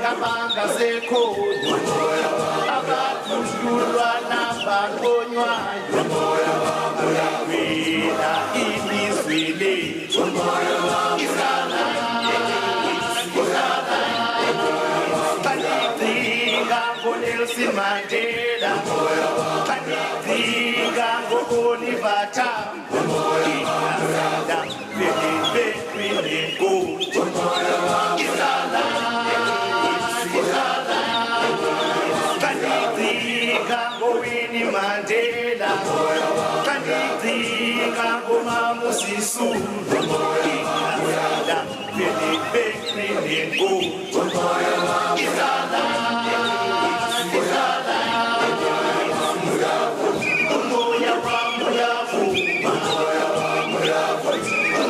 Ngabanga sekhoyo abakuhlulwa nabangonywayo wena ilizwe lethu isala kanidinga ngoNelson Mandela kanidinga ngo-Oliver Tambo isala bekwini nkosi isala Winnie Mandela, kanidinga ngomama uSisulu, isala bekwini nkosi isala umoya wami uyavuma umoya wami uyavuma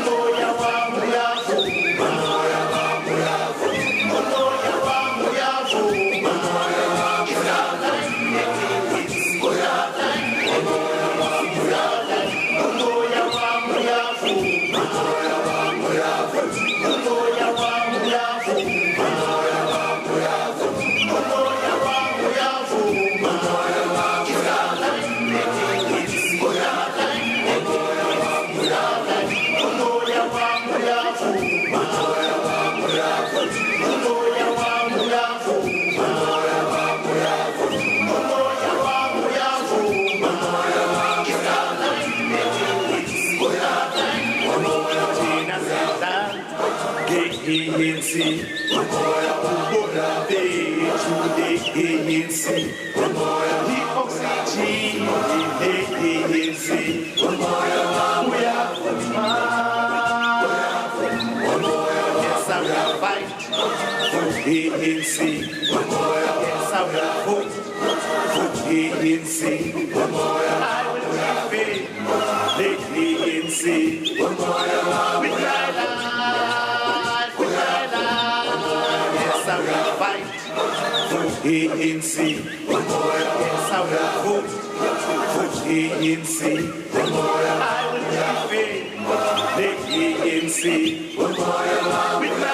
ANC, umoya bethu le-ANC, i-oxygen le-ANC, uyavuma, yes I will fight for ANC, yes I will vote for ANC, I will defend the ANC, with my life, with my life, yes I will fight for ANC, yes I will vote for ANC, I will defend the ANC, with my life, with my life.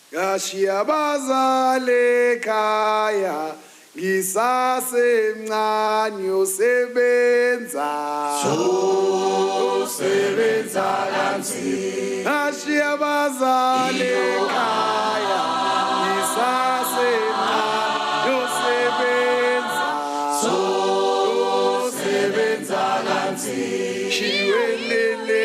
Ngashiya abazali ekhaya ngisasemncane yosebenza kanzima ngashiya abazali ekhaya ngisasemncane yosebenza kanzima shiwelele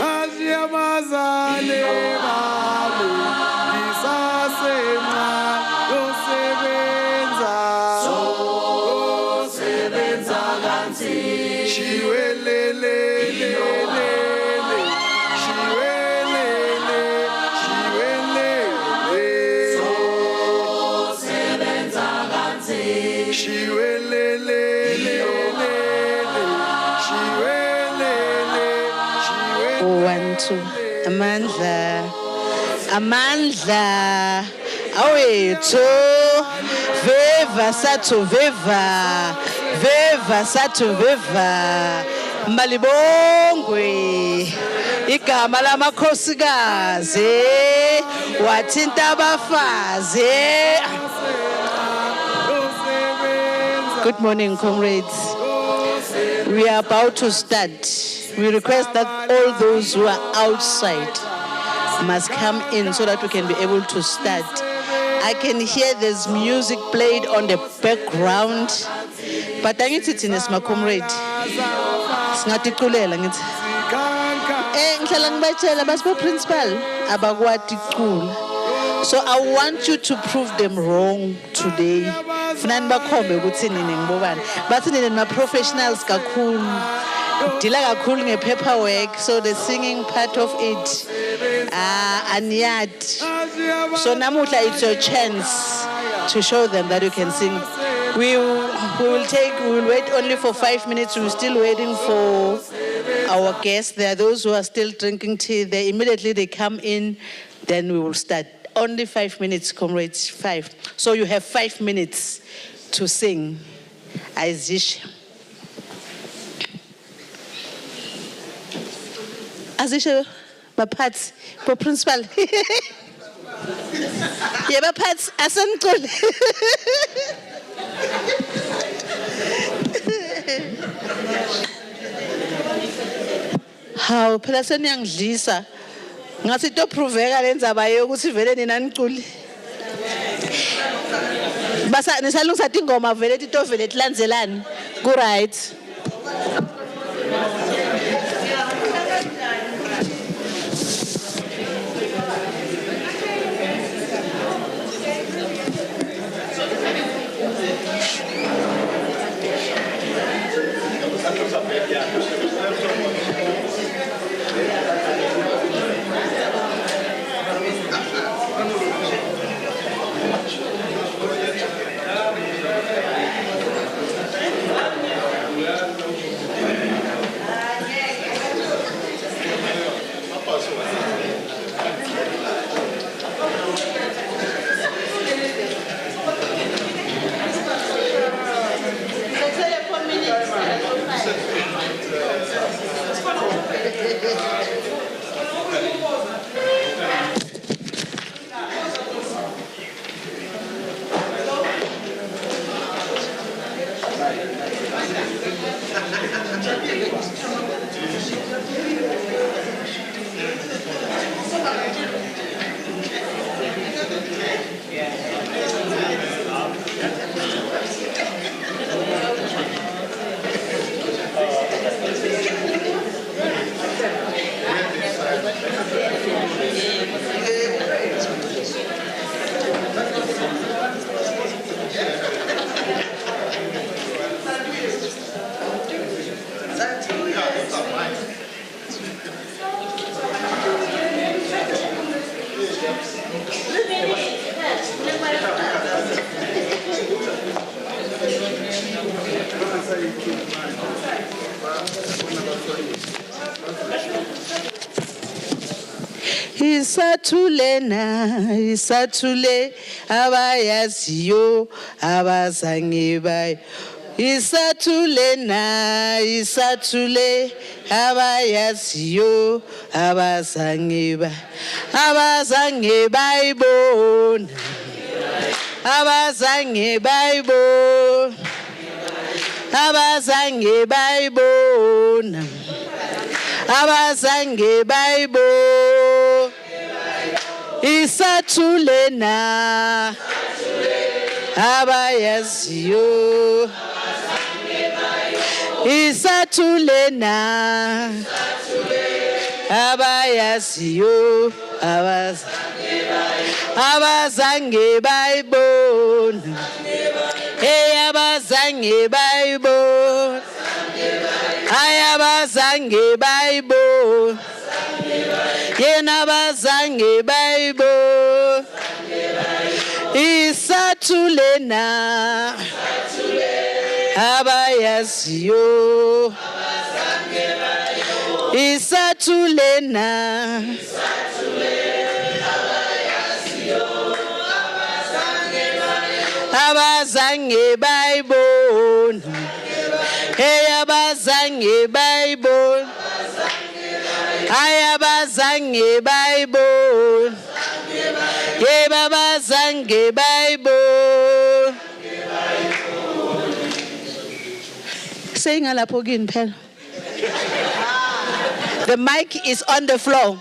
Azia bazale babu Sadtu. Amandla. Awethu. Viva Sadtu, viva. Viva Sadtu, viva. Malibongwe. Igama lamakhosikazi. Wathinta abafazi. Good morning, comrades. We are about to start. We request that all those who are outside must come in so that we can be able to start. I can hear there's music played on the background. But I need to tell my comrade. Singaticulela ngithi. Ngihlala ngibatshela basibo principal abakwati icula. So I want you to prove them wrong today. Funani bakhombe ukuthi nini ngibobani. Bathi nini ma professionals kakhulu. Dila kakhulu ngepaperwork, so the singing part of it. Aniyat. So namuhla it's your chance to show them that you can sing. We will wait only for 5 minutes. We're still waiting for our guests. There are those who are still drinking tea. Immediately they come in, then we will start. Only 5 minutes, comrades, 5. So you have 5 minutes to sing. Azisha. Azisha, baphathi, bo principal. Yeah, baphathi, asankule. Hawu phela seniyangidlisa. Ngathi to proveka lenzaba yokuthi vele nina niculi. Basa nisalungisa ingoma vele to vele tilandzelani. Ku right. Isathule abayaziyo abazangibayo. Isathule abayaziyo abazangibayo. Abazangibayibona. Abazangibayibona. Abazangibayibona. Abazangibayibona. Isathule abayaziyo. Isathule abayaziyo abazangibayibona. Hey, abazangibayibona. Ay, abazangibayibona. Yena abazangibayibona. Isathule abayaziyo. Isathulena. Abazange bayibona. Hey abazange bayibona. Ay abazange bayibona. Ye babazange bayibona. Saying lapho kini phela. The mic is on the floor.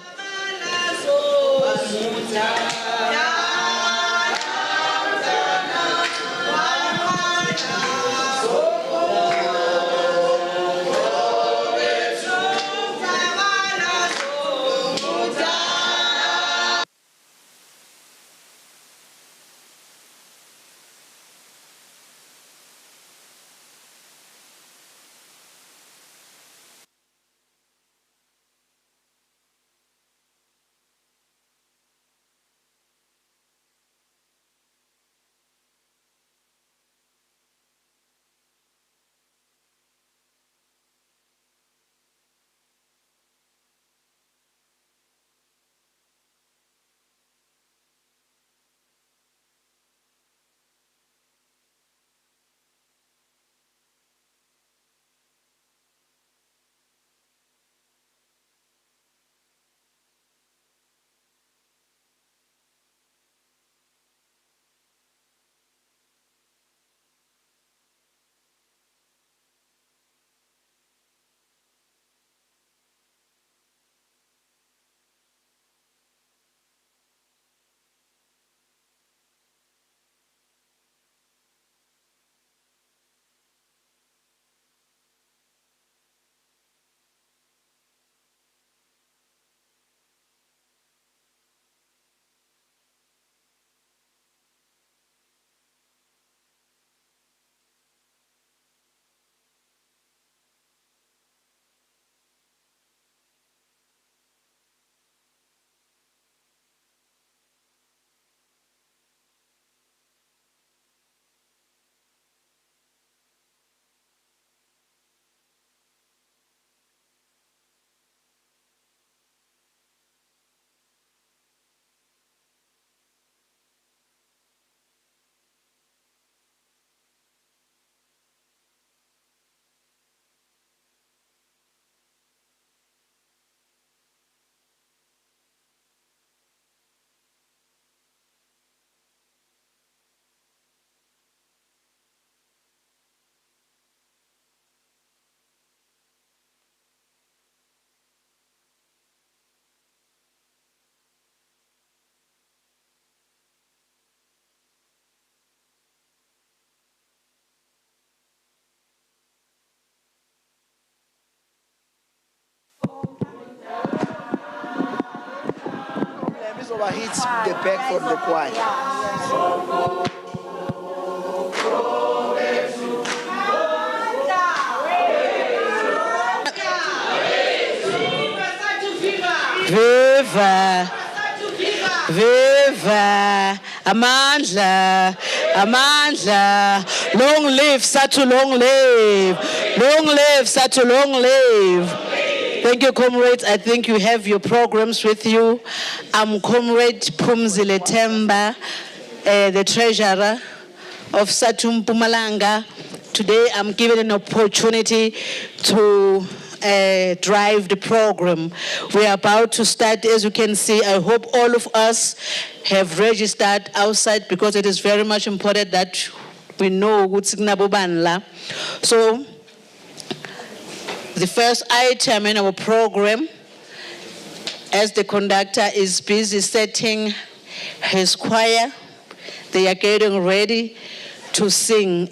Hits the back from the choir. Viva, viva, amandla, amandla. Long live Sadtu, long live. Long live Sadtu, long live. Thank you, comrades. I think you have your programs with you. I'm Comrade Phumzile Themba, the treasurer of Sadtu Mpumalanga. Today I'm given an opportunity to drive the program. We are about to start, as you can see. I hope all of us have registered outside because it is very much important that we know what's Banla. So, the first item in our program, as the conductor is busy setting his choir, they are getting ready to sing.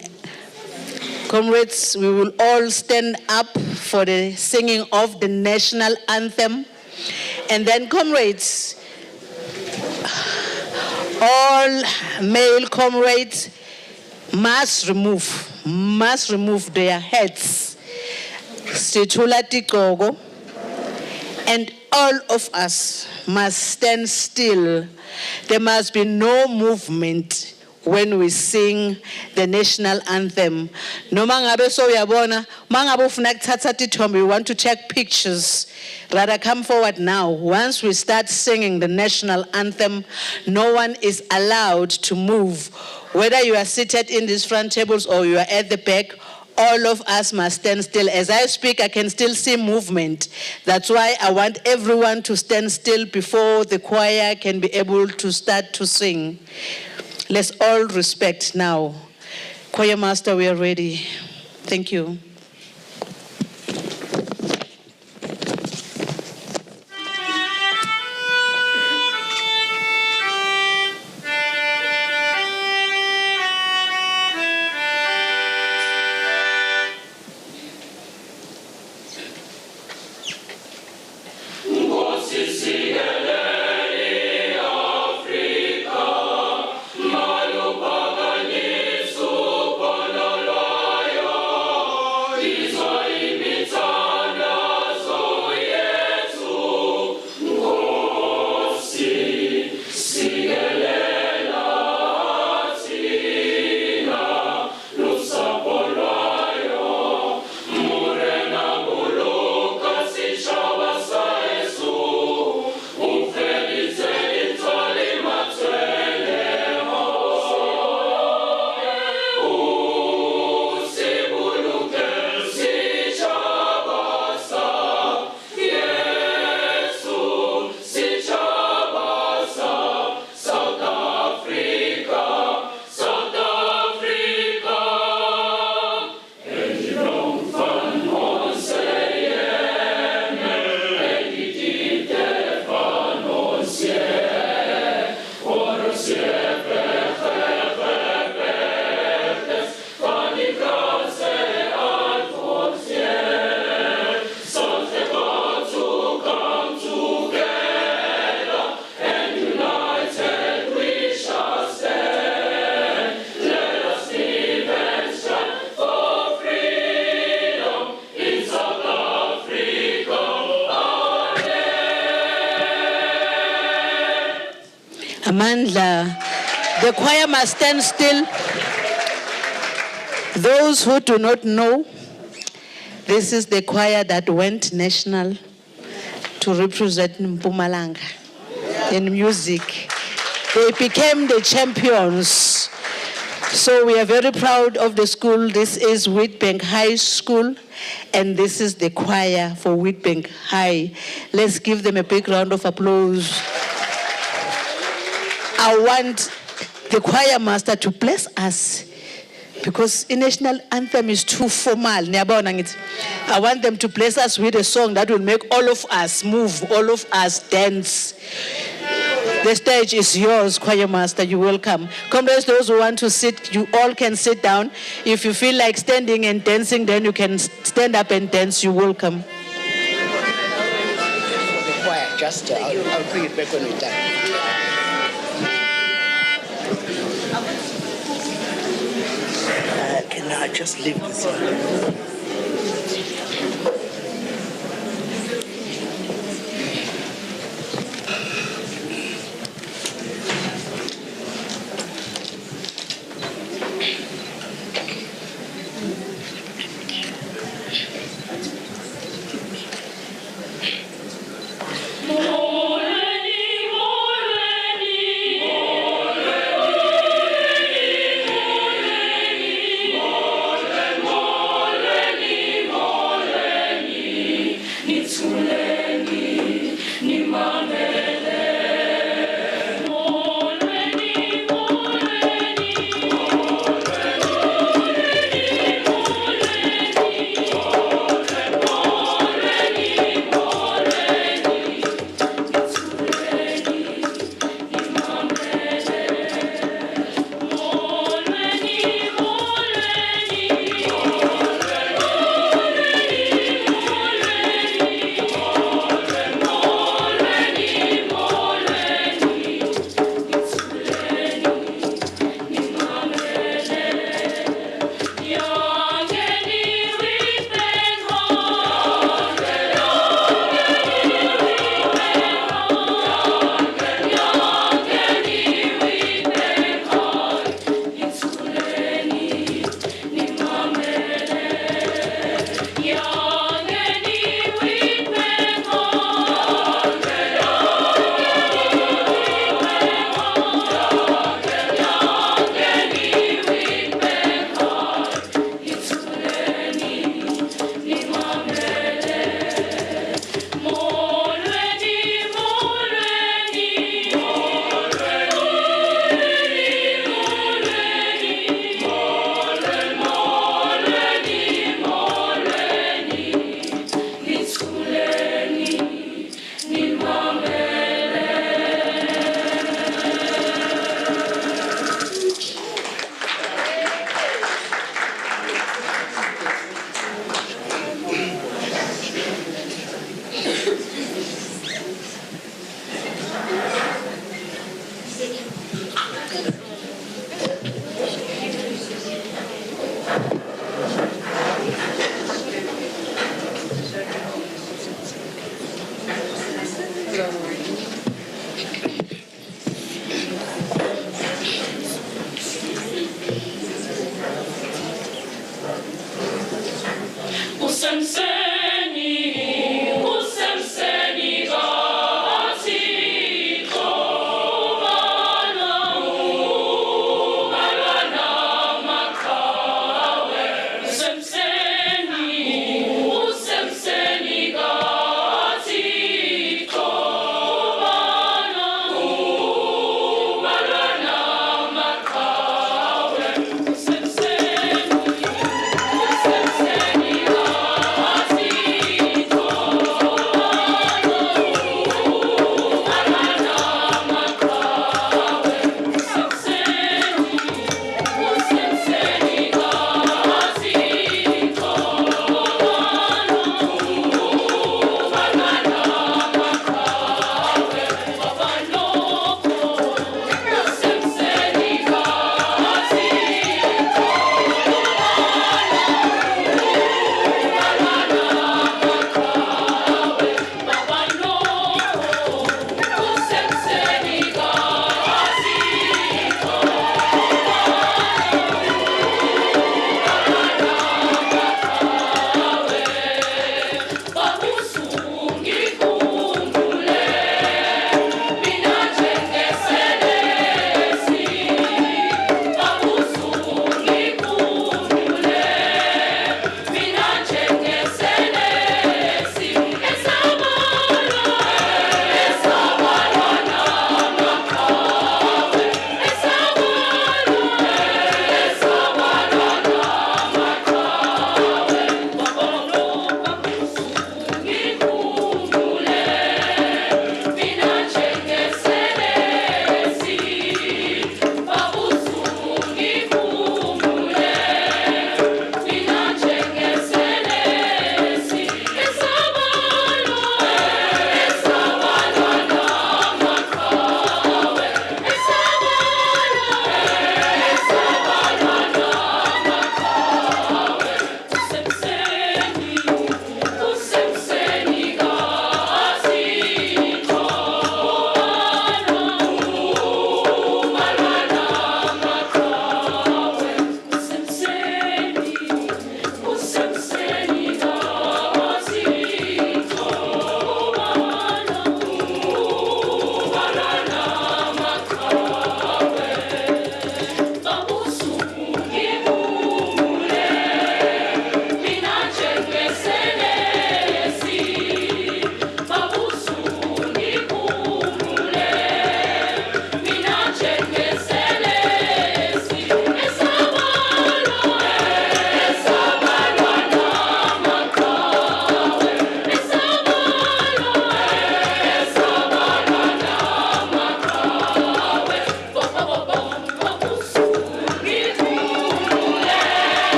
Comrades, we will all stand up for the singing of the national anthem. And then, comrades, all male comrades must remove their hats. Situla Tikogo, and all of us must stand still. There must be no movement when we sing the national anthem. Noma ngabe so uyabona, mangabe ufuna ukuthatha tithombe, you want to take pictures, rather come forward now. Once we start singing the national anthem, no one is allowed to move. Whether you are seated in these front tables or you are at the back, all of us must stand still. As I speak, I can still see movement. That's why I want everyone to stand still before the choir can be able to start to sing. Let's all respect now. Choir master, we are ready. Thank you. Amandla, the choir must stand still. Those who do not know, this is the choir that went national to represent Mpumalanga in music. They became the champions. So we are very proud of the school. This is Witbank High School, and this is the choir for Witbank High. Let's give them a big round of applause. I want the choir master to bless us because the national anthem is too formal. I want them to bless us with a song that will make all of us move, all of us dance. The stage is yours, choir master. You're welcome. Comrades, those who want to sit, you all can sit down. If you feel like standing and dancing, then you can stand up and dance. You're welcome. The choir, just I'll bring it back when we're done. Can I just leave this one? Moleni,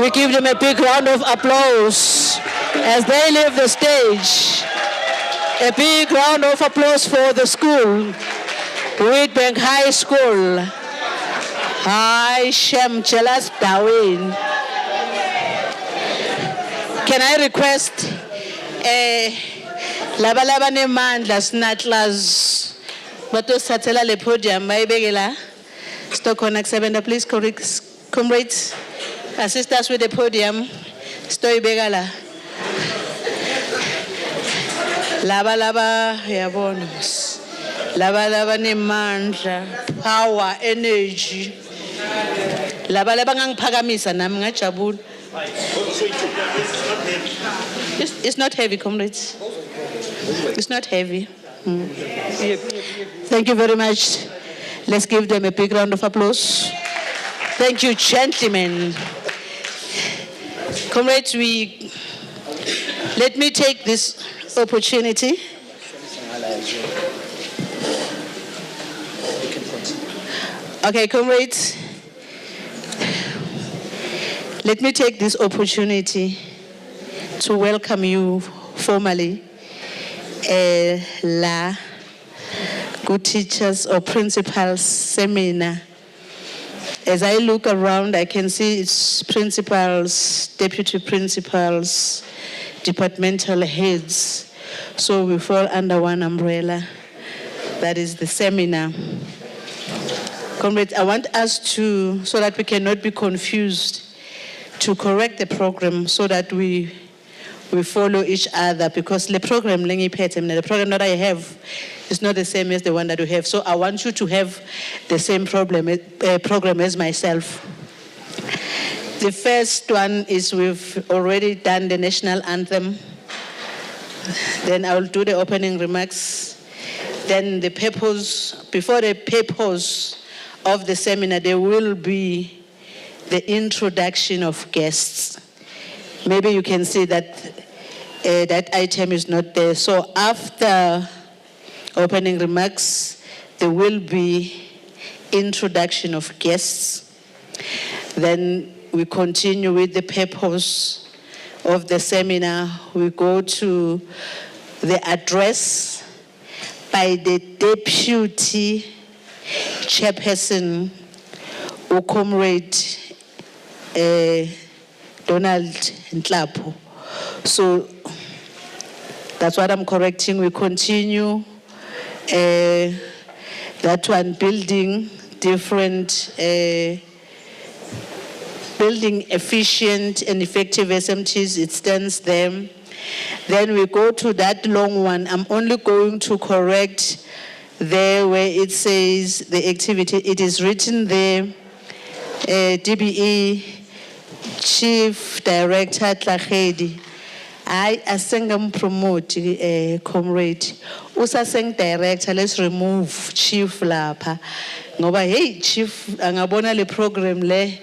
We give them a big round of applause as they leave the stage. A big round of applause for the school, Wheatbank High School. Hi, Shem Chelas Darwin. Can I request laba laba nemandla sinatlas bato sathela le podium bayibekela stock connect 7 please comrades assist us with the podium stoyibeka la laba yabona laba nemandla power energy laba ngangiphakamisa nami ngajabula. It's not heavy, comrades. It's not heavy. Thank you very much. Let's give them a big round of applause. Thank you, gentlemen. Comrades, let me take this opportunity. Okay, comrades. Let me take this opportunity to welcome you formally, La Good Teachers or Principals Seminar. As I look around, I can see it's principals, deputy principals, departmental heads. So we fall under one umbrella. That is the seminar. Comrades, I want us to, so that we cannot be confused, to correct the program so that we follow each other, because the program that I have is not the same as the one that you have. So I want you to have the same program as myself. The first one is we've already done the national anthem. Then I will do the opening remarks. Then the purpose, before the purpose of the seminar, there will be the introduction of guests. Maybe you can see that that item is not there. So after opening remarks, there will be introduction of guests. Then we continue with the purpose of the seminar. We go to the address by the deputy chairperson, or comrade Donald Nhlapo. So that's what I'm correcting. We continue that one, building different, building efficient and effective SMTs. It stands there. Then we go to that long one. I'm only going to correct there where it says the activity. It is written there, DBE Chief Director Tlhagedi. I asengam promote comrade. Usaseng director, let's remove chief lapha. Ngoba hey chief angabona le program le.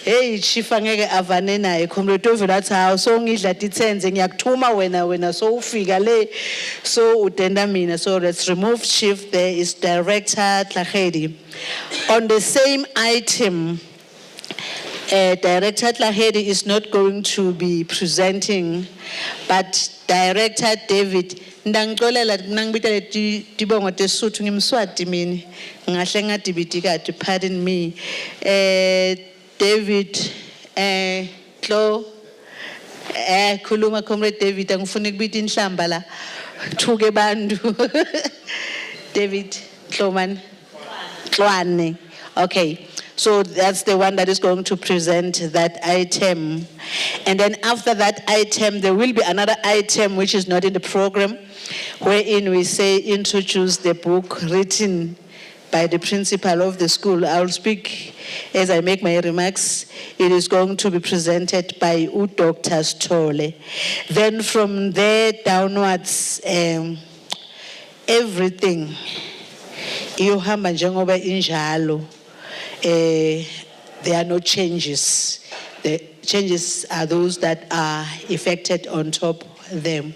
Hey chief angeke avane naye comrade ovela thawo so ngidla dithenze ngiyakuthuma wena so ufika le so utenda mina. So let's remove chief. There is Director Tlhagedi. On the same item, Director Tlhagedi is not going to be presenting, but Director David, ndangixolela nangibita le tibongo tesuthu ngimswati mina ngahle ngadibiti kade, pardon me. David Klo khuluma comrade David, angifuni ukubita inhlamba la thuke bantu. David Kloman Klwane. Okay. So that's the one that is going to present that item. And then after that item, there will be another item which is not in the program, wherein we say introduce the book written by the principal of the school. I'll speak as I make my remarks. It is going to be presented by Dr. Stole. Then from there downwards, everything. Iyohamba njengoba injalo. There are no changes. The changes are those that are effected on top of them.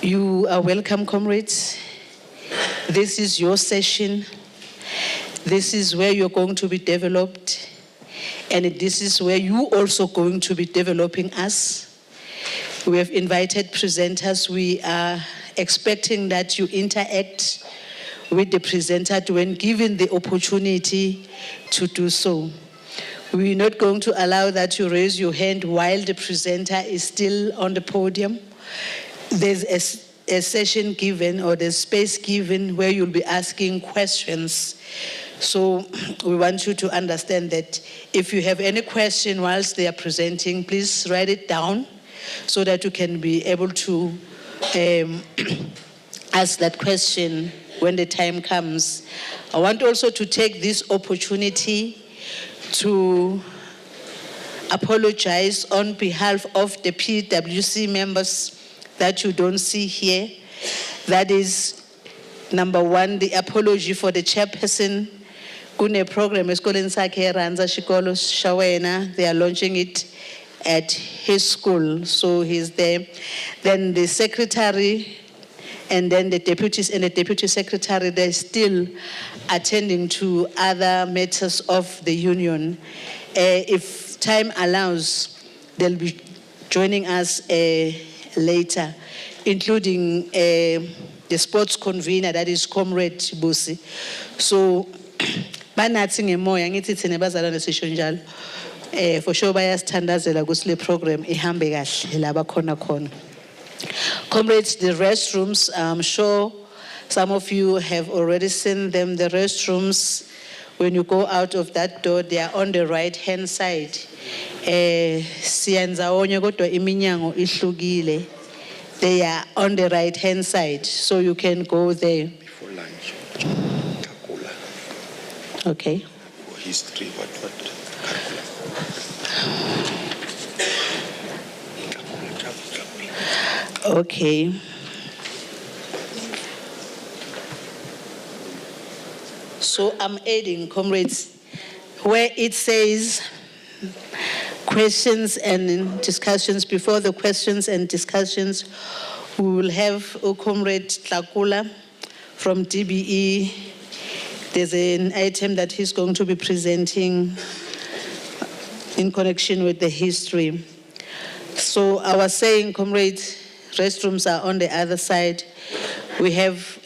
You are welcome, comrades. This is your session. This is where you're going to be developed. And this is where you also going to be developing us. We have invited presenters. We are expecting that you interact with the presenter when given the opportunity to do so. We're not going to allow that you raise your hand while the presenter is still on the podium. There's a session given or there's space given where you'll be asking questions. So we want you to understand that if you have any question whilst they are presenting, please write it down so that you can be able to ask that question when the time comes. I want also to take this opportunity to apologize on behalf of the PWC members that you don't see here. That is, number one, the apology for the chairperson. Kune program esikoleni sakhe eRanza Shikolo Shawena. They are launching it at his school, so he's there. Then the secretary and then the deputies and the deputy secretary, they're still attending to other matters of the union. If time allows, they'll be joining us later, including the sports convener, that is Comrade Busi. So, banathi ngemoya ngithi thina bazalwane sisho njalo. For sure bayasithandazela kusile program ihambe kahle la bakhona khona. Comrades, the restrooms, I'm sure some of you have already seen them. The restrooms, when you go out of that door, they are on the right-hand side. Siyenza onye kodwa iminyango ihlukile. They are on the right-hand side, so you can go there. Before lunch. Okay. For history, what? Okay. So I'm adding, comrades, where it says questions and discussions. Before the questions and discussions, we will have Comrade Tlakula from DBE. There's an item that he's going to be presenting in connection with the history. So I was saying, comrades, restrooms are on the other side. We have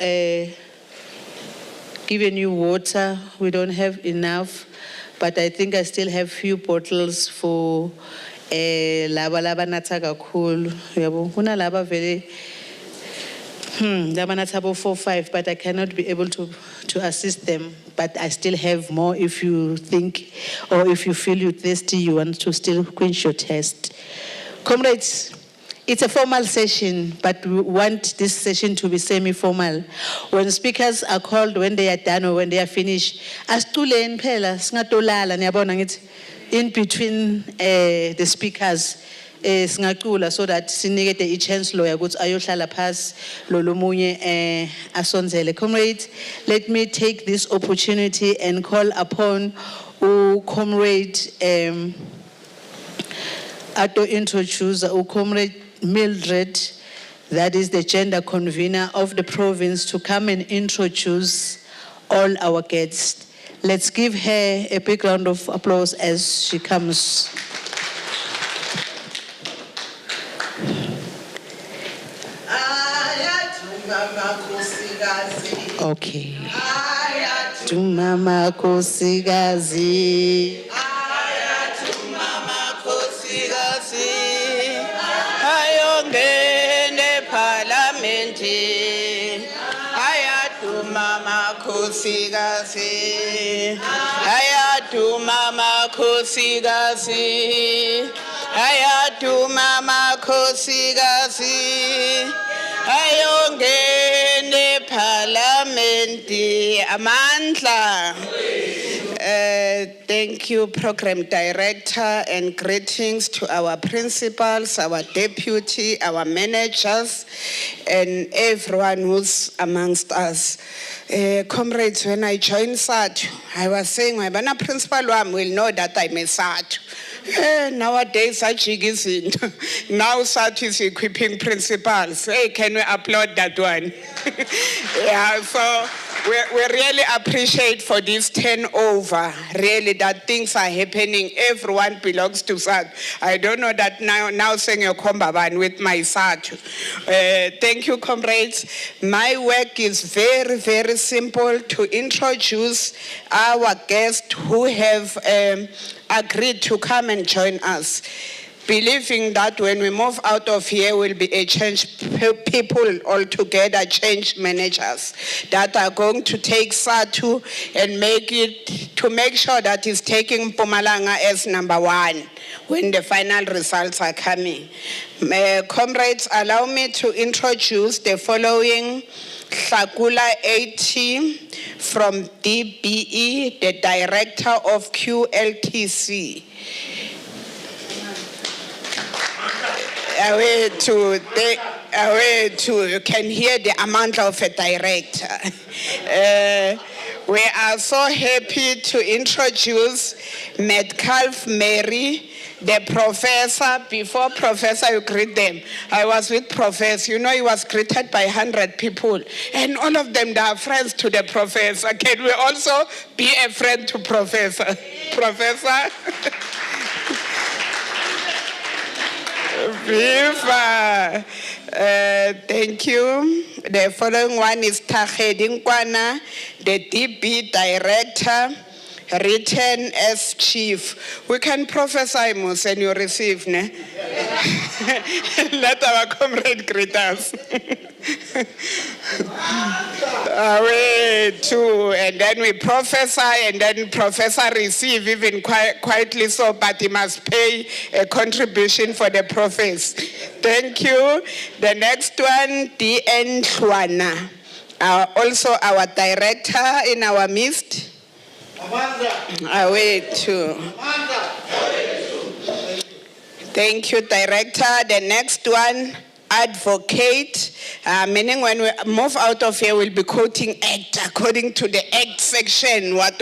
given you water. We don't have enough, but I think I still have few bottles for laba natha kakhulu. Yabo kuna laba very laba natha bo 4-5, but I cannot be able to assist them. But I still have more if you think or if you feel you're thirsty, you want to still quench your thirst. Comrades, it's a formal session, but we want this session to be semi-formal. When speakers are called, when they are done or when they are finished, asituleni phela singatolala niyabona ngithi in between the speakers singacula so that sinikete i-chancellor ukuthi ayohlala phasi lo munye asonzele. Comrades, let me take this opportunity and call upon Comrade Ato introduce Comrade Mildred, that is the gender convener of the province, to come and introduce all our guests. Let's give her a big round of applause as she comes. Okay. Mama Kosigazi. Mama Kosigazi, Hayatu Mama Kosigazi, Hayatu Mama Kosigazi, Hayongene Parlamenti Amandla. Thank you, Program Director, and greetings to our principals, our deputy, our managers, and everyone who's amongst us. Comrades, when I joined Sadtu, I was saying, my principal will know that I'm a Sadtu. Nowadays, now Sadtu is equipping principals. Hey, can we upload that one? Yeah, so we really appreciate for this turnover, really, that things are happening. Everyone belongs to Sadtu. I don't know that now saying a kombaban with my Sadtu. Thank you, comrades. My work is very, very simple: to introduce our guests who have agreed to come and join us, believing that when we move out of here, we'll be a change people altogether, change managers that are going to take Sadtu and make sure that it's taking Mpumalanga as number one when the final results are coming. Comrades, allow me to introduce the following. Hlakula 80 from DBE, the director of QLTC. You can hear the amount of a director. We are so happy to introduce Metcalf Mary, the professor. Before professor, you greet them. I was with professor. You know, he was greeted by 100 people. And all of them, they are friends to the professor. Can we also be a friend to professor? Professor? Viva. Thank you. The following one is Tahedi Nkwana, the DB director, written as chief. We can prophesy, Mos, and you receive, ne? Let our comrade greet us. And then we prophesy, and then professor receive, even quietly so, but he must pay a contribution for the profess. Thank you. The next one, D.N. Shwana, also our director in our midst. Thank you, director. The next one, advocate, meaning when we move out of here, we'll be quoting act according to the act section, what.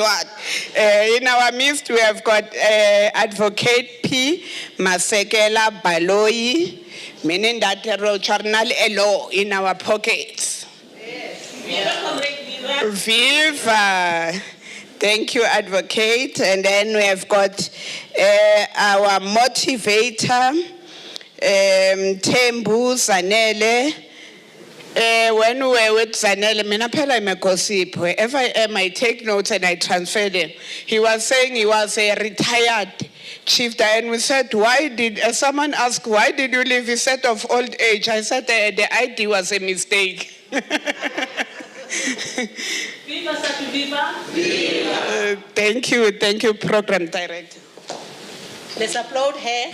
In our midst, we have got advocate P. Masekela Baloi, meaning that journal a law in our pockets. Viva. Thank you, advocate. And then we have got our motivator, Tembu Zanele. When we were with Zanele, I'm a gossip. Wherever I am, I take notes and I transfer them. He was saying he was a retired chief, and we said, someone asked, why did you leave? He said, of old age. I said, the ID was a mistake. Viva Sadtu, viva! Thank you, program director. Let's applaud her.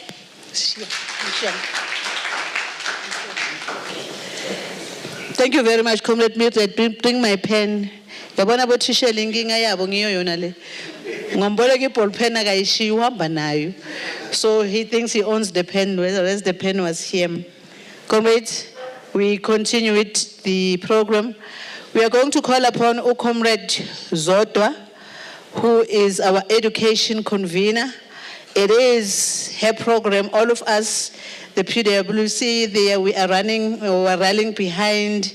Thank you very much, Comrade Mildred. Bring my pen. Yabona bothisha linkinga yabo ngiyo yona le. Ngomboleka iball pen akayishiya uhamba nayo. So he thinks he owns the pen, whereas the pen was here. Comrades, we continue with the program. We are going to call upon Comrade Zodwa, who is our education convener. It is her program. All of us, the PWC, we are rallying behind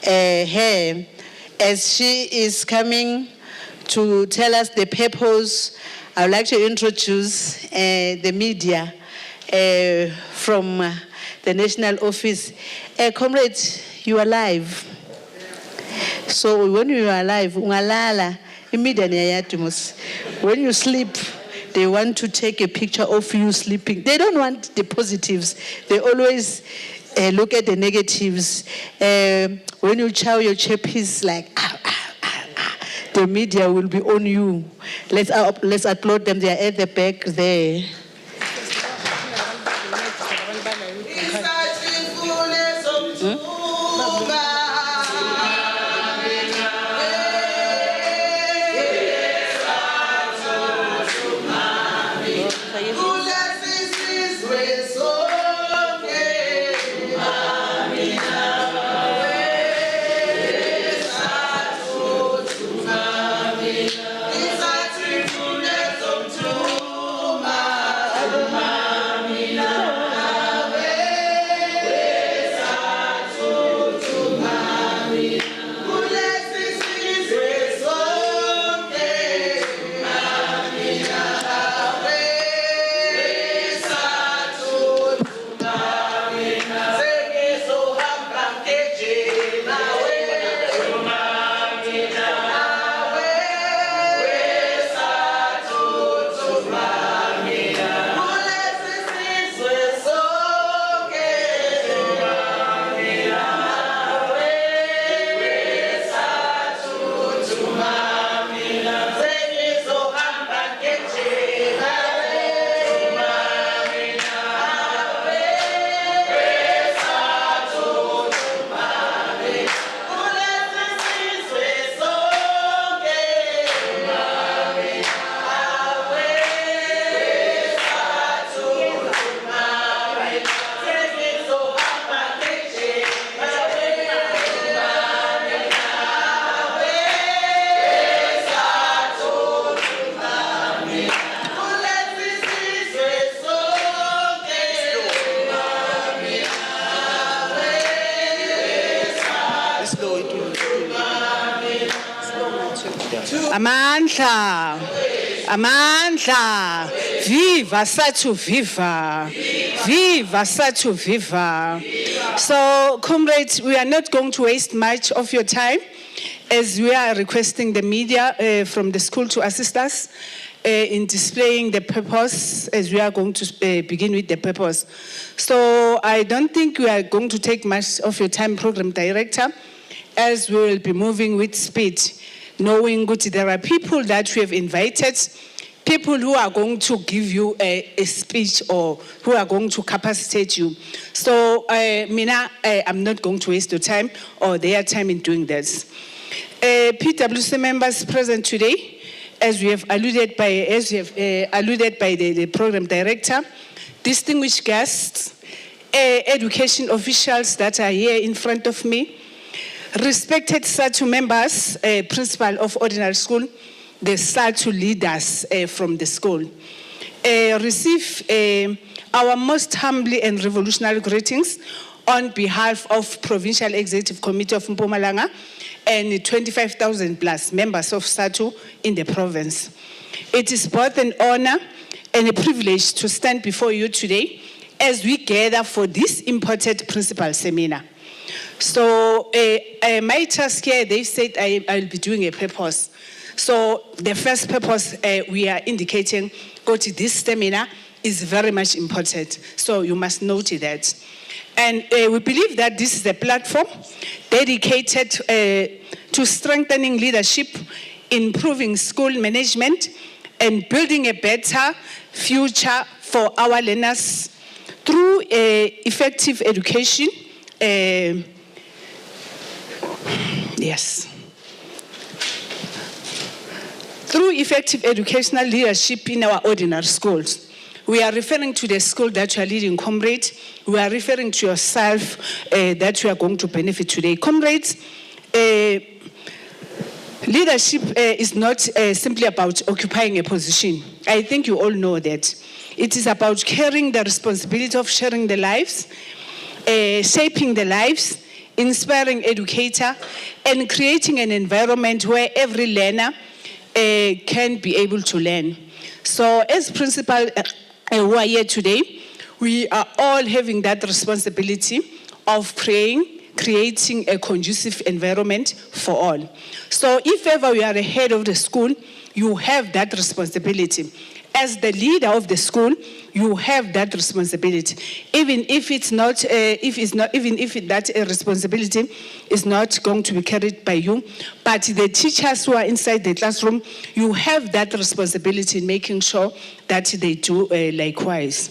her as she is coming to tell us the purpose. I would like to introduce the media from the national office. Comrades, you are live. So when you are alive, when you sleep, they want to take a picture of you sleeping. They don't want the positives. They always look at the negatives. When you chow your chappies like, the media will be on you. Let's applaud them. They are at the back there. Amandla. Amandla. Viva Sadtu, viva. Viva Sadtu, viva. So, comrades, we are not going to waste much of your time as we are requesting the media from the school to assist us in displaying the purpose, as we are going to begin with the purpose. So I don't think we are going to take much of your time, Program Director, as we will be moving with speed, knowing that there are people that we have invited, people who are going to give you a speech or who are going to capacitate you. So I'm not going to waste your time or their time in doing this. PwC members present today, as we have alluded by the program director, distinguished guests, education officials that are here in front of me, respected Sadtu members, principal of ordinary school, the Sadtu leaders from the school. Receive our most humbly and revolutionary greetings on behalf of Provincial Executive Committee of Mpumalanga and 25,000 plus members of Sadtu in the province. It is both an honor and a privilege to stand before you today as we gather for this important principal seminar. So my task here, they said I'll be doing a purpose. So the first purpose we are indicating, go to this seminar, is very much important. So you must note that. And we believe that this is a platform dedicated to strengthening leadership, improving school management, and building a better future for our learners through effective education. Through effective educational leadership in our ordinary schools. We are referring to the school that you are leading, comrades. We are referring to yourself that you are going to benefit today. Comrades, leadership is not simply about occupying a position. I think you all know that. It is about carrying the responsibility of sharing the lives, shaping the lives, inspiring educator, and creating an environment where every learner can be able to learn. So as principal who are here today, we are all having that responsibility of creating a conducive environment for all. So if ever we are the head of the school, you have that responsibility. As the leader of the school, you have that responsibility. Even if that responsibility is not going to be carried by you, but the teachers who are inside the classroom, you have that responsibility in making sure that they do likewise.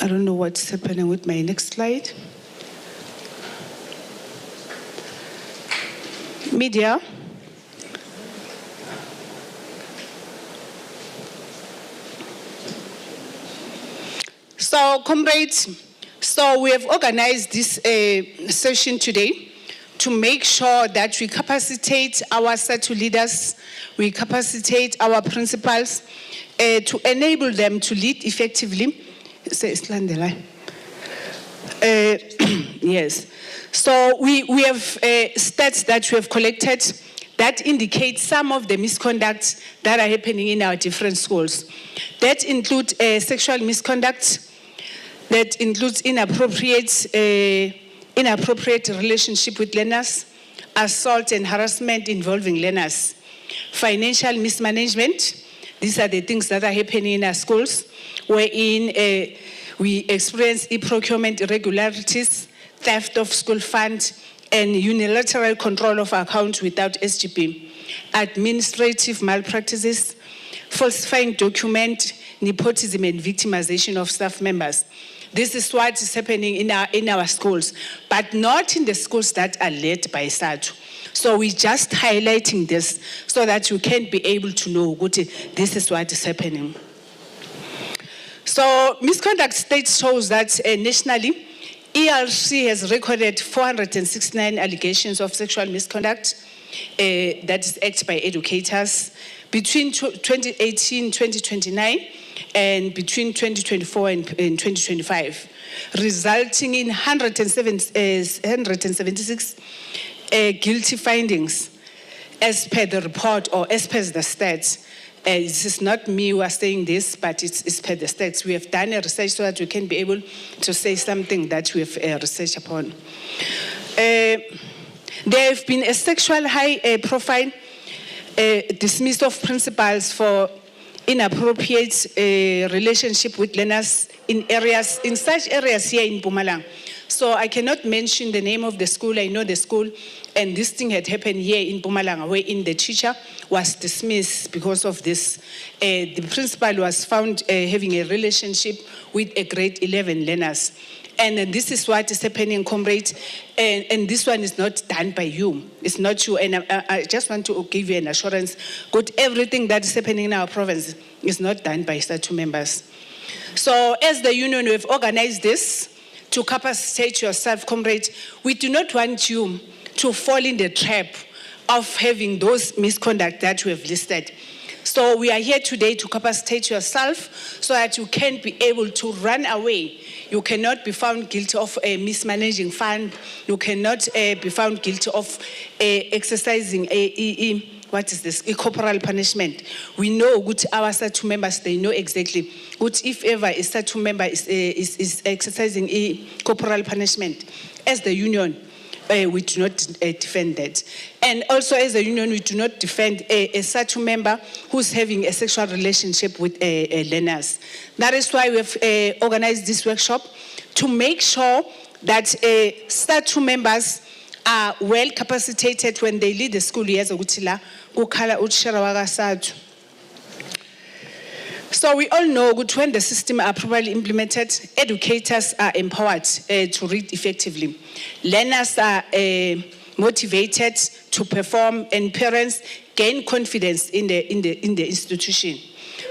I don't know what's happening with my next slide. Media. So, comrades, we have organized this session today to make sure that we capacitate our Sadtu leaders, we capacitate our principals to enable them to lead effectively. Yes. So we have stats that we have collected that indicate some of the misconducts that are happening in our different schools. That include sexual misconduct, that includes inappropriate relationship with learners, assault and harassment involving learners, financial mismanagement. These are the things that are happening in our schools, wherein we experience e-procurement irregularities, theft of school funds, and unilateral control of accounts without SGB, administrative malpractices, falsifying documents, nepotism, and victimization of staff members. This is what is happening in our schools, but not in the schools that are led by Sadtu. So we're just highlighting this so that you can be able to know this is what is happening. So misconduct state shows that nationally, ERC has recorded 469 allegations of sexual misconduct that is acted by educators between 2018-2029 and between 2024 and 2025, resulting in 176 guilty findings. as per the report or as per the stats, this is not me who are saying this, but it's per the stats. We have done a research so that we can be able to say something that we have researched upon. There have been a sexual high profile dismissal of principals for inappropriate relationship with learners in such areas here in Mpumalanga. So I cannot mention the name of the school. I know the school, and this thing had happened here in Mpumalanga, wherein the teacher was dismissed because of this. The principal was found having a relationship with a grade 11 learners. And this is what is happening, comrade. And this one is not done by you. It's not you. And I just want to give you an assurance that everything that is happening in our province is not done by Sadtu members. So as the union, we've organized this to capacitate yourself, comrade. We do not want you to fall in the trap of having those misconduct that we have listed. So we are here today to capacitate yourself so that you can be able to run away. You cannot be found guilty of mismanaging fund. You cannot be found guilty of exercising what is this? A corporal punishment. We know good our Sadtu members, they know exactly good if ever a Sadtu member is exercising a corporal punishment. As the union, we do not defend that. And also as a union, we do not defend a Sadtu member who's having a sexual relationship with learners. That is why we have organized this workshop to make sure that Sadtu members are well capacitated when they lead the school years. So we all know that when the system are properly implemented, educators are empowered to read effectively. Learners are motivated to perform, and parents gain confidence in the institution.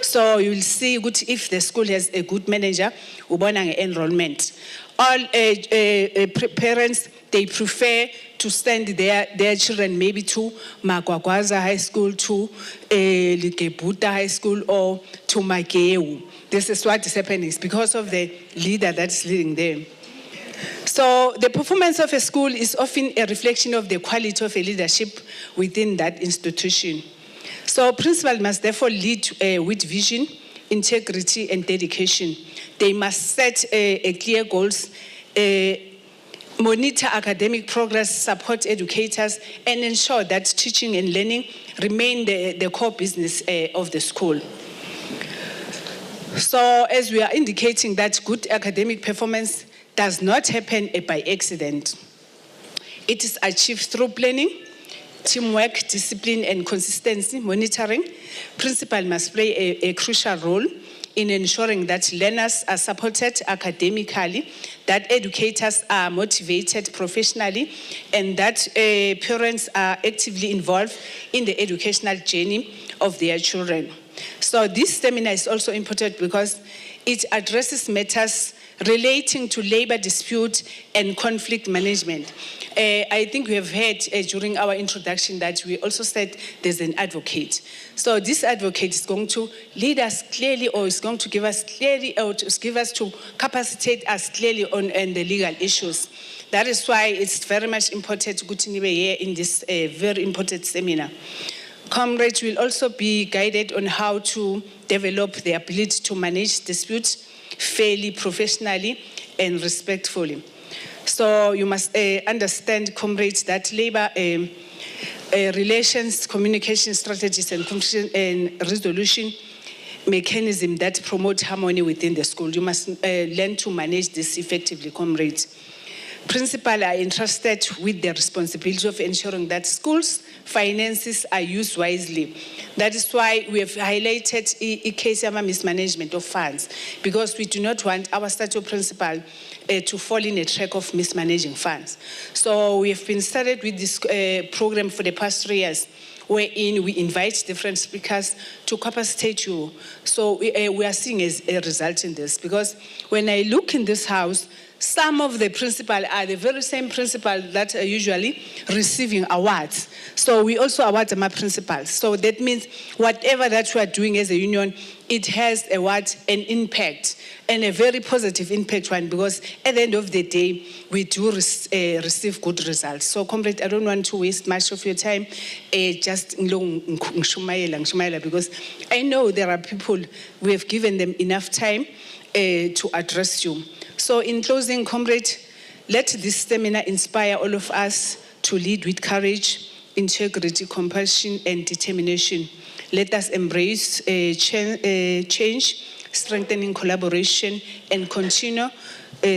So you will see good if the school has a good manager, ubona enrollment. All parents, they prefer to send their children maybe to Magwagwaza High School, to Likebuta High School, or to Makeu. This is what is happening. It's because of the leader that's leading them. So the performance of a school is often a reflection of the quality of a leadership within that institution. So principals must therefore lead with vision, integrity, and dedication. They must set clear goals, monitor academic progress, support educators, and ensure that teaching and learning remain the core business of the school. So as we are indicating that good academic performance does not happen by accident. It is achieved through planning, teamwork, discipline, and consistency monitoring. Principal must play a crucial role in ensuring that learners are supported academically, that educators are motivated professionally, and that parents are actively involved in the educational journey of their children. So this seminar is also important because it addresses matters relating to labor dispute and conflict management. I think we have heard during our introduction that we also said there's an advocate. So this advocate is going to lead us clearly, or is going to give us clearly, or to capacitate us clearly on the legal issues. That is why it's very much important to continue here in this very important seminar. Comrades will also be guided on how to develop the ability to manage disputes fairly, professionally, and respectfully. So you must understand, comrades, that labor relations, communication strategies, and resolution mechanism that promote harmony within the school. You must learn to manage this effectively, comrades. Principals are entrusted with the responsibility of ensuring that schools' finances are used wisely. That is why we have highlighted a case of mismanagement of funds, because we do not want our Sadtu principal to fall in a track of mismanaging funds. So we have been started with this program for the past 3 years, wherein we invite different speakers to capacitate you. So we are seeing as a result in this, because when I look in this house, some of the principals are the very same principals that are usually receiving awards. So we also award my principals. So that means whatever that we are doing as a union, it has an impact, and a very positive impact one, because at the end of the day, we do receive good results. So, comrade, I don't want to waste much of your time. Just because I know there are people, we have given them enough time to address you. So, in closing, comrade, let this seminar inspire all of us to lead with courage, integrity, compassion, and determination. Let us embrace change, strengthening collaboration, and continue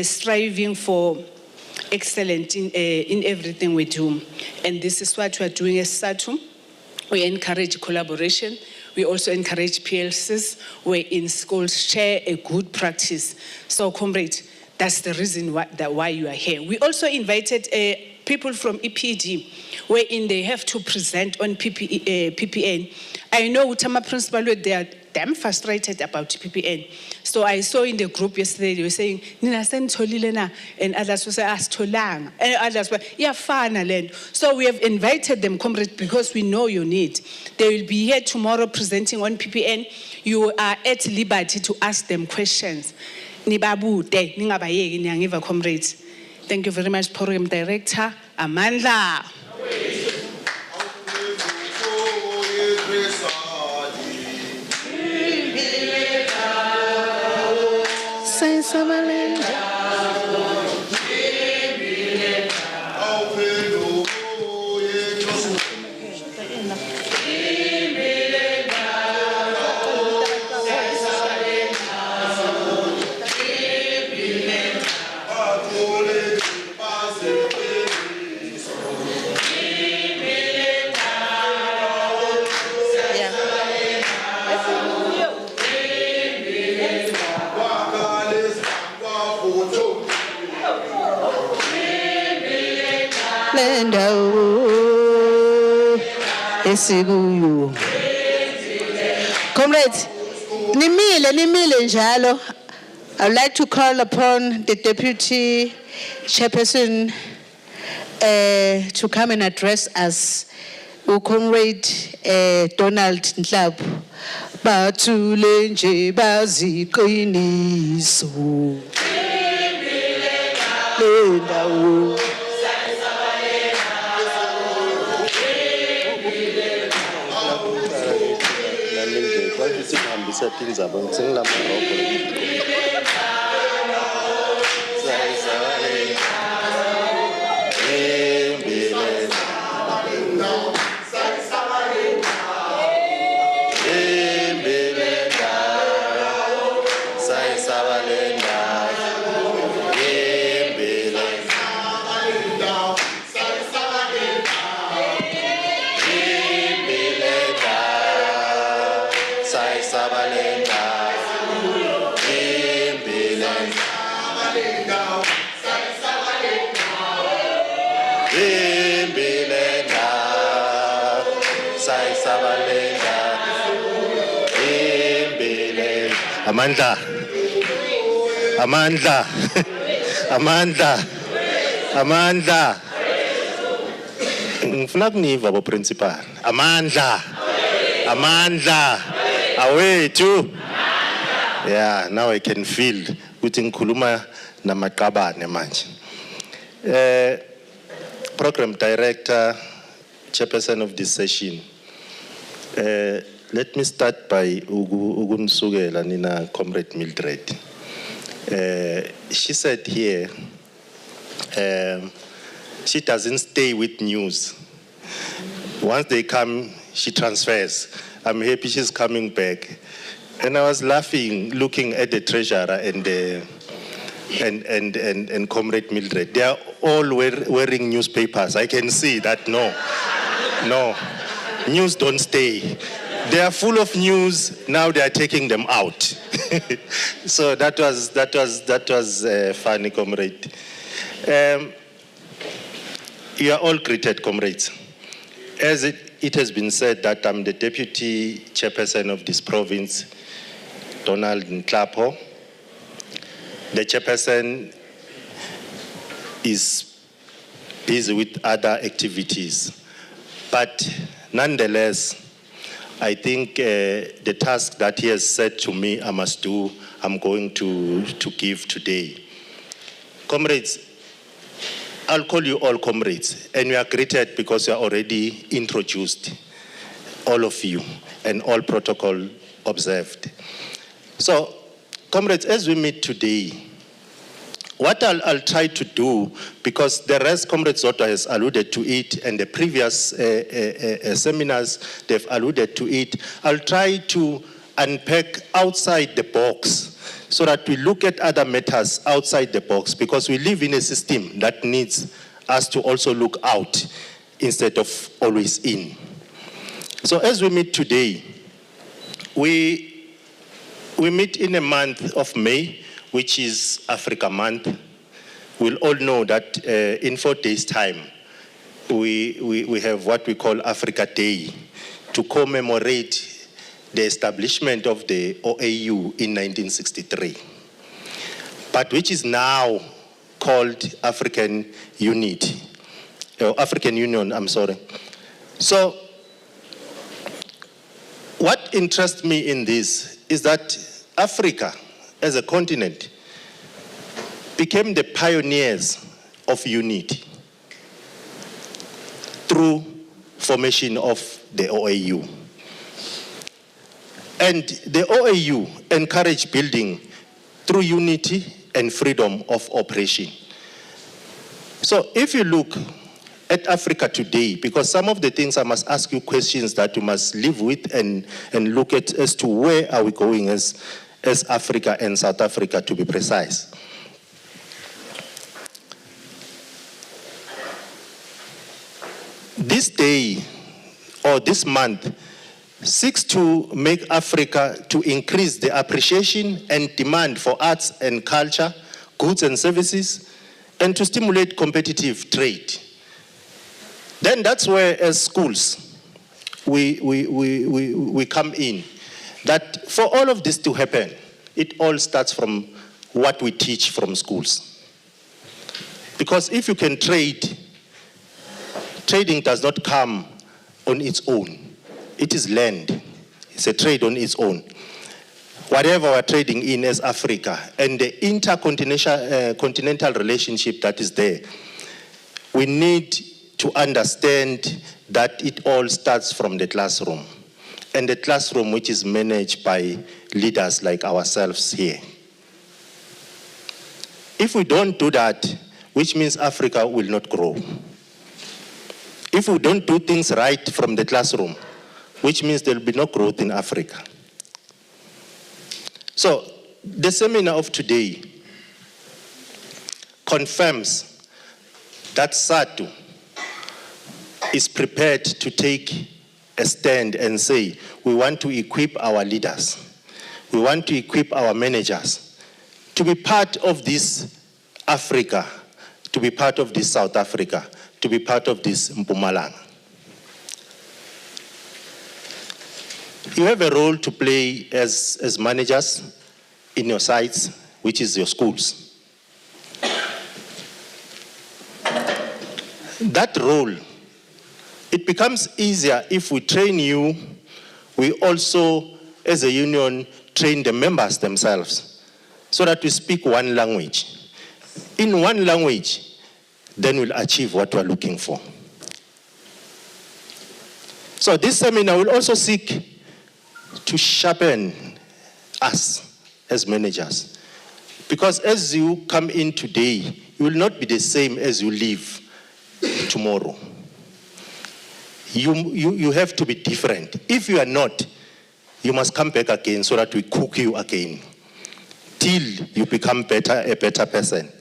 striving for excellence in everything we do. And this is what we are doing as Sadtu. We encourage collaboration. We also encourage PLCs where in schools share a good practice. So, comrade, that's the reason why you are here. We also invited people from EPD, wherein they have to present on PPN. I know Utama principal, they are damn frustrated about PPN. So I saw in the group yesterday, they were saying, Nina sen tolilena, and others will say, as tolang, and others were, yeah, fana land. So we have invited them, comrade, because we know your need. They will be here tomorrow presenting on PPN. You are at liberty to ask them questions. Nibabute, ningabayeki, niyangiva, comrades. Thank you very much, Program Director Amandla. Comrades, nimile njalo. I would like to call upon the Deputy Chairperson to come and address us. Comrade Donald Nhlabu. Bathule nje baziqiniso. Lendawo. Amandla, Amandla, Amandla, Amandla. Ngifuna kuniva bo principal. Amandla, Amandla, awethu. Yeah, now I can feel ukuthi ngikhuluma namaqabane manje. Program Director, Chairperson of this session. Let me start by Ugunsugela Nina Comrade Mildred. She said here, she doesn't stay with news. Once they come, she transfers. I'm happy she's coming back. And I was laughing, looking at the treasurer and Comrade Mildred. They are all wearing newspapers. I can see that. No, news don't stay. They are full of news. Now they are taking them out. So that was funny, comrade. You are all greeted, comrades. As it has been said that I'm the deputy chairperson of this province, Donald Nhlapo. The chairperson is busy with other activities. But nonetheless, I think the task that he has said to me I must do, I'm going to give today. Comrades, I'll call you all comrades, and you are greeted because you are already introduced, all of you, and all protocol observed. So, comrades, as we meet today, what I'll try to do, because the rest, Comrade Zodwa has alluded to it, and the previous seminars, they've alluded to it, I'll try to unpack outside the box so that we look at other matters outside the box, because we live in a system that needs us to also look out instead of always in. So as we meet today, we meet in a month of May, which is Africa Month. We'll all know that in 4 days' time, we have what we call Africa Day to commemorate the establishment of the OAU in 1963, but which is now called African Unity, African Union, I'm sorry. So what interests me in this is that Africa as a continent became the pioneers of unity through formation of the OAU. And the OAU encouraged building through unity and freedom of operation. So if you look at Africa today, because some of the things I must ask you questions that you must live with and look at as to where are we going as Africa and South Africa, to be precise. This day, or this month, seeks to make Africa to increase the appreciation and demand for arts and culture, goods and services, and to stimulate competitive trade. Then that's where, as schools, we come in. That for all of this to happen, it all starts from what we teach from schools. Because if you can trade, trading does not come on its own. It is land. It's a trade on its own. Whatever we're trading in as Africa and the intercontinental relationship that is there, we need to understand that it all starts from the classroom. And the classroom which is managed by leaders like ourselves here. If we don't do that, which means Africa will not grow. If we don't do things right from the classroom, which means there will be no growth in Africa. So the seminar of today confirms that Sadtu is prepared to take a stand and say, we want to equip our leaders. We want to equip our managers to be part of this Africa, to be part of this South Africa, to be part of this Mpumalanga. You have a role to play as managers in your sites, which is your schools. That role, it becomes easier if we train you. We also, as a union, train the members themselves so that we speak one language. In one language, then we'll achieve what we're looking for. So this seminar will also seek to sharpen us as managers. Because as you come in today, you will not be the same as you leave tomorrow. You have to be different. If you are not, you must come back again so that we cook you again till you become a better person.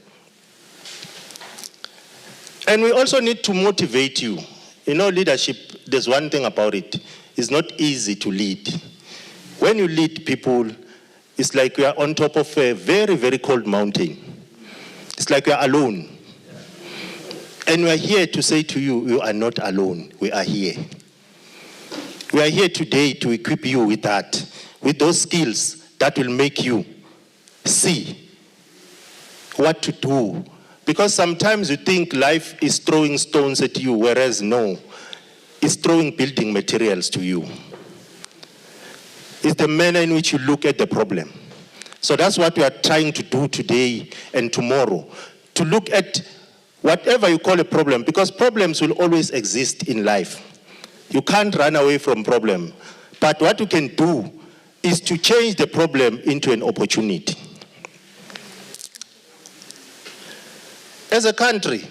And we also need to motivate you. You know, leadership, there's one thing about it. It's not easy to lead. When you lead people, it's like you are on top of a very, very cold mountain. It's like you are alone. And we are here to say to you, you are not alone. We are here. We are here today to equip you with that, with those skills that will make you see what to do. Because sometimes you think life is throwing stones at you, whereas no, it's throwing building materials to you. It's the manner in which you look at the problem. So that's what we are trying to do today and tomorrow, to look at whatever you call a problem, because problems will always exist in life. You can't run away from problem. But what you can do is to change the problem into an opportunity. As a country,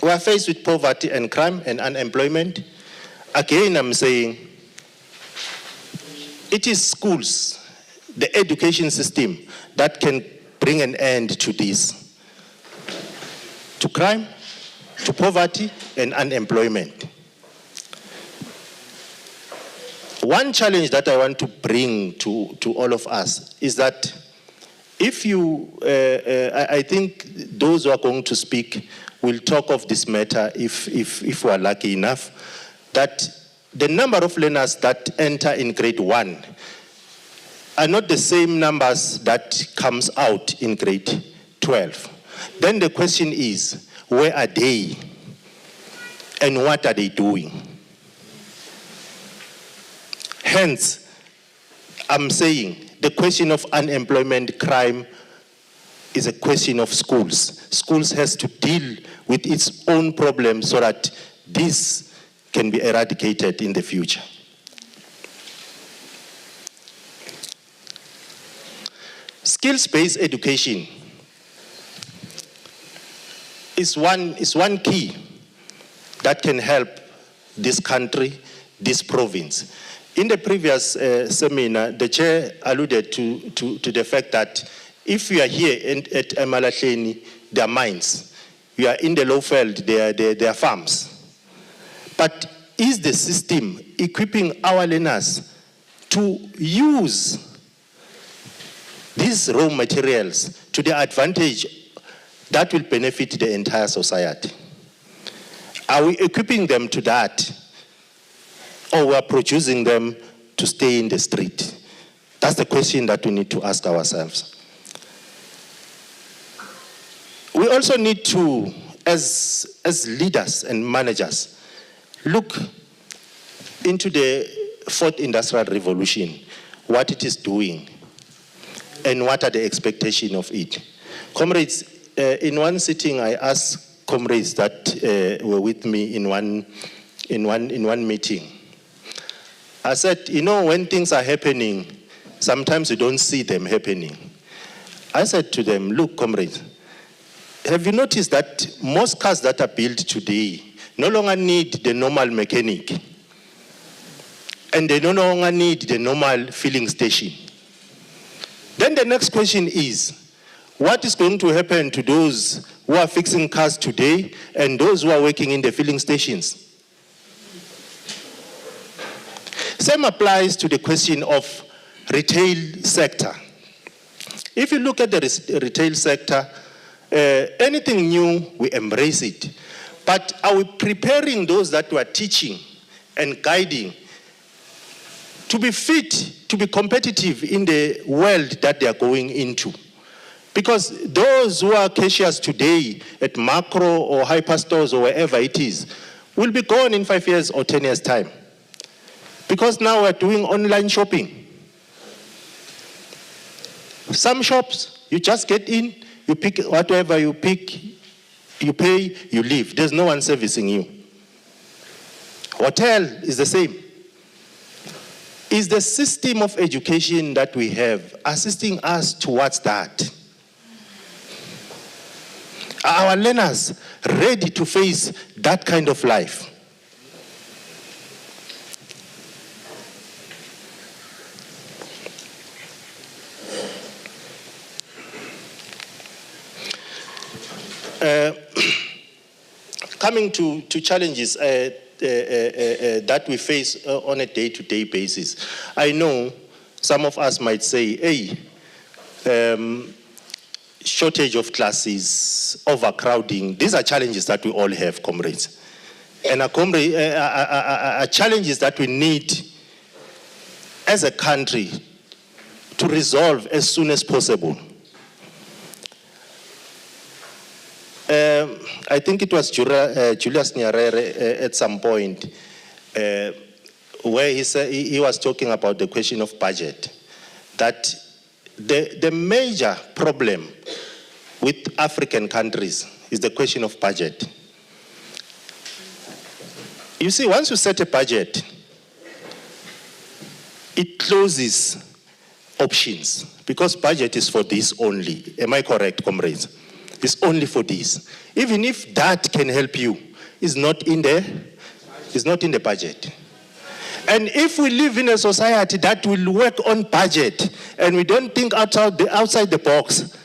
we are faced with poverty and crime and unemployment. Again, I'm saying, it is schools, the education system, that can bring an end to this, to crime, to poverty, and unemployment. One challenge that I want to bring to all of us is that if you, I think those who are going to speak will talk of this matter if we are lucky enough, that the number of learners that enter in grade 1 are not the same numbers that comes out in grade 12. Then the question is, where are they? And what are they doing? Hence, I'm saying the question of unemployment, crime, is a question of schools. Schools has to deal with its own problems so that this can be eradicated in the future. Skills-based education is one key that can help this country, this province. In the previous seminar, the chair alluded to the fact that if we are here at Emalahleni, there are mines. We are in the Lowveld, there are farms. But is the system equipping our learners to use these raw materials to the advantage that will benefit the entire society? Are we equipping them to that? Or we are producing them to stay in the street? That's the question that we need to ask ourselves. We also need to, as leaders and managers, look into the fourth industrial revolution, what it is doing, and what are the expectations of it. Comrades, in one sitting, I asked comrades that were with me in one meeting. I said, you know, when things are happening, sometimes you don't see them happening. I said to them, look, comrades, have you noticed that most cars that are built today no longer need the normal mechanic, and they no longer need the normal filling station? Then the next question is, what is going to happen to those who are fixing cars today and those who are working in the filling stations? Same applies to the question of retail sector. If you look at the retail sector, anything new, we embrace it. But are we preparing those that we are teaching and guiding to be fit, to be competitive in the world that they are going into? Because those who are cashiers today at macro or hyperstores or wherever it is will be gone in 5 years or 10 years' time. Because now we're doing online shopping. Some shops, you just get in, you pick whatever you pick, you pay, you leave. There's no one servicing you. Hotel is the same. Is the system of education that we have assisting us towards that? Are our learners ready to face that kind of life? Coming to challenges that we face on a day-to-day basis, I know some of us might say, hey, shortage of classes, overcrowding, these are challenges that we all have, comrades. And are challenges that we need as a country to resolve as soon as possible. I think it was Julius Nyerere at some point where he said he was talking about the question of budget, that the major problem with African countries is the question of budget. You see, once you set a budget, it closes options, because budget is for this only. Am I correct, comrades? It's only for this. Even if that can help you, it's not in the budget. And if we live in a society that will work on budget and we don't think outside the box,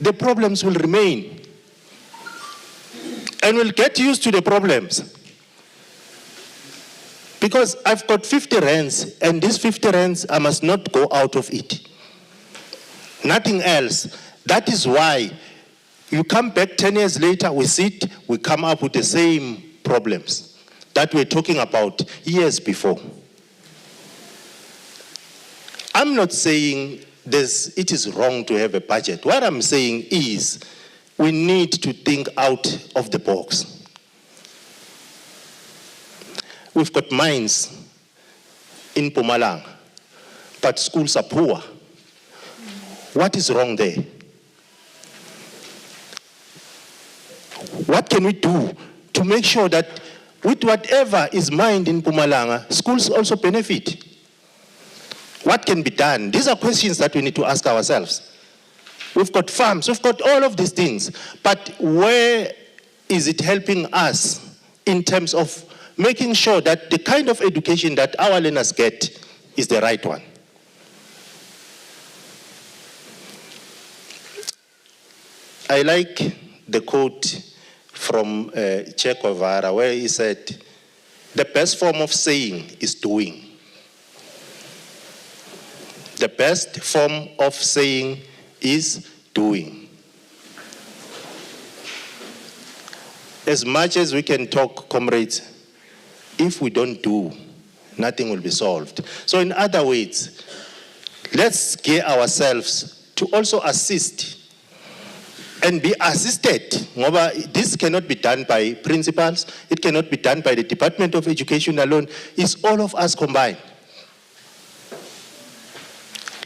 the problems will remain. And we'll get used to the problems. Because I've got 50 rands, and these 50 rands, I must not go out of it. Nothing else. That is why you come back 10 years later, we sit, we come up with the same problems that we're talking about years before. I'm not saying it is wrong to have a budget. What I'm saying is we need to think out of the box. We've got mines in Mpumalanga, but schools are poor. What is wrong there? What can we do to make sure that with whatever is mined in Mpumalanga, schools also benefit? What can be done? These are questions that we need to ask ourselves. We've got farms, we've got all of these things, but where is it helping us in terms of making sure that the kind of education that our learners get is the right one? I like the quote from Che Guevara where he said, "The best form of saying is doing." The best form of saying is doing. As much as we can talk, comrades, if we don't do, nothing will be solved. So in other words, let's gear ourselves to also assist and be assisted. This cannot be done by principals. It cannot be done by the Department of Education alone. It's all of us combined.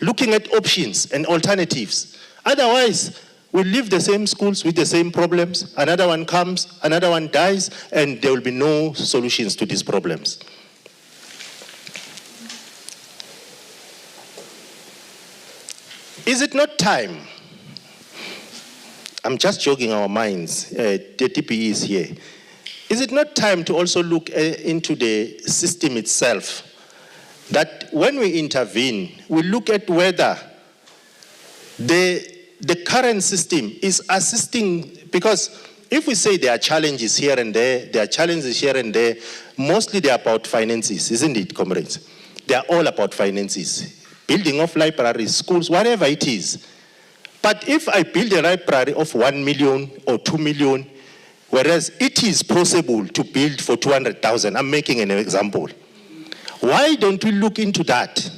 Looking at options and alternatives. Otherwise, we leave the same schools with the same problems. Another one comes, another one dies, and there will be no solutions to these problems. Is it not time? I'm just jogging our minds. The TPE is here. Is it not time to also look into the system itself? That when we intervene, we look at whether the current system is assisting, because if we say there are challenges here and there, mostly they're about finances, isn't it, comrades? They're all about finances. Building of libraries, schools, whatever it is. But if I build a library of 1 million or 2 million, whereas it is possible to build for 200,000, I'm making an example. Why don't we look into that?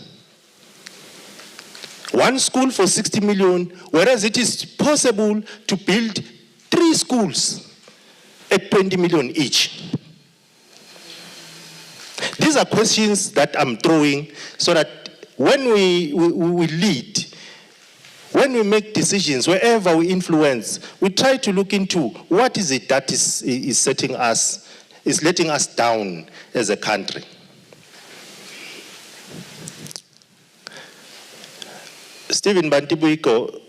One school for 60 million, whereas it is possible to build 3 schools at 20 million each. These are questions that I'm throwing so that when we lead, when we make decisions, wherever we influence, we try to look into what is it that is letting us down as a country. Stephen Bantibuiko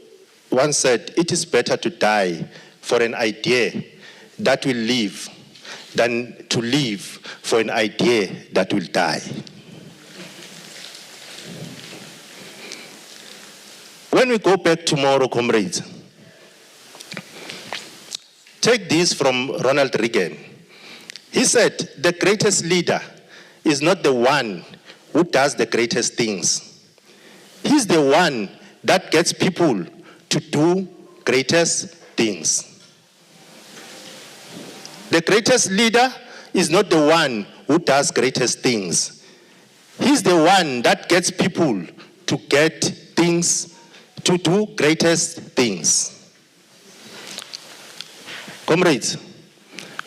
once said, "It is better to die for an idea that will live than to live for an idea that will die." When we go back tomorrow, comrades, take this from Ronald Reagan. He said, "The greatest leader is not the one who does the greatest things. He's the one that gets people to do greatest things." The greatest leader is not the one who does greatest things. He's the one that gets people to get things, to do greatest things. Comrades,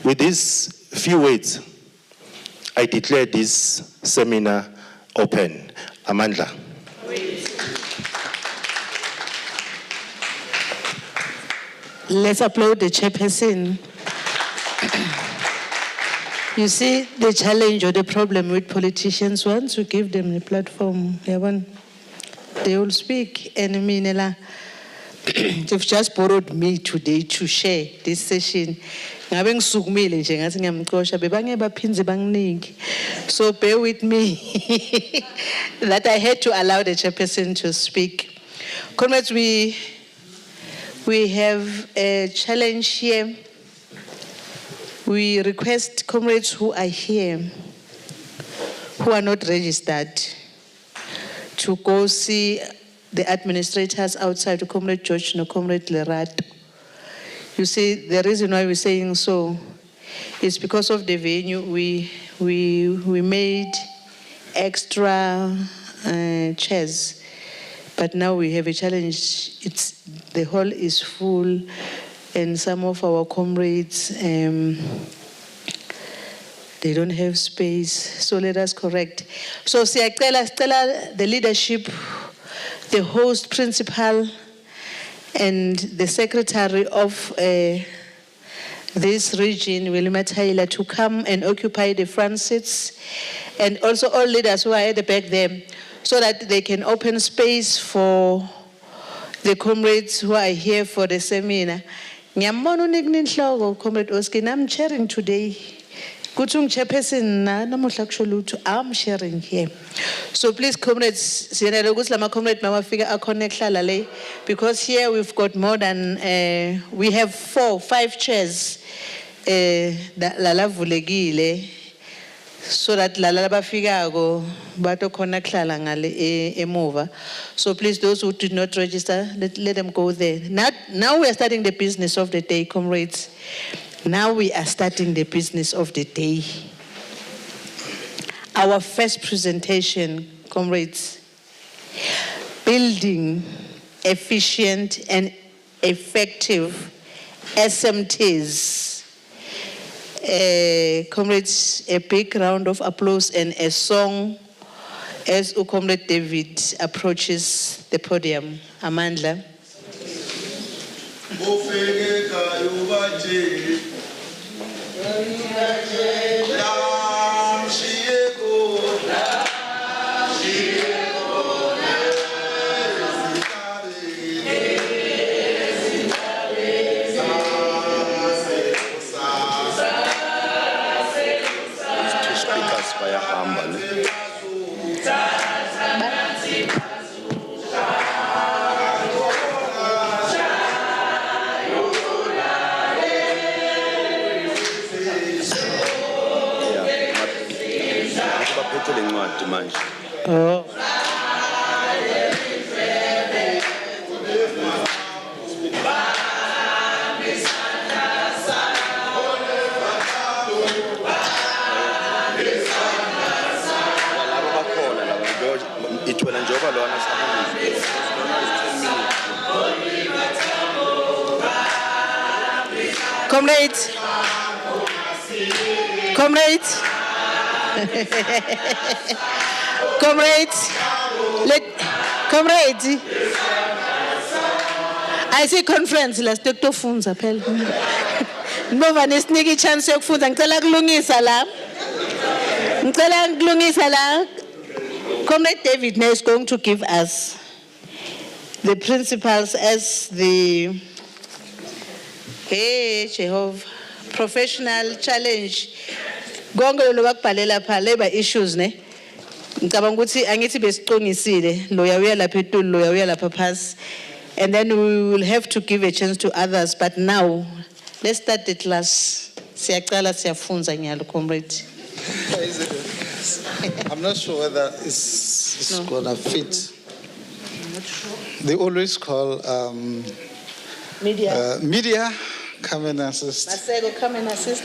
with these few words, I declare this seminar open. Amandla. Let's applaud the chairperson. You see, the challenge or the problem with politicians, once you give them a platform, they all speak. And I mean, they've just borrowed me today to share this session. So bear with me that I had to allow the chairperson to speak. Comrades, we have a challenge here. We request comrades who are here, who are not registered, to go see the administrators outside, Comrade George and Comrade Lerato. You see, the reason why we're saying so is because of the venue. We made extra chairs, but now we have a challenge. The hall is full, and some of our comrades, they don't have space, so let us correct. So siyacela the leadership, the host principal, and the secretary of this region, Wilma Taylor, to come and occupy the front seats, and also all leaders who are at the back there, so that they can open space for the comrades who are here for the seminar. Comrade Oski, I'm chairing today. I'm sharing here. So please, comrades, because here we've got more than, we have 5 chairs, so that so please, those who did not register, let them go there. Now we are starting the business of the day, comrades. Now we are starting the business of the day. Our first presentation, comrades, building efficient and effective SMTs. Comrades, a big round of applause and a song as Comrade David approaches the podium. Amandla. Oh. Comrades, comrades, comrades, comrades. I say conference, let's take to phones, appel. No one is sneaky chance of food and tell a gloomy salam. Tell a gloomy salam. Comrade David now is going to give us the principles as the Jehovah professional challenge. Gongo lo bakubhalela pha labor issues ne. Ngicabanga ukuthi angithi besiqongisile loya uya lapha eTulu loya uya lapha phasi. And then we will have to give a chance to others, but now let's start the class. Siyaqala siyafunza nyalo comrade. I'm not sure whether it's No. gonna fit. I'm not sure. They always call Media. media come and assist. Masego, come and assist.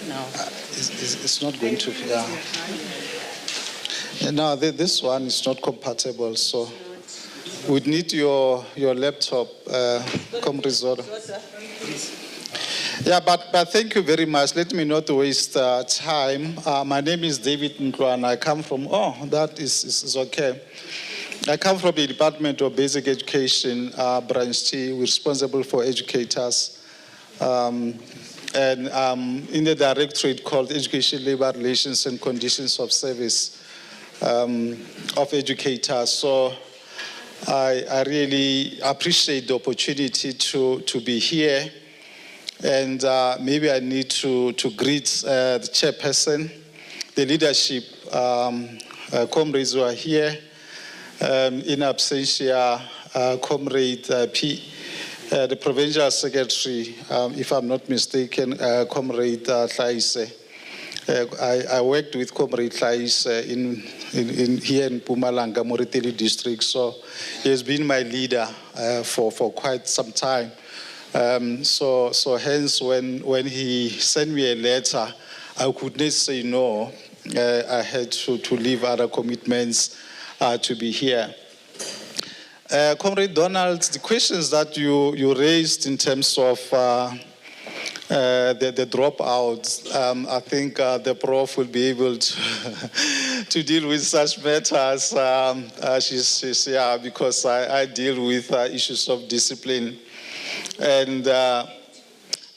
No. It's not going to be. No, this one is not compatible. So We'd need your laptop, Comrade Zodo. Yeah, but thank you very much. Let me not waste time. My name is David Mtwana. I come from, that is okay. I come from the Department of Basic Education, Branch T. We're responsible for educators. And in the directorate called Education, Labor Relations and Conditions of Service of Educators. So I really appreciate the opportunity to be here. And maybe I need to greet the chairperson, the leadership, comrades who are here. In absentia, Comrade P, the provincial secretary, if I'm not mistaken, Comrade Tlaise. I worked with Comrade Tlaise here in Mpumalanga, Moretele district, so he has been my leader for quite some time. So hence, when he sent me a letter, I could not say no. I had to leave other commitments to be here. Comrade Donald, the questions that you raised in terms of the dropouts, I think the prof will be able to deal with such matters. She's because I deal with issues of discipline. And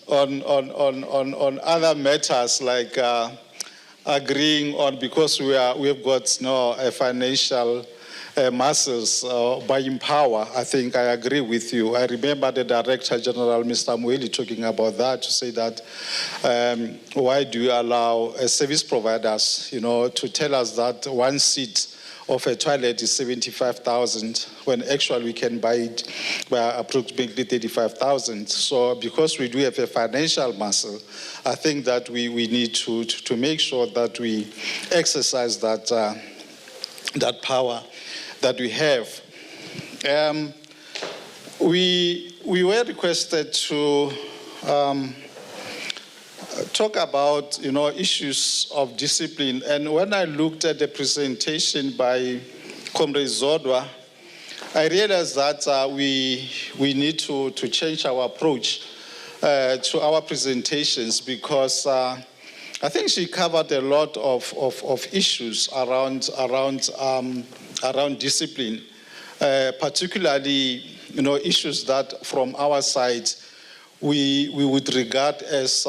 on other matters like agreeing on, because we have got a financial muscles buying power, I think I agree with you. I remember the Director General, Mr. Mweli, talking about that, to say that why do you allow service providers, to tell us that one seat of a toilet is 75,000 when actually we can buy it by approximately 35,000. So because we do have a financial muscle, I think that we need to make sure that we exercise that that power that we have. We were requested to talk about issues of discipline, and when I looked at the presentation by Comrade Zodwa, I realized that we need to change our approach to our presentations, because I think she covered a lot of issues around discipline, particularly issues that from our side we would regard as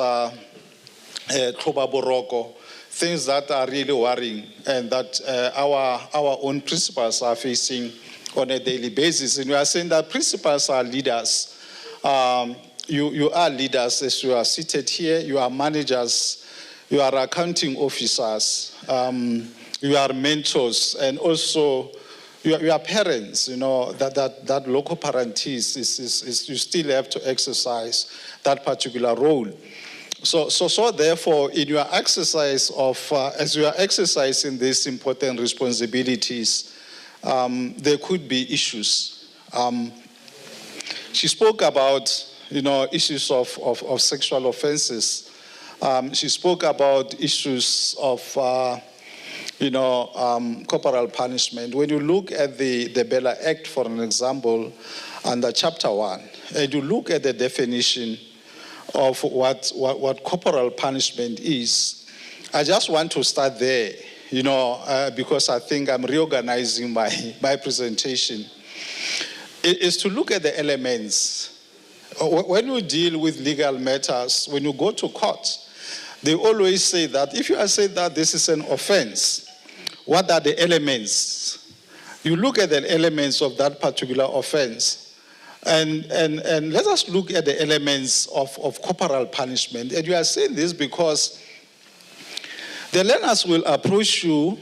Tobaboroko, things that are really worrying and that our own principals are facing on a daily basis. And we are saying that principals are leaders. You are leaders as you are seated here. You are managers. You are accounting officers. You are mentors, and also you are parents. That local parentis is you still have to exercise that particular role. So therefore, in your exercise of as you are exercising these important responsibilities, there could be issues. She spoke about issues of sexual offenses. She spoke about issues of corporal punishment. When you look at the Bella Act, for an example, under Chapter 1, and you look at the definition of what corporal punishment is, I just want to start there, because I think I'm reorganizing my presentation. It is to look at the elements. When you deal with legal matters, when you go to court, they always say that if you are saying that this is an offense, what are the elements? You look at the elements of that particular offense. And let us look at the elements of corporal punishment. And you are saying this because the learners will approach you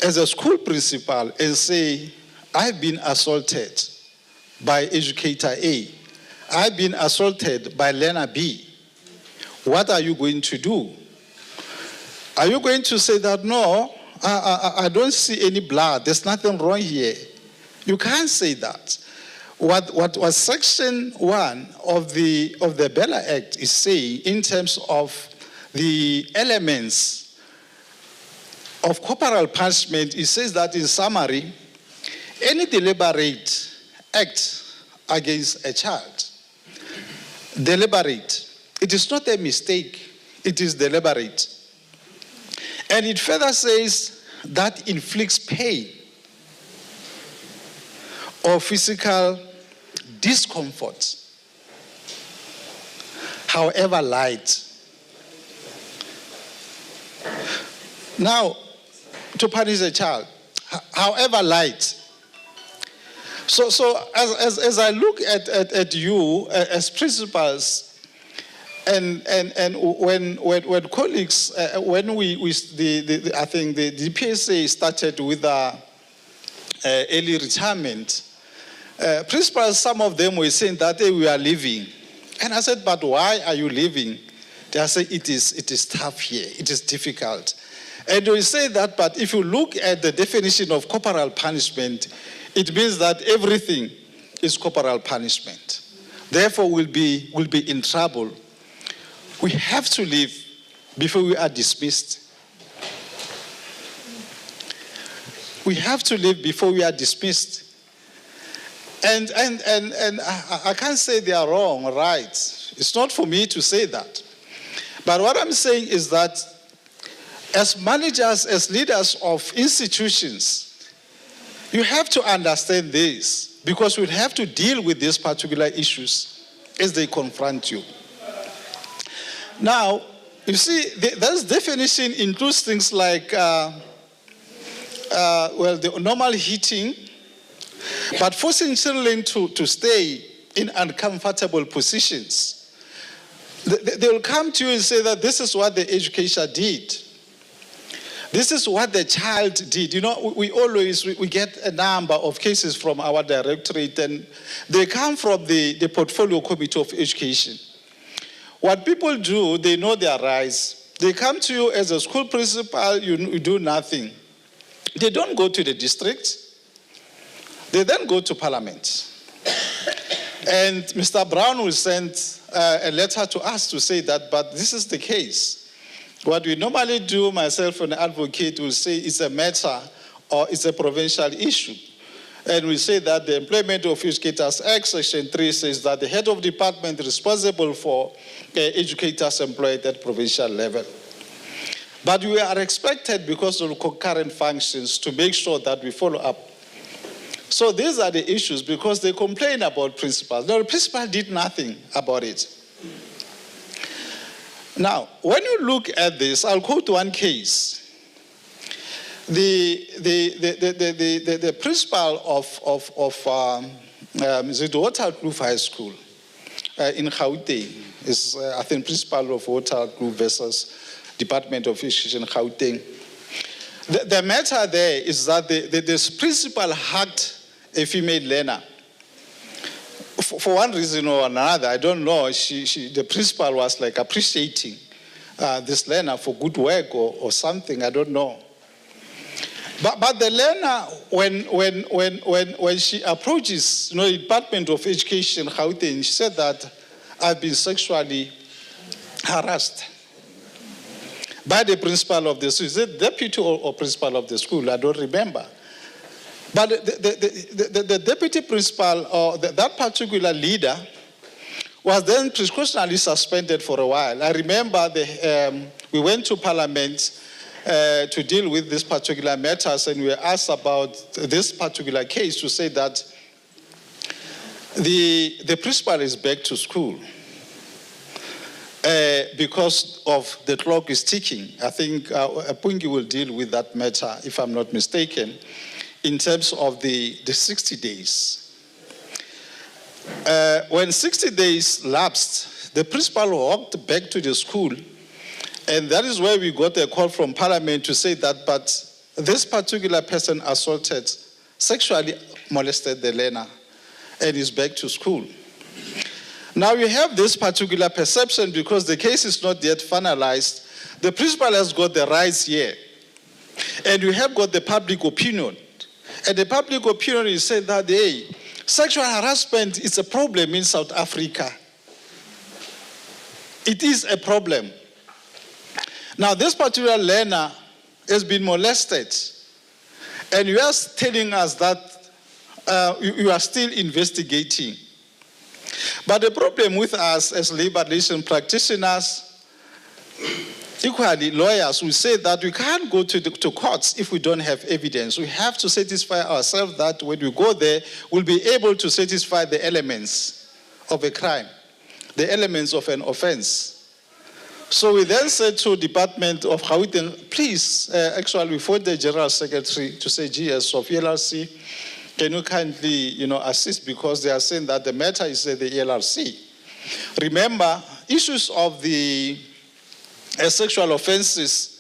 as a school principal and say, I've been assaulted by educator A. I've been assaulted by learner B. What are you going to do? Are you going to say that, no, I don't see any blood, there's nothing wrong here? You can't say that. What was Section 1 of the Bella Act is saying in terms of the elements of corporal punishment, it says that in summary, Any deliberate act against a child, deliberate, it is not a mistake, it is deliberate. And it further says that inflicts pain or physical discomfort, however light. Now, to punish a child, however light. So as I look at you as principals, and when colleagues, when I think the DPSA started with early retirement, principals, some of them were saying that we are leaving. And I said, but why are you leaving? They said, it is tough here, it is difficult. And we say that, but if you look at the definition of corporal punishment, it means that everything is corporal punishment. Therefore, we'll be in trouble. We have to leave before we are dismissed. We have to leave before we are dismissed. And I can't say they are wrong or right. It's not for me to say that. But what I'm saying is that as managers, as leaders of institutions, you have to understand this, because we'll have to deal with these particular issues as they confront you. Now, you see, this definition includes things like, the normal heating, but forcing children to stay in uncomfortable positions. They will come to you and say that this is what the educator did. This is what the child did. You know, we get a number of cases from our directorate, and they come from the Portfolio Committee of Education. What people do, they know their rights. They come to you as a school principal, you do nothing. They don't go to the district. They then go to Parliament. And Mr. Brown will send a letter to us to say that, but this is the case. What we normally do, myself and the advocate will say it's a matter or it's a provincial issue. And we say that the Employment of Educators Act, Section 3 says that the head of department is responsible for educators employed at provincial level. But we are expected, because of concurrent functions, to make sure that we follow up. So these are the issues, because they complain about principals. No, the principal did nothing about it. Now, when you look at this, I'll quote one case. The principal of Waterkloof High School in Gauteng is, I think, principal of Waterkloof versus Department of Education in Gauteng. The matter there is that this principal hugged a female learner. For one reason or another, I don't know, the principal was like appreciating this learner for good work or something, I don't know. But the learner, when she approaches, the Department of Education, Gauteng, she said that I've been sexually harassed by the principal of the school. Is it deputy or principal of the school? I don't remember. But the deputy principal or that particular leader was then precautionally suspended for a while. I remember we went to Parliament to deal with this particular matters, and we were asked about this particular case to say that the principal is back to school because of the clock is ticking. I think Pungi will deal with that matter, if I'm not mistaken, in terms of the 60 days. When 60 days lapsed, the principal walked back to the school, and that is where we got a call from Parliament to say that, but this particular person assaulted, sexually molested the learner, and is back to school. Now we have this particular perception because the case is not yet finalized. The principal has got the rights here, and we have got the public opinion. And the public opinion is saying that, hey, sexual harassment is a problem in South Africa. It is a problem. Now, this particular learner has been molested, and you are telling us that you are still investigating. But the problem with us as labor relations practitioners, equally lawyers, we say that we can't go to courts if we don't have evidence. We have to satisfy ourselves that when we go there, we'll be able to satisfy the elements of a crime, the elements of an offense. So we then said to Department of Gauteng, please, actually we phoned the General Secretary to say, GS of ELRC, can you kindly, assist, because they are saying that the matter is at the ELRC. Remember, issues of the sexual offenses,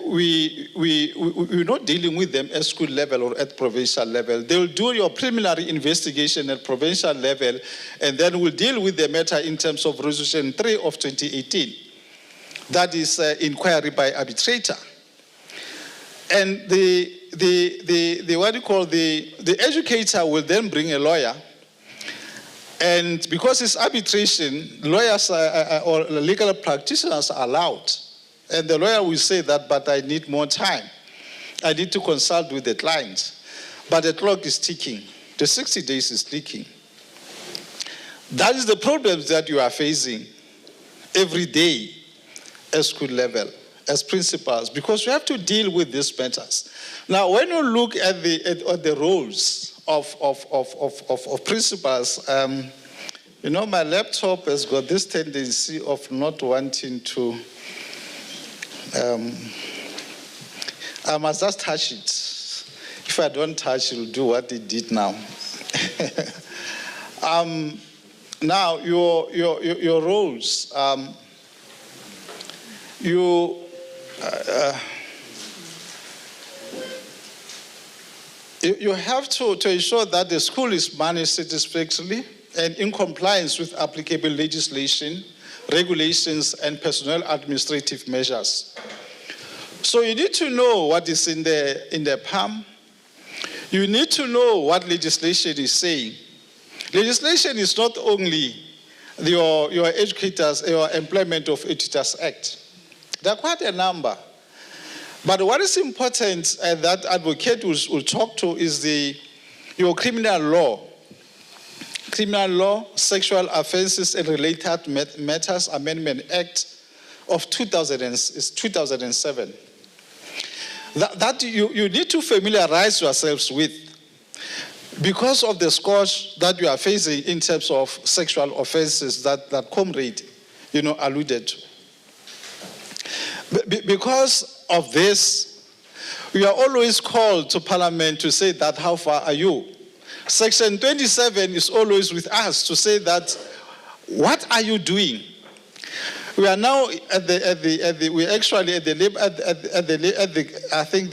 we're not dealing with them at school level or at provincial level. They'll do your preliminary investigation at provincial level, and then we'll deal with the matter in terms of Resolution 3 of 2018. That is inquiry by arbitrator. And the educator will then bring a lawyer, and because it's arbitration, lawyers or legal practitioners are allowed. And the lawyer will say that, but I need more time. I need to consult with the client. But the clock is ticking. The 60 days is ticking. That is the problems that you are facing every day at school level as principals, because you have to deal with these matters. Now, when you look at the roles of principals, my laptop has got this tendency of not wanting to. I must just touch it. If I don't touch it, it'll do what it did now. Now, your roles. You have to ensure that the school is managed satisfactorily and in compliance with applicable legislation, regulations, and personnel administrative measures. So you need to know what is in the PAM. You need to know what legislation is saying. Legislation is not only your educators, your Employment of Educators Act. There are quite a number. But what is important that advocate will talk to is your criminal law. Criminal Law, Sexual Offences and Related Matters Amendment Act of 2007. That you need to familiarize yourselves with because of the scourge that you are facing in terms of sexual offences that comrade, alluded to. Because of this, we are always called to Parliament to say that, how far are you? Section 27 is always with us to say that, what are you doing? We are now at the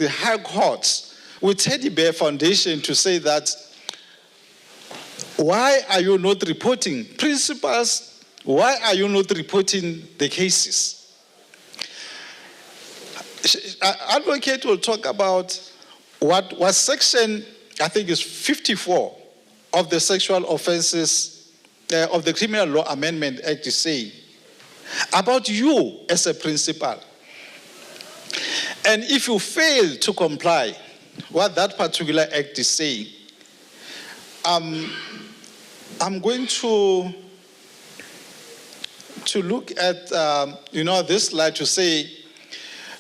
High Court with Teddy Bear Foundation to say that, why are you not reporting principals? Why are you not reporting the cases? Advocate will talk about what section, I think is 54 of the Sexual Offences of the Criminal Law Amendment Act is saying about you as a principal. And if you fail to comply what that particular act is saying, I'm going to look at this slide to say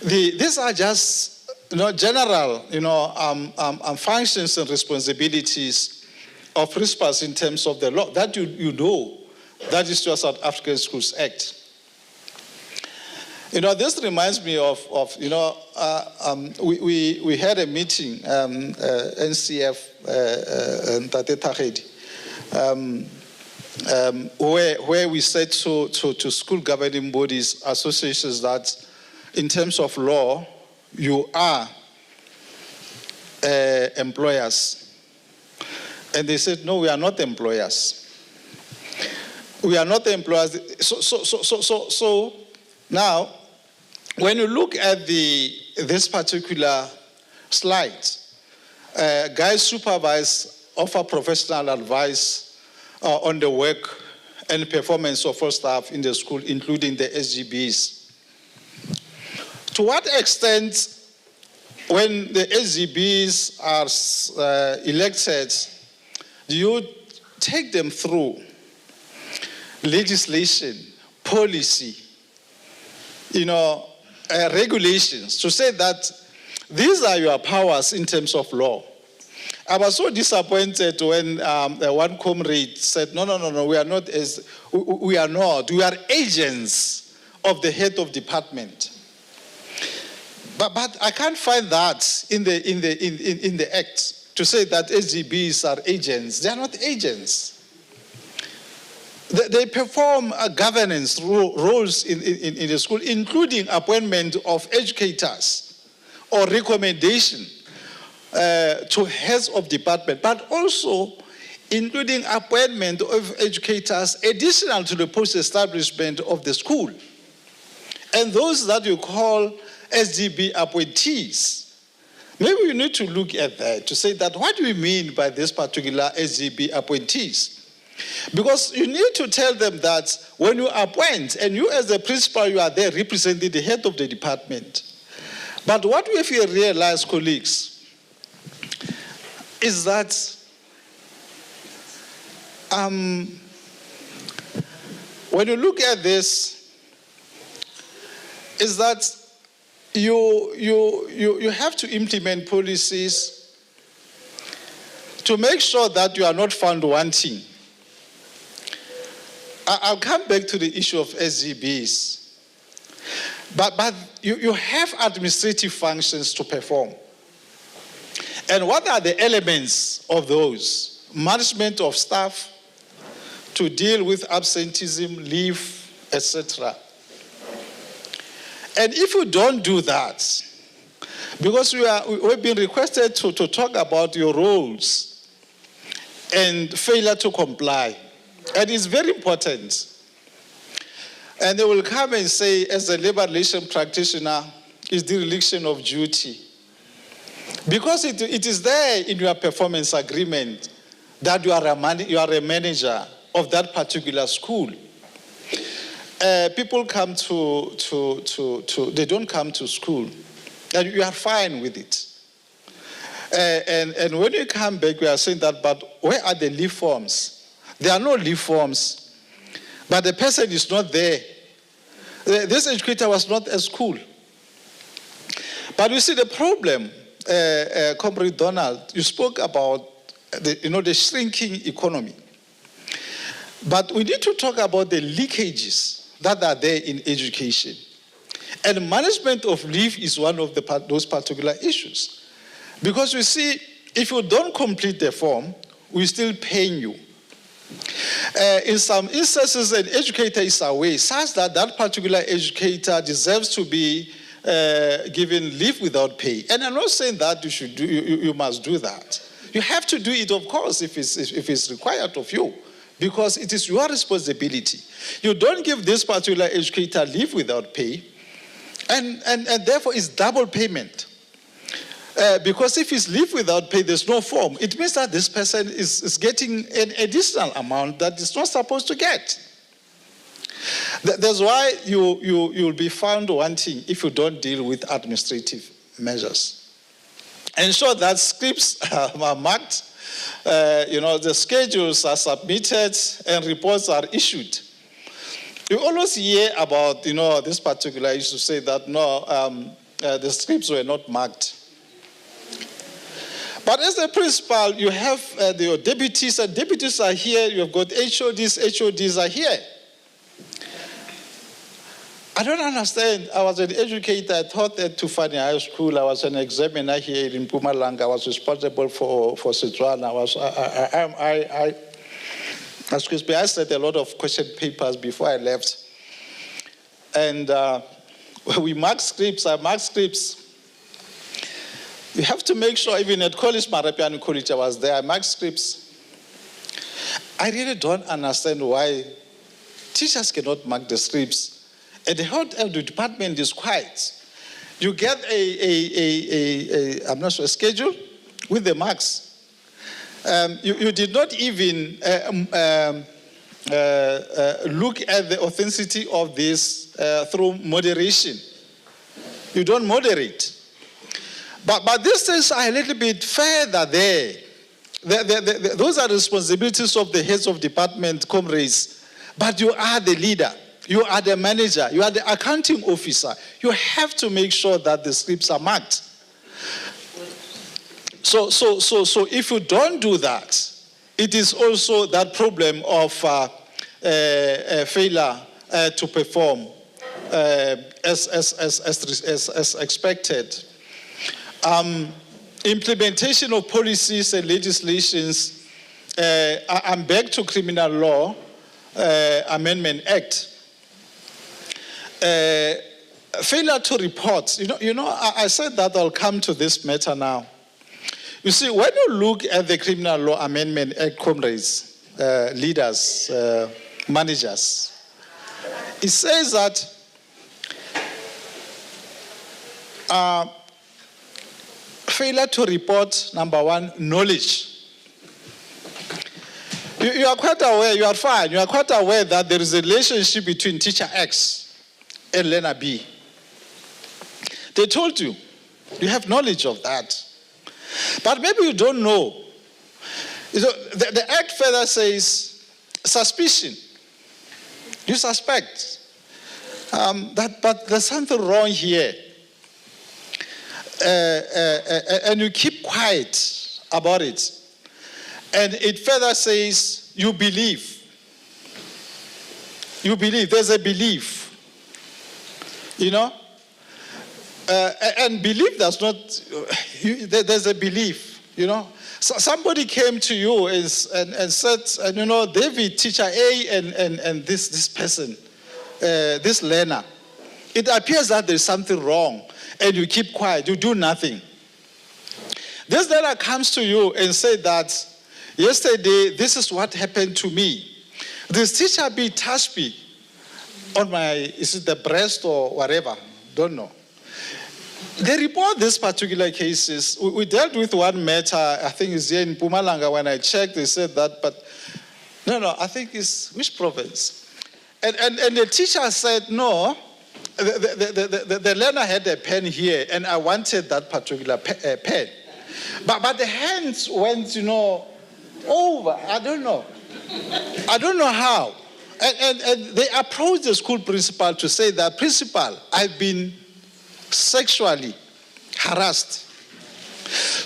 these are just general functions and responsibilities of principals in terms of the law that that is your South African Schools Act. This reminds me of we had a meeting, NCF, Ntate Thagedi, where we said to school governing bodies, associations, that in terms of law, you are employers. And they said, no, we are not employers. We are not employers. So now, when you look at this particular slide, guys supervise, offer professional advice on the work and performance of all staff in the school, including the SGBs. To what extent when the SGBs are elected, do you take them through legislation, policy, regulations to say that these are your powers in terms of law? I was so disappointed when one comrade said, no, we are not, we are agents of the head of department. But I can't find that in the act to say that SGBs are agents. They are not agents. They perform governance roles in the school, including appointment of educators or recommendation to heads of department, but also including appointment of educators additional to the post-establishment of the school. And those that you call SGB appointees, maybe you need to look at that to say that what do we mean by this particular SGB appointees? Because you need to tell them that when you appoint, and you as the principal, you are there representing the head of the department. But what we have realized, colleagues, is that when you look at this, is that you have to implement policies to make sure that you are not found wanting. I'll come back to the issue of SGBs. But you have administrative functions to perform. And what are the elements of those? Management of staff, to deal with absenteeism, leave, etc. And if you don't do that, because we've been requested to talk about your roles and failure to comply, and it's very important. And they will come and say, as a labor relation practitioner, is dereliction of duty. Because it is there in your performance agreement that you are a manager of that particular school. People come they don't come to school, and you are fine with it. And when you come back, we are saying that, but where are the leave forms? There are no leave forms, but the person is not there. This educator was not at school. But you see the problem, Comrade Donald, you spoke about the shrinking economy. But we need to talk about the leakages that are there in education. And management of leave is one of those particular issues. Because you see, if you don't complete the form, we're still paying you. In some instances, an educator is away, such that that particular educator deserves to be given leave without pay. And I'm not saying that you must do that. You have to do it, of course, if it's required of you, because it is your responsibility. You don't give this particular educator leave without pay, and therefore it's double payment. Because if it's leave without pay, there's no form. It means that this person is getting an additional amount that is not supposed to get. That's why you'll be found wanting if you don't deal with administrative measures. Ensure that scripts are marked, the schedules are submitted, and reports are issued. You always hear about, this particular issue, say that, no, the scripts were not marked. But as a principal, you have your deputies, and deputies are here. You have got HODs are here. I don't understand. I was an educator. I taught at Tufani High School. I was an examiner here in Mpumalanga. I was responsible for Setswana. I said a lot of question papers before I left. And we mark scripts. I mark scripts. You have to make sure, even at college, Marapiano College, I was there, I marked scripts. I really don't understand why teachers cannot mark the scripts. And the whole department is quiet. You get a schedule with the marks. You did not even look at the authenticity of this through moderation. You don't moderate. But these things are a little bit further there. Those are responsibilities of the heads of department, comrades. But you are the leader. You are the manager. You are the accounting officer. You have to make sure that the scripts are marked. So if you don't do that, it is also that problem of failure to perform as expected. Implementation of policies and legislations. I'm back to Criminal Law Amendment Act. Failure to report. I said that I'll come to this matter now. You see, when you look at the Criminal Law Amendment Act, comrades, leaders, managers, it says that failure to report, number one, knowledge. You are quite aware, you are fine, you are quite aware that there is a relationship between teacher X and learner B. They told you, you have knowledge of that. But maybe you don't know. The Act further says suspicion. You suspect but there's something wrong here. And you keep quiet about it. And it further says you believe. You believe. There's a belief. And belief does not, there's a belief, So somebody came to you and said, David, teacher A and this person, this learner, it appears that there's something wrong and you keep quiet, you do nothing. This learner comes to you and said that, yesterday, this is what happened to me. This teacher B touched me on is it the breast or whatever, don't know. They report these particular cases. We dealt with one matter, I think it's here in Mpumalanga. When I checked, they said that, but no, I think it's which province? And the teacher said, no, the learner had a pen here, and I wanted that particular pen. But the hands went, over. I don't know how. And they approached the school principal to say that, principal, I've been sexually harassed.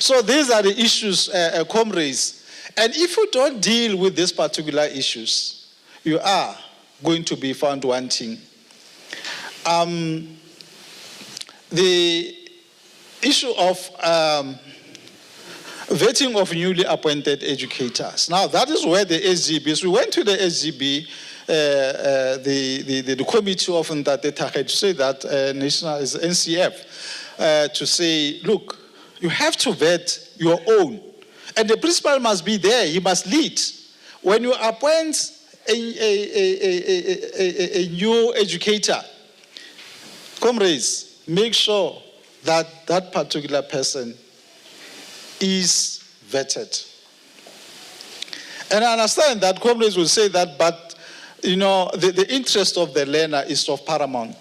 So these are the issues, comrades. And if you don't deal with these particular issues, you are going to be found wanting. The issue of vetting of newly appointed educators. Now, that is where the SGBs, we went to the SGB, the committee of Ntate to say that national is NCF, to say, look, you have to vet your own. And the principal must be there, he must lead. When you appoint a new educator, comrades, make sure that that particular person is vetted. And I understand that comrades will say that, but the interest of the learner is of paramount.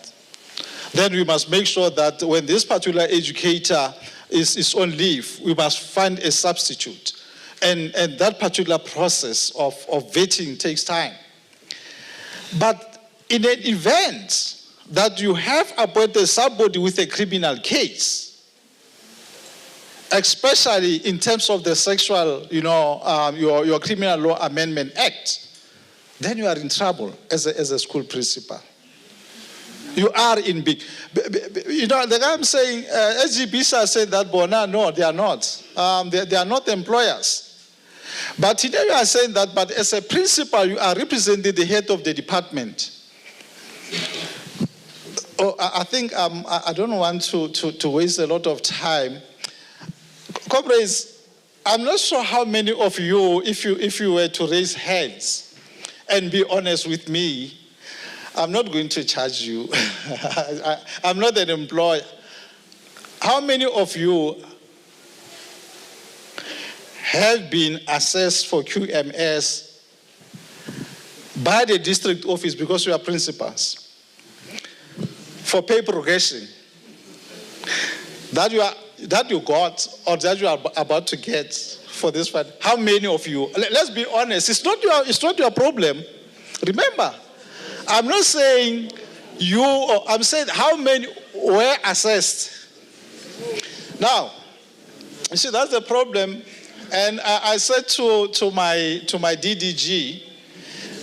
Then we must make sure that when this particular educator is on leave, we must find a substitute. And that particular process of vetting takes time. But in an event that you have appointed somebody with a criminal case, especially in terms of the sexual, your Criminal Law Amendment Act, then you are in trouble as a school principal. You are in big. The guy I'm saying, SGBs said that, Bona, no, they are not. They are not employers. But today you are saying that, but as a principal, you are representing the head of the department. I think I don't want to waste a lot of time. Comrades, I'm not sure how many of you, if you were to raise hands and be honest with me, I'm not going to charge you. I'm not an employer. How many of you have been assessed for QMS by the district office because you are principals for pay progression? That that you got or that you are about to get for this fight, how many of you? Let's be honest. It's not your problem. Remember, I'm not saying you. I'm saying how many were assessed. Now, you see, that's the problem. And I said to my DDG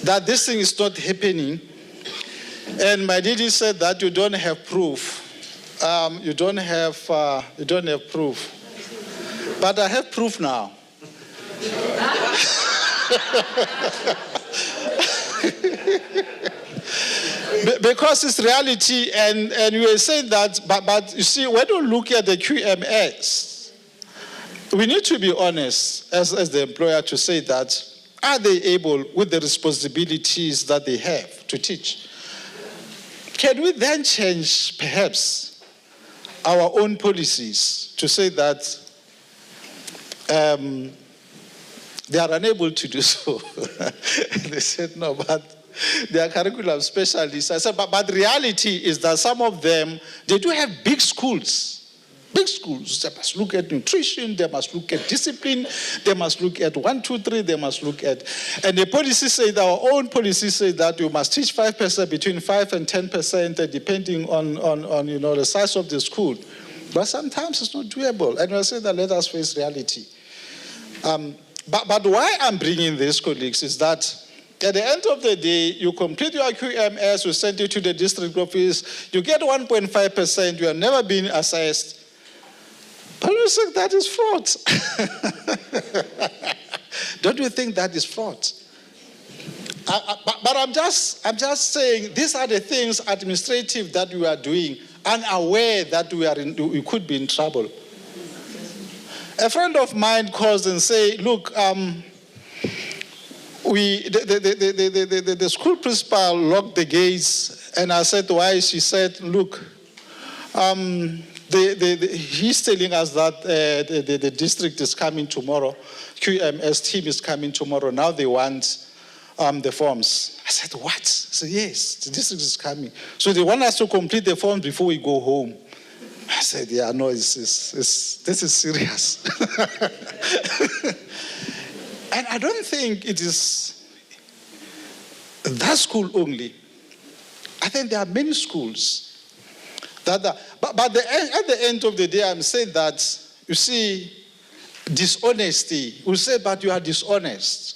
that this thing is not happening. And my DD said that you don't have proof. You don't have proof. But I have proof now. Because it's reality, and you were saying that, but you see, when you look at the QMS, we need to be honest as the employer to say that, are they able, with the responsibilities that they have to teach? Can we then change, perhaps, our own policies to say that they are unable to do so? They said, no, but they are curriculum specialists. I said, but the reality is that some of them, they do have big schools. Big schools. They must look at nutrition, they must look at discipline, they must look at 1, 2, 3, they must look at, and the policy says, our own policy says that you must teach 5%, between 5 and 10%, depending on the size of the school. But sometimes it's not doable. And I say that let us face reality. But why I'm bringing this, colleagues, is that at the end of the day, you complete your QMS, you send it to the district office, you get 1.5%, you have never been assessed. But you think that is fraud? Don't you think that is fraud? But I'm just saying these are the things administrative that we are doing, unaware that we could be in trouble. A friend of mine calls and say, look, the school principal locked the gates, and I said, why? She said, look, he's telling us that the district is coming tomorrow, QMS team is coming tomorrow, now they want the forms. I said, what? I said, yes, the district is coming. So they want us to complete the forms before we go home. I said, yeah, no, this is serious. And I don't think it is that school only. I think there are many schools but at the end of the day, I'm saying that, you see, dishonesty. We say, but you are dishonest.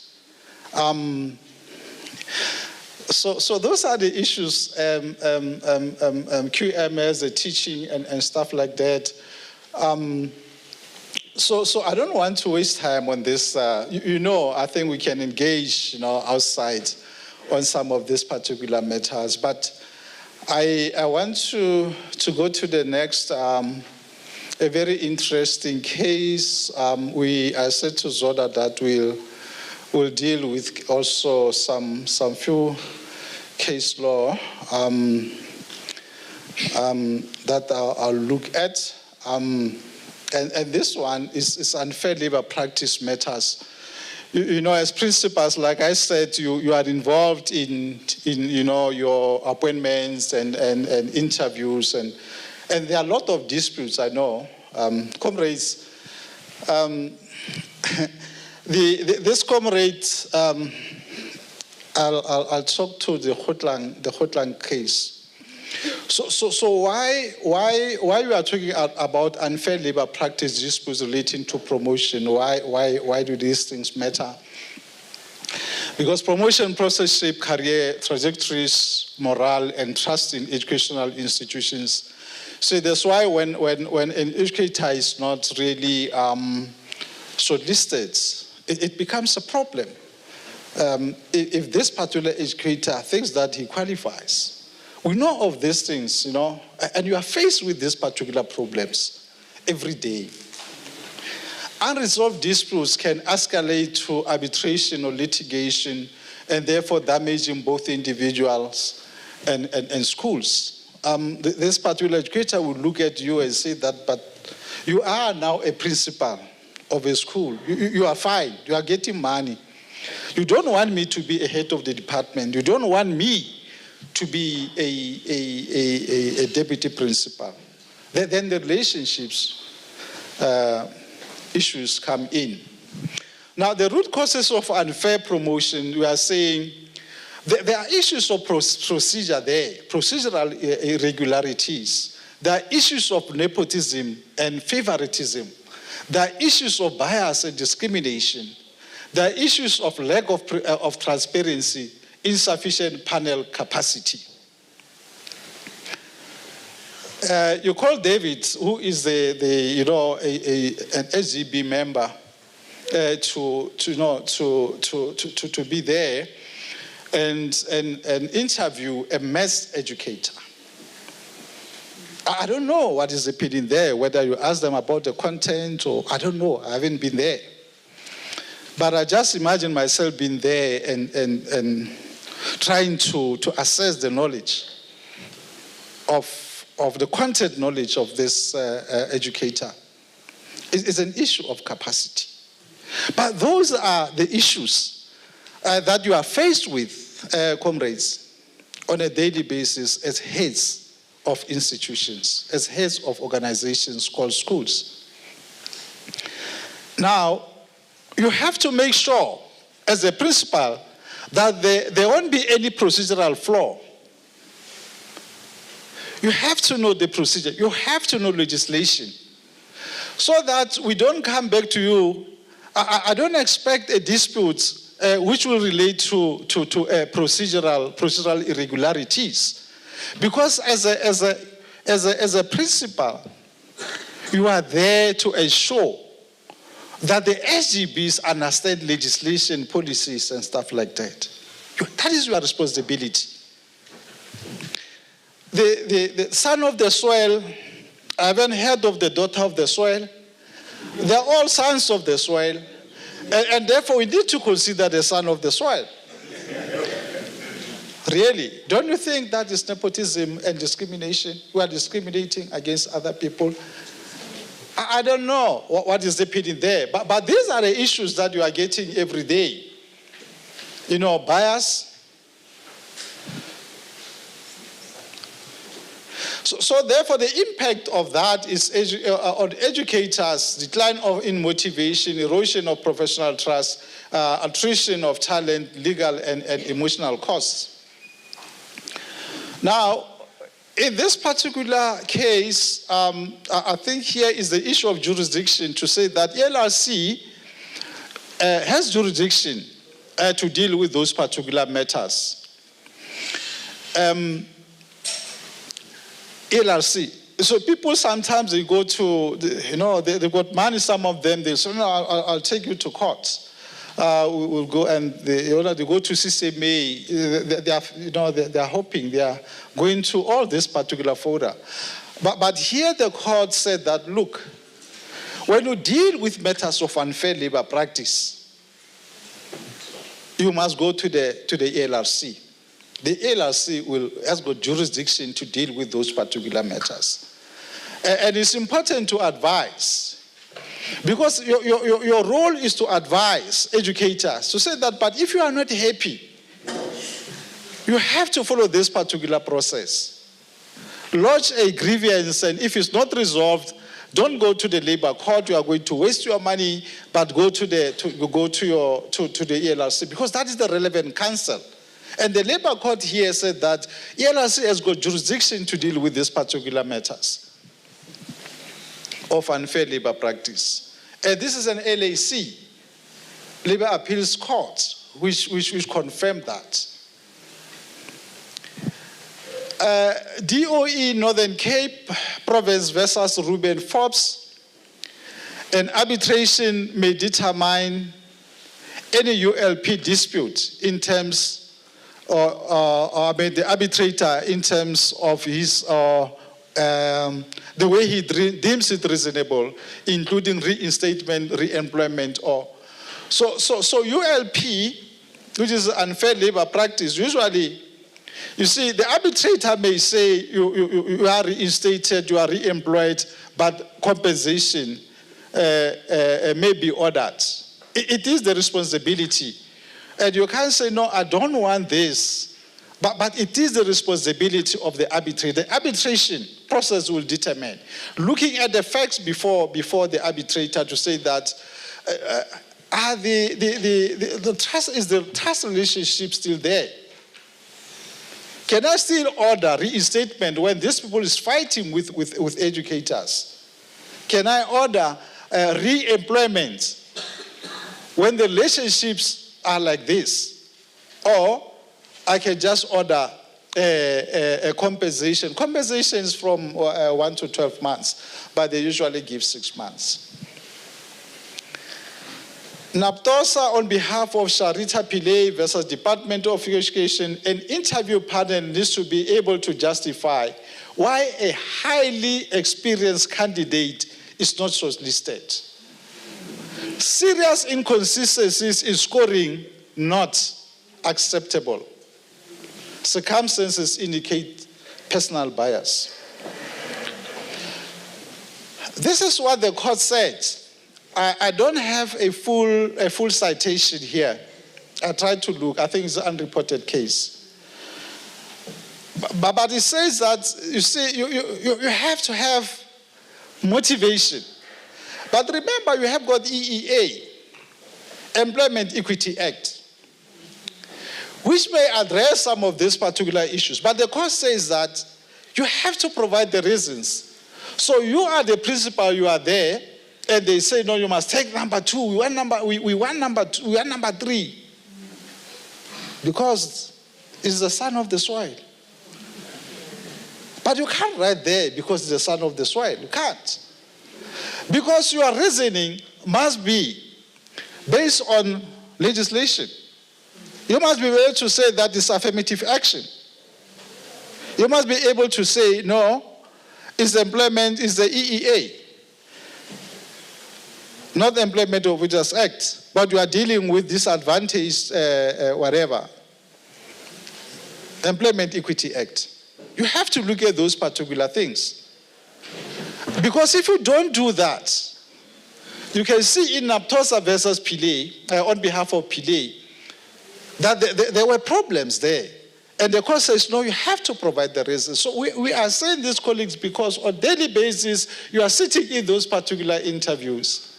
So those are the issues, QMS, the teaching and stuff like that. So I don't want to waste time on this. I think we can engage, outside on some of these particular matters. But I want to go to the next, a very interesting case. I said to Zoda that we'll deal with also some few case law that I'll look at. And this one is unfair labor practice matters. As principals, like I said, you are involved in your appointments and interviews, and there are a lot of disputes, I know. Comrades, this comrade, I'll talk to the Hotlang case. So why we are talking about unfair labor practice disputes relating to promotion? Why do these things matter? Because promotion process shape career trajectories, morale, and trust in educational institutions. So that's why when an educator is not really shortlisted, it becomes a problem. If this particular educator thinks that he qualifies, we know of these things, and you are faced with these particular problems every day. Unresolved disputes can escalate to arbitration or litigation, and therefore damaging both individuals and schools. This particular educator will look at you and say that, but you are now a principal of a school. You are fine. You are getting money. You don't want me to be a head of the department. You don't want me to be a deputy principal. Then the relationships issues come in. Now, the root causes of unfair promotion, we are saying there are issues of procedure there, procedural irregularities. There are issues of nepotism and favoritism. There are issues of bias and discrimination. There are issues of lack of transparency, insufficient panel capacity. You call David, who is an SGB member, to be there and interview a maths educator. I don't know what is happening there, whether you ask them about the content or I don't know. I haven't been there. But I just imagine myself being there and trying to assess the knowledge of the content knowledge of this educator. It's an issue of capacity. But those are the issues that you are faced with, comrades, on a daily basis as heads of institutions, as heads of organizations called schools. Now, you have to make sure, as a principal, that there won't be any procedural flaw. You have to know the procedure. You have to know legislation. So that we don't come back to you. I don't expect a dispute which will relate to procedural irregularities. Because as a principal, you are there to ensure that the SGBs understand legislation, policies, and stuff like that. That is your responsibility. The son of the soil, I haven't heard of the daughter of the soil. They're all sons of the soil. And therefore, we need to consider the son of the soil. Really, don't you think that is nepotism and discrimination? We are discriminating against other people. I don't know what is happening there, but these are the issues that you are getting every day. You know, bias. So therefore, the impact of that is on educators, decline in motivation, erosion of professional trust, attrition of talent, legal and emotional costs. Now, in this particular case, I think here is the issue of jurisdiction to say that LRC has jurisdiction to deal with those particular matters. LRC. So people sometimes they go to, they've got money, some of them, they say, no, I'll take you to court. We'll go and they go to CCMA. They are hoping, they are going to all this particular fora. But here the court said that, look, when you deal with matters of unfair labor practice, you must go to the LRC. The LRC has got jurisdiction to deal with those particular matters. And it's important to advise. Because your role is to advise educators to say that, but if you are not happy, you have to follow this particular process. Lodge a grievance, and if it's not resolved, don't go to the labor court. You are going to waste your money, but go to the ELRC, because that is the relevant counsel. And the labor court here said that ELRC has got jurisdiction to deal with these particular matters of unfair labor practice. And this is an LAC, Labor Appeals Court, which confirmed that. DOE Northern Cape Province versus Ruben Forbes. An arbitration may determine any ULP dispute in terms, the arbitrator in terms of his the way he deems it reasonable, including reinstatement, re-employment, or so ULP, which is unfair labor practice. Usually, you see, the arbitrator may say you are reinstated, you are re-employed, but compensation may be ordered. It is the responsibility, and you can't say no. I don't want this. But it is the responsibility of the arbitrator. The arbitration process will determine. Looking at the facts before the arbitrator to say that the trust, is the trust relationship still there? Can I still order reinstatement when these people is fighting with educators? Can I order re-employment when the relationships are like this? Or I can just order a compensation. Compensations from 1 to 12 months, but they usually give 6 months. NAPTOSA, on behalf of Sharita Pillay versus Department of Education, an interview panel needs to be able to justify why a highly experienced candidate is not shortlisted. Serious inconsistencies in scoring, not acceptable. Circumstances indicate personal bias. This is what the court said. I don't have a full citation here. I tried to look. I think it's an unreported case. But it says that, you see, you have to have motivation. But remember, you have got EEA, Employment Equity Act, which may address some of these particular issues. But the court says that you have to provide the reasons. So you are the principal, you are there, and they say, no, you must take number 2. We want number 2, we want number 3. Because it's the son of the soil. But you can't write there because it's the son of the soil. You can't. Because your reasoning must be based on legislation. You must be able to say that it's affirmative action. You must be able to say, no, it's employment, it's the EEA. Not the Employment of Workers Act, but you are dealing with disadvantaged whatever. Employment Equity Act. You have to look at those particular things. Because if you don't do that, you can see in NAPTOSA versus Pillay, on behalf of Pillay, that there were problems there. And the court says, no, you have to provide the reasons. So we are saying this, colleagues, because on a daily basis, you are sitting in those particular interviews.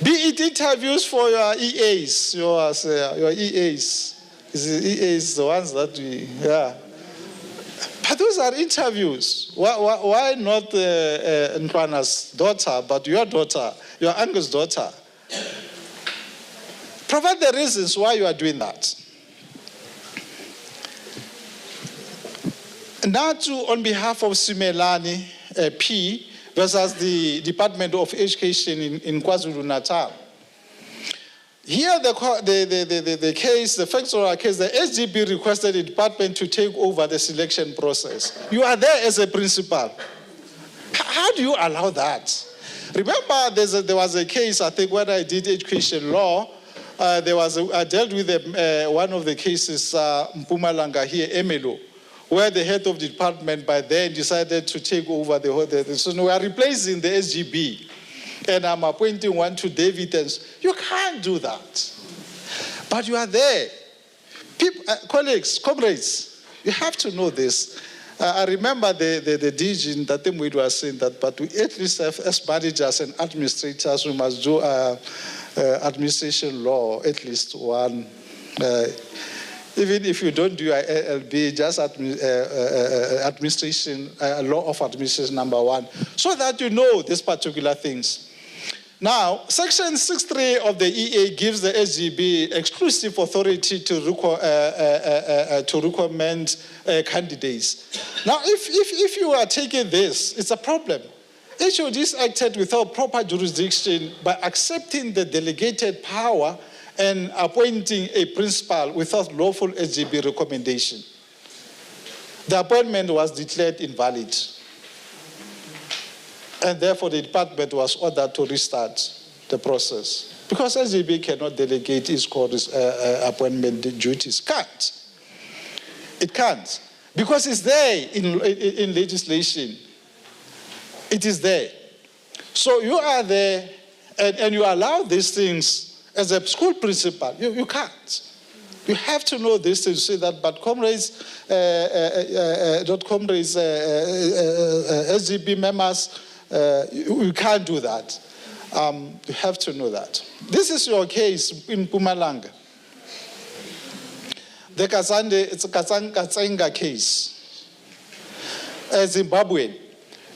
Be it interviews for your EAs, your EAs. EAs, the ones that yeah. But those are interviews. Why not Ntwana's daughter, but your daughter, your uncle's daughter? Provide the reasons why you are doing that. Now, on behalf of Simelani P versus the Department of Education in KwaZulu-Natal. Here, the case, the factual case, the SGB requested the department to take over the selection process. You are there as a principal. How do you allow that? Remember, there was a case, I think, when I did education law, I dealt with one of the cases, Mpumalanga here, Emelo, where the head of the department by then decided to take over the whole thing. So we are replacing the SGB. And I'm appointing one to David. And you can't do that. But you are there. People, colleagues, comrades, you have to know this. I remember the DG in that time we were saying that, but we at least have, as managers and administrators, we must do administration law, at least one. Even if you don't do LB, just administration, law of administration number 1, so that you know these particular things. Now, Section 6.3 of the EA gives the SGB exclusive authority to recommend candidates. Now, if you are taking this, it's a problem. HODs acted without proper jurisdiction by accepting the delegated power and appointing a principal without lawful SGB recommendation. The appointment was declared invalid. And therefore, the department was ordered to restart the process. Because SGB cannot delegate its appointment duties. Can't. It can't. Because it's there in legislation. It is there. So you are there and you allow these things as a school principal. You can't. You have to know this to say that, but comrades, not comrades, SGB members, you can't do that. You have to know that. This is your case in Mpumalanga. The it's a Katsenga case. Zimbabwean.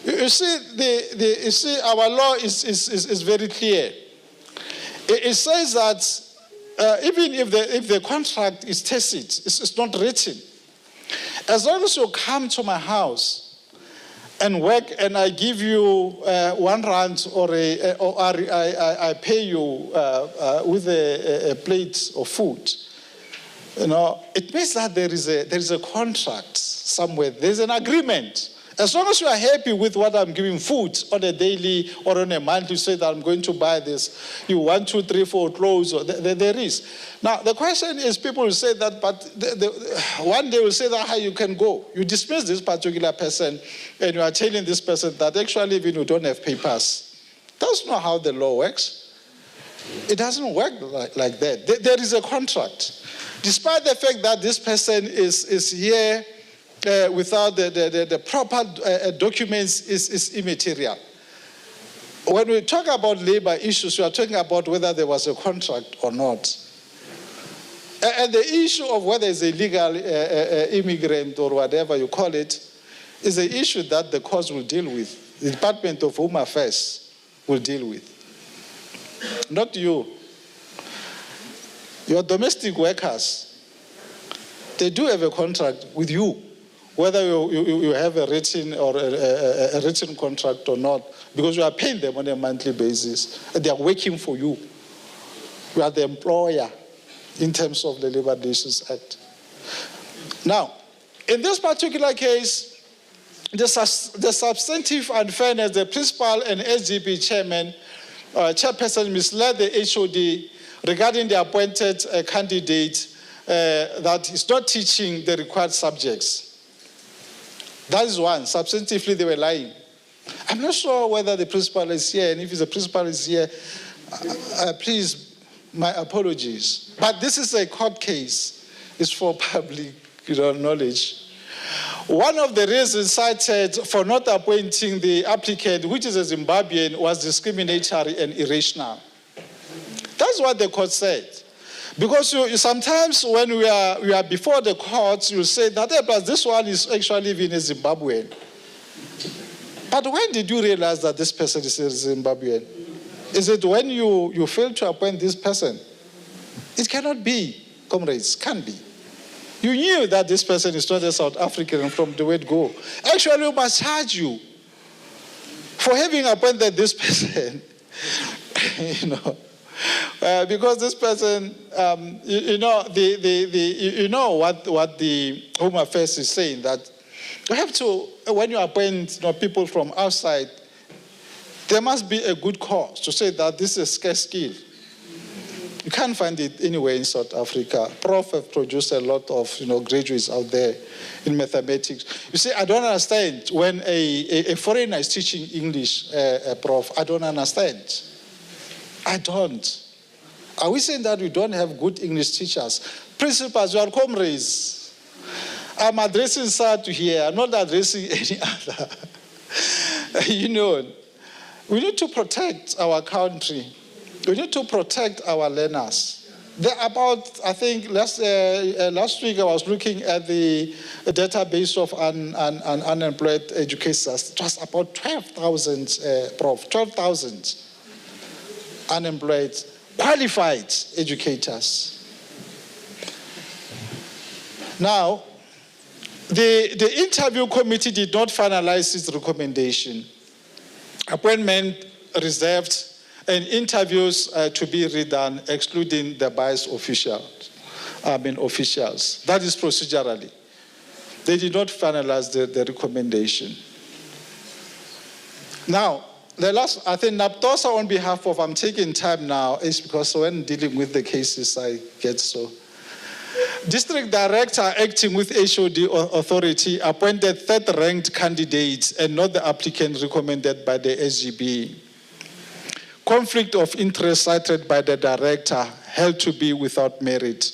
You see, our law is very clear. It says that even if the contract is tacit, it's not written, as long as you come to my house and work and I give you R1 or I pay you with a plate of food, it means that there is a contract somewhere. There's an agreement. As long as you are happy with what I'm giving, food on a daily or on a monthly, you say that I'm going to buy this, you 1, 2, 3, 4 clothes, or there is. Now, the question is, people will say that, but one day will say that how you can go. You dismiss this particular person, and you are telling this person that actually even you don't have papers. That's not how the law works. It doesn't work like that. There is a contract. Despite the fact that this person is here, without the proper documents is immaterial. When we talk about labor issues, we are talking about whether there was a contract or not. And the issue of whether it's a illegal immigrant or whatever you call it is an issue that the courts will deal with. The Department of Home Affairs will deal with. Not you. Your domestic workers, they do have a contract with you, whether you have a written or a written contract or not, because you are paying them on a monthly basis. And they are working for you. You are the employer in terms of the Labor Relations Act. Now, in this particular case, the substantive unfairness, the principal and SGB chairperson misled the HOD regarding the appointed candidate that is not teaching the required subjects. That is one. Substantively, they were lying. I'm not sure whether the principal is here, and if the principal is here, please, my apologies. But this is a court case. It's for public knowledge. One of the reasons cited for not appointing the applicant, which is a Zimbabwean, was discriminatory and irrational. That's what the court said. Because you sometimes when we are before the courts, you say that, hey, but this one is actually even a Zimbabwean. But when did you realize that this person is a Zimbabwean? Is it when you fail to appoint this person? It cannot be, comrades, can't be. You knew that this person is not a South African from the word go. Actually, we must charge you for having appointed this person, because this person, you know what the Home Affairs is saying, that you have to, when you appoint people from outside, there must be a good cause to say that this is a scarce skill. You can't find it anywhere in South Africa. Prof have produced a lot of graduates out there in mathematics. You see, I don't understand when a foreigner is teaching English, Prof. I don't understand. I don't. Are we saying that we don't have good English teachers? Principals, you are comrades. I'm addressing Sadtu here. I'm not addressing any other. We need to protect our country. We need to protect our learners. There are about, I think, last week I was looking at the database of unemployed educators. It was about 12,000, Prof. 12,000 unemployed, qualified educators. Now, the interview committee did not finalize its recommendation. Appointment reserved and interviews to be redone, excluding the biased officials. That is procedurally. They did not finalize the recommendation. Now, the last, I think NAPTOSA on behalf of, I'm taking time now, is because when dealing with the cases, I get so. District Director acting with HOD authority appointed third-ranked candidates and not the applicant recommended by the SGB. Conflict of interest cited by the director held to be without merit.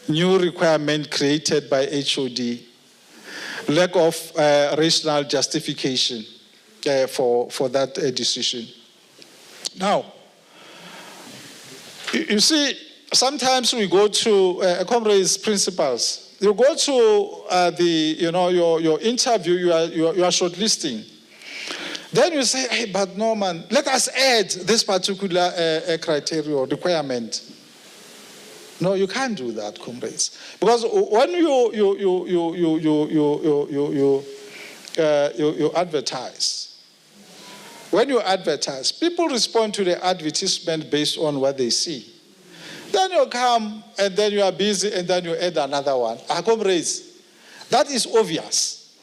new requirement created by HOD, lack of rational justification for that decision. Now, you see, sometimes we go to comrades principals. You go to your interview, you are shortlisting. Then you say, hey, but Norman, let us add this particular criteria or requirement. No, you can't do that, comrades. Because when you advertise, people respond to the advertisement based on what they see. Then you come and then you are busy and then you add another one. Comrades, that is obvious.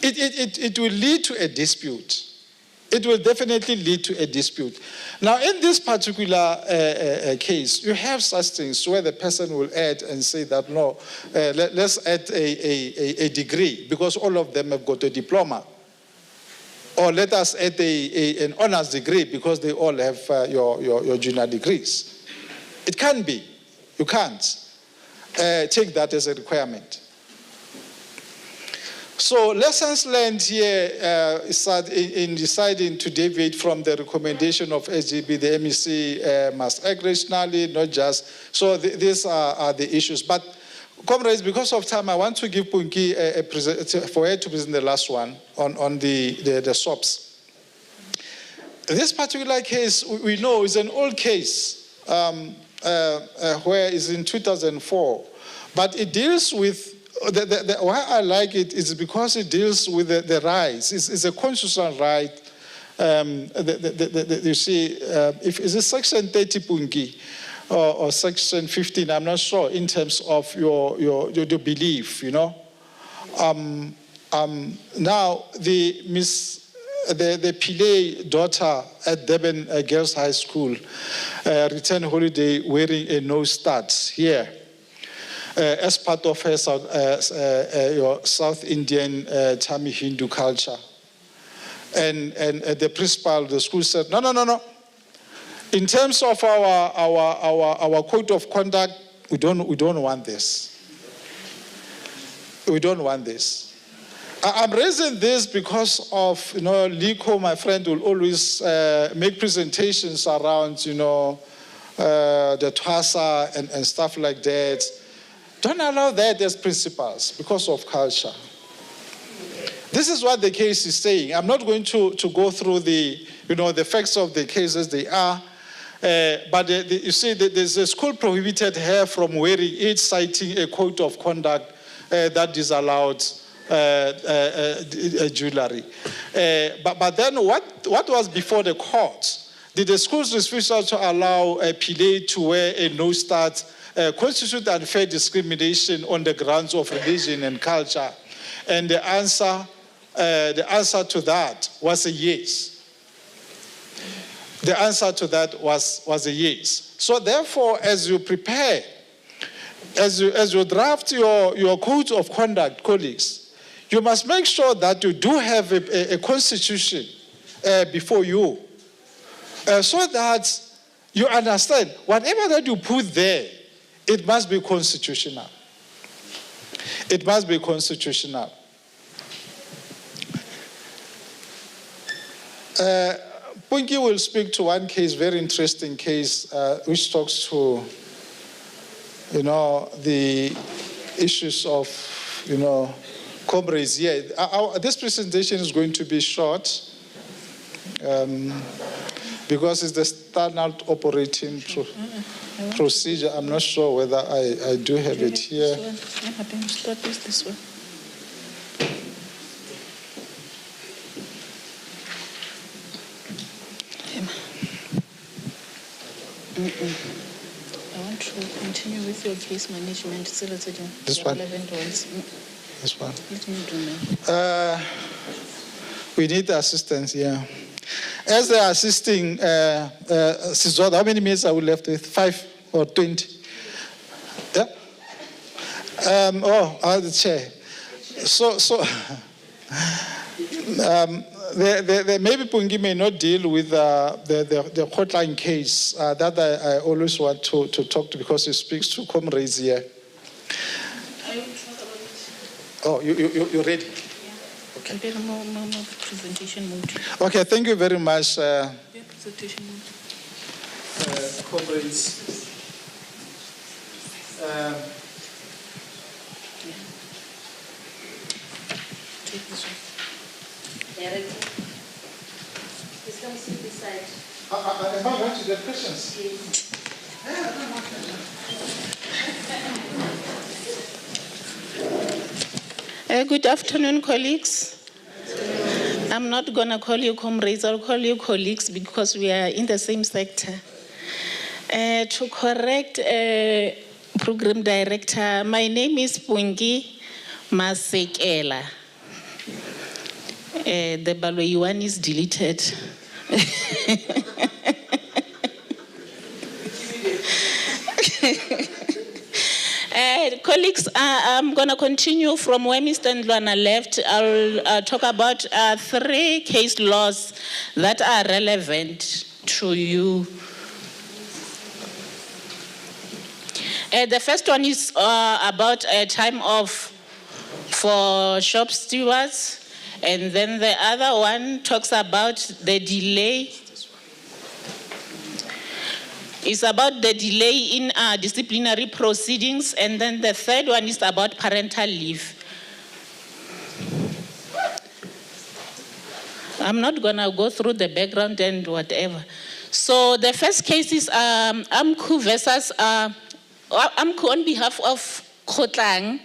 It will lead to a dispute. It will definitely lead to a dispute. Now, in this particular case, you have such things where the person will add and say that, no, let's add a degree because all of them have got a diploma. Or let us add an honors degree because they all have your junior degrees. It can be. You can't take that as a requirement. So lessons learned here in deciding to deviate from the recommendation of SGB, the MEC must act rationally, not just. So these are the issues. But comrades, because of time, I want to give Punki for her to present the last one on the SOPs. This particular case, we know, is an old case where it's in 2004, but it deals with why I like it is because it deals with the rights. It's a constitutional right. You see, if is it Section 30 Punki or Section 15, I'm not sure in terms of your belief. You know. Now the Pillay daughter at Durban Girls High School returned holiday wearing a nose stud here. As part of her South Indian Tamil Hindu culture. And the principal, the school said, no. In terms of our code of conduct, we don't want this. We don't want this. I'm raising this because of, Liko, my friend, will always make presentations around, the TWASA and stuff like that. Don't allow that as principles because of culture. This is what the case is saying. I'm not going to go through the facts of the case as they are. But you see, there's a school prohibited her from wearing it, citing a code of conduct that disallowed jewelry. But then what was before the court? Did the schools refuse to allow a Pillay to wear a nose stud constitute unfair discrimination on the grounds of religion and culture? And the answer to that was a yes. The answer to that was a yes. So therefore, as you prepare, as you draft your code of conduct, colleagues, you must make sure that you do have a constitution before you, so that you understand whatever that you put there, it must be constitutional. It must be constitutional. Punki will speak to one case, very interesting case, which talks to, the issues of, comrades here. This presentation is going to be short because it's the standard operating procedure. I'm not sure whether I do have it here. Start with this one. I want to continue with your case management. This one? This one? Let me do now. We need assistance, yeah. As the assisting, Sizoda, how many minutes are we left with? 5 or 20? Yeah? The chair. So maybe Pungi may not deal with the hotline case that I always want to talk to, because it speaks to comrades here. Oh, you're ready? Okay. Presentation mode. Okay, thank you very much, Presentation mode. comrades. Take this one. Please come sit this side. Am I going to get questions? Good afternoon, colleagues. I'm not going to call you comrades, I'll call you colleagues because we are in the same sector. To correct program director, my name is Pungi Masekela. The Baloi one is deleted. Colleagues, I'm going to continue from where Mr. Ndlwana left. I'll talk about 3 case laws that are relevant to you. The first one is about a time off for shop stewards, and then the other one talks about the delay. It's about the delay in disciplinary proceedings, and then the third one is about parental leave. I'm not gonna go through the background and whatever. So the first case is AMCU versus, AMCU on behalf of Khotlang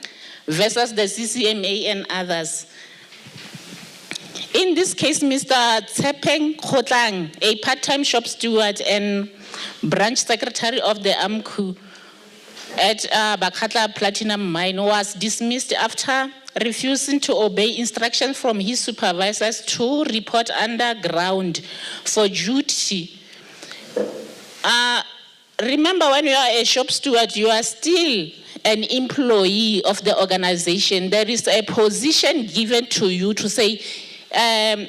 versus the CCMA and others. In this case, Mr. Tsepeng Khotlang, a part-time shop steward and branch secretary of the AMCU at Bakatla Platinum Mine, was dismissed after refusing to obey instructions from his supervisors to report underground for duty. Remember, when you are a shop steward, you are still an employee of the organization. There is a position given to you to say,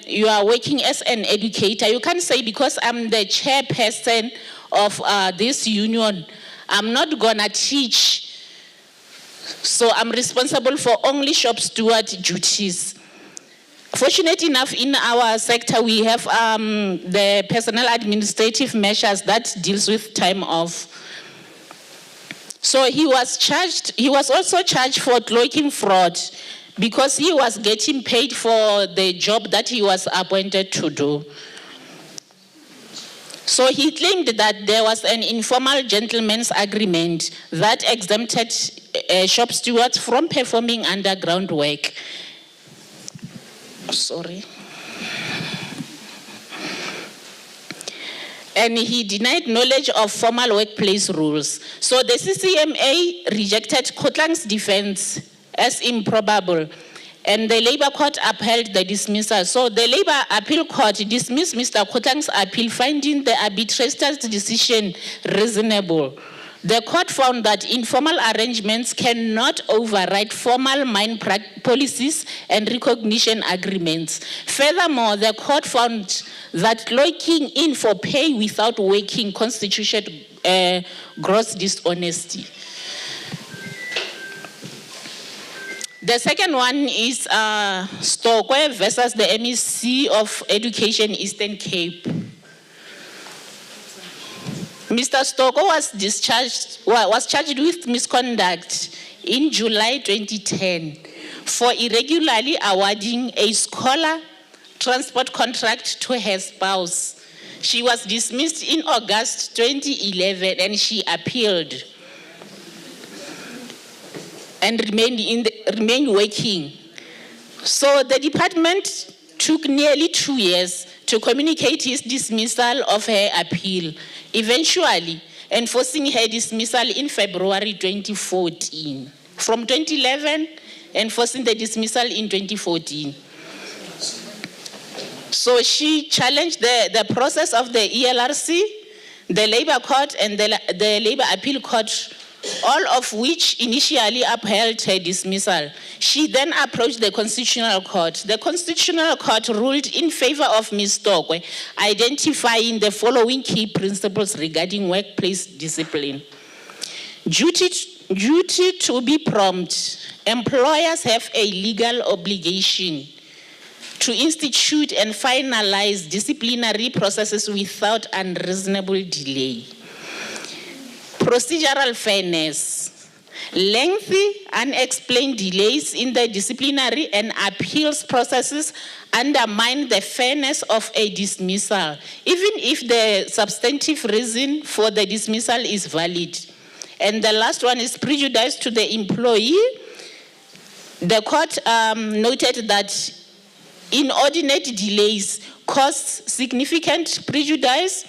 you are working as an educator. You can't say, because I'm the chairperson of this union, I'm not gonna teach, so I'm responsible for only shop steward duties. Fortunate enough, in our sector, we have the personal administrative measures that deals with time off. So he was also charged for cloaking fraud, because he was getting paid for the job that he was appointed to do. So he claimed that there was an informal gentleman's agreement that exempted shop stewards from performing underground work. Sorry. And he denied knowledge of formal workplace rules. So the CCMA rejected Khotlang's defense as improbable, and the Labour Court upheld the dismissal. So the Labour Appeal Court dismissed Mr. Khotlang's appeal, finding the arbitrator's decision reasonable. The court found that informal arrangements cannot override formal mine policies and recognition agreements. Furthermore, the court found that cloaking in for pay without working constituted gross dishonesty. The second one is Stokwe versus the MEC of Education Eastern Cape. Mr. Stokwe was charged with misconduct in July 2010 for irregularly awarding a scholar transport contract to her spouse. She was dismissed in August 2011 and she appealed and remained working. So the department took nearly 2 years to communicate his dismissal of her appeal, eventually enforcing her dismissal in February 2014. From 2011, enforcing the dismissal in 2014. So she challenged the process of the ELRC, the Labour Court, and the Labour Appeal Court, all of which initially upheld her dismissal. She then approached the Constitutional Court. The Constitutional Court ruled in favor of Ms. Stokwe, identifying the following key principles regarding workplace discipline. Duty duty to be prompt. Employers have a legal obligation to institute and finalize disciplinary processes without unreasonable delay. Procedural fairness. Lengthy, unexplained delays in the disciplinary and appeals processes undermine the fairness of a dismissal, even if the substantive reason for the dismissal is valid. And the last one is prejudice to the employee. The court noted that inordinate delays cause significant prejudice,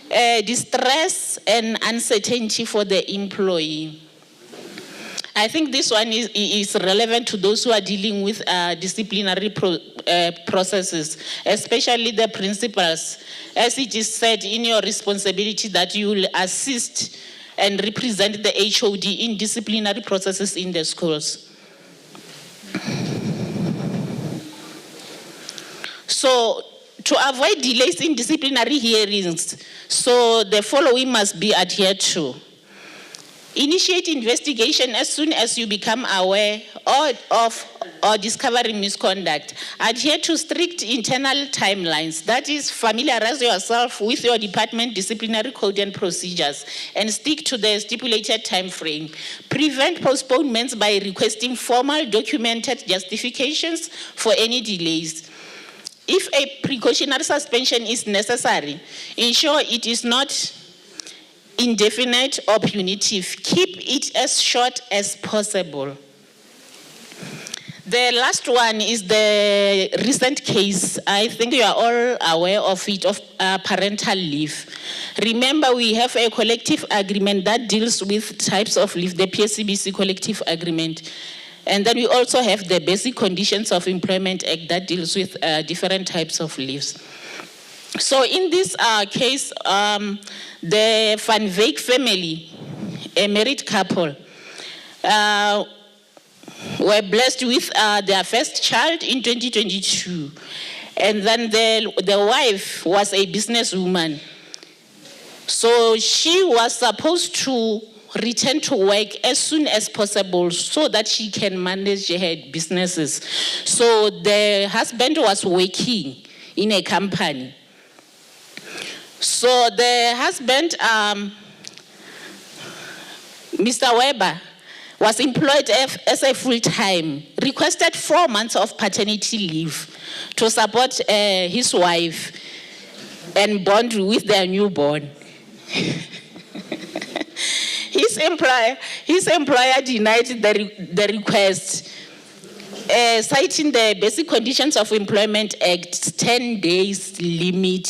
distress, and uncertainty for the employee. I think this one is relevant to those who are dealing with disciplinary processes, especially the principals, as it is said in your responsibility that you will assist and represent the HOD in disciplinary processes in the schools. So, to avoid delays in disciplinary hearings, so the following must be adhered to. Initiate investigation as soon as you become aware or discovering misconduct. Adhere to strict internal timelines. That is, familiarize yourself with your department disciplinary code and procedures and stick to the stipulated time frame. Prevent postponements by requesting formal documented justifications for any delays. If a precautionary suspension is necessary, ensure it is not indefinite or punitive. Keep it as short as possible. The last one is the recent case. I think you are all aware of it, of parental leave. Remember, we have a collective agreement that deals with types of leave, the PSCBC collective agreement. And then we also have the Basic Conditions of Employment Act that deals with different types of leaves. So in this case, the Van Wyk family, a married couple, were blessed with their first child in 2022. And then the wife was a businesswoman. So she was supposed to return to work as soon as possible so that she can manage her businesses. So the husband was working in a company. So the husband, Mr. Weber, was employed as a full-time, requested 4 months of paternity leave to support his wife and bond with their newborn. His employer denied the request, citing the Basic Conditions of Employment Act, 10 days limit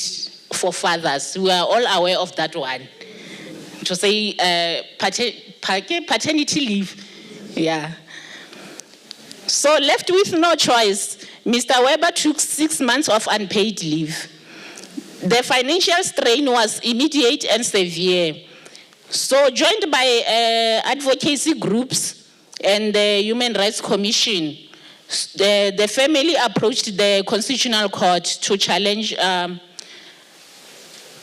for fathers. We are all aware of that one. To say paternity leave. Yeah. So left with no choice, Mr. Weber took 6 months of unpaid leave. The financial strain was immediate and severe. So joined by advocacy groups and the Human Rights Commission, the family approached the Constitutional Court to challenge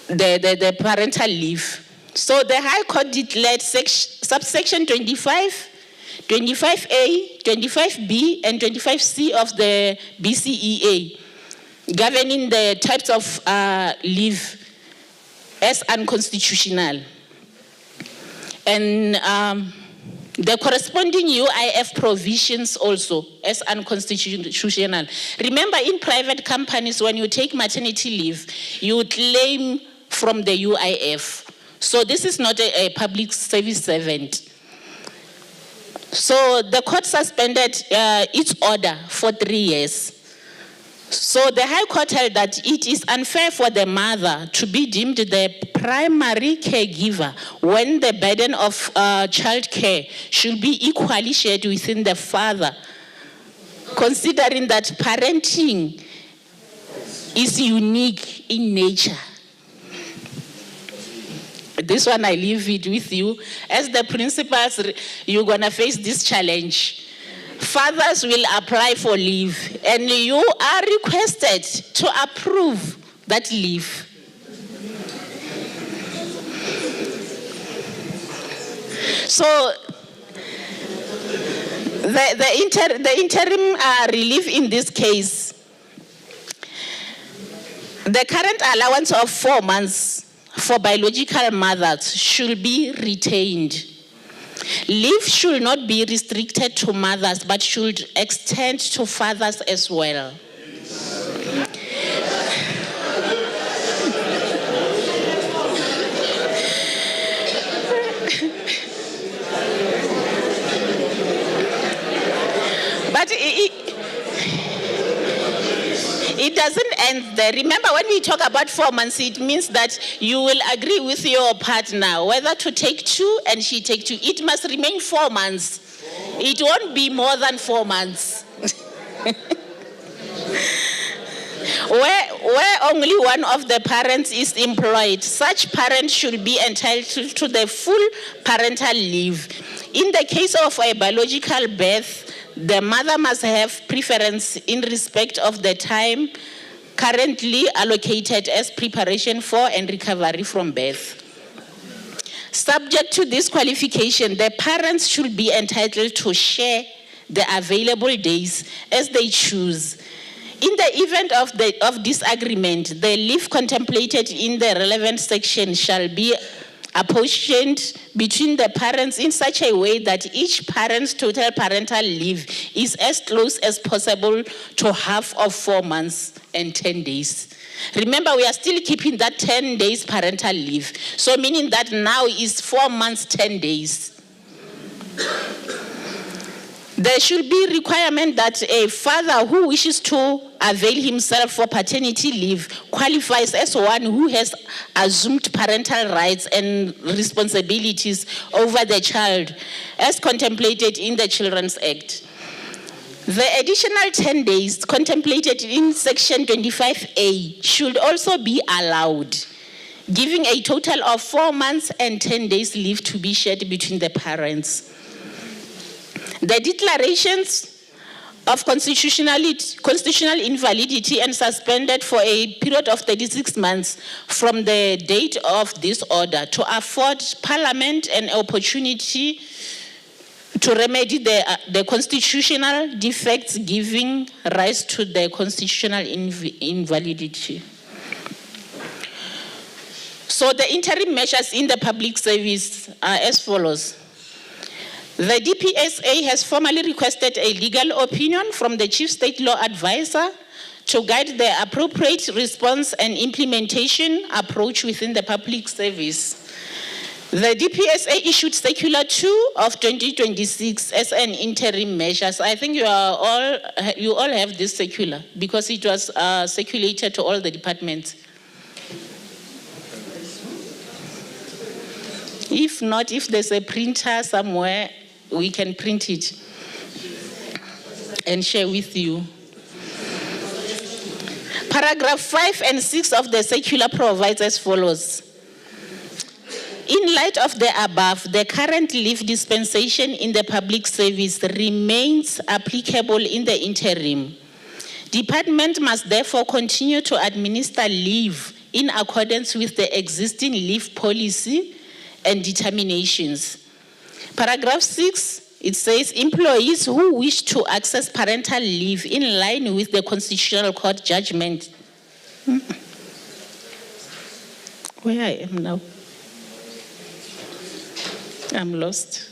the parental leave. So the High Court declared subsection 25, 25A, 25B, and 25C of the BCEA, governing the types of leave, as unconstitutional. And the corresponding UIF provisions also as unconstitutional. Remember, in private companies, when you take maternity leave, you claim from the UIF. So this is not a public service servant. So the court suspended its order for 3 years. So the High Court held that it is unfair for the mother to be deemed the primary caregiver when the burden of child care should be equally shared within the father, considering that parenting is unique in nature. This one I leave it with you. As the principals, you're going to face this challenge. Fathers will apply for leave, and you are requested to approve that leave. So The interim relief in this case, the current allowance of 4 months for biological mothers should be retained. Leave should not be restricted to mothers, but should extend to fathers as well. But it doesn't end there. Remember, when we talk about 4 months, it means that you will agree with your partner whether to take 2 and she take 2. It must remain 4 months. It won't be more than 4 months. Where only one of the parents is employed, such parent should be entitled to the full parental leave. In the case of a biological birth, the mother must have preference in respect of the time currently allocated as preparation for and recovery from birth. Subject to this qualification, the parents should be entitled to share the available days as they choose. In the event of disagreement, the leave contemplated in the relevant section shall be apportioned between the parents in such a way that each parent's total parental leave is as close as possible to half of 4 months and 10 days. Remember, we are still keeping that 10 days parental leave. So meaning that now is 4 months, 10 days. There should be requirement that a father who wishes to avail himself for paternity leave qualifies as one who has assumed parental rights and responsibilities over the child as contemplated in the Children's Act. The additional 10 days contemplated in Section 25A should also be allowed, giving a total of 4 months and 10 days leave to be shared between the parents. The declarations of constitutional invalidity and suspended for a period of 36 months from the date of this order to afford Parliament an opportunity to remedy the constitutional defects giving rise to the constitutional invalidity. So the interim measures in the public service are as follows. The DPSA has formally requested a legal opinion from the Chief State Law Advisor to guide the appropriate response and implementation approach within the public service. The DPSA issued Circular 2 of 2026 as an interim measure. So I think you all have this circular because it was circulated to all the departments. If not, if there's a printer somewhere, we can print it and share with you. Paragraph 5 and 6 of the circular provides as follows. In light of the above, the current leave dispensation in the public service remains applicable in the interim. Department must therefore continue to administer leave in accordance with the existing leave policy and determinations. Paragraph 6, it says employees who wish to access parental leave in line with the Constitutional Court judgment. Where I am now? I'm lost.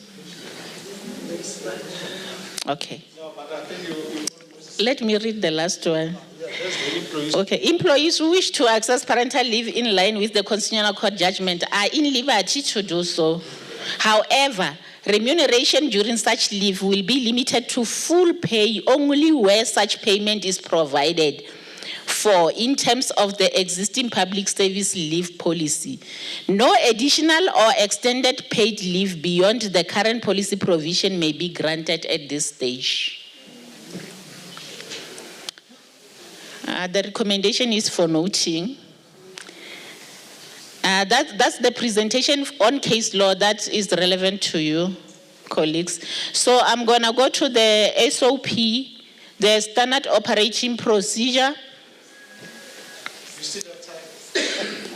Okay. Let me read the last one. Okay, employees who wish to access parental leave in line with the Constitutional Court judgment are in liberty to do so. However, remuneration during such leave will be limited to full pay only where such payment is provided for in terms of the existing public service leave policy. No additional or extended paid leave beyond the current policy provision may be granted at this stage. The recommendation is for noting. That's the presentation on case law that is relevant to you, colleagues. So I'm going to go to the SOP, the standard operating procedure.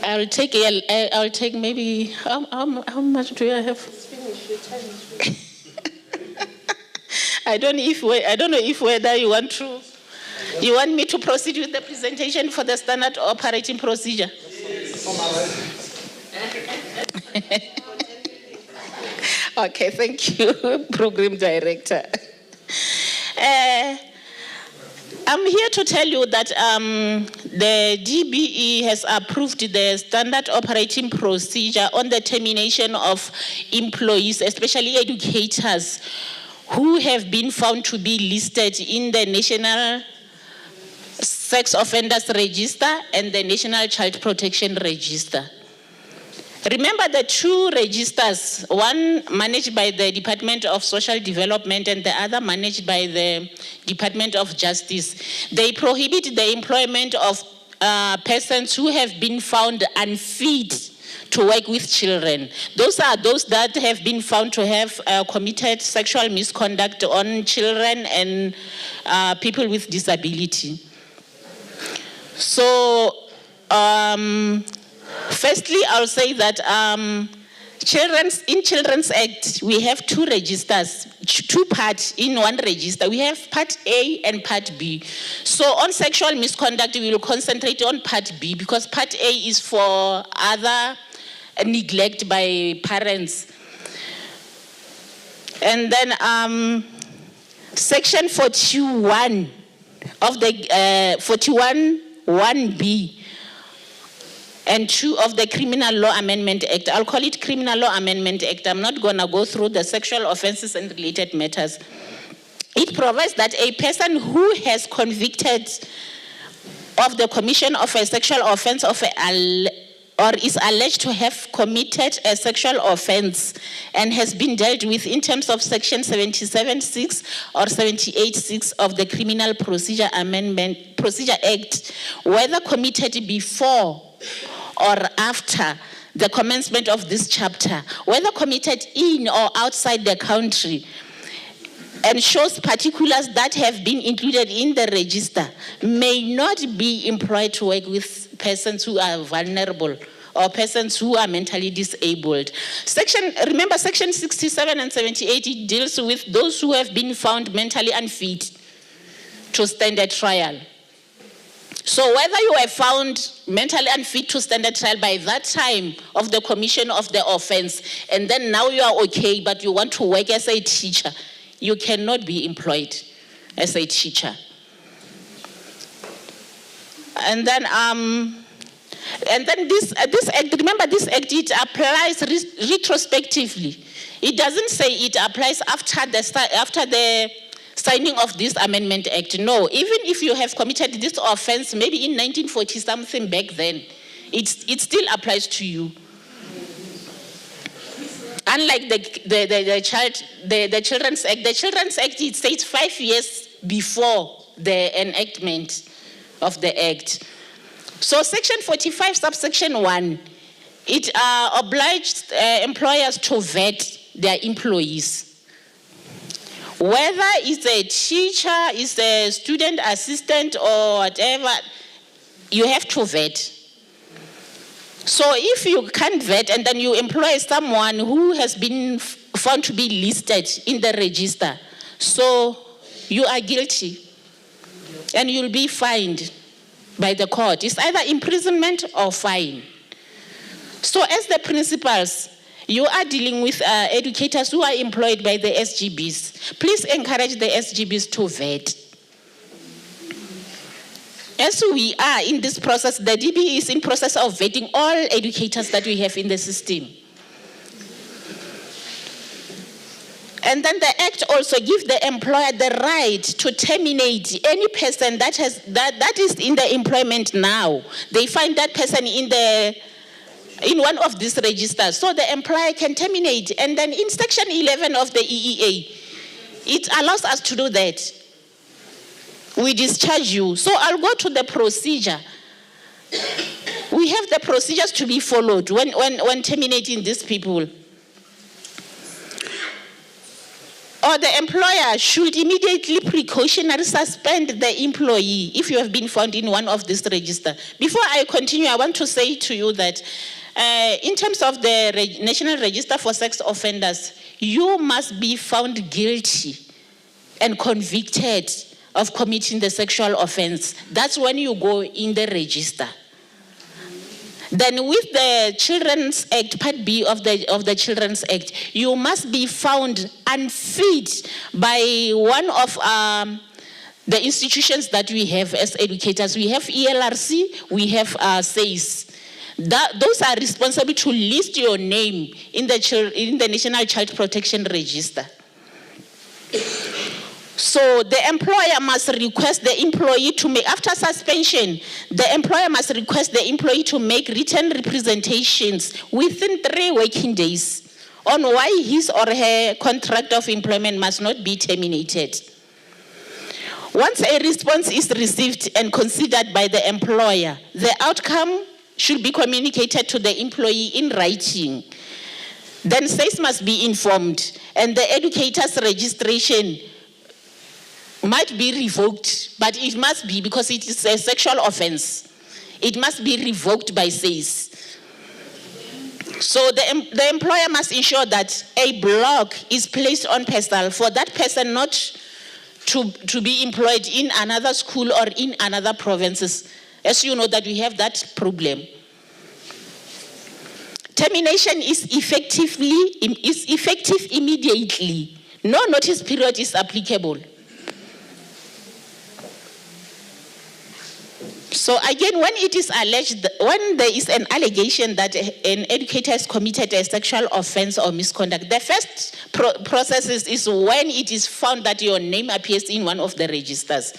I'll take maybe, how much do I have? I don't know if whether you want me to proceed with the presentation for the standard operating procedure. Okay, thank you, Program Director. I'm here to tell you that the DBE has approved the standard operating procedure on the termination of employees, especially educators, who have been found to be listed in the National Sex Offenders Register and the National Child Protection Register. Remember the two registers, one managed by the Department of Social Development and the other managed by the Department of Justice. They prohibit the employment of persons who have been found unfit to work with children. Those are those that have been found to have committed sexual misconduct on children and people with disability. So, firstly, I'll say that in Children's Act, we have two registers, two parts in one register. We have Part A and Part B. So on sexual misconduct, we will concentrate on Part B because Part A is for other neglect by parents. And then Section 41 of the 41(1)(b) and 2 of the Criminal Law Amendment Act. I'll call it Criminal Law Amendment Act. I'm not going to go through the sexual offenses and related matters. It provides that a person who has convicted of the commission of a sexual offense or is alleged to have committed a sexual offense and has been dealt with in terms of Section 77(6) or 78(6) of the Criminal Procedure Act, whether committed before or after the commencement of this chapter, whether committed in or outside the country, and shows particulars that have been included in the register, may not be employed to work with persons who are vulnerable or persons who are mentally disabled. Remember Section 67 and 78, it deals with those who have been found mentally unfit to stand a trial. So whether you were found mentally unfit to stand a trial by that time of the commission of the offense, and then now you are okay, but you want to work as a teacher, you cannot be employed as a teacher. And then this act, remember this act, it applies retrospectively. It doesn't say it applies after the signing of this Amendment Act. No, even if you have committed this offense, maybe in 1940 something back then, it still applies to you. Unlike the Children's Act, it says 5 years before the enactment of the Act. So Section 45, subsection 1, it obliged employers to vet their employees. Whether it's a teacher, it's a student assistant or whatever, you have to vet. So if you can't vet and then you employ someone who has been found to be listed in the register, so you are guilty and you'll be fined by the court. It's either imprisonment or fine. So as the principals, you are dealing with educators who are employed by the SGBs. Please encourage the SGBs to vet. As we are in this process, the DB is in process of vetting all educators that we have in the system. And then the Act also gives the employer the right to terminate any person that is in the employment now. They find that person in one of these registers. So the employer can terminate. And then in Section 11 of the EEA, it allows us to do that. We discharge you. So I'll go to the procedure. We have the procedures to be followed when terminating these people. Or the employer should immediately precautionary suspend the employee if you have been found in one of these registers. Before I continue, I want to say to you that in terms of the National Register for Sex Offenders, you must be found guilty and convicted of committing the sexual offense, that's when you go in the register. Then with the Children's Act, Part B of the Children's Act, you must be found unfit by one of the institutions that we have as educators. We have ELRC, we have SACE. Those are responsible to list your name in the National Child Protection Register. So the employer must request the employee to make, after suspension, the employer must request the employee to make written representations within 3 working days on why his or her contract of employment must not be terminated. Once a response is received and considered by the employer, the outcome should be communicated to the employee in writing. Then SACE must be informed, and the educator's registration might be revoked, but it must be, because it is a sexual offense, it must be revoked by SACE. So the employer must ensure that a block is placed on personnel for that person not to be employed in another school or in another provinces. As you know that we have that problem. Termination is effective immediately. No notice period is applicable. So again, when it is alleged, when there is an allegation that an educator has committed a sexual offense or misconduct, the first process is when it is found that your name appears in one of the registers.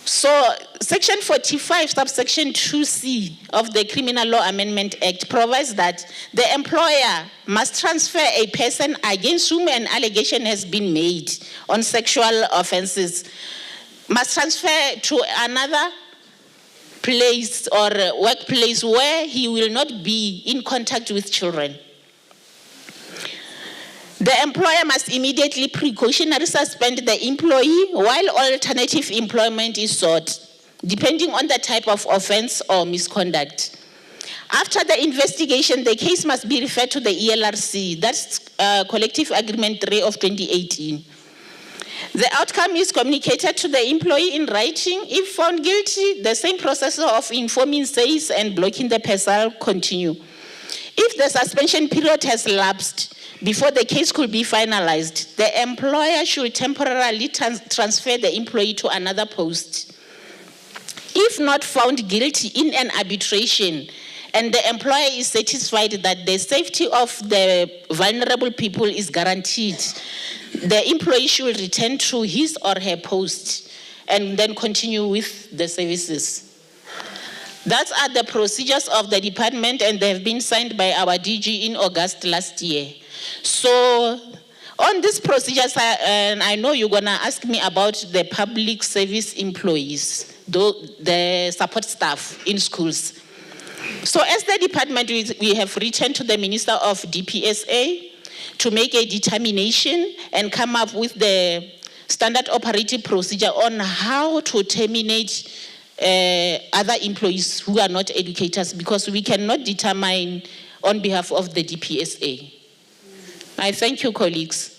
So Section 45, subsection 2C of the Criminal Law Amendment Act provides that the employer must transfer a person against whom an allegation has been made on sexual offenses, must transfer to another place or workplace where he will not be in contact with children. The employer must immediately precautionary suspend the employee while alternative employment is sought, depending on the type of offense or misconduct. After the investigation, the case must be referred to the ELRC, that's Collective Agreement 3 of 2018. The outcome is communicated to the employee in writing. If found guilty, the same process of informing SACE and blocking the personnel continue. If the suspension period has lapsed before the case could be finalized, the employer should temporarily transfer the employee to another post. If not found guilty in an arbitration, and the employer is satisfied that the safety of the vulnerable people is guaranteed, the employee should return to his or her post and then continue with the services. That are the procedures of the department, and they have been signed by our DG in August last year. So on these procedures, I know you're going to ask me about the public service employees, the support staff in schools. So as the department, we have written to the Minister of DPSA to make a determination and come up with the standard operating procedure on how to terminate other employees who are not educators, because we cannot determine on behalf of the DPSA. I thank you, colleagues.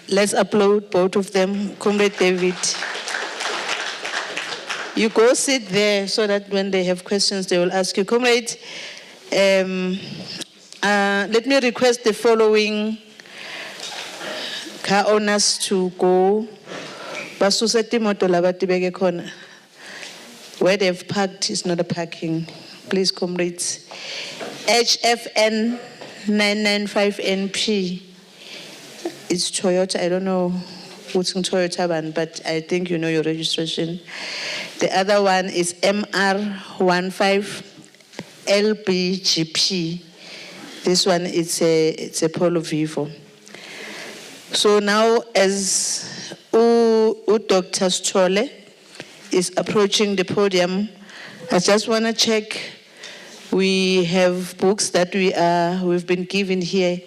Let's applaud both of them. Comrade David. You go sit there so that when they have questions, they will ask you. Comrade, let me request the following car owners to go. Where they've parked is not a parking. Please, comrades. HFN 995NP. It's Toyota. I don't know what's in Toyota van, but I think you know your registration. The other one is MR15LBGP. This one it's a Polo Vivo. So now, as Dr. Stolle is approaching the podium, I just want to check. We have books that we've been given here.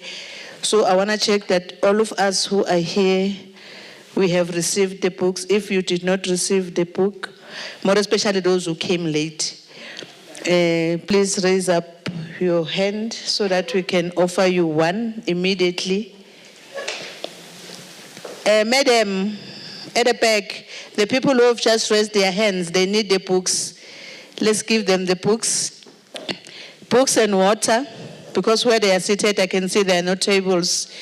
So I want to check that all of us who are here, we have received the books. If you did not receive the book, more especially those who came late, Please raise up your hand so that we can offer you one immediately. Madam, at the back, the people who have just raised their hands, they need the books. Let's give them the books. Books and water, because where they are seated, I can see there are no tables.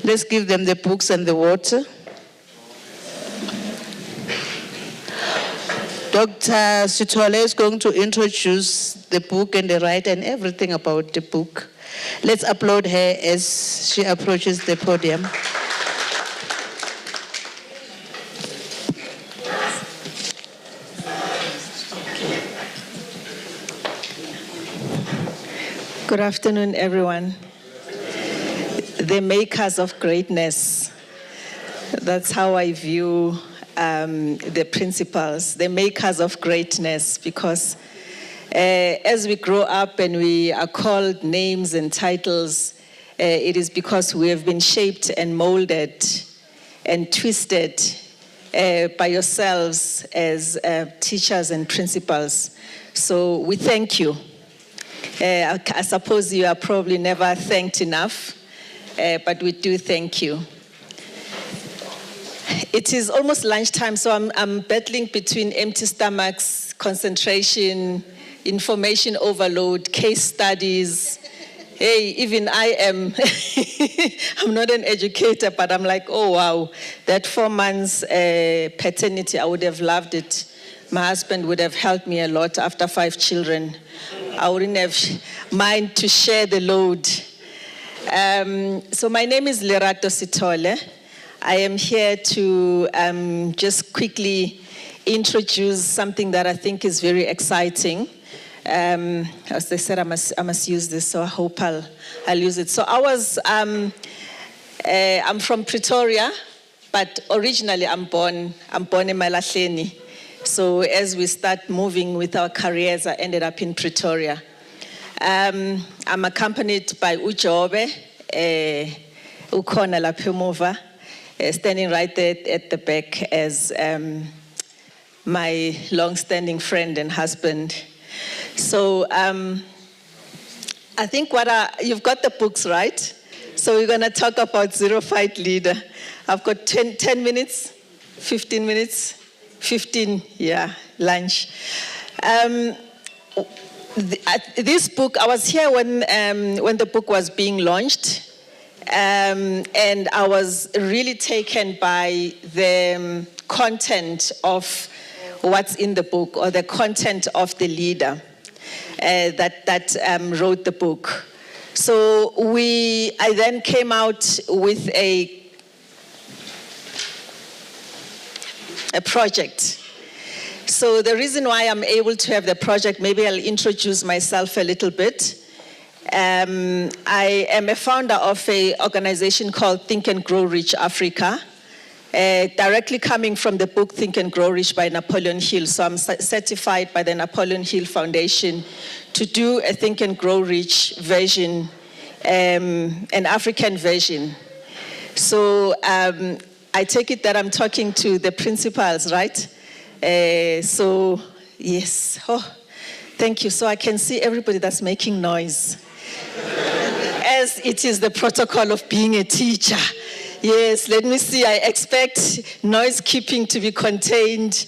Let's give them the books and the water. Dr. Sithole is going to introduce the book and the writer and everything about the book. Let's applaud her as she approaches the podium. Good afternoon, everyone. The makers of greatness. That's how I view the principals, the makers of greatness, because as we grow up and we are called names and titles, it is because we have been shaped and molded and twisted by yourselves as teachers and principals. So we thank you. I suppose you are probably never thanked enough, but we do thank you. It is almost lunchtime, so I'm battling between empty stomachs, concentration, information overload, case studies. Hey, even I am, I'm not an educator, but I'm like, oh wow, that 4 months paternity, I would have loved it. My husband would have helped me a lot after 5 children. I wouldn't have mind to share the load. So my name is Lerato Sithole. I am here to just quickly introduce something that I think is very exciting. As they said, I must use this, so I hope I'll use it. So I'm from Pretoria, but originally I'm born in Malahleni. So as we start moving with our careers, I ended up in Pretoria. I'm accompanied by Ujobe, Ukona Lapemova, standing right there at the back as my long-standing friend and husband. So I think you've got the books, right? So we're going to talk about Zero Fight Leader. I've got 10 minutes, 15 minutes. 15, yeah, lunch. This book, I was here when the book was being launched, and I was really taken by the content of what's in the book, or the content of the leader that wrote the book. So I then came out with a project. So the reason why I'm able to have the project, maybe I'll introduce myself a little bit. I am a founder of an organization called Think and Grow Rich Africa, directly coming from the book Think and Grow Rich by Napoleon Hill. So I'm certified by the Napoleon Hill Foundation to do a Think and Grow Rich version, an African version. So I take it that I'm talking to the principals, right? So, yes. Oh, thank you. So I can see everybody that's making noise. As it is the protocol of being a teacher. Yes, let me see. I expect noise keeping to be contained,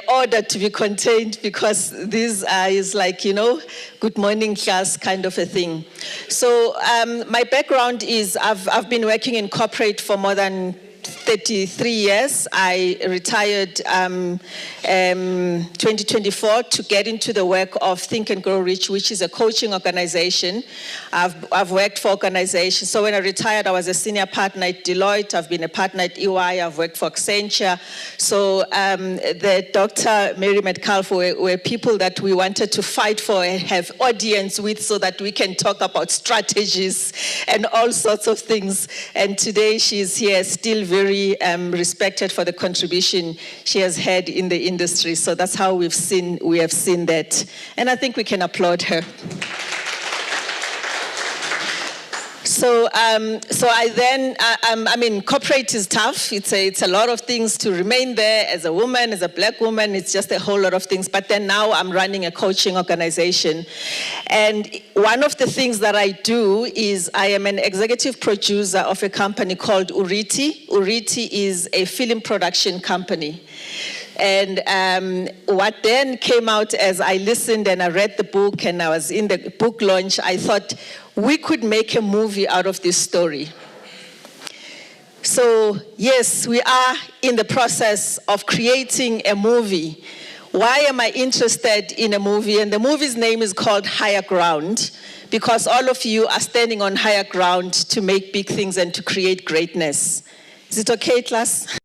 order to be contained, because this is like, good morning class kind of a thing. So my background is I've been working in corporate for more than 33 years. I retired 2024 to get into the work of Think and Grow Rich, which is a coaching organization. I've worked for organizations. So when I retired, I was a senior partner at Deloitte. I've been a partner at EY. I've worked for Accenture. So the Dr. Mary Metcalf were people that we wanted to fight for and have audience with so that we can talk about strategies and all sorts of things. And today she's here, still very respected for the contribution she has had in the industry. So that's how we have seen that. And I think we can applaud her. So I then, I mean, corporate is tough. It's a lot of things to remain there as a woman, as a black woman. It's just a whole lot of things. But then now I'm running a coaching organization. And one of the things that I do is I am an executive producer of a company called Uriti. Uriti is a film production company. And what then came out as I listened and I read the book and I was in the book launch, I thought we could make a movie out of this story. So yes, we are in the process of creating a movie. Why am I interested in a movie? And the movie's name is called Higher Ground, because all of you are standing on higher ground to make big things and to create greatness. Is it okay, class?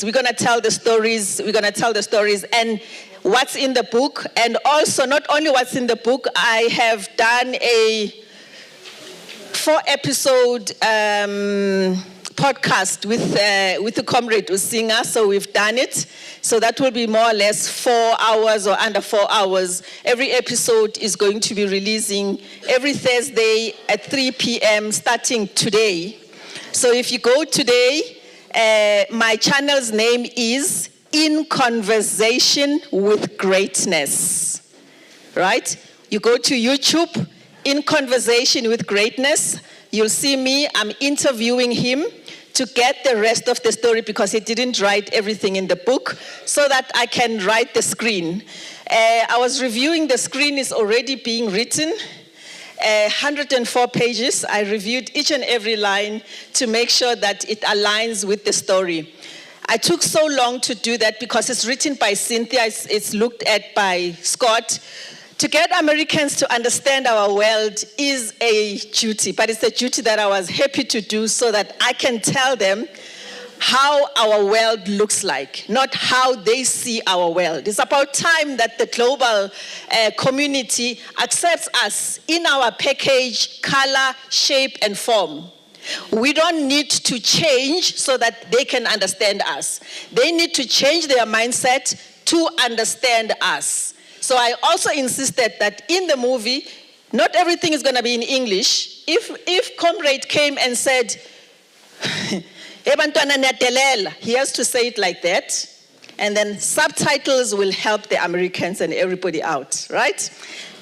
We're going to tell the stories. We're going to tell the stories and what's in the book. And also, not only what's in the book, I have done a 4-episode podcast with the comrade Usinga. So we've done it. So that will be more or less 4 hours or under 4 hours. Every episode is going to be releasing every Thursday at 3 p.m. starting today. So if you go today, my channel's name is In Conversation with Greatness, right? You go to YouTube, In Conversation with Greatness. You'll see me, I'm interviewing him to get the rest of the story because he didn't write everything in the book so that I can write the screen. I was reviewing the screen is already being written. 104 pages. I reviewed each and every line to make sure that it aligns with the story. I took so long to do that because it's written by Cynthia, it's looked at by Scott. To get Americans to understand our world is a duty, but it's a duty that I was happy to do so that I can tell them how our world looks like, not how they see our world. It's about time that the global community accepts us in our package, color, shape, and form. We don't need to change so that they can understand us. They need to change their mindset to understand us. So I also insisted that in the movie, not everything is going to be in English. If Comrade came and said, he has to say it like that, and then subtitles will help the Americans and everybody out, right?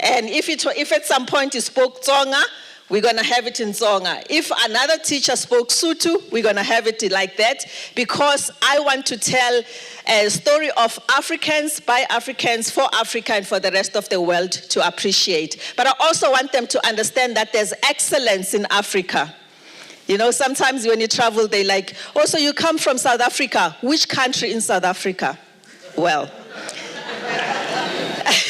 And if at some point you spoke Tsonga, we're going to have it in Tsonga. If another teacher spoke Sotho, we're going to have it like that because I want to tell a story of Africans, by Africans, for Africa, and for the rest of the world to appreciate. But I also want them to understand that there's excellence in Africa. You know, sometimes when you travel, they like, oh, so you come from South Africa. Which country in South Africa? Well,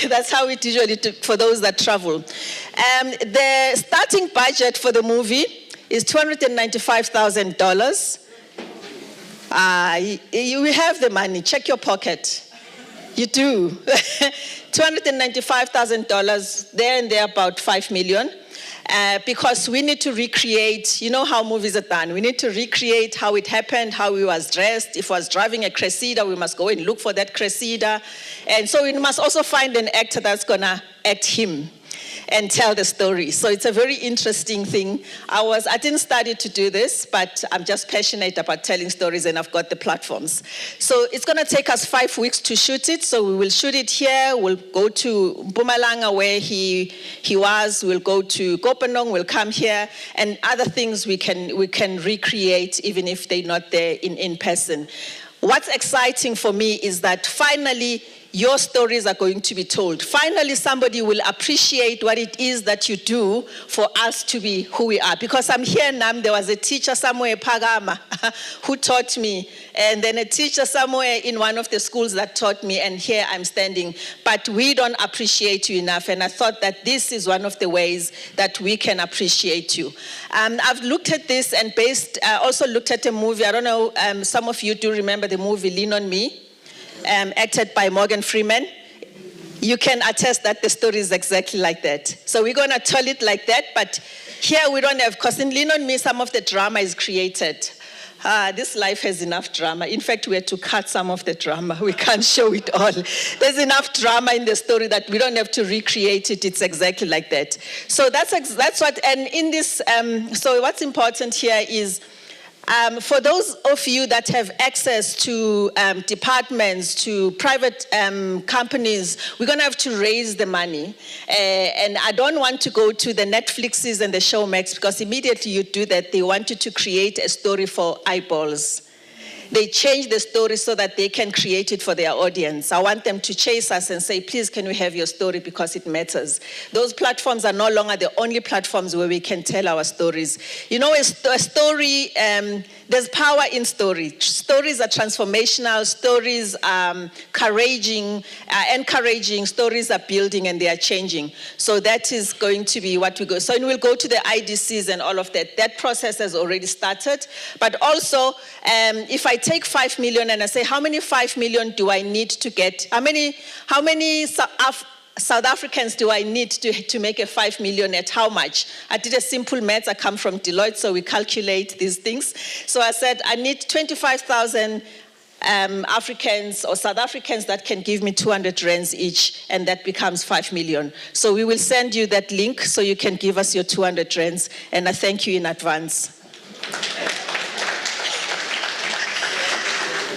that's how it usually for those that travel. The starting budget for the movie is $295,000. You have the money. Check your pocket. You do. $295,000. There and there about $5 million. Because we need to recreate, you know how movies are done. We need to recreate how it happened, how he was dressed. If he was driving a Cressida, we must go and look for that Cressida. And so we must also find an actor that's going to act him and tell the story. So it's a very interesting thing. I didn't study to do this, but I'm just passionate about telling stories and I've got the platforms. So it's going to take us 5 weeks to shoot it. So we will shoot it here. We'll go to Mpumalanga where he was. We'll go to Kopanong. We'll come here. And other things we can recreate even if they're not there in person. What's exciting for me is that finally your stories are going to be told. Finally, somebody will appreciate what it is that you do for us to be who we are. Because I'm here now, there was a teacher somewhere, Pagama, who taught me, and then a teacher somewhere in one of the schools that taught me, and here I'm standing. But we don't appreciate you enough, and I thought that this is one of the ways that we can appreciate you. I've looked at this and also looked at a movie. I don't know, some of you do remember the movie Lean on Me. Acted by Morgan Freeman. You can attest that the story is exactly like that. So we're going to tell it like that, but here we don't have, because in Lean on Me, some of the drama is created. This life has enough drama. In fact, we had to cut some of the drama. We can't show it all. There's enough drama in the story that we don't have to recreate it. It's exactly like that. So that's what, and in this, so what's important here is, for those of you that have access to departments, to private companies, we're going to have to raise the money. And I don't want to go to the Netflixes and the Showmax because immediately you do that, they want you to create a story for eyeballs. They change the story so that they can create it for their audience. I want them to chase us and say, please, can we have your story because it matters. Those platforms are no longer the only platforms where we can tell our stories. You know, a story there's power in story. Stories are transformational, stories are encouraging, stories are building and they are changing. So that is going to be what we go. So we'll go to the IDCs and all of that. That process has already started. But also, if I take 5 million and I say, how many 5 million do I need to get? How many South Africans do I need to make a 5 million at how much? I did a simple math. I come from Deloitte, so we calculate these things. So I said, I need 25,000 Africans or South Africans that can give me 200 rands each, and that becomes 5 million. So we will send you that link so you can give us your 200 rands, and I thank you in advance.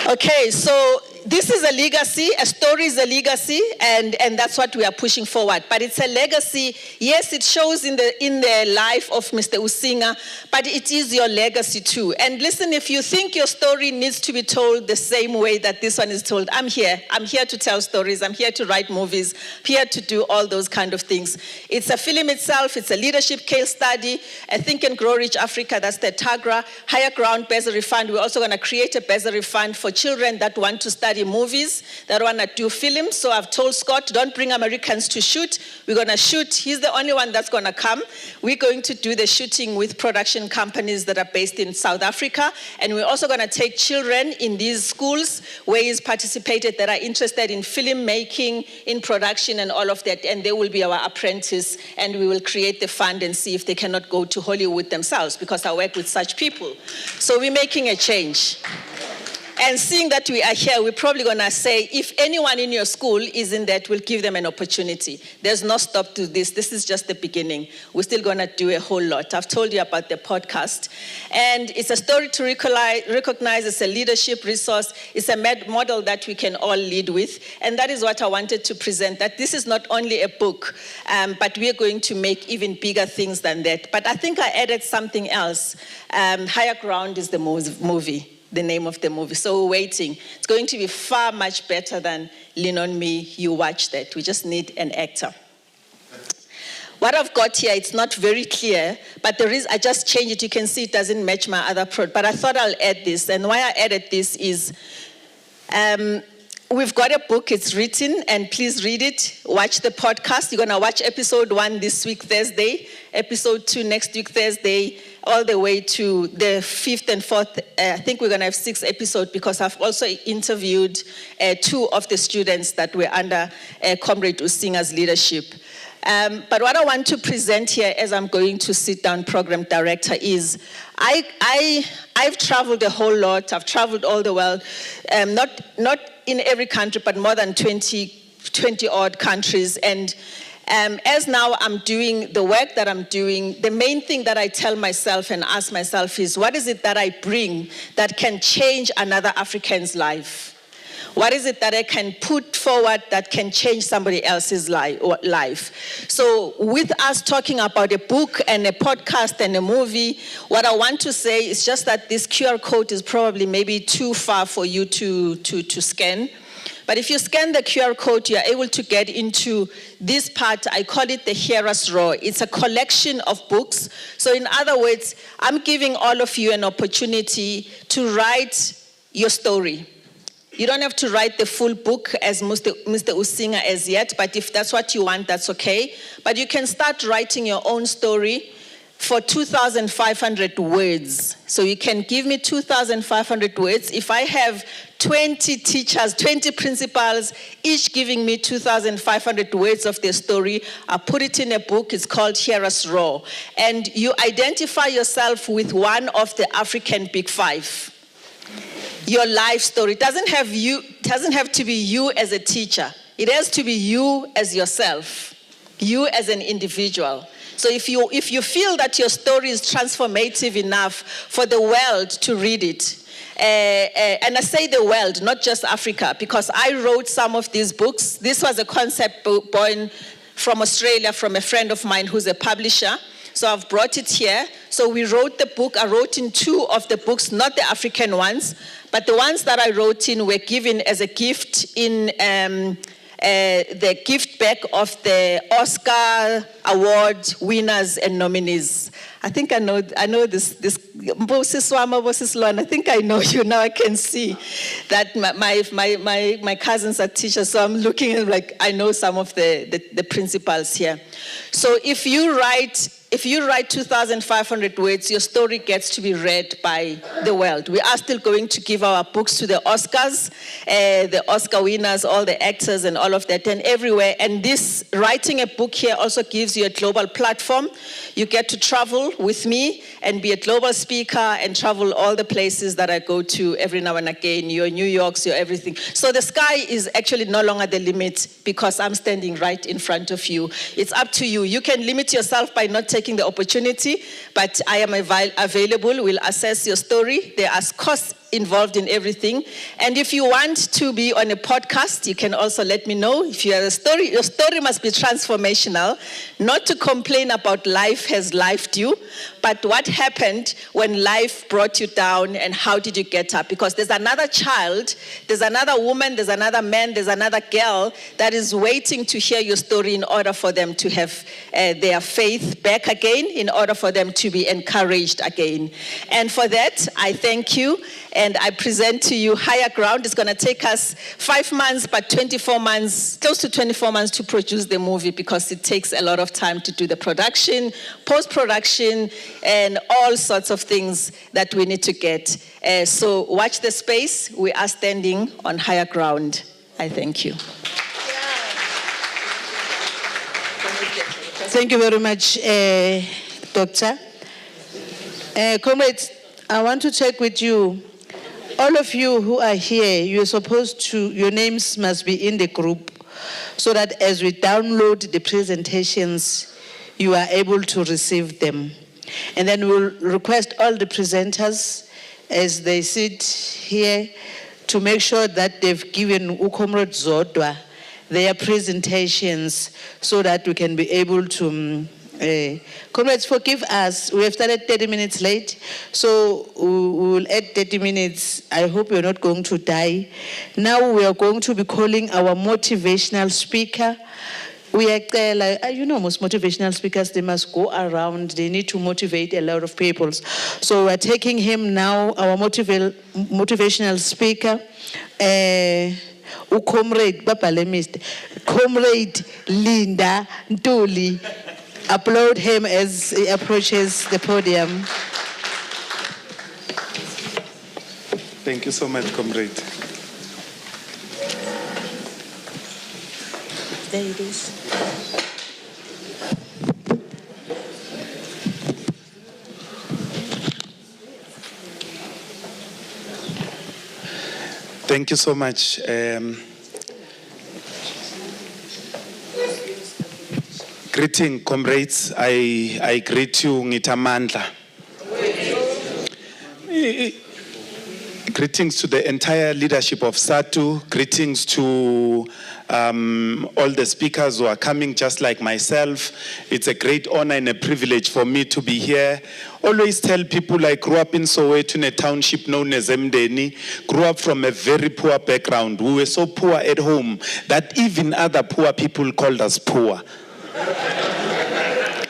Okay, so this is a legacy, a story is a legacy, and that's what we are pushing forward. But it's a legacy, yes, it shows in the life of Mr. Usinga, but it is your legacy too. And listen, if you think your story needs to be told the same way that this one is told, I'm here to tell stories, I'm here to write movies, here to do all those kind of things. It's a film itself, it's a leadership case study, I Think and Grow Rich Africa, that's the TAGRA, Higher Ground Bursary Fund. We're also gonna create a bursary fund for children that want to study movies, that want to do films. So I've told Scott, don't bring Americans to shoot. We're going to shoot. He's the only one that's going to come. We're going to do the shooting with production companies that are based in South Africa. And we're also going to take children in these schools where he's participated that are interested in filmmaking, in production and all of that. And they will be our apprentice. And we will create the fund and see if they cannot go to Hollywood themselves, because I work with such people. So we're making a change. And seeing that we are here, we're probably going to say, if anyone in your school is in that, we'll give them an opportunity. There's no stop to this. This is just the beginning. We're still going to do a whole lot. I've told you about the podcast. And it's a story to recognize. It's a leadership resource. It's a model that we can all lead with. And that is what I wanted to present, that this is not only a book, but we are going to make even bigger things than that. But I think I added something else. Higher Ground is the movie. The name of the movie. So we're waiting. It's going to be far much better than Lean On Me, You Watch That. We just need an actor. What I've got here, it's not very clear, but I just changed it. You can see it doesn't match my other product, but I thought I'll add this. And why I added this is, we've got a book, it's written, and please read it. Watch the podcast. You're going to watch episode 1 this week, Thursday, episode 2 next week, Thursday, all the way to the 5th and 4th. I think we're going to have 6 episodes, because I've also interviewed 2 of the students that were under Comrade Usinga's leadership. But what I want to present here as I'm going to sit down, program director, is I've traveled a whole lot. I've traveled all the world, not in every country, but more than 20 odd countries. And as now I'm doing the work that I'm doing, the main thing that I tell myself and ask myself is, what is it that I bring that can change another African's life? What is it that I can put forward that can change somebody else's life? So with us talking about a book and a podcast and a movie, what I want to say is just that this QR code is probably maybe too far for you to scan. But if you scan the QR code, you're able to get into this part. I call it the Hearers Row. It's a collection of books. So in other words, I'm giving all of you an opportunity to write your story. You don't have to write the full book as Mr. Usinga as yet, but if that's what you want, that's okay. But you can start writing your own story for 2,500 words. So you can give me 2,500 words. If I have 20 teachers, 20 principals, each giving me 2,500 words of their story, I put it in a book. It's called Hearers Row. And you identify yourself with one of the African Big Five. Your life story. It doesn't have to be you as a teacher. It has to be you as yourself, you as an individual. So if you feel that your story is transformative enough for the world to read it, and I say the world, not just Africa, because I wrote some of these books. This was a concept born from Australia from a friend of mine who's a publisher. So I've brought it here. So we wrote the book. I wrote in 2 of the books, not the African ones, but the ones that I wrote in were given as a gift in the gift list back of the Oscar award winners and nominees. I think I know this Mbosi Swama, Mbosi Sloan, I think I know you now. I can see that my cousins are teachers, so I'm looking at like I know some of the principals here. So if you write 2,500 words, your story gets to be read by the world. We are still going to give our books to the Oscars, the Oscar winners, all the actors and all of that, and everywhere. And this, writing a book here also gives you a global platform. You get to travel with me and be a global speaker and travel all the places that I go to every now and again, your New Yorks, your everything. So the sky is actually no longer the limit because I'm standing right in front of you. It's up to you. You can limit yourself by not taking the opportunity, but I am available. We'll assess your story. There are costs involved in everything. And if you want to be on a podcast, you can also let me know. If you have a story, your story must be transformational, not to complain about life has lifed you, but what happened when life brought you down and how did you get up? Because there's another child, there's another woman, there's another man, there's another girl that is waiting to hear your story in order for them to have their faith back again, in order for them to be encouraged again. And for that, I thank you. And I present to you Higher Ground. It's going to take us 5 months, but 24 months, close to 24 months to produce the movie because it takes a lot of time to do the production, post-production, and all sorts of things that we need to get. So watch the space. We are standing on higher ground. I thank you. Thank you very much, Doctor. Comrades, I want to check with you. All of you who are here, you're supposed to, your names must be in the group so that as we download the presentations, you are able to receive them. And then we'll request all the presenters as they sit here to make sure that they've given Ukomrod Zodwa their presentations so that we can be able to comrades, forgive us. We have started 30 minutes late, so we will add 30 minutes. I hope you're not going to die. Now we are going to be calling our motivational speaker. We are, you know, most motivational speakers, they must go around. They need to motivate a lot of people. So we're taking him now, our motivational speaker. Comrade, Comrade Linda Ntuli. Applaud him as he approaches the podium. Thank you so much, comrade. There it is. Thank you so much. Greeting, comrades. I greet you, Ngitamandla. Greetings to the entire leadership of Sadtu. Greetings to all the speakers who are coming just like myself. It's a great honor and a privilege for me to be here. Always tell people I grew up in Soweto in a township known as Mdeni. Grew up from a very poor background. We were so poor at home that even other poor people called us poor.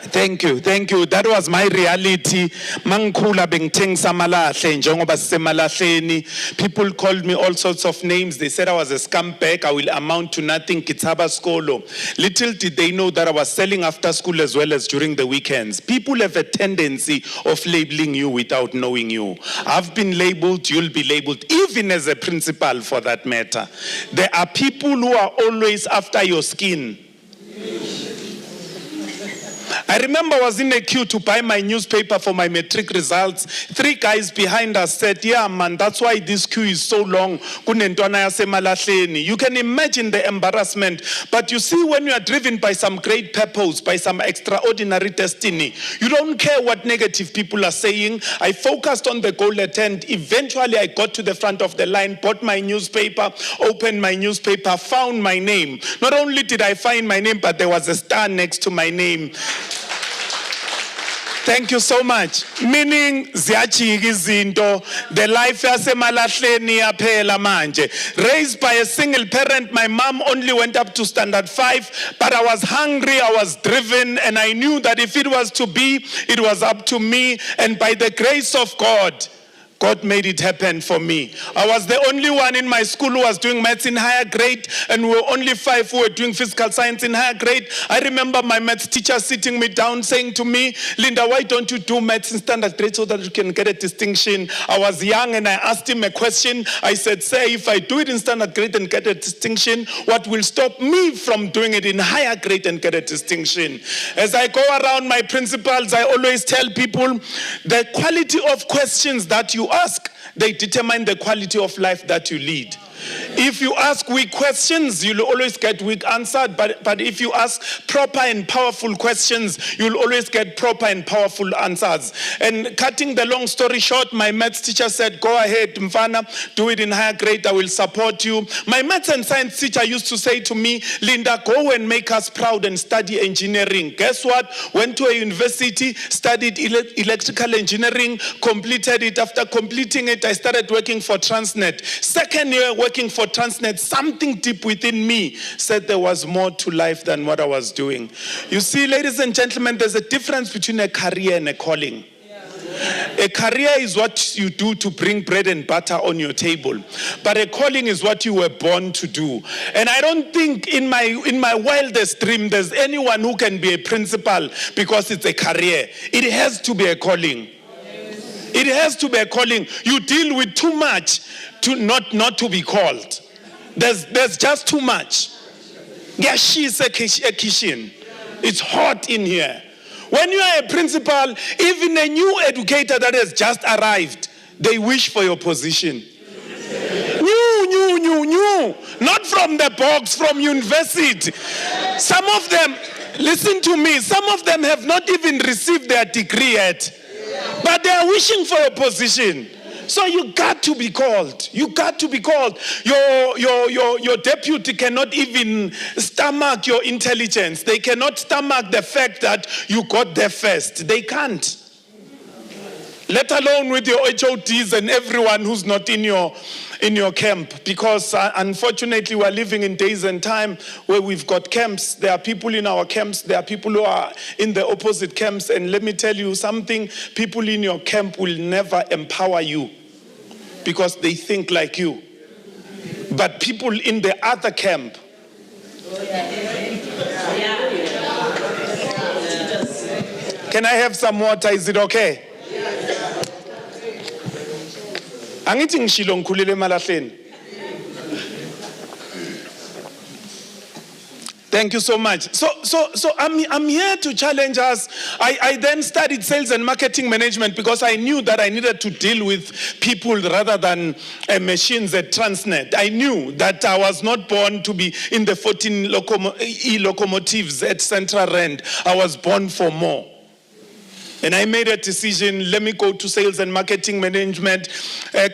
Thank you. That was my reality. Mangkhula bengithengisa amalahle njengoba sisemalahleni. People called me all sorts of names. They said I was a scumbag. I will amount to nothing. Kitsaba skolo. Little did they know that I was selling after school as well as during the weekends. People have a tendency of labeling you without knowing you. I've been labeled, you'll be labeled, even as a principal for that matter. There are people who are always after your skin. I remember I was in a queue to buy my newspaper for my matric results. 3 guys behind us said, yeah, man, that's why this queue is so long. You can imagine the embarrassment. But you see, when you are driven by some great purpose, by some extraordinary destiny, you don't care what negative people are saying. I focused on the goal at hand. Eventually, I got to the front of the line, bought my newspaper, opened my newspaper, found my name. Not only did I find my name, but there was a star next to my name. Thank you so much. Meaning, ziyajika izinto, the life yasemalahleni yaphela manje. Raised by a single parent, my mom only went up to standard 5, but I was hungry, I was driven, and I knew that if it was to be, it was up to me, and by the grace of God, God made it happen for me. I was the only one in my school who was doing maths in higher grade, and we were only 5 who were doing physical science in higher grade. I remember my maths teacher sitting me down saying to me, Linda, why don't you do maths in standard grade so that you can get a distinction? I was young and I asked him a question. I said, sir, if I do it in standard grade and get a distinction, what will stop me from doing it in higher grade and get a distinction? As I go around my principals, I always tell people the quality of questions that you ask, they determine the quality of life that you lead. If you ask weak questions, you'll always get weak answers. But if you ask proper and powerful questions, you'll always get proper and powerful answers. And cutting the long story short, my maths teacher said, go ahead, Mfana, do it in higher grade, I will support you. My maths and science teacher used to say to me, Linda, go and make us proud and study engineering. Guess what? Went to a university, studied electrical engineering, completed it. After completing it, I started working for Transnet. Second year working for Transnet, something deep within me said there was more to life than what I was doing. You see, ladies and gentlemen, there's a difference between a career and a calling. A career is what you do to bring bread and butter on your table, but a calling is what you were born to do. And I don't think in my wildest dream there's anyone who can be a principal because it's a career. It has to be a calling. It has to be a calling. You deal with too much to not to be called. There's just too much. It's hot in here. When you are a principal, even a new educator that has just arrived, they wish for your position. New. Not from the box, from university. Some of them, listen to me, some of them have not even received their degree yet. But they are wishing for a position. So you got to be called. You got to be called. Your deputy cannot even stomach your intelligence. They cannot stomach the fact that you got there first. They can't. Let alone with your HODs and everyone who's not in your camp, because unfortunately we're living in days and time where we've got camps. There are people in our camps, there are people who are in the opposite camps, and let me tell you something, people in your camp will never empower you because they think like you. But people in the other camp, can I have some water? Is it okay? Angithi ngishilo ngikhulele emalahleni. Thank you so much. So I'm here to challenge us. I then studied sales and marketing management because I knew that I needed to deal with people rather than machines at Transnet. I knew that I was not born to be in the 14 e-locomotives at Central Rand. I was born for more. And I made a decision, let me go to sales and marketing management.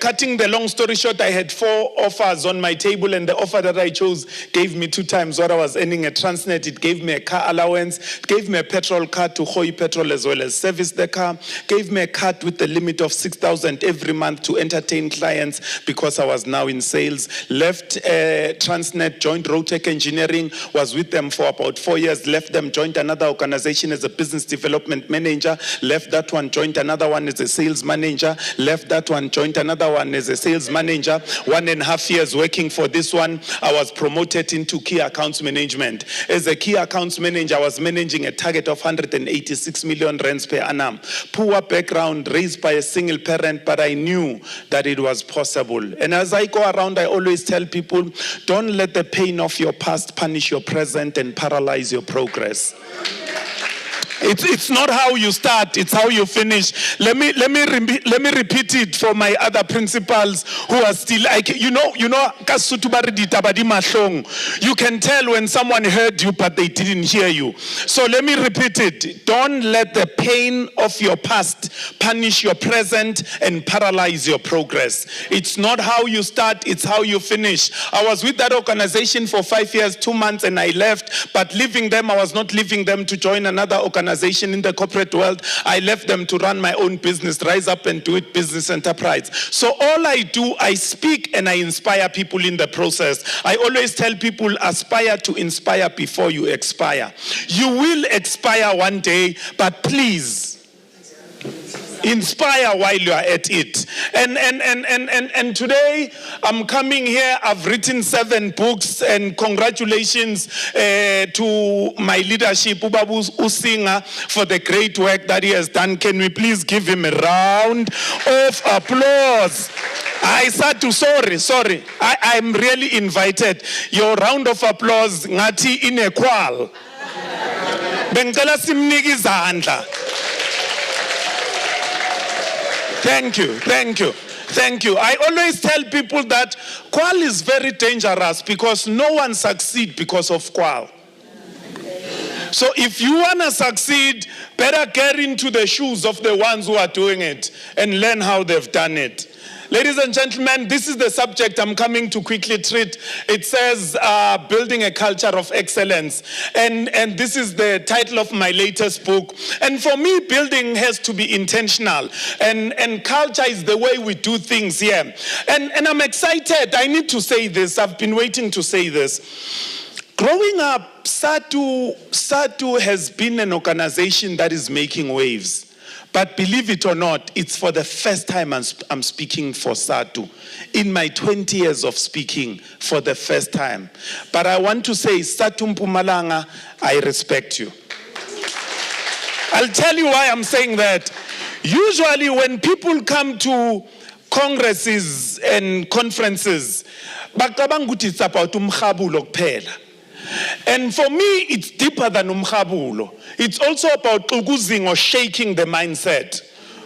Cutting the long story short, I had 4 offers on my table, and the offer that I chose gave me 2 times what I was earning at Transnet. It gave me a car allowance, it gave me a petrol card to Hoi Petrol as well as service the car, gave me a card with the limit of 6,000 every month to entertain clients because I was now in sales. Left Transnet, joined Rotec Engineering, was with them for about 4 years, left them, joined another organization as a business development manager, left that one, joined another one as a sales manager, left that one, joined another one as a sales manager. 1.5 years working for this one, I was promoted into key accounts management. As a key accounts manager, I was managing a target of 186 million rands per annum. Poor background, raised by a single parent, but I knew that it was possible. And as I go around, I always tell people, don't let the pain of your past punish your present and paralyze your progress. It's not how you start, it's how you finish. Let me repeat it for my other principals who are still like, you know, you can tell when someone heard you but they didn't hear you. So let me repeat it. Don't let the pain of your past punish your present and paralyze your progress. It's not how you start, it's how you finish. I was with that organization for 5 years, 2 months, and I left, but leaving them, I was not leaving them to join another organization. organization in the corporate world. I left them to run my own business, Rise Up and Do It Business Enterprise. So all I do, I speak and I inspire people in the process. I always tell people, aspire to inspire before you expire. You will expire one day, but please, inspire while you are at it. And today I'm coming here. I've written 7 books, and congratulations to my leadership, Ubabu Usinga, for the great work that he has done. Can we please give him a round of applause? I said to sorry. I'm really invited. Your round of applause ngati inequal. Bengcela simnike izandla. Thank you. I always tell people that Kwal is very dangerous because no one succeeds because of Kwal. So if you want to succeed, better get into the shoes of the ones who are doing it and learn how they've done it. Ladies and gentlemen, this is the subject I'm coming to quickly treat. It says building a culture of excellence. And this is the title of my latest book. And for me, building has to be intentional. And culture is the way we do things here. And I'm excited. I need to say this. I've been waiting to say this. Growing up, Sadtu has been an organization that is making waves. But believe it or not, it's for the first time I'm speaking for Sadtu. In my 20 years of speaking, for the first time. But I want to say, Sadtu Mpumalanga, I respect you. I'll tell you why I'm saying that. Usually when people come to congresses and conferences, bacabanga ukuthi it's about umkhabulo kuphela. And for me, it's deeper than umkhabulo. It's also about ukuzing or shaking the mindset.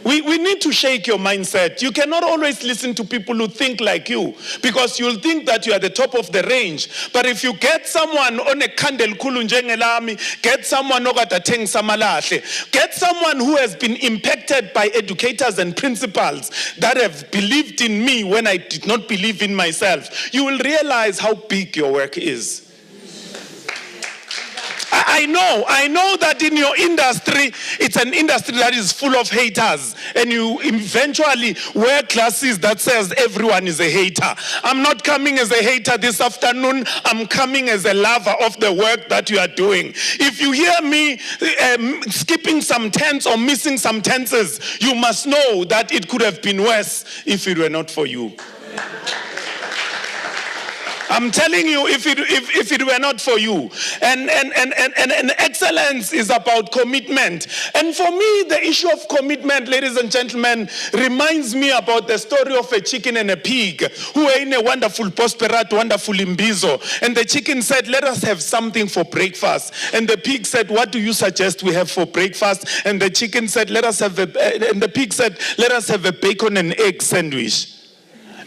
We need to shake your mindset. You cannot always listen to people who think like you, because you'll think that you are the top of the range. But if you get someone on a kandel khulu njengelami, get someone ogatateng samalahle, get someone who has been impacted by educators and principals that have believed in me when I did not believe in myself, you will realize how big your work is. I know that in your industry, it's an industry that is full of haters, and you eventually wear glasses that says everyone is a hater. I'm not coming as a hater this afternoon. I'm coming as a lover of the work that you are doing. If you hear me skipping some tense or missing some tenses, you must know that it could have been worse if it were not for you. I'm telling you, if it were not for you. And excellence is about commitment. And for me, the issue of commitment, ladies and gentlemen, reminds me about the story of a chicken and a pig who were in a wonderful prosperat, wonderful imbizo. And the chicken said, let us have something for breakfast. And the pig said, what do you suggest we have for breakfast? And the chicken said, and the pig said, let us have a bacon and egg sandwich.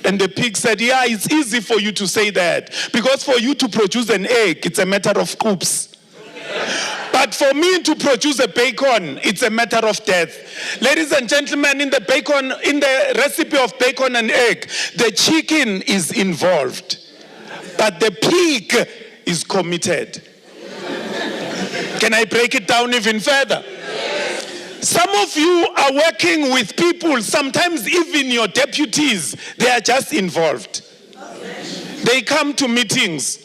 And the pig said, yeah, it's easy for you to say that, because for you to produce an egg, it's a matter of oops. But for me to produce a bacon, it's a matter of death. Ladies and gentlemen, in the recipe of bacon and egg, the chicken is involved, but the pig is committed. Can I break it down even further? Some of you are working with people, sometimes even your deputies, they are just involved. They come to meetings.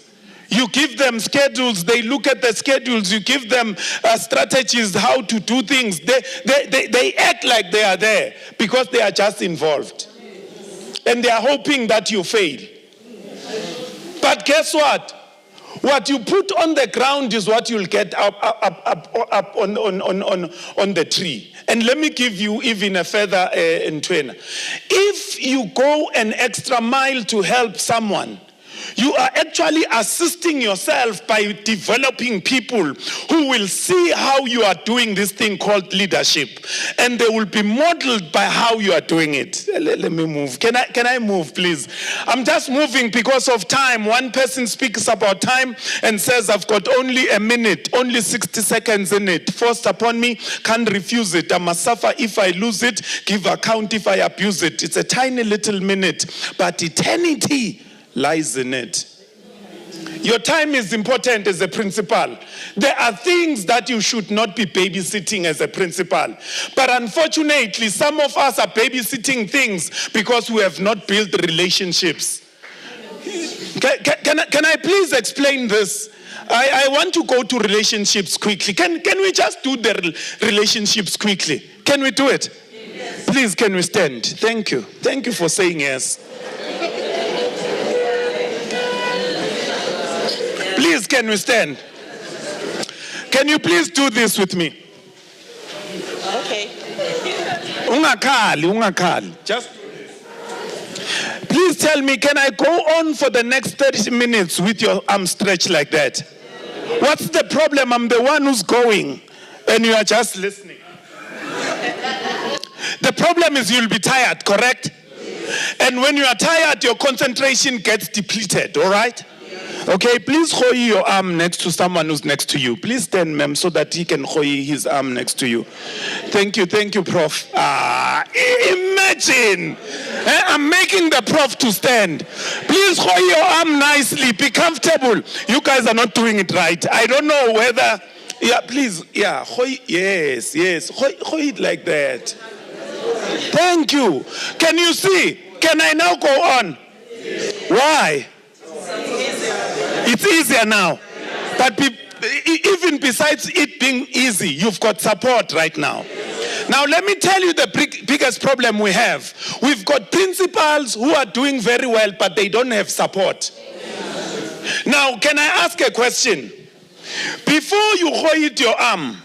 You give them schedules, they look at the schedules, you give them strategies how to do things. They act like they are there because they are just involved. And they are hoping that you fail. But guess what? What you put on the ground is what you'll get up on the tree. And let me give you even a further twin. If you go an extra mile to help someone, you are actually assisting yourself by developing people who will see how you are doing this thing called leadership, and they will be modeled by how you are doing it. Let me move. Can I move, please? I'm just moving because of time. One person speaks about time and says, I've got only a minute, only 60 seconds in it. Forced upon me, can't refuse it. I must suffer if I lose it, give account if I abuse it. It's a tiny little minute, but eternity lies in it. Your time is important as a principal. There are things that you should not be babysitting as a principal. But unfortunately, some of us are babysitting things because we have not built relationships. Can I please explain this? I want to go to relationships quickly. Can we just do the relationships quickly? Can we do it? Yes. Please, can we stand? Thank you. Thank you for saying yes. Please, can we stand? Can you please do this with me? Okay. Ungakali. Just please tell me, can I go on for the next 30 minutes with your arm stretched like that? What's the problem? I'm the one who's going and you are just listening. The problem is you'll be tired, correct? And when you are tired, your concentration gets depleted, all right? Okay, please hold your arm next to someone who's next to you. Please stand, ma'am, so that he can hold his arm next to you. Thank you, Prof. Imagine, I'm making the Prof to stand. Please hold your arm nicely, be comfortable. You guys are not doing it right. I don't know whether, please, hold, yes, hold it like that. Thank you. Can you see? Can I now go on? Why? It's easier now. But even besides it being easy, you've got support right now. Now, let me tell you the biggest problem we have. We've got principals who are doing very well, but they don't have support. Now, can I ask a question? Before you hold your arm,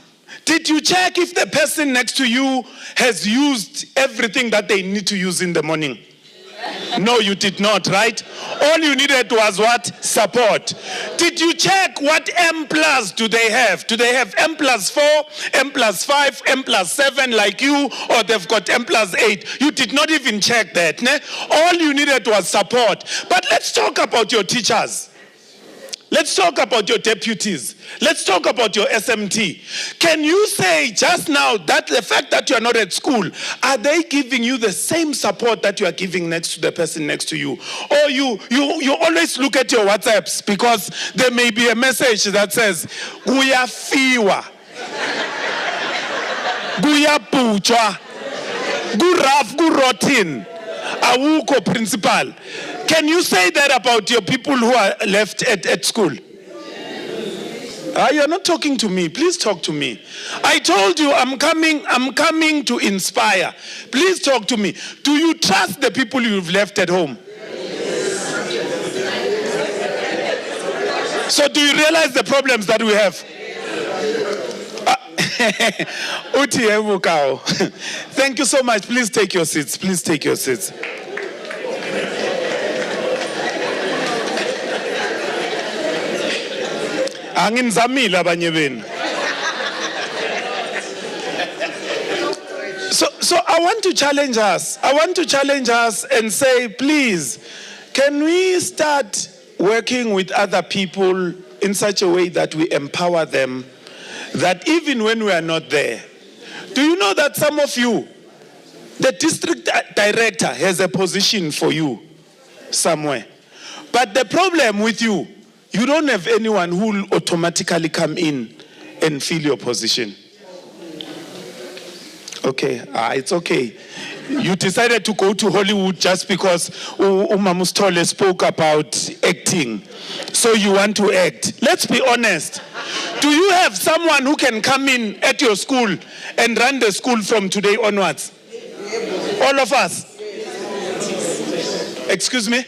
did you check if the person next to you has used everything that they need to use in the morning? No, you did not, right? All you needed was what? Support. Did you check what M plus do they have? Do they have M plus 4, M plus 5, M plus 7 like you, or they've got M plus 8? You did not even check that. Ne? All you needed was support. But let's talk about your teachers. Let's talk about your deputies. Let's talk about your SMT. Can you say just now that the fact that you are not at school, are they giving you the same support that you are giving next to the person next to you? Or you always look at your WhatsApps because there may be a message that says, "Kuyafiwa, kuyabhutshwa, kuraf, kurotin, awukho principal." Can you say that about your people who are left at school? You're not talking to me. Please talk to me. I told you I'm coming to inspire. Please talk to me. Do you trust the people you've left at home? So do you realize the problems that we have? Thank you so much. Please take your seats. Please take your seats. Anginzamile abanye benu. So I want to challenge us. I want to challenge us and say, please, can we start working with other people in such a way that we empower them, that even when we are not there? Do you know that some of you, the district director has a position for you somewhere? But the problem with you, you don't have anyone who will automatically come in and fill your position. Okay, it's okay. You decided to go to Hollywood just because Umamustole spoke about acting. So you want to act. Let's be honest. Do you have someone who can come in at your school and run the school from today onwards? All of us? Excuse me?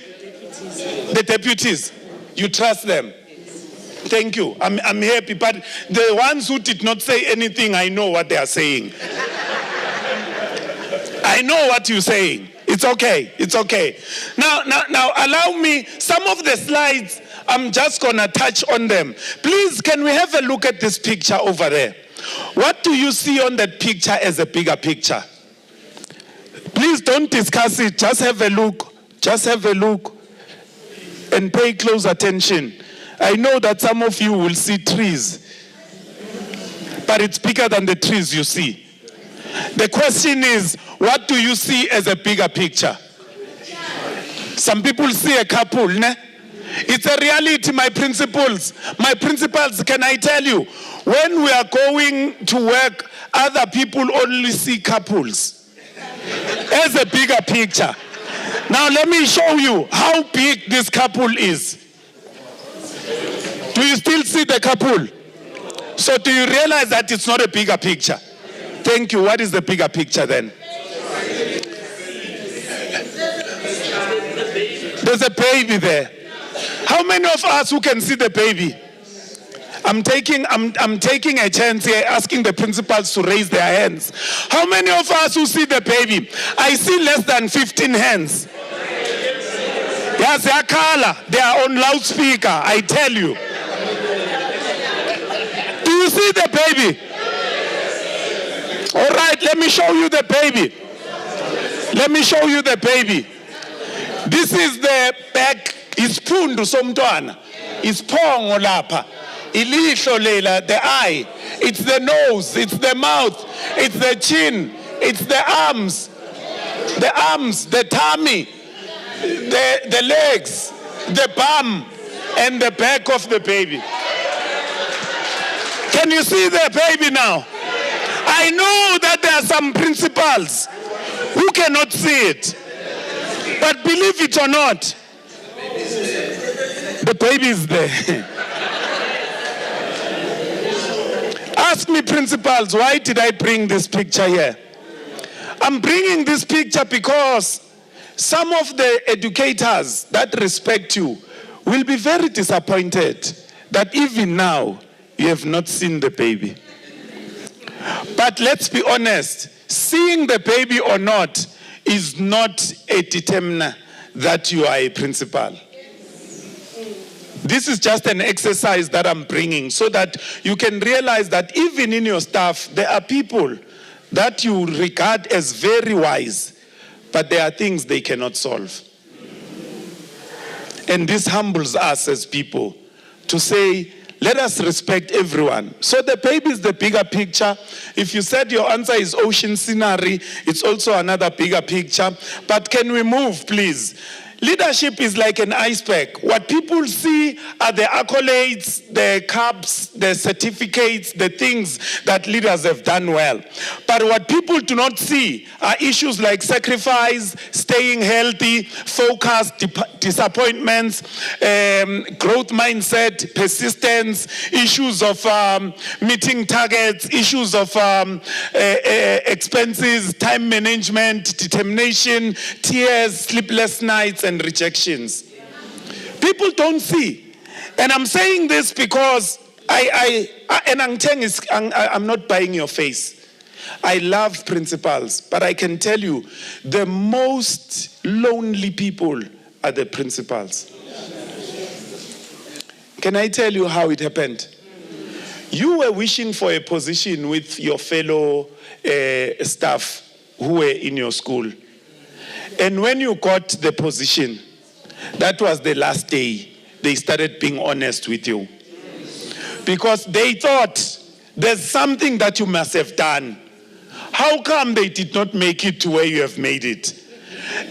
The deputies. You trust them. Thank you. I'm happy. But the ones who did not say anything, I know what they are saying. I know what you're saying. It's okay. It's okay. Now, allow me, some of the slides, I'm just going to touch on them. Please, can we have a look at this picture over there? What do you see on that picture as a bigger picture? Please don't discuss it. Just have a look. Just have a look. And pay close attention. I know that some of you will see trees, but it's bigger than the trees you see. The question is, what do you see as a bigger picture? Some people see a couple, ne? It's a reality, my principals. My principals, can I tell you, when we are going to work, other people only see couples as a bigger picture. Now let me show you how big this couple is. Do you still see the couple? So do you realize that it's not a bigger picture? Thank you. What is the bigger picture then? There's a baby there. How many of us who can see the baby? I'm taking a chance here, asking the principals to raise their hands. How many of us who see the baby? I see less than 15 hands. Yes, they are color. They are on loudspeaker, I tell you. Do you see the baby? All right, let me show you the baby. Let me show you the baby. This is the back. Ispundu somntwana. Ispongo lapha. Ilihlo lela, the eye. It's the nose. It's the mouth. It's the chin. It's the arms. The tummy. The legs. The bum. And the back of the baby. Can you see the baby now? I know that there are some principals who cannot see it. But believe it or not, the baby is there. Ask me, principals, why did I bring this picture here? I'm bringing this picture because some of the educators that respect you will be very disappointed that even now you have not seen the baby. But let's be honest, seeing the baby or not is not a determiner that you are a principal. This is just an exercise that I'm bringing so that you can realize that even in your staff, there are people that you regard as very wise, but there are things they cannot solve. And this humbles us as people to say, let us respect everyone. So the baby is the bigger picture. If you said your answer is ocean scenery, it's also another bigger picture. But can we move, please? Leadership is like an iceberg. What people see are the accolades, the cups, the certificates, the things that leaders have done well. But what people do not see are issues like sacrifice, staying healthy, focus, disappointments, growth mindset, persistence, issues of meeting targets, issues of expenses, time management, determination, tears, sleepless nights, and rejections. People don't see. And I'm saying this because I'm not buying your face. I love principals, but I can tell you the most lonely people are the principals. Can I tell you how it happened? You were wishing for a position with your fellow staff who were in your school. And when you got the position, that was the last day they started being honest with you. Because they thought there's something that you must have done. How come they did not make it to where you have made it?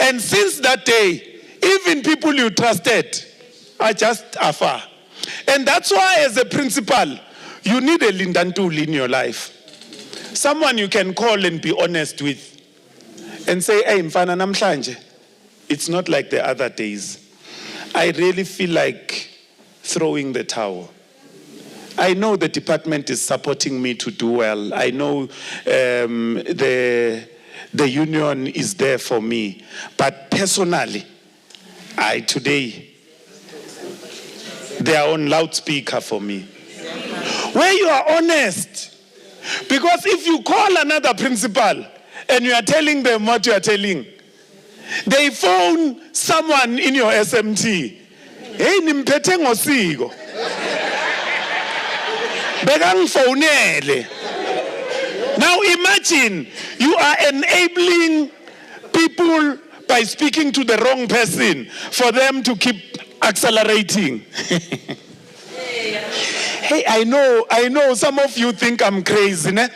And since that day, even people you trusted are just afar. And that's why as a principal, you need a Lindantul in your life. Someone you can call and be honest with. And say, hey, mfana namhlanje, it's not like the other days. I really feel like throwing the towel. I know the department is supporting me to do well. I know the union is there for me. But personally, today, they are on loudspeaker for me. Where you are honest. Because if you call another principal, and you are telling them what you are telling, they phone someone in your SMT. Hey, nimphethe ngosiko. Bekangifonele. Now imagine you are enabling people by speaking to the wrong person for them to keep accelerating. Hey, I know some of you think I'm crazy. Ne?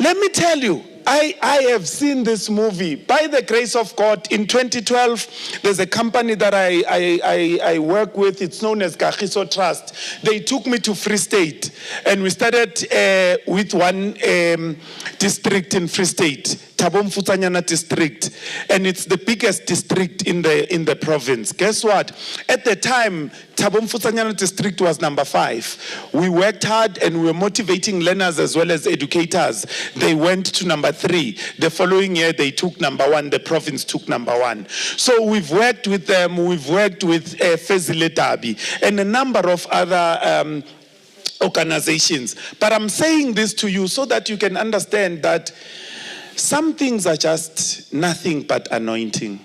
Let me tell you, I have seen this movie. By the grace of God, in 2012, there's a company that I work with. It's known as Kagiso Trust. They took me to Free State, and we started with one district in Free State, Thabo Mpumalanga district, and it's the biggest district in the province. Guess what? At the time, Thabo Mpumalanga district was number 5. We worked hard and we were motivating learners as well as educators. They went to number 3. The following year, they took number 1. The province took number 1. So we've worked with them. We've worked with Fezile Dabi and a number of other organizations. But I'm saying this to you so that you can understand that some things are just nothing but anointing.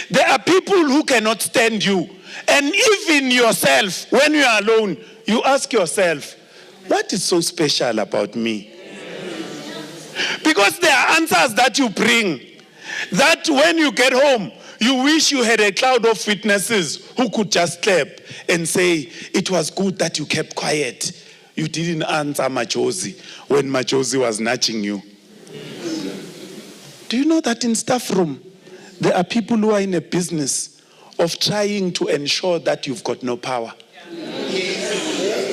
There are people who cannot stand you. And even yourself, when you are alone, you ask yourself, what is so special about me? Because there are answers that you bring that when you get home, you wish you had a cloud of witnesses who could just clap and say, it was good that you kept quiet. You didn't answer Majosi when Majosi was nudging you. Do you know that in staff room, there are people who are in a business of trying to ensure that you've got no power?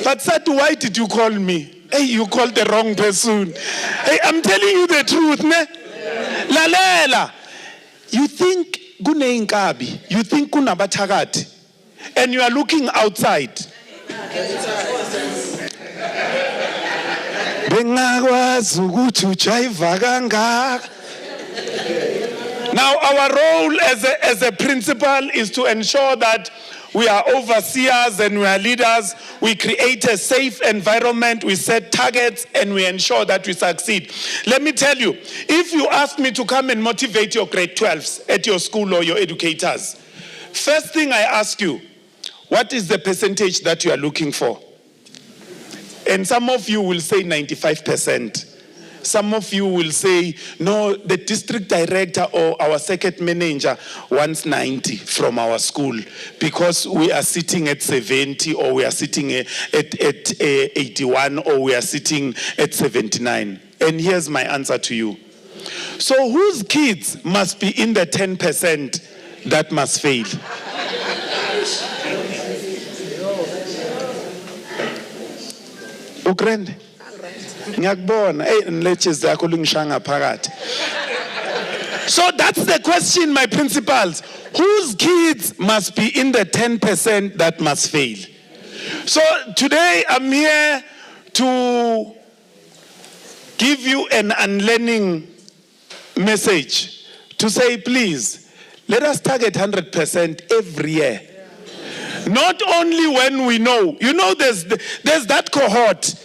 But Sadtu, why did you call me? Hey, you called the wrong person. Hey, I'm telling you the truth, ne? Lalela. You think kune inkabi, you think kuna bathakati, and you are looking outside. Bengakwazi ukuthi ujayiva kangaka. Now, our role as a principal is to ensure that we are overseers and we are leaders. We create a safe environment, we set targets, and we ensure that we succeed. Let me tell you, if you ask me to come and motivate your grade 12s at your school or your educators, first thing I ask you, what is the percentage that you are looking for? And some of you will say 95%. Some of you will say, no, the district director or our circuit manager wants 90 from our school because we are sitting at 70 or we are sitting at 81 or we are sitting at 79. And here's my answer to you. So whose kids must be in the 10% that must fail? Ukrende? Ngiyakubona nlethes zakho lungishanga phakathi. So that's the question, my principals. Whose kids must be in the 10% that must fail? So today I'm here to give you an unlearning message to say, please, let us target 100% every year. Not only when we know, you know, there's that cohort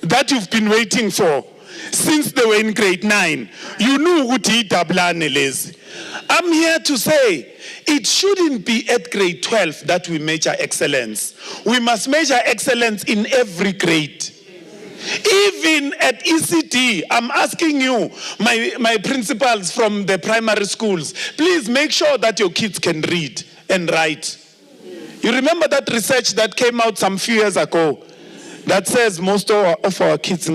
that you've been waiting for since they were in grade 9. You knew ukuthi idablane lezi. I'm here to say it shouldn't be at grade 12 that we measure excellence. We must measure excellence in every grade. Even at ECD, I'm asking you, my principals from the primary schools, please make sure that your kids can read and write. You remember that research that came out some few years ago that says most of our kids,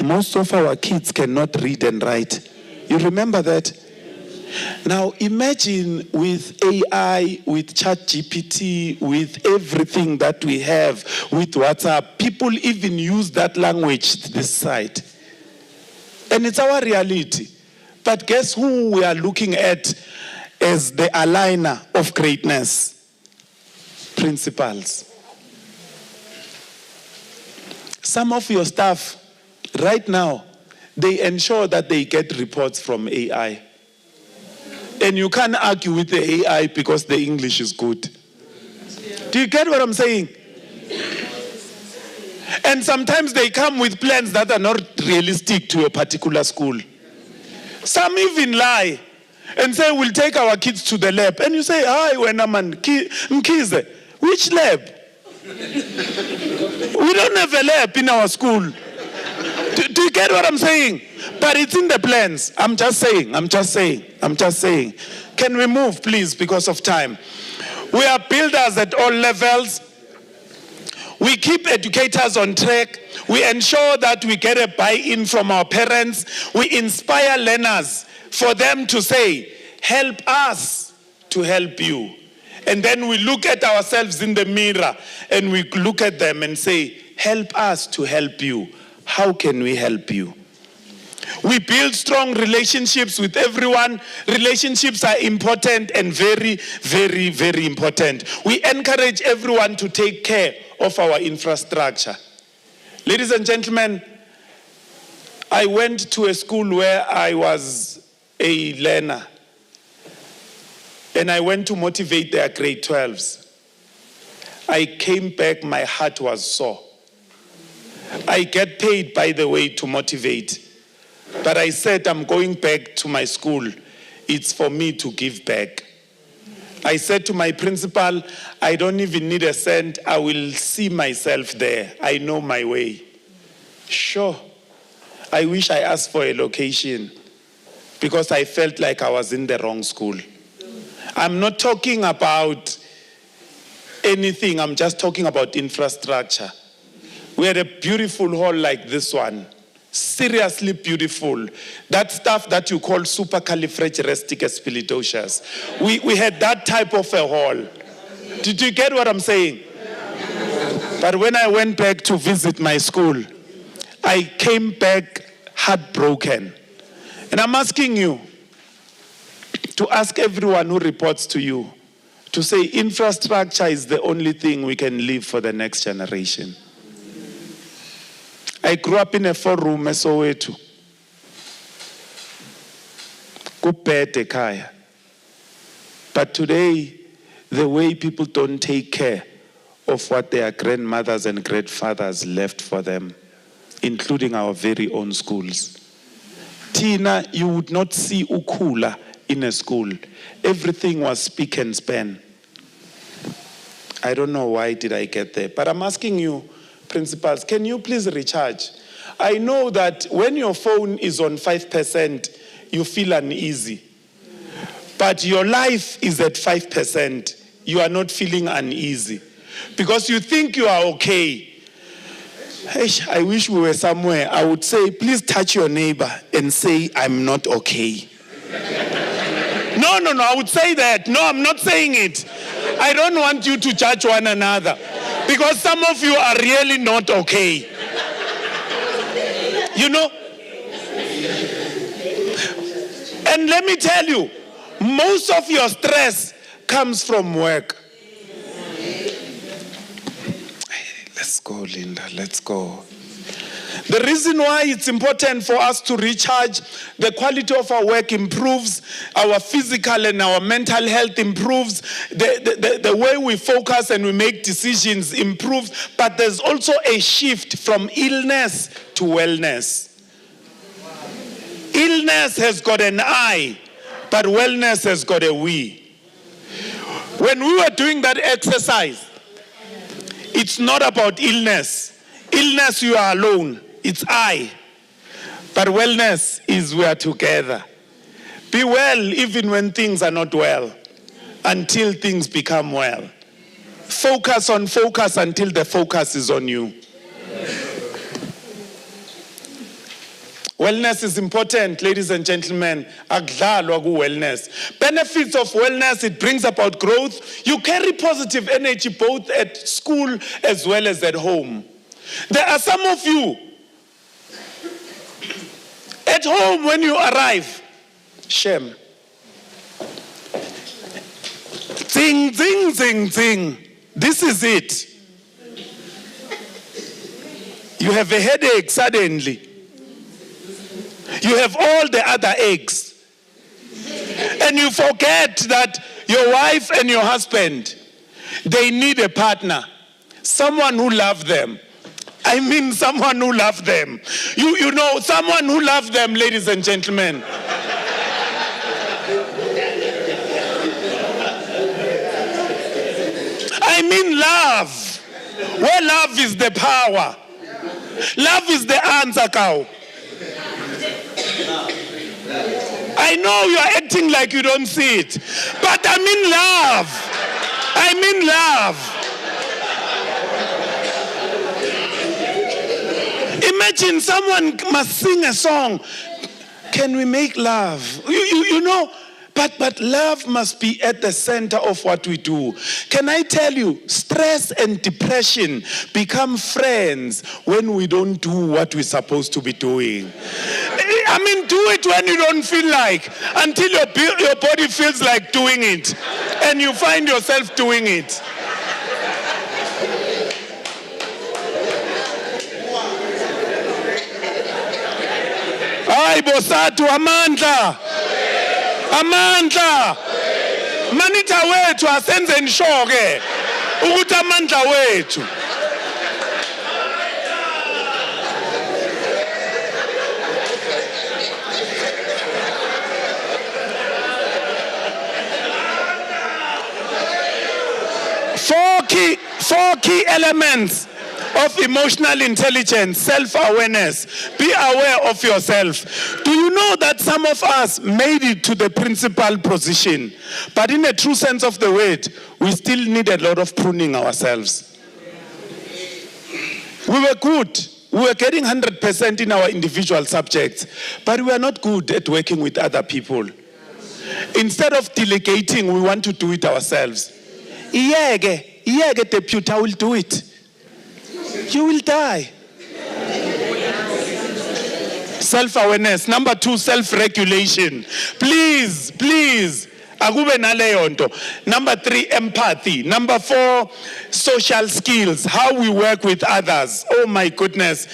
most of our kids cannot read and write. You remember that? Now imagine with AI, with ChatGPT, with everything that we have, with WhatsApp, people even use that language this side. And it's our reality. But guess who we are looking at as the aligner of greatness? Principals. Some of your staff, right now, they ensure that they get reports from AI. And you can't argue with the AI because the English is good. Do you get what I'm saying? And sometimes they come with plans that are not realistic to a particular school. Some even lie and say, we'll take our kids to the lab. And you say, hi, Wenaman, Mkize, which lab? We don't have a lab in our school. Do you get what I'm saying? But it's in the plans. I'm just saying. Can we move, please, because of time? We are builders at all levels. We keep educators on track. We ensure that we get a buy-in from our parents. We inspire learners for them to say, help us to help you. And then we look at ourselves in the mirror and we look at them and say, help us to help you. How can we help you? We build strong relationships with everyone. Relationships are important and very, very, very important. We encourage everyone to take care of our infrastructure. Ladies and gentlemen, I went to a school where I was a learner. And I went to motivate their grade 12s. I came back, my heart was sore. I get paid, by the way, to motivate. But I said, I'm going back to my school. It's for me to give back. I said to my principal, I don't even need a cent. I will see myself there. I know my way. Sure. I wish I asked for a location because I felt like I was in the wrong school. I'm not talking about anything. I'm just talking about infrastructure. We had a beautiful hall like this one. Seriously beautiful. That stuff that you call supercalifragilisticexpialidocious. We had that type of a hall. Did you get what I'm saying? But when I went back to visit my school, I came back heartbroken. And I'm asking you to ask everyone who reports to you to say infrastructure is the only thing we can leave for the next generation. I grew up in a 4-room Soweto. Kupete kaya. But today, the way people don't take care of what their grandmothers and grandfathers left for them, including our very own schools. Tina, you would not see ukula in a school. Everything was spick and span. I don't know why did I get there, but I'm asking you, principals, can you please recharge? I know that when your phone is on 5%, you feel uneasy. But your life is at 5%, you are not feeling uneasy. Because you think you are okay. I wish we were somewhere. I would say, please touch your neighbor and say, I'm not okay. No, I would say that. No, I'm not saying it. I don't want you to judge one another. Because some of you are really not okay. You know? And let me tell you, most of your stress comes from work. Let's go, Linda, let's go. The reason why it's important for us to recharge, the quality of our work improves, our physical and our mental health improves, the way we focus and we make decisions improves, but there's also a shift from illness to wellness. Illness has got an I, but wellness has got a we. When we were doing that exercise, it's not about illness. Illness, you are alone. It's I. But wellness is we are together. Be well even when things are not well, until things become well. Focus on focus until the focus is on you. Wellness is important, ladies and gentlemen. Akudlalwa ku-wellness. Benefits of wellness, it brings about growth. You carry positive energy both at school as well as at home. There are some of you, at home when you arrive, shame. Zing, zing, zing, zing. This is it. You have a headache suddenly. You have all the other aches. And you forget that your wife and your husband, they need a partner. Someone who loves them. I mean someone who loves them. You know, someone who loves them, ladies and gentlemen. I mean love. Where love is the power. Love is the answer, cow. I know you are acting like you don't see it, but I mean love. I mean love. Imagine someone must sing a song. Can we make love? You know, but love must be at the center of what we do. Can I tell you, stress and depression become friends when we don't do what we're supposed to be doing. I mean, do it when you don't feel like, until your body feels like doing it, and you find yourself doing it. Hayi bo Sadtu, amandla manitha wethu asenze nishoke ukuthi amandla wethu. Four key elements of emotional intelligence: self-awareness. Be aware of yourself. Do you know that some of us made it to the principal position, but in a true sense of the word, we still need a lot of pruning ourselves? We were good. We were getting 100% in our individual subjects, but we are not good at working with other people. Instead of delegating, we want to do it ourselves. Iyeke, deputy, I will do it. You will die. Self-awareness. Number 2, self-regulation. Please, akube naleyo nto. Number 3, empathy. Number 4, social skills. How we work with others. Oh my goodness.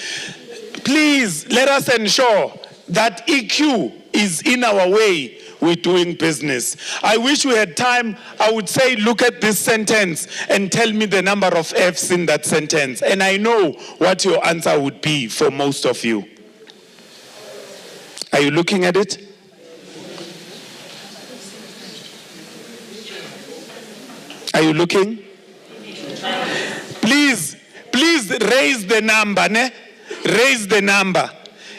Please, let us ensure that EQ is in our way with doing business. I wish we had time. I would say, look at this sentence and tell me the number of F's in that sentence. And I know what your answer would be for most of you. Are you looking at it? Are you looking? Please raise the number, ne? Raise the number.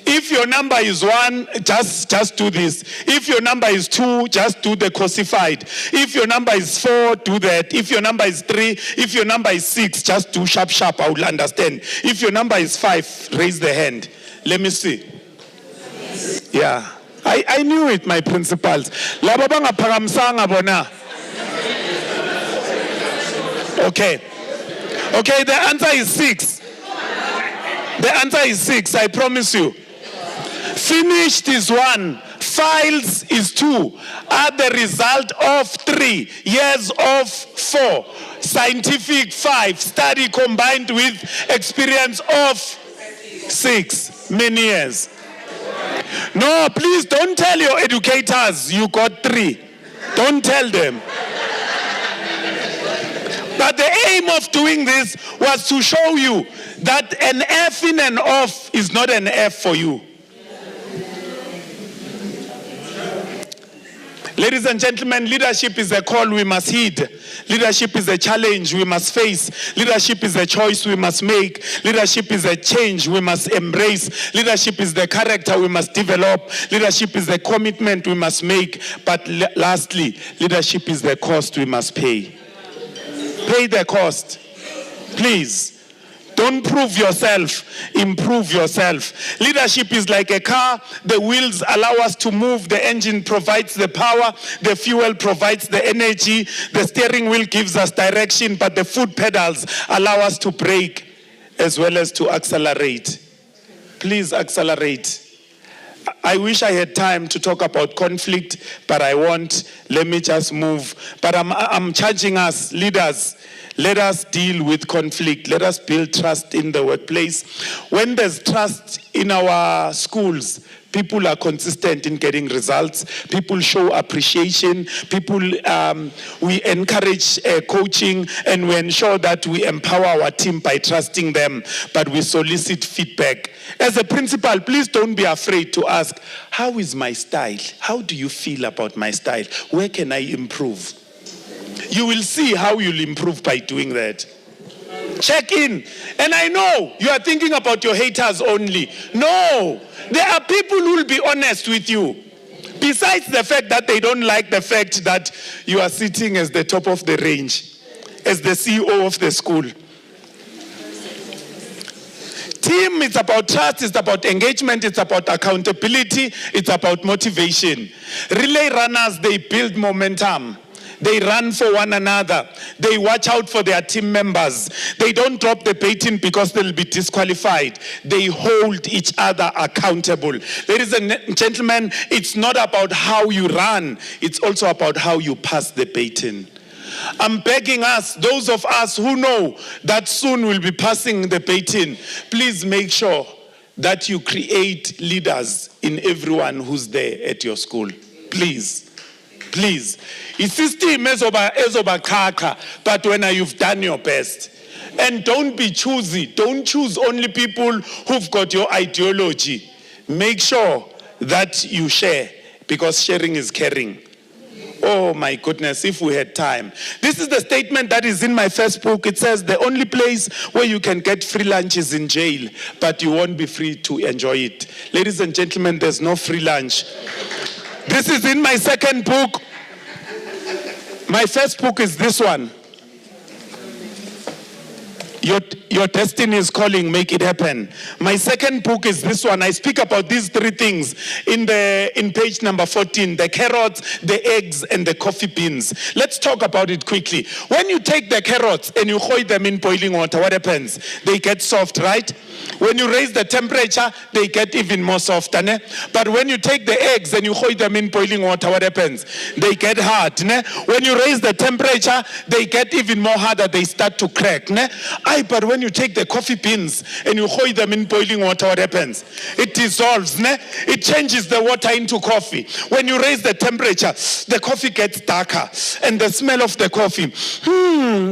If your number is 1, just do this. If your number is 2, just do the cosified. If your number is 4, do that. If your number is 3, if your number is 6, just do sharp, I will understand. If your number is 5, raise the hand. Let me see. Yeah. I knew it, my principals. Laba bangaphakamisanga bona. Okay, the answer is 6. The answer is 6, I promise you. Finished is 1. Files is 2. Are the result of 3. Years of 4. Scientific 5. Study combined with experience of 6. Many years. No, please don't tell your educators you got 3. Don't tell them. But the aim of doing this was to show you that an F in an off is not an F for you. Ladies and gentlemen, leadership is a call we must heed. Leadership is a challenge we must face. Leadership is a choice we must make. Leadership is a change we must embrace. Leadership is the character we must develop. Leadership is the commitment we must make. But lastly, leadership is the cost we must pay. Pay the cost. Please. Don't prove yourself, improve yourself. Leadership is like a car. The wheels allow us to move. The engine provides the power. The fuel provides the energy. The steering wheel gives us direction, but the foot pedals allow us to brake as well as to accelerate. Please accelerate. I wish I had time to talk about conflict, but I won't. Let me just move. But I'm charging us, leaders, let us deal with conflict. Let us build trust in the workplace. When there's trust in our schools, people are consistent in getting results. People show appreciation. People, we encourage coaching, and we ensure that we empower our team by trusting them, but we solicit feedback. As a principal, please don't be afraid to ask, how is my style? How do you feel about my style? Where can I improve? You will see how you'll improve by doing that. Check in. And I know you are thinking about your haters only. No, there are people who will be honest with you. Besides the fact that they don't like the fact that you are sitting as the top of the range, as the CEO of the school. Team, it's about trust, it's about engagement, it's about accountability, it's about motivation. Relay runners, they build momentum. They run for one another. They watch out for their team members. They don't drop the baton because they'll be disqualified. They hold each other accountable. Ladies and gentlemen, it's not about how you run. It's also about how you pass the baton. I'm begging us, those of us who know that soon we'll be passing the baton, please make sure that you create leaders in everyone who's there at your school. Please. Please. I-system ezoba khakha, but when you've done your best. And don't be choosy. Don't choose only people who've got your ideology. Make sure that you share, because sharing is caring. Oh my goodness, if we had time. This is the statement that is in my first book. It says the only place where you can get free lunch is in jail, but you won't be free to enjoy it. Ladies and gentlemen, there's no free lunch. This is in my second book. My first book is this one. Your destiny is calling, make it happen. My second book is this one. I speak about these three things in page number 14, the carrots, the eggs, and the coffee beans. Let's talk about it quickly. When you take the carrots and you boil them in boiling water, what happens? They get soft, right? When you raise the temperature, they get even more softer. Ne? But when you take the eggs and you boil them in boiling water, what happens? They get hard. Ne? When you raise the temperature, they get even more harder. They start to crack. Ne? But when you take the coffee beans and you boil them in boiling water, what happens? It dissolves. Ne? It changes the water into coffee. When you raise the temperature, the coffee gets darker. And the smell of the coffee,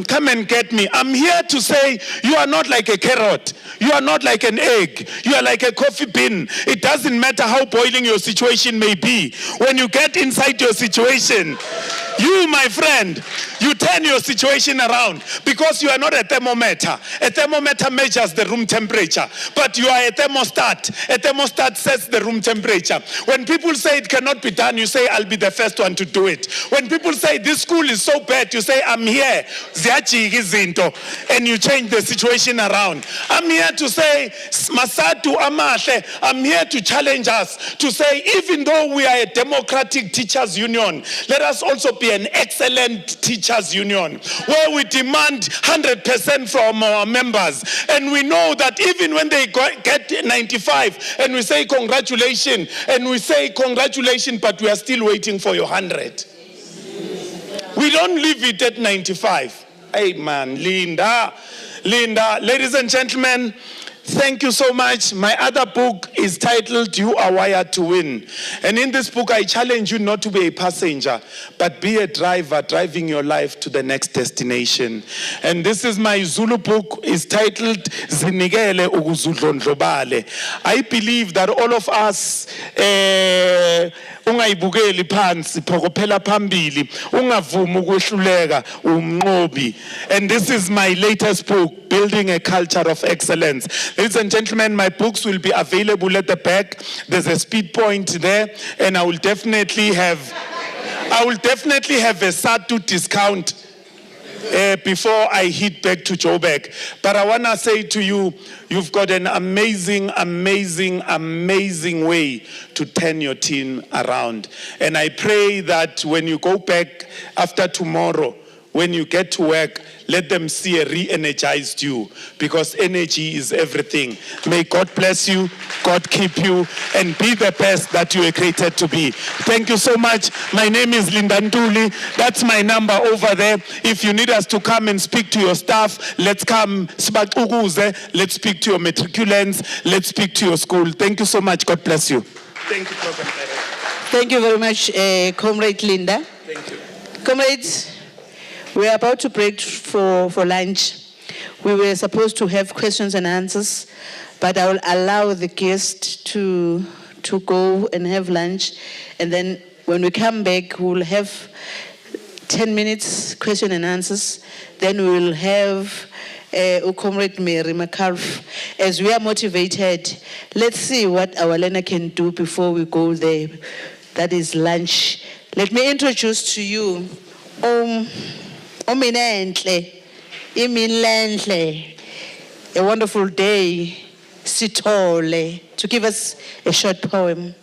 come and get me. I'm here to say you are not like a carrot. You are not like an egg. You are like a coffee bean. It doesn't matter how boiling your situation may be. When you get inside your situation, you, my friend, you turn your situation around, because you are not a thermometer. A thermometer measures the room temperature, but you are a thermostat. A thermostat sets the room temperature. When people say it cannot be done, you say, I'll be the first one to do it. When people say this school is so bad, you say, I'm here. And you change the situation around. I'm here to say, Sadtu Amahle, I'm here to challenge us to say, even though we are a democratic teachers union, let us also be an excellent teachers union, where we demand 100% from our members. And we know that even when they get 95 and we say congratulations, but we are still waiting for your 100. We don't leave it at 95. Hey man, Linda, ladies and gentlemen, thank you so much. My other book is titled You Are Wired to Win. And in this book, I challenge you not to be a passenger, but be a driver driving your life to the next destination. And this is my Zulu book. It's titled Zinikele Ukuzudlondlobale. I believe that all of us ungayibukeli phansi phokophela phambili ungavumi ukwehluleka umnqobi. And this is my latest book, Building a Culture of Excellence. Ladies and gentlemen, my books will be available at the back. There's a speed point there, and I will definitely have a Sadtu discount before I hit back to Joburg. But I want to say to you, you've got an amazing, amazing, amazing way to turn your team around. And I pray that when you go back after tomorrow, when you get to work, let them see a re-energized you, because energy is everything. May God bless you, God keep you, and be the best that you were created to be. Thank you so much. My name is Linda Ntuli. That's my number over there. If you need us to come and speak to your staff, let's come. Let's speak to your matriculants. Let's speak to your school. Thank you so much. God bless you. Thank you, Program Director. Thank you very much, Comrade Linda. Thank you. Comrades, we are about to break for lunch. We were supposed to have questions and answers, but I will allow the guest to go and have lunch. And then when we come back, we'll have 10 minutes question and answers. Then we will have Comrade Mary McCarf. As we are motivated, let's see what our learner can do before we go there. That is lunch. Let me introduce to you Ominentle, Iminlentle, a wonderful day Sithole to give us a short poem.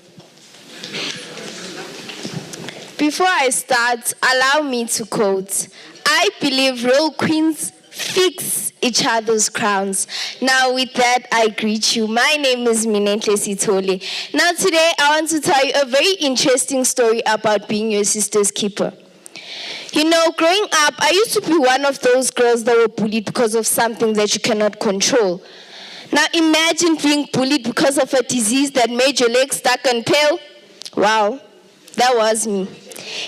Before I start, allow me to quote, I believe real queens fix each other's crowns. Now with that, I greet you. My name is Minentle Sithole. Now today, I want to tell you a very interesting story about being your sister's keeper. You know, growing up, I used to be one of those girls that were bullied because of something that you cannot control. Now imagine being bullied because of a disease that made your legs stuck and pale. Wow, that was me.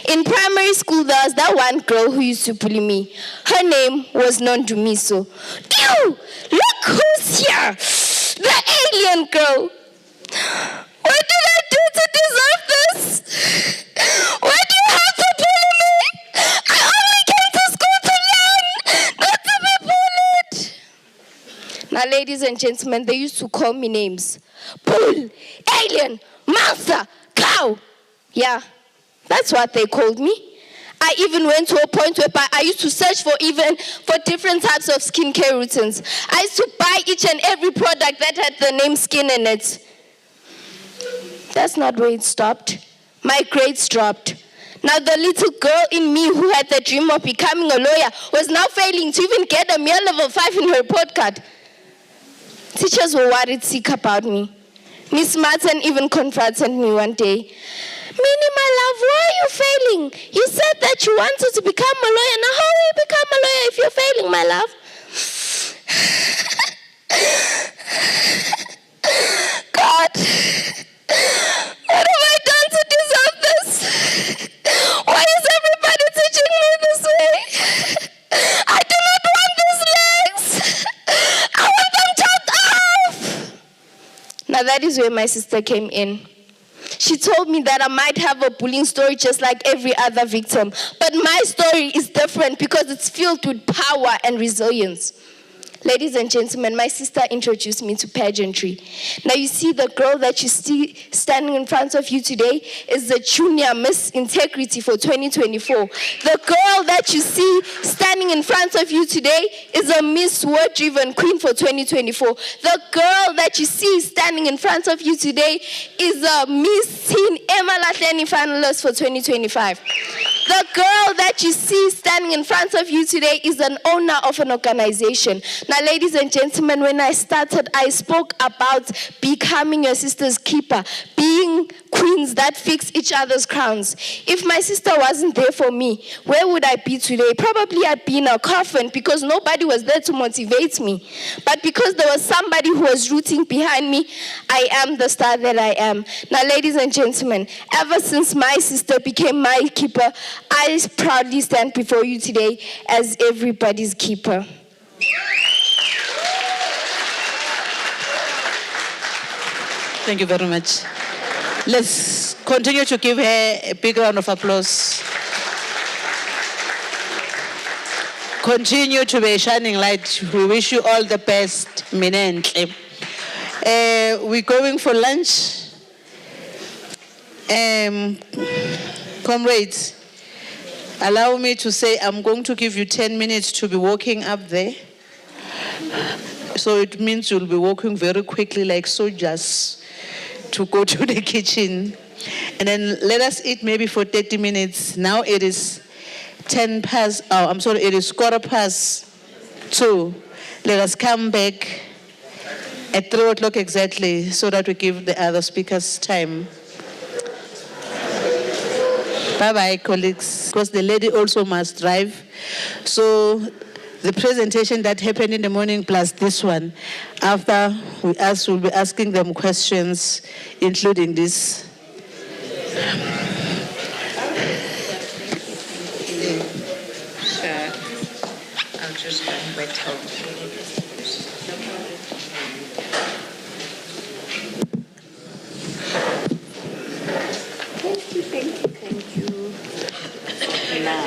In primary school, there was that one girl who used to bully me. Her name was Nondumiso. Ew! Look who's here! The alien girl! What did I do to deserve this? Why do you have to bully me? I only came to school to learn, not to be bullied. Now, ladies and gentlemen, they used to call me names. Bull, alien, monster, cow. Yeah. That's what they called me. I even went to a point where I used to search for different types of skincare routines. I used to buy each and every product that had the name skin in it. That's not where it stopped. My grades dropped. Now the little girl in me who had the dream of becoming a lawyer was now failing to even get a mere level 5 in her report card. Teachers were worried sick about me. Miss Martin even confronted me one day. Minnie, my love, why are you failing? You said that you wanted to become a lawyer. Now, how will you become a lawyer if you're failing, my love? God, what have I done to deserve this? Why is everybody teaching me this way? I do not want these legs. I want them chopped off. Now, that is where my sister came in. She told me that I might have a bullying story just like every other victim. But my story is different because it's filled with power and resilience. Ladies and gentlemen, my sister introduced me to pageantry. Now you see the girl that you see standing in front of you today is the Junior Miss Integrity for 2024. The girl that you see standing in front of you today is a Miss Word Driven Queen for 2024. The girl that you see standing in front of you today is a Miss Teen Emma Lahleni finalist for 2025. The girl that you see standing in front of you today is an owner of an organization. Now, ladies and gentlemen, when I started, I spoke about becoming your sister's keeper, being queens that fix each other's crowns. If my sister wasn't there for me, where would I be today? Probably I'd be in a coffin because nobody was there to motivate me. But because there was somebody who was rooting behind me, I am the star that I am. Now, ladies and gentlemen, ever since my sister became my keeper, I proudly stand before you today as everybody's keeper. Thank you very much. Let's continue to give her a big round of applause. Continue to be a shining light. We wish you all the best, Minentle. We're going for lunch. Comrades, allow me to say I'm going to give you 10 minutes to be walking up there. So it means you'll be walking very quickly like soldiers to go to the kitchen. And then let us eat maybe for 30 minutes. Now it is it is 2:15. Let us come back at 3 o'clock exactly so that we give the other speakers time. Bye-bye, colleagues, because the lady also must drive. So the presentation that happened in the morning plus this one, after we'll be asking them questions, including this. I'll just go and wait home. Thank you. Now,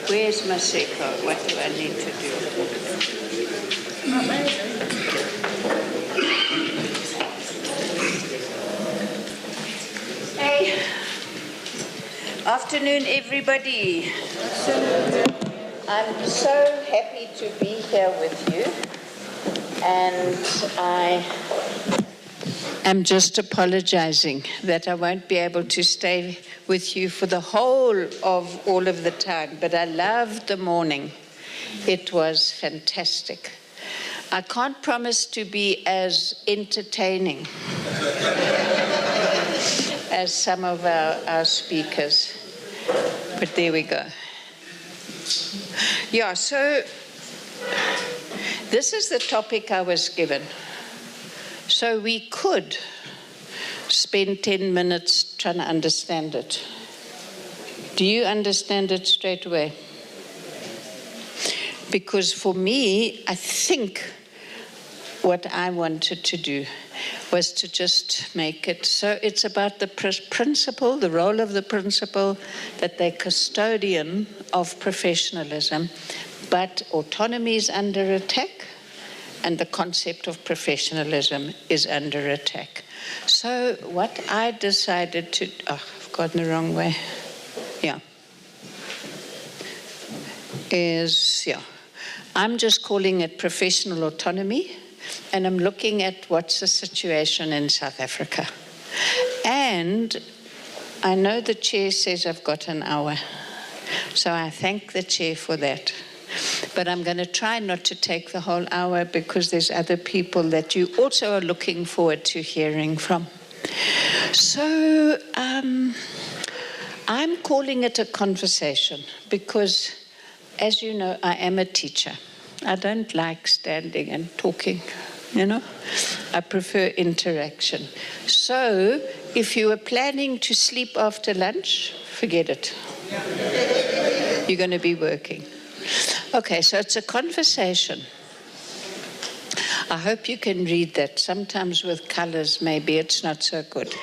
where's my secret? What do I need to do? Hey. Afternoon, everybody. I'm so happy to be here with you. And I am just apologizing that I won't be able to stay with you for the whole of all of the time, but I loved the morning. It was fantastic. I can't promise to be as entertaining as some of our speakers, but there we go. Yeah, so this is the topic I was given. So we could spend 10 minutes trying to understand it. Do you understand it straight away? Because for me, I think what I wanted to do was to just make it so it's about the principle, the role of the principal, that they're custodian of professionalism, but autonomy is under attack and the concept of professionalism is under attack. So what I decided to, I've gotten the wrong way. Yeah. I'm just calling it professional autonomy, and I'm looking at what's the situation in South Africa. And I know the chair says I've got an hour, so I thank the chair for that. But I'm going to try not to take the whole hour because there's other people that you also are looking forward to hearing from. So I'm calling it a conversation because, as you know, I am a teacher. I don't like standing and talking, you know. I prefer interaction. So if you were planning to sleep after lunch, forget it. You're going to be working. Okay, so it's a conversation. I hope you can read that. Sometimes with colors, maybe it's not so good.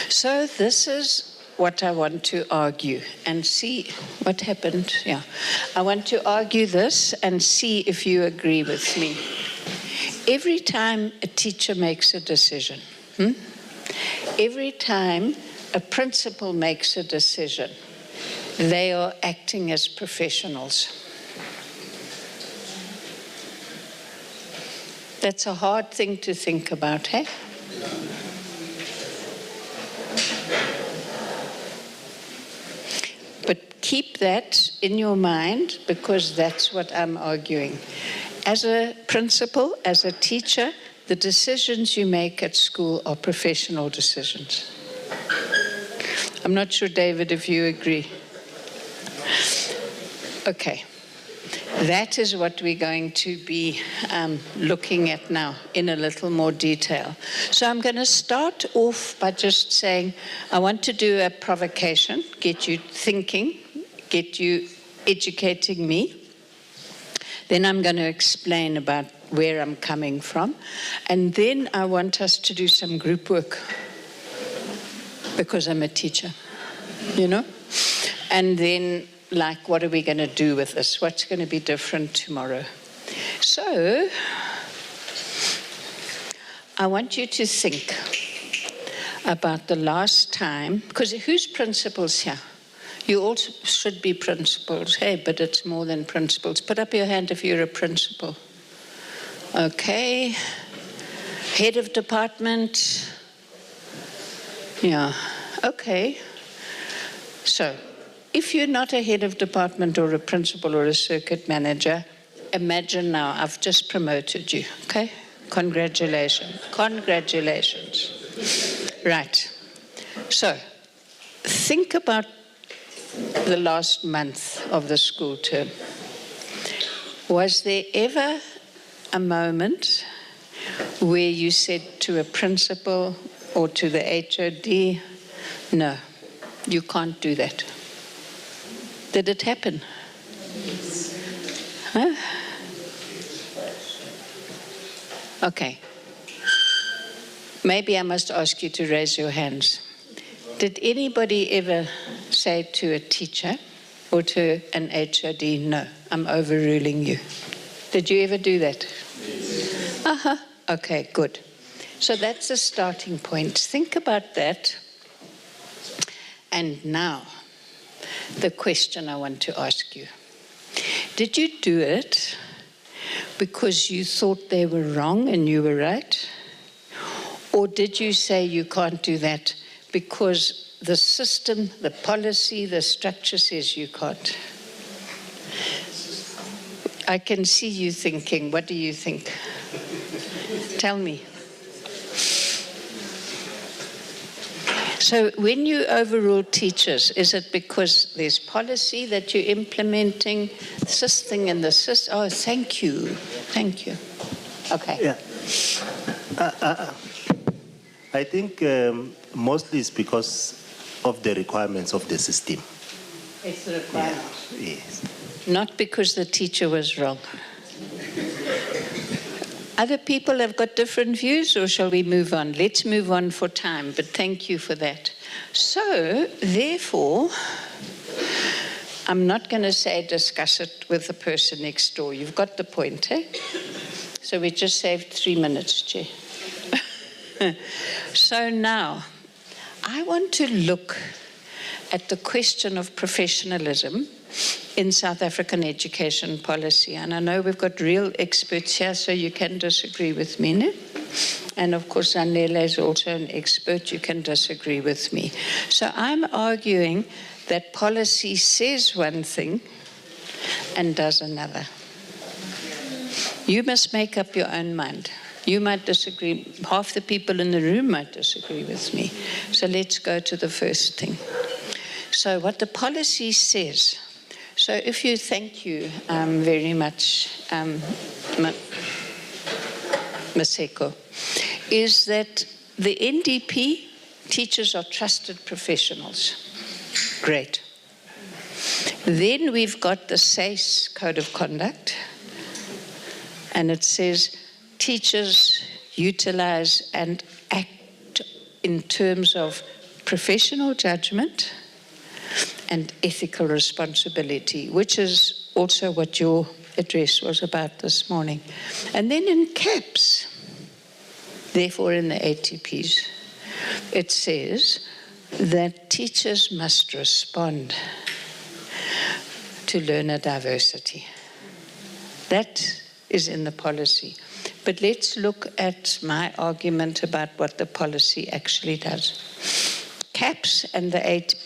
So this is what I want to argue and see what happened. Yeah, I want to argue this and see if you agree with me. Every time a teacher makes a decision, every time a principal makes a decision, they are acting as professionals. That's a hard thing to think about, hey? But keep that in your mind because that's what I'm arguing. As a principal, as a teacher, the decisions you make at school are professional decisions. I'm not sure, David, if you agree. Okay. That is what we're going to be looking at now in a little more detail. So I'm going to start off by just saying I want to do a provocation, get you thinking, get you educating me. Then I'm going to explain about where I'm coming from. And then I want us to do some group work because I'm a teacher, you know? And then, like, what are we going to do with this? What's going to be different tomorrow? So, I want you to think about the last time, because who's principals here? You all should be principals, hey, but it's more than principals. Put up your hand if you're a principal. Okay. Head of department. Yeah, okay. So, if you're not a head of department or a principal or a circuit manager, imagine now, I've just promoted you, okay? Congratulations. Congratulations. Right. So, think about the last month of the school term. Was there ever a moment where you said to a principal or to the HOD, no, you can't do that? Did it happen? Huh? Okay. Maybe I must ask you to raise your hands. Did anybody ever say to a teacher or to an HOD, no, I'm overruling you? Did you ever do that? Uh-huh. Okay, good. So that's a starting point. Think about that. And now, the question I want to ask you. Did you do it because you thought they were wrong and you were right? Or did you say you can't do that because the system, the policy, the structure says you can't? I can see you thinking. What do you think? Tell me. So when you overrule teachers, is it because there's policy that you're implementing, this thing and this? Oh, thank you. Thank you. Okay. Yeah. I think mostly it's because of the requirements of the system. It's the requirements. Yeah, yes. Not because the teacher was wrong. Other people have got different views, or shall we move on? Let's move on for time, but thank you for that. So, therefore, I'm not going to say discuss it with the person next door. You've got the point, eh? So we just saved 3 minutes, Chair. So now, I want to look at the question of professionalism in South African education policy. And I know we've got real experts here, so you can disagree with me, no? And of course, Anela is also an expert. You can disagree with me. So I'm arguing that policy says one thing and does another. You must make up your own mind. You might disagree. Half the people in the room might disagree with me. So let's go to the first thing. So what the policy says. So if you, thank you very much, Maseko, is that the NDP, teachers are trusted professionals. Great. Then we've got the SACE Code of Conduct, and it says teachers utilize and act in terms of professional judgment and ethical responsibility, which is also what your address was about this morning. And then in CAPS, therefore in the ATPs, it says that teachers must respond to learner diversity. That is in the policy. But let's look at my argument about what the policy actually does. CAPS and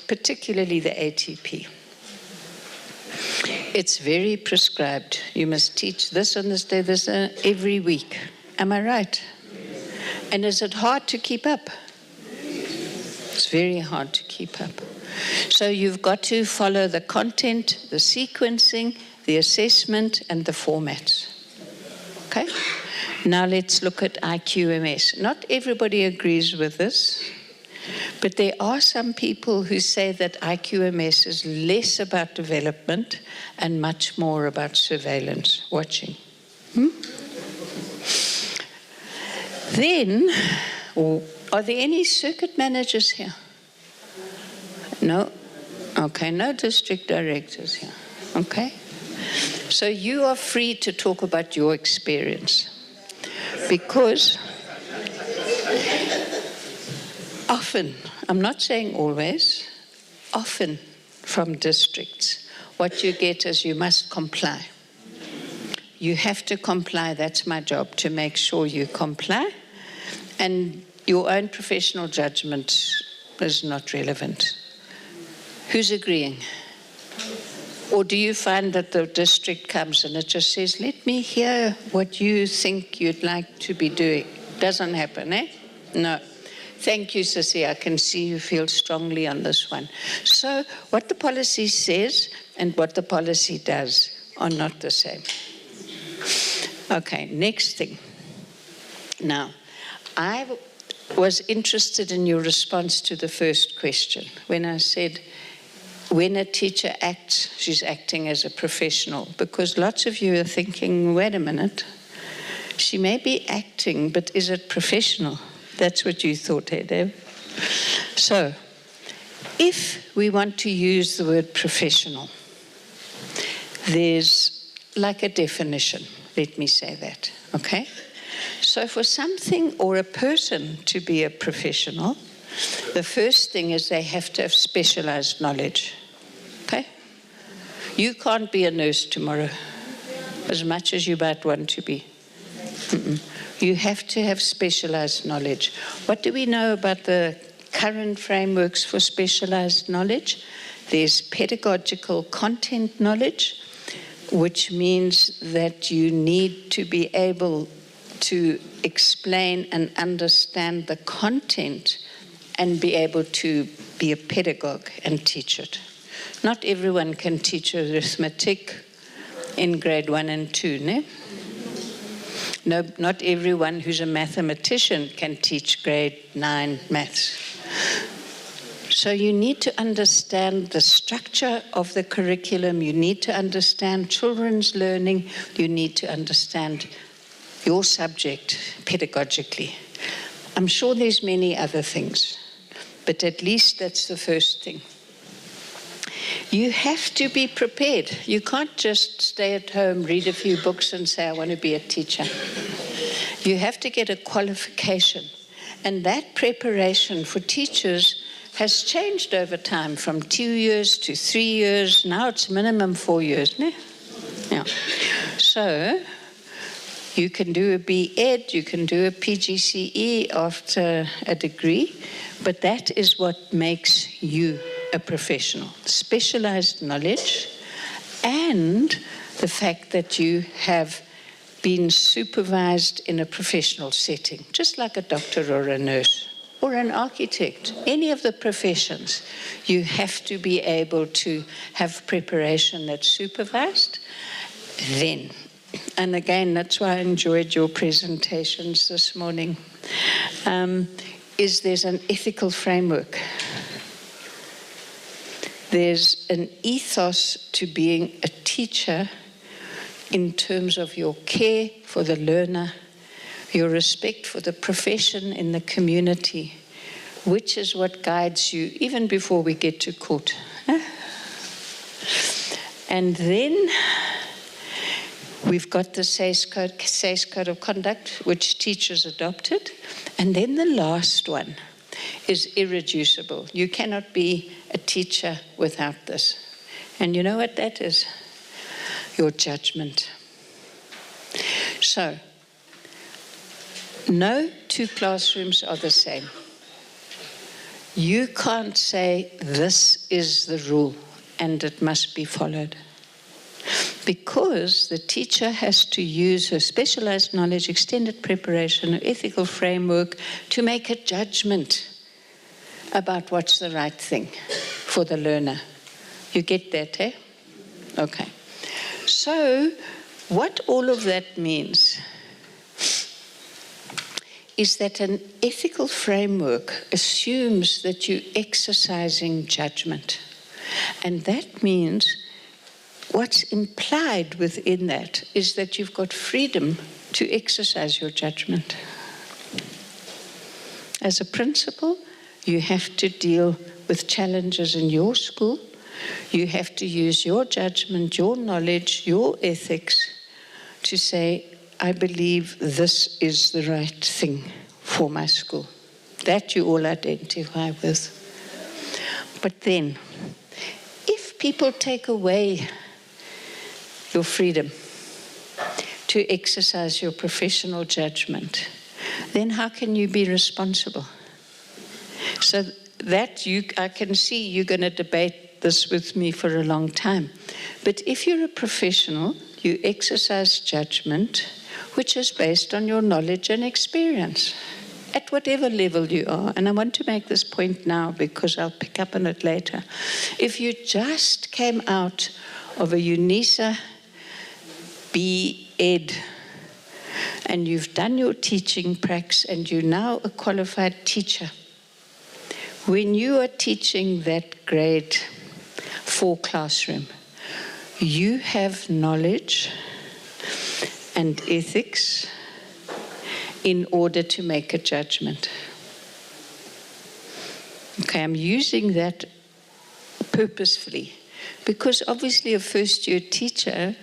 particularly the ATP. It's very prescribed. You must teach this on this day, this every week. Am I right? And is it hard to keep up? It's very hard to keep up. So you've got to follow the content, the sequencing, the assessment, and the formats. Okay? Now let's look at IQMS. Not everybody agrees with this. But there are some people who say that IQMS is less about development and much more about surveillance, watching. Then, are there any circuit managers here? No? Okay, no district directors here. Okay? So you are free to talk about your experience. Because often, I'm not saying always, often from districts, what you get is you must comply. You have to comply. That's my job, to make sure you comply. And your own professional judgment is not relevant. Who's agreeing? Or do you find that the district comes and it just says, let me hear what you think you'd like to be doing? Doesn't happen, eh? No. Thank you, Sissy. I can see you feel strongly on this one. So what the policy says and what the policy does are not the same. Okay, next thing. Now, I was interested in your response to the first question when I said, when a teacher acts, she's acting as a professional, because lots of you are thinking, wait a minute, she may be acting, but is it professional? That's what you thought, eh, Dave? So, if we want to use the word professional, there's like a definition, let me say that, okay? So for something or a person to be a professional, the first thing is they have to have specialized knowledge, okay? You can't be a nurse tomorrow. as much as you might want to be. You have to have specialized knowledge. What do we know about the current frameworks for specialized knowledge? There's pedagogical content knowledge, which means that you need to be able to explain and understand the content and be able to be a pedagogue and teach it. Not everyone can teach arithmetic in grade 1 and 2, ne? No, not everyone who's a mathematician can teach grade 9 maths. So you need to understand the structure of the curriculum, you need to understand children's learning, you need to understand your subject pedagogically. I'm sure there's many other things, but at least that's the first thing. You have to be prepared. You can't just stay at home, read a few books and say, I want to be a teacher. You have to get a qualification. And that preparation for teachers has changed over time from 2 years to 3 years. Now it's minimum 4 years. Ne? Yeah. So you can do a B.Ed, you can do a PGCE after a degree, but that is what makes you a professional. Specialized knowledge and the fact that you have been supervised in a professional setting, just like a doctor or a nurse or an architect, any of the professions, you have to be able to have preparation that's supervised. Then, and again, that's why I enjoyed your presentations this morning, is there's an ethical framework. There's an ethos to being a teacher in terms of your care for the learner, your respect for the profession in the community, which is what guides you even before we get to court. And then we've got the SACE code of conduct, which teachers adopted. And then the last one is irreducible. You cannot be a teacher without this. And you know what that is? Your judgment. So, no two classrooms are the same. You can't say this is the rule and it must be followed. Because the teacher has to use her specialized knowledge, extended preparation, her ethical framework to make a judgment about what's the right thing for the learner. You get that, eh? Okay. So, what all of that means is that an ethical framework assumes that you're exercising judgment. And that means what's implied within that is that you've got freedom to exercise your judgment. As a principal, you have to deal with challenges in your school. You have to use your judgment, your knowledge, your ethics to say, I believe this is the right thing for my school. That you all identify with. But then, if people take away your freedom to exercise your professional judgment, then how can you be responsible? So that I can see you're going to debate this with me for a long time. But if you're a professional, you exercise judgment, which is based on your knowledge and experience, at whatever level you are. And I want to make this point now because I'll pick up on it later. If you just came out of a UNISA B.Ed and you've done your teaching pracs and you're now a qualified teacher, when you are teaching that grade 4 classroom, you have knowledge and ethics in order to make a judgment. Okay, I'm using that purposefully because obviously a first-year teacher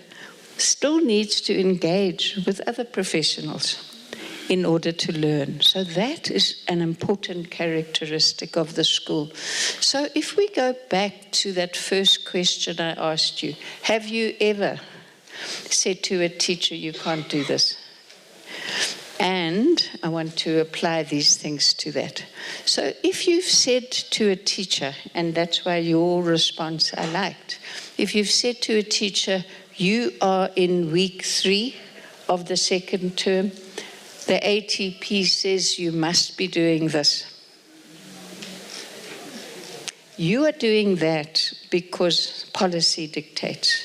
still needs to engage with other professionals in order to learn. So that is an important characteristic of the school. So if we go back to that first question I asked you, have you ever said to a teacher, you can't do this. And I want to apply these things to that. So if you've said to a teacher, and that's why your response I liked, if you've said to a teacher, you are in week 3 of the second term, the ATP says you must be doing this. You are doing that because policy dictates.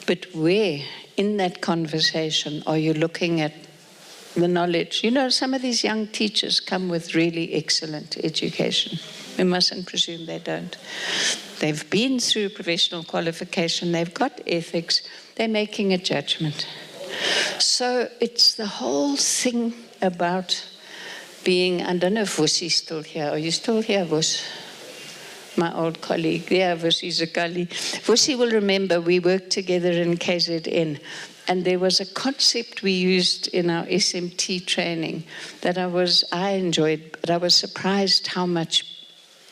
But where in that conversation are you looking at the knowledge? You know, some of these young teachers come with really excellent education. We mustn't presume they don't. They've been through professional qualification, they've got ethics, they're making a judgment. So it's the whole thing about being, I don't know if Vusi's still here. Are you still here, Vus? My old colleague. Yeah, Vusi's a colleague. Vusi will remember we worked together in KZN. And there was a concept we used in our SMT training that I enjoyed, but I was surprised how much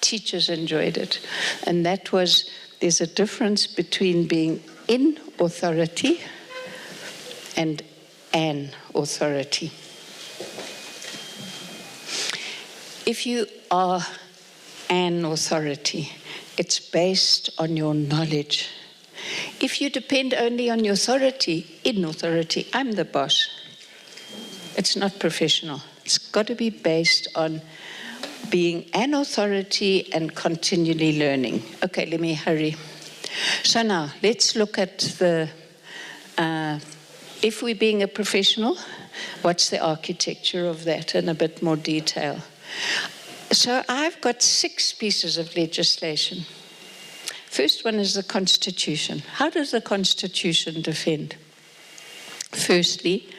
teachers enjoyed it. And that was, there's a difference between being in authority and an authority. If you are an authority, it's based on your knowledge. If you depend only on your authority, in authority, I'm the boss. It's not professional. It's got to be based on being an authority and continually learning. Okay, let me hurry. So now, let's look at the, if we're being a professional, what's the architecture of that in a bit more detail? So I've got 6 pieces of legislation. First one is the Constitution. How does the Constitution defend? Firstly,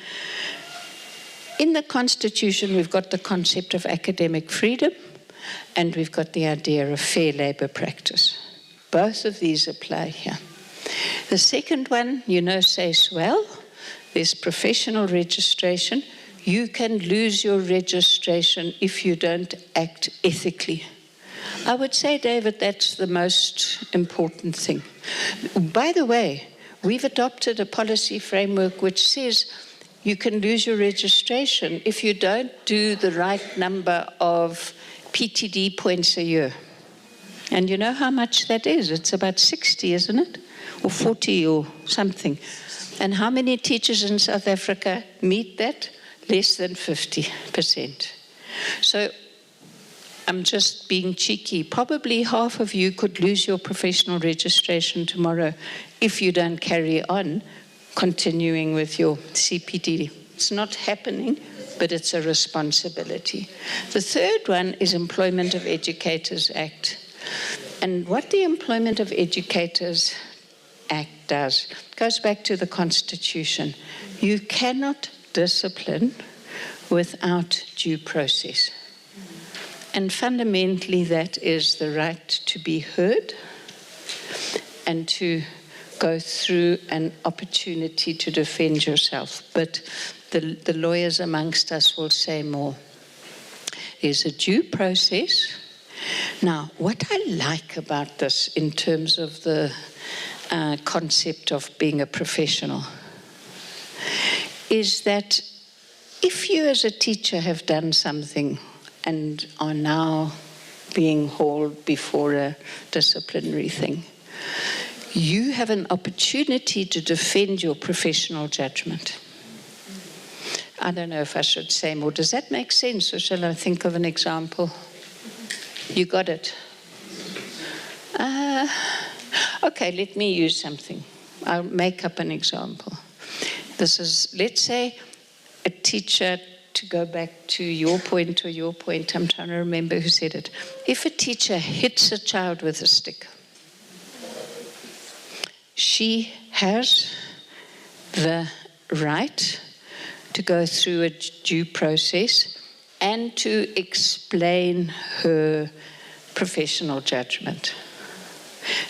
in the Constitution, we've got the concept of academic freedom, and we've got the idea of fair labor practice. Both of these apply here. The second one, you know, says, well, there's professional registration. You can lose your registration if you don't act ethically. I would say, David, that's the most important thing. By the way, we've adopted a policy framework which says you can lose your registration if you don't do the right number of PTD points a year. And you know how much that is? It's about 60, isn't it? Or 40 or something. And how many teachers in South Africa meet that? Less than 50%. So I'm just being cheeky. Probably half of you could lose your professional registration tomorrow if you don't carry on continuing with your CPD. It's not happening, but it's a responsibility. The third one is Employment of Educators Act. And what the Employment of Educators Act does goes back to the Constitution. You cannot discipline without due process. And fundamentally, that is the right to be heard and to go through an opportunity to defend yourself. But the lawyers amongst us will say more. There's a due process. Now, what I like about this in terms of the concept of being a professional is that if you as a teacher have done something and are now being hauled before a disciplinary thing, you have an opportunity to defend your professional judgment. I don't know if I should say more. Does that make sense, or shall I think of an example? You got it? Okay, let me use something. I'll make up an example. This is, let's say, a teacher, to go back to your point or your point, I'm trying to remember who said it. If a teacher hits a child with a stick, she has the right to go through a due process and to explain her professional judgment.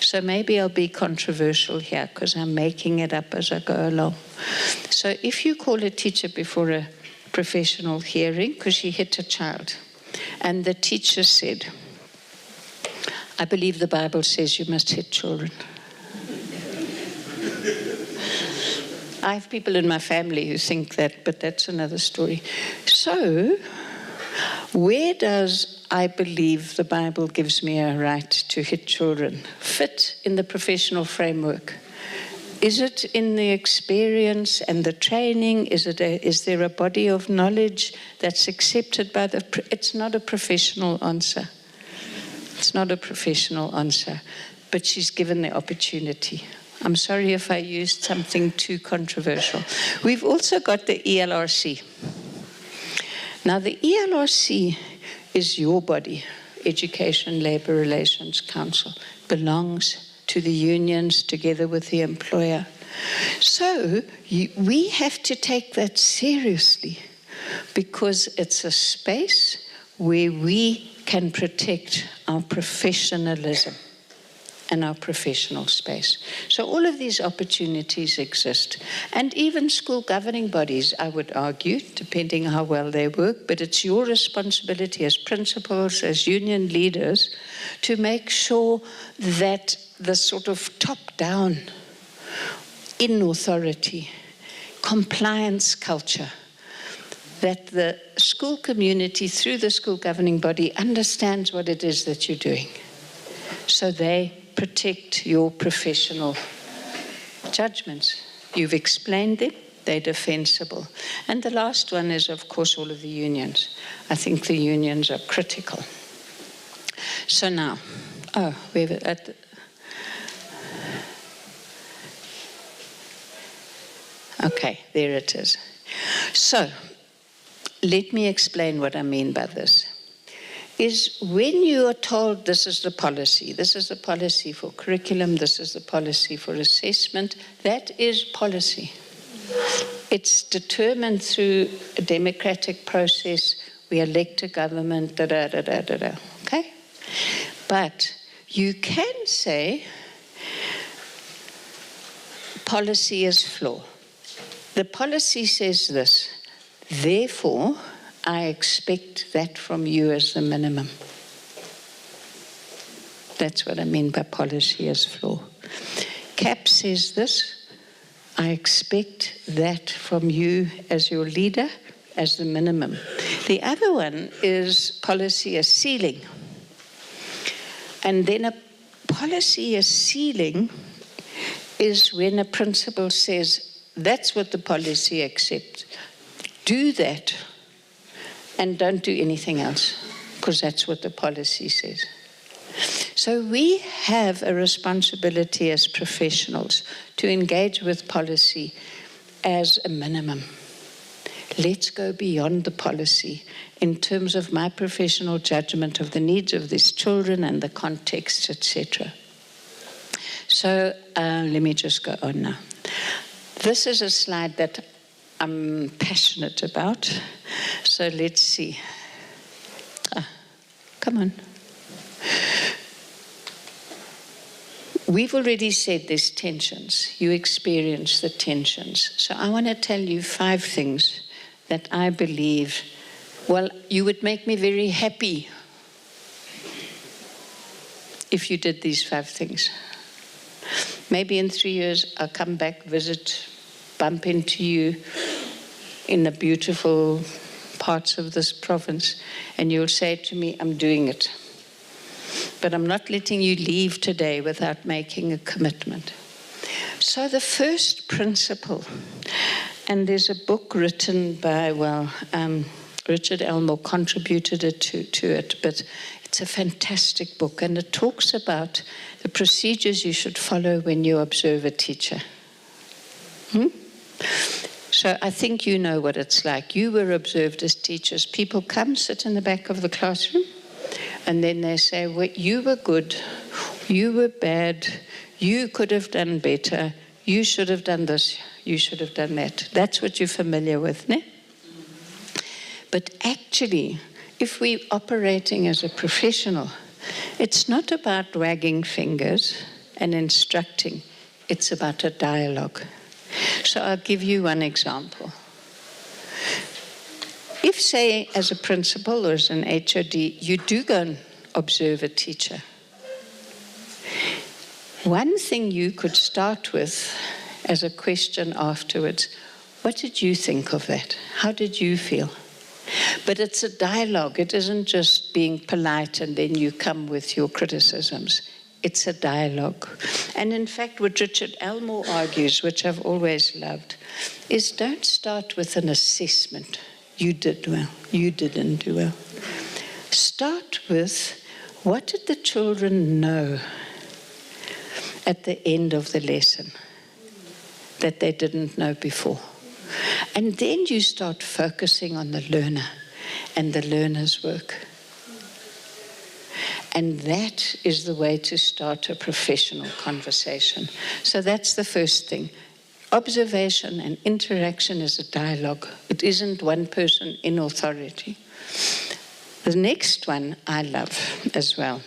So maybe I'll be controversial here because I'm making it up as I go along. So if you call a teacher before a professional hearing because she hit a child, and the teacher said, I believe the Bible says you must hit children. I have people in my family who think that, but that's another story. So, where does I believe the Bible gives me a right to hit children fit in the professional framework? Is it in the experience and the training? Is there a body of knowledge that's accepted by it's not a professional answer. It's not a professional answer, but she's given the opportunity. I'm sorry if I used something too controversial. We've also got the ELRC. Now, the ELRC is your body, Education Labour Relations Council, belongs to the unions together with the employer. So we have to take that seriously because it's a space where we can protect our professionalism and our professional space. So all of these opportunities exist. And even school governing bodies, I would argue, depending how well they work, but it's your responsibility as principals, as union leaders, to make sure that the sort of top-down, in authority, compliance culture, that the school community, through the school governing body, understands what it is that you're doing. So they protect your professional judgments. You've explained them, they're defensible. And the last one is, of course, all of the unions. I think the unions are critical. So now, okay, there it is. So, let me explain what I mean by this. Is when you are told this is the policy for curriculum, this is the policy for assessment, that is policy. It's determined through a democratic process. We elect a government, okay? But you can say policy is flawed. The policy says this, therefore, I expect that from you as the minimum. That's what I mean by policy as flaw. CAP says this, I expect that from you as your leader as the minimum. The other one is policy as ceiling. And then a policy as ceiling is when a principal says, that's what the policy accepts. Do that. And don't do anything else, because that's what the policy says. So we have a responsibility as professionals to engage with policy as a minimum. Let's go beyond the policy in terms of my professional judgment of the needs of these children and the context, etc. So let me just go on now. This is a slide that I'm passionate about. So let's see. Come on. We've already said there's tensions. You experience the tensions. So I want to tell you 5 things that I believe, well, you would make me very happy if you did these 5 things. Maybe in 3 years I'll come back, visit, bump into you in the beautiful parts of this province, and you'll say to me, I'm doing it. But I'm not letting you leave today without making a commitment. So the first principle, and there's a book written by, Richard Elmore contributed it to it, but it's a fantastic book, and it talks about the procedures you should follow when you observe a teacher. So I think you know what it's like. You were observed as teachers. People come, sit in the back of the classroom, and then they say, well, you were good, you were bad, you could have done better, you should have done this, you should have done that. That's what you're familiar with, ne? But actually, if we're operating as a professional, it's not about wagging fingers and instructing. It's about a dialogue. So I'll give you one example. If, say, as a principal or as an HOD, you do go and observe a teacher, one thing you could start with as a question afterwards. What did you think of that? How did you feel? But it's a dialogue. It isn't just being polite and then you come with your criticisms. It's a dialogue. And in fact, what Richard Elmore argues, which I've always loved, is don't start with an assessment. You did well, you didn't do well. Start with, what did the children know at the end of the lesson that they didn't know before? And then you start focusing on the learner and the learner's work. And that is the way to start a professional conversation. So that's the first thing. Observation and interaction is a dialogue. It isn't one person in authority. The next one I love as well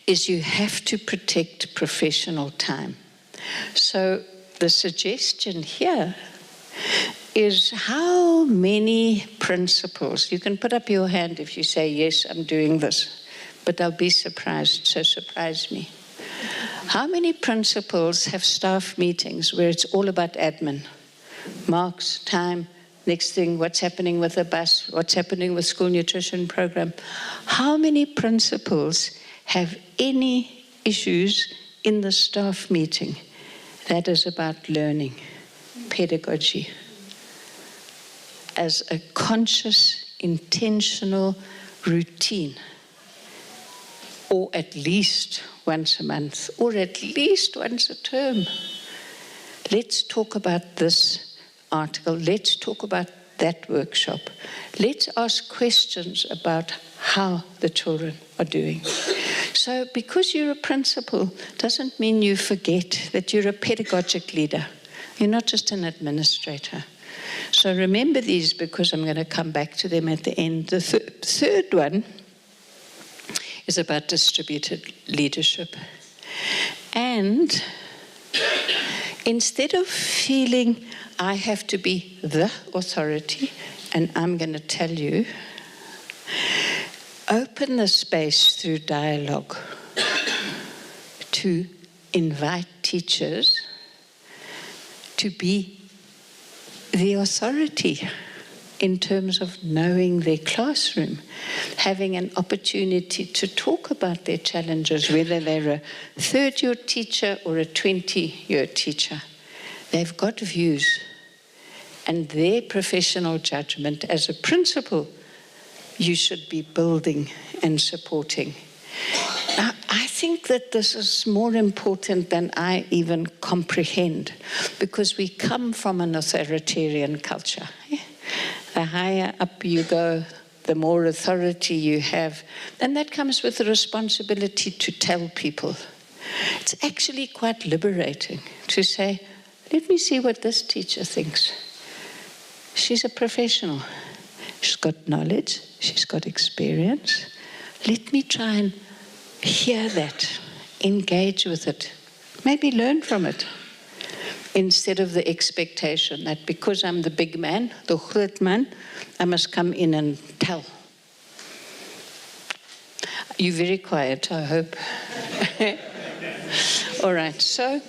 is you have to protect professional time. So the suggestion here is how many principals, you can put up your hand if you say, yes, I'm doing this, but I'll be surprised, so surprise me. How many principals have staff meetings where it's all about admin? Marks, time, next thing, what's happening with the bus, what's happening with school nutrition program? How many principals have any issues in the staff meeting that is about learning, pedagogy, as a conscious, intentional routine, or at least once a month, or at least once a term? Let's talk about this article. Let's talk about that workshop. Let's ask questions about how the children are doing. So because you're a principal doesn't mean you forget that you're a pedagogic leader. You're not just an administrator. So remember these, because I'm going to come back to them at the end. The third one is about distributed leadership. And instead of feeling I have to be the authority and I'm going to tell you, open the space through dialogue to invite teachers to be the authority in terms of knowing their classroom, having an opportunity to talk about their challenges, whether they're a third-year teacher or a 20-year teacher. They've got views, and their professional judgment as a principal, you should be building and supporting. Now, I think that this is more important than I even comprehend, because we come from an authoritarian culture. The higher up you go, the more authority you have. And that comes with the responsibility to tell people. It's actually quite liberating to say, let me see what this teacher thinks. She's a professional. She's got knowledge. She's got experience. Let me try and hear that, engage with it, maybe learn from it, instead of the expectation that because I'm the big man, the groot man, I must come in and tell. You're very quiet, I hope. All right, so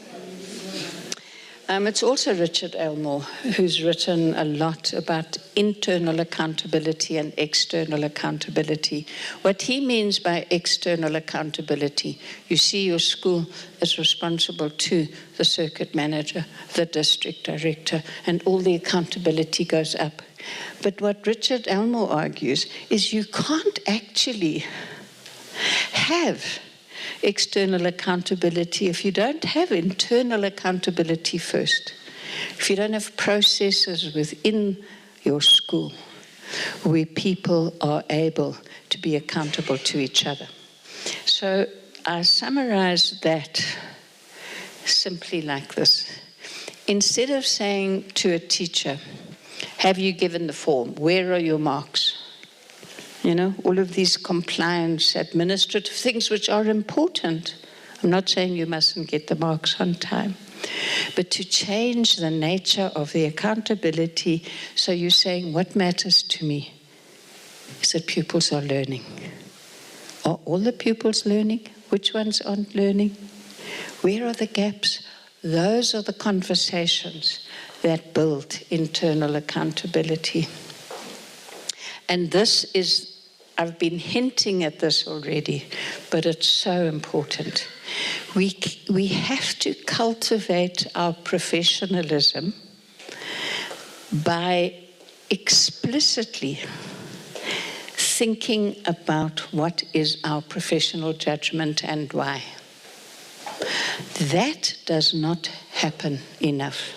it's also Richard Elmore who's written a lot about internal accountability and external accountability. What he means by external accountability, you see your school is responsible to the circuit manager, the district director, and all the accountability goes up. But what Richard Elmore argues is you can't actually have external accountability if you don't have internal accountability first. If you don't have processes within your school where people are able to be accountable to each other. So I summarize that simply like this. Instead of saying to a teacher, have you given the form? Where are your marks? You know, all of these compliance, administrative things which are important. I'm not saying you mustn't get the marks on time, but to change the nature of the accountability, so you're saying what matters to me is that pupils are learning. Are all the pupils learning? Which ones aren't learning? Where are the gaps? Those are the conversations that build internal accountability. And this is, I've been hinting at this already, but it's so important. We have to cultivate our professionalism by explicitly thinking about what is our professional judgment and why. That does not happen enough.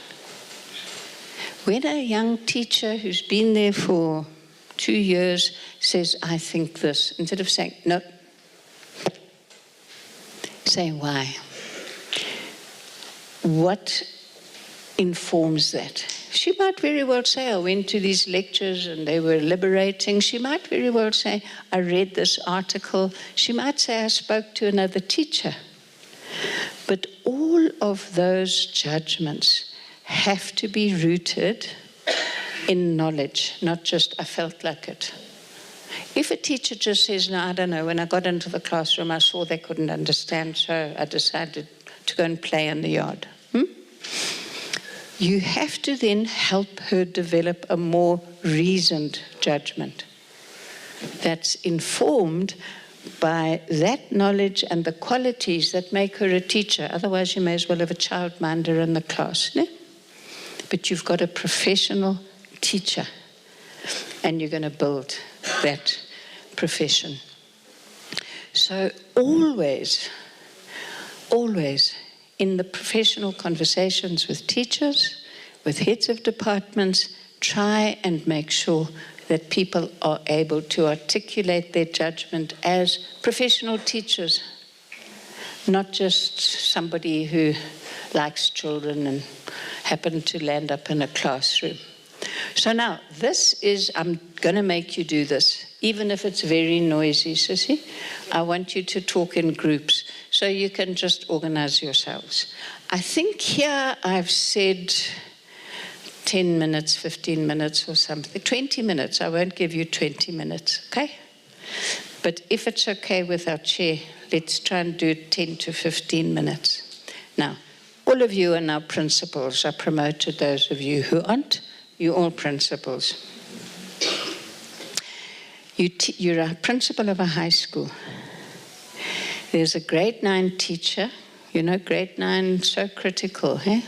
When a young teacher who's been there for 2 years says, I think this, instead of saying, no, say why. What informs that? She might very well say, I went to these lectures and they were liberating. She might very well say, I read this article. She might say, I spoke to another teacher. But all of those judgments have to be rooted in knowledge, not just, I felt like it. If a teacher just says, no, I don't know, when I got into the classroom, I saw they couldn't understand, so I decided to go and play in the yard. You have to then help her develop a more reasoned judgment that's informed by that knowledge and the qualities that make her a teacher. Otherwise, you may as well have a childminder in the class, no? But you've got a professional teacher, and you're going to build that profession. So always in the professional conversations with teachers, with heads of departments, try and make sure that people are able to articulate their judgment as professional teachers, not just somebody who likes children and happened to land up in a classroom. So now, this is, I'm going to make you do this, even if it's very noisy, sissy. I want you to talk in groups, so you can just organize yourselves. I think here I've said 10 minutes, 15 minutes or something, 20 minutes. I won't give you 20 minutes, okay? But if it's okay with our chair, let's try and do 10 to 15 minutes. Now, all of you are now principals. I promoted those of you who aren't. You're all principals. You're a principal of a high school. There's a grade 9 teacher. You know, grade 9, so critical, eh?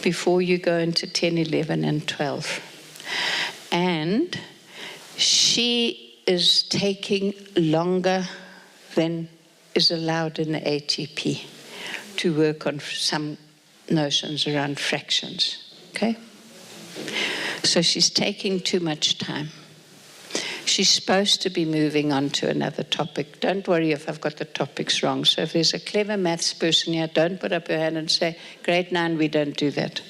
Before you go into 10, 11, and 12. And she is taking longer than is allowed in the ATP to work on some notions around fractions, okay? So she's taking too much time. She's supposed to be moving on to another topic. Don't worry if I've got the topics wrong. So if there's a clever maths person here, don't put up your hand and say, grade 9, we don't do that.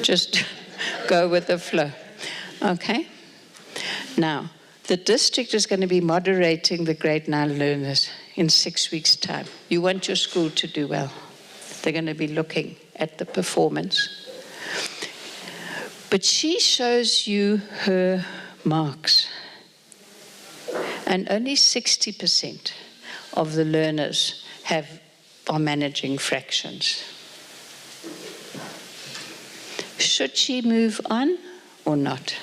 Just go with the flow. Okay? Now, the district is going to be moderating the grade 9 learners in 6 weeks' time. You want your school to do well. They're going to be looking at the performance. But she shows you her marks. And only 60% of the learners are managing fractions. Should she move on or not?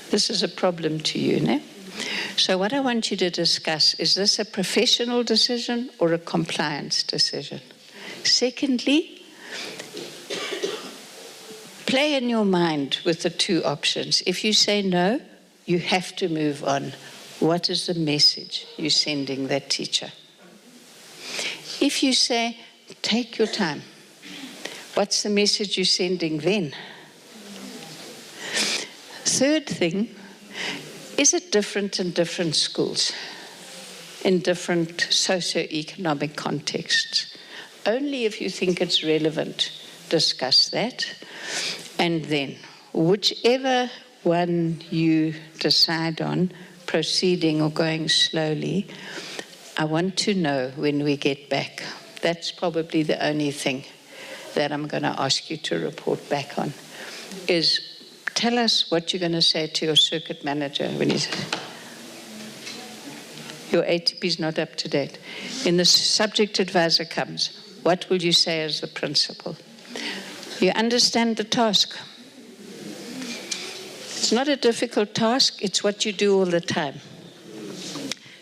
This is a problem to you, no? So what I want you to discuss, is this a professional decision or a compliance decision? Secondly, play in your mind with the two options. If you say no, you have to move on. What is the message you're sending that teacher? If you say, take your time, what's the message you're sending then? Third thing, is it different in different schools, in different socioeconomic contexts? Only if you think it's relevant, discuss that. And then, whichever one you decide on, proceeding or going slowly, I want to know when we get back. That's probably the only thing that I'm going to ask you to report back on, is tell us what you're going to say to your circuit manager when he's... Your ATP is not up to date. When the subject advisor comes, what will you say as the principal? You understand the task. It's not a difficult task, it's what you do all the time.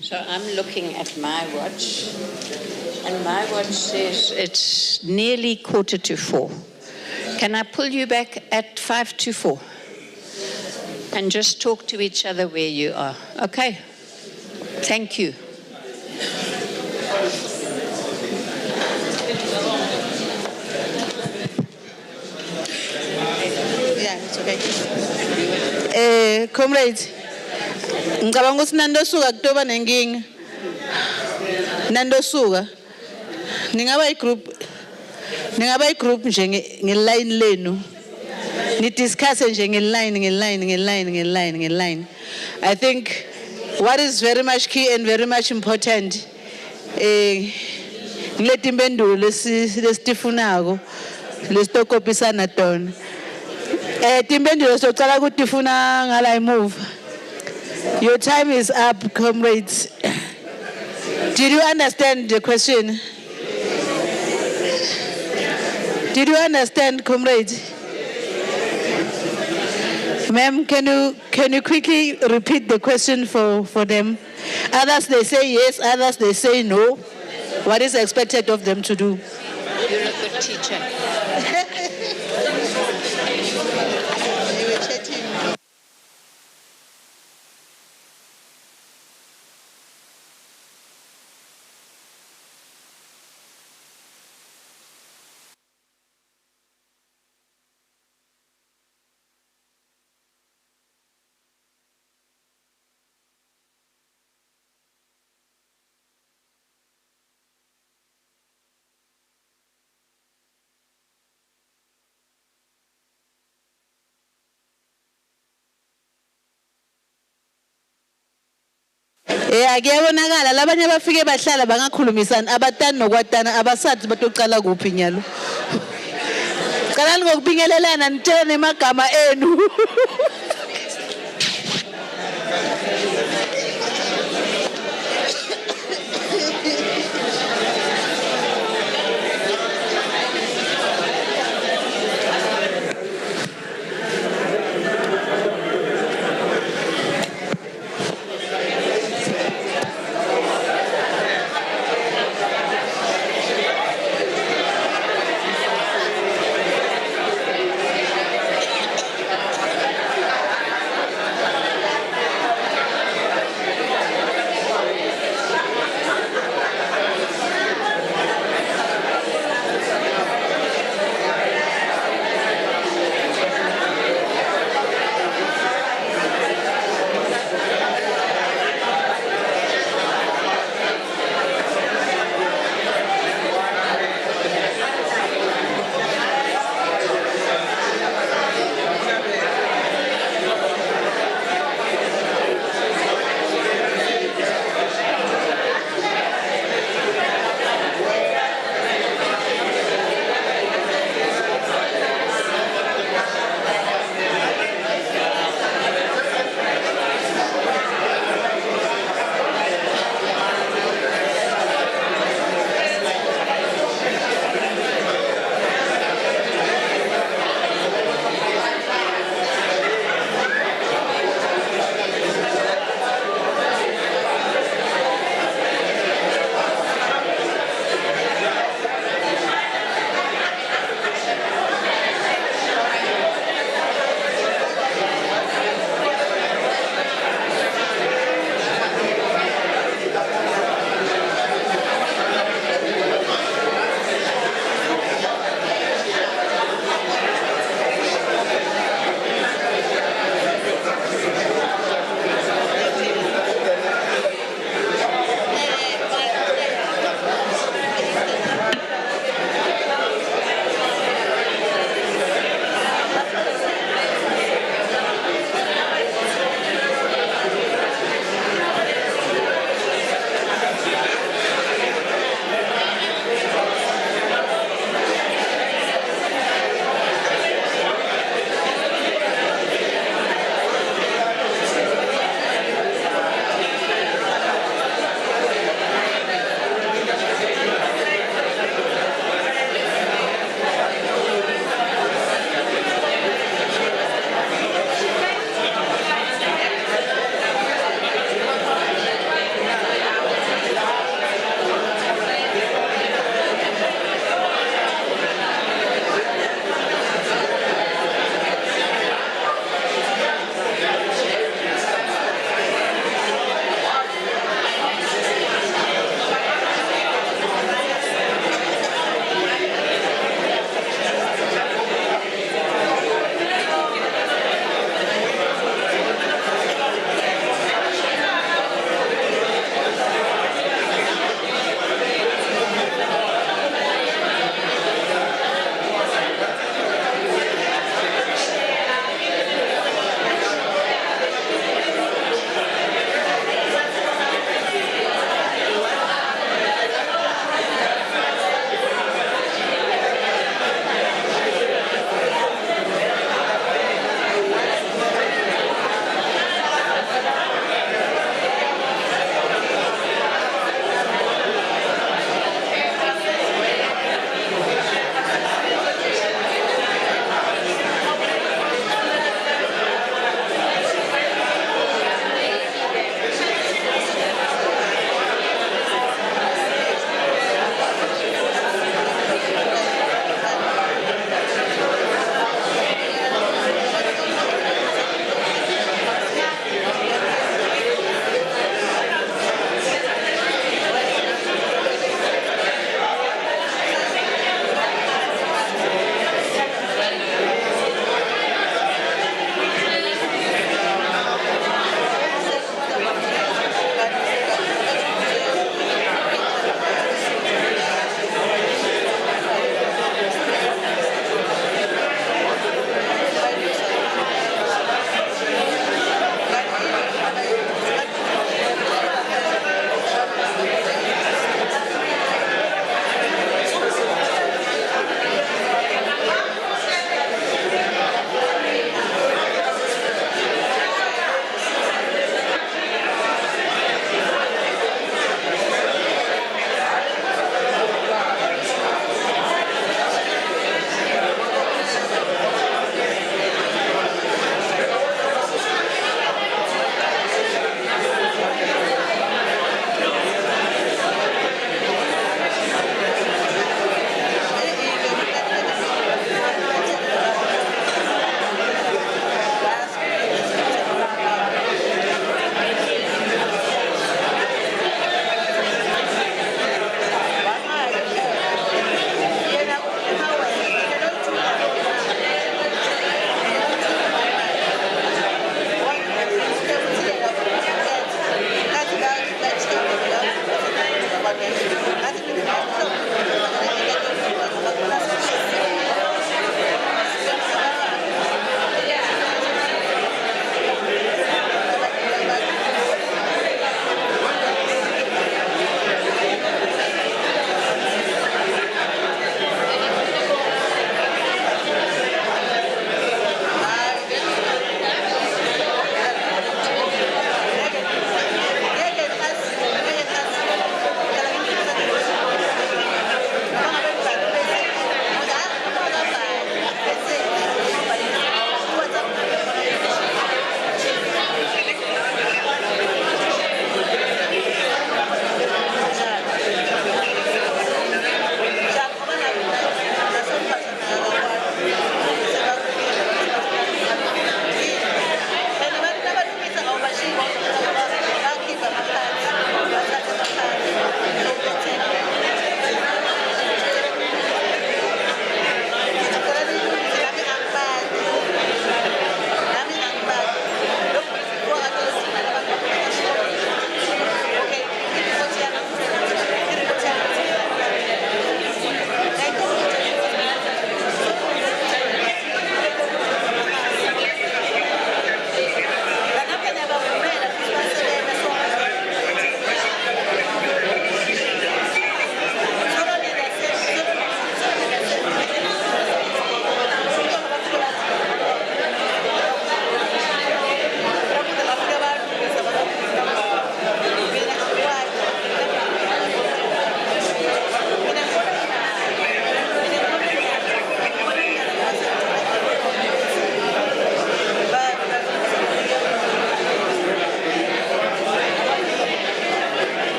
So I'm looking at my watch, and my watch says it's nearly 3:45. Can I pull you back at 3:55? And just talk to each other where you are. Okay? Thank you. Yeah, it's okay. Comrades, ngicabanga ukuthi nandosuka kutoba nenkinga. Nandosuka. Ningaba igroup nje ngeline lenu. Ni discuss nje ngeline. I think what is very much key and very much important ngileti impendulo lesitifunako lesitokopisana tona. Timpendulo socala kutifuna ngala imove. Your time is up, comrades. Did you understand the question? Did you understand, comrades? Ma'am, can you quickly repeat the question for them? Others they say yes, others they say no. What is expected of them to do? You're a good teacher. Kuyabonakala labanye abafike bahlala bangakhulumisana abatani nokwatana abasathi batoqala kuphi nyalo. Qalani ngokubingelelana nitshela emagama enu.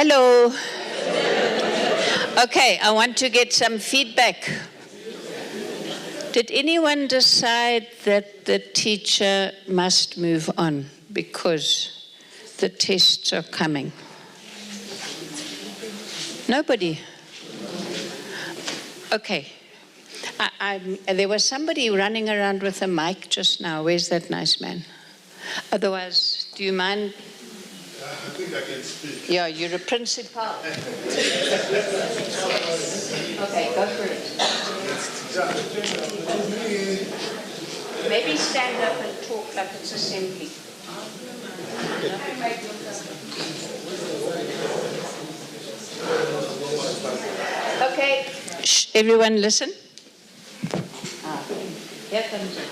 Hello. Okay, I want to get some feedback. Did anyone decide that the teacher must move on because the tests are coming? Nobody? Okay. There was somebody running around with a mic just now. Where's that nice man? Otherwise, do you mind? I think I can speak. Yeah, you're a principal. Okay, go for it. Maybe stand up and talk like it's assembly. Okay, shh, everyone listen. Here comes it.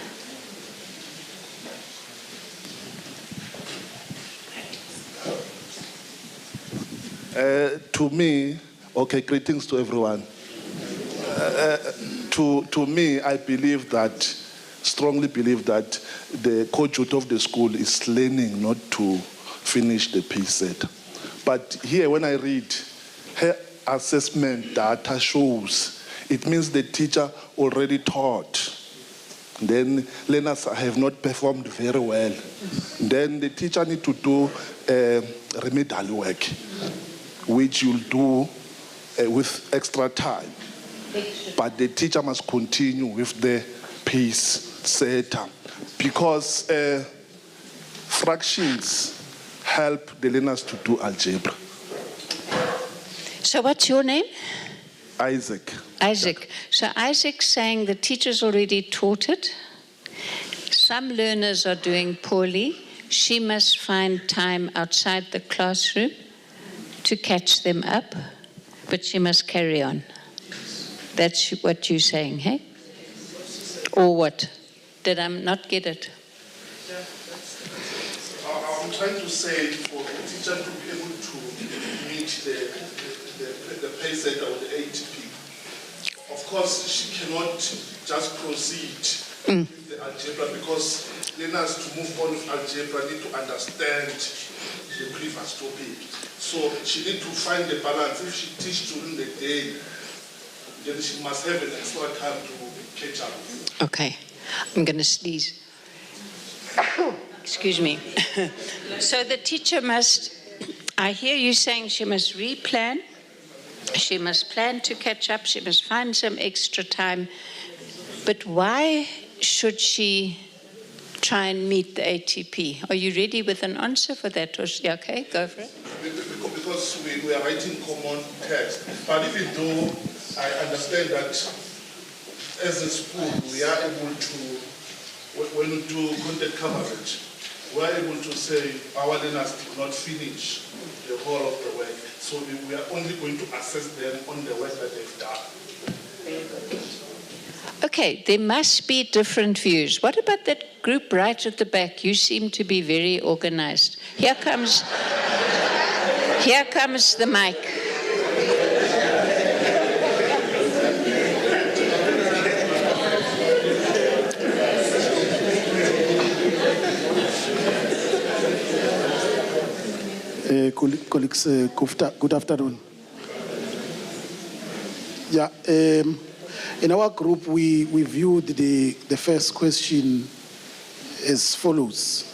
To me, okay, greetings to everyone. To me, I believe that, strongly believe that the coach of the school is learning not to finish the PSET. But here, when I read her assessment data shows, it means the teacher already taught. Then learners have not performed very well. Then the teacher need to do remedial work, which you'll do with extra time. But the teacher must continue with the pace setter because fractions help the learners to do algebra. So what's your name? Isaac. Isaac. So Isaac's saying the teacher's already taught it. Some learners are doing poorly. She must find time outside the classroom to catch them up, but she must carry on. That's what you're saying, hey? Or what? Did I not get it? I'm trying to say for the teacher to be able to meet the pace setter or the ATP. Of course, she cannot just proceed with the algebra because learners to move on with algebra need to understand the previous topic. So she needs to find the balance. If she teaches during the day, then she must have an extra time to catch up. Okay, I'm going to sneeze. Excuse me. So the teacher must, I hear you saying she must replan, she must plan to catch up, she must find some extra time. But why should she try and meet the ATP? Are you ready with an answer for that? Yeah, okay, go for it. Because we are writing common text. But even though I understand that as a school we are able to, when we do content coverage, we are able to say our learners did not finish the whole of the work. So we are only going to assess them on the work that they've done. Okay, there must be different views. What about that group right at the back? You seem to be very organized. Here comes the mic. Colleagues, good afternoon. Yeah, in our group, we viewed the first question as follows.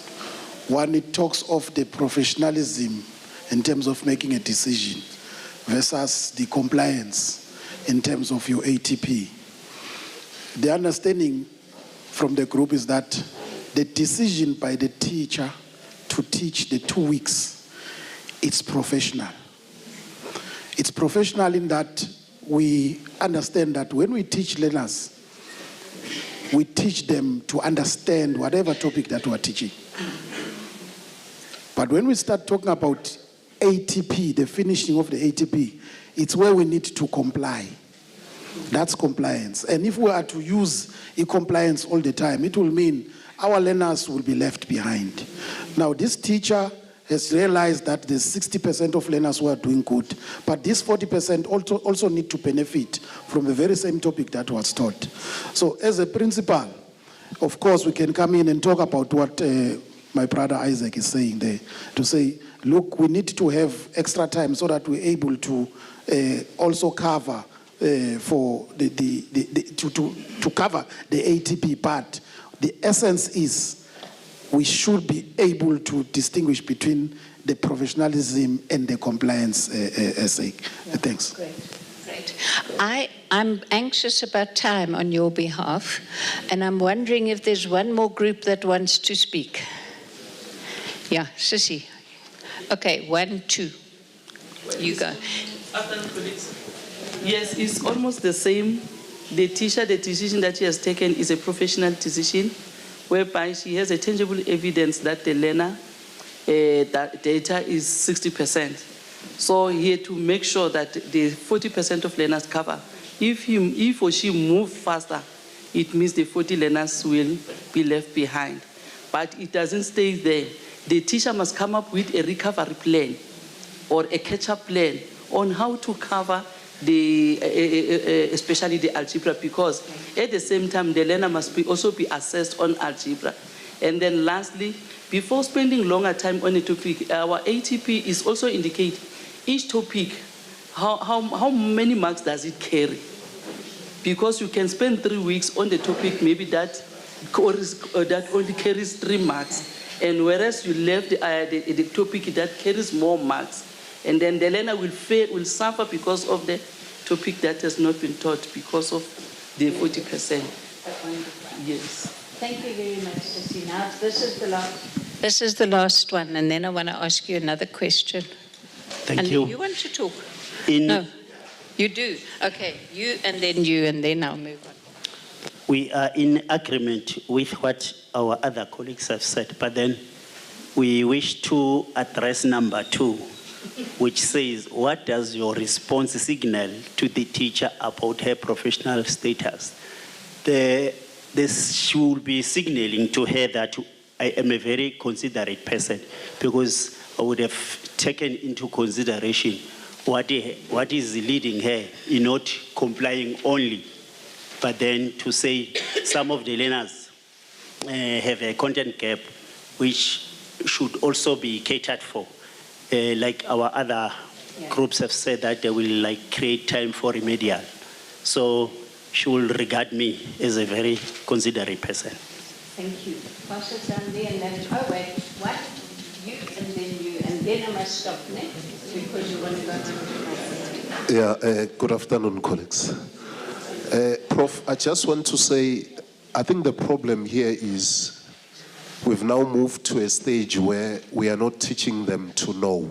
One, it talks of the professionalism in terms of making a decision versus the compliance in terms of your ATP. The understanding from the group is that the decision by the teacher to teach the 2 weeks, it's professional. It's professional in that we understand that when we teach learners, we teach them to understand whatever topic that we're teaching. But when we start talking about ATP, the finishing of the ATP, it's where we need to comply. That's compliance. And if we are to use e-compliance all the time, it will mean our learners will be left behind. Now, this teacher has realized that there's 60% of learners who are doing good, but this 40% also need to benefit from the very same topic that was taught. So as a principal, of course, we can come in and talk about what my brother Isaac is saying there, to say, look, we need to have extra time so that we're able to also cover for to cover the ATP part. The essence is we should be able to distinguish between the professionalism and the compliance sake. Thanks. Great. I'm anxious about time on your behalf, and I'm wondering if there's one more group that wants to speak. Yeah, Sissy. Okay, 1, 2. You go. Yes, it's almost the same. The decision that she has taken is a professional decision, whereby she has a tangible evidence that the learner that data is 60%. So he had to make sure that the 40% of learners cover. If he or she move faster, it means the 40 learners will be left behind. But it doesn't stay there. The teacher must come up with a recovery plan or a catch-up plan on how to cover especially the algebra, because at the same time the learner must also be assessed on algebra. And then lastly, before spending longer time on a topic, our ATP is also indicate each topic, how many marks does it carry? Because you can spend 3 weeks on the topic, maybe that only carries 3 marks. And whereas you left the topic that carries more marks, and then the learner will suffer because of the topic that has not been taught because of the 40%. Yes. Thank you very much, Sissy. Now, this is the last one, and then I want to ask you another question. Thank you. You want to talk? No, you do. Okay, you, and then I'll move on. We are in agreement with what our other colleagues have said, but then we wish to address number 2, which says, what does your response signal to the teacher about her professional status? This should be signaling to her that I am a very considerate person, because I would have taken into consideration what is leading her in not complying only, but then to say some of the learners have a content gap which should also be catered for. Like our other groups have said that they will create time for remedial. So she will regard me as a very considerate person. Thank you. Pass it down there and then, oh wait, what? You, and then I must stop next because you want to go to good afternoon, colleagues. Prof, I just want to say, I think the problem here is we've now moved to a stage where we are not teaching them to know,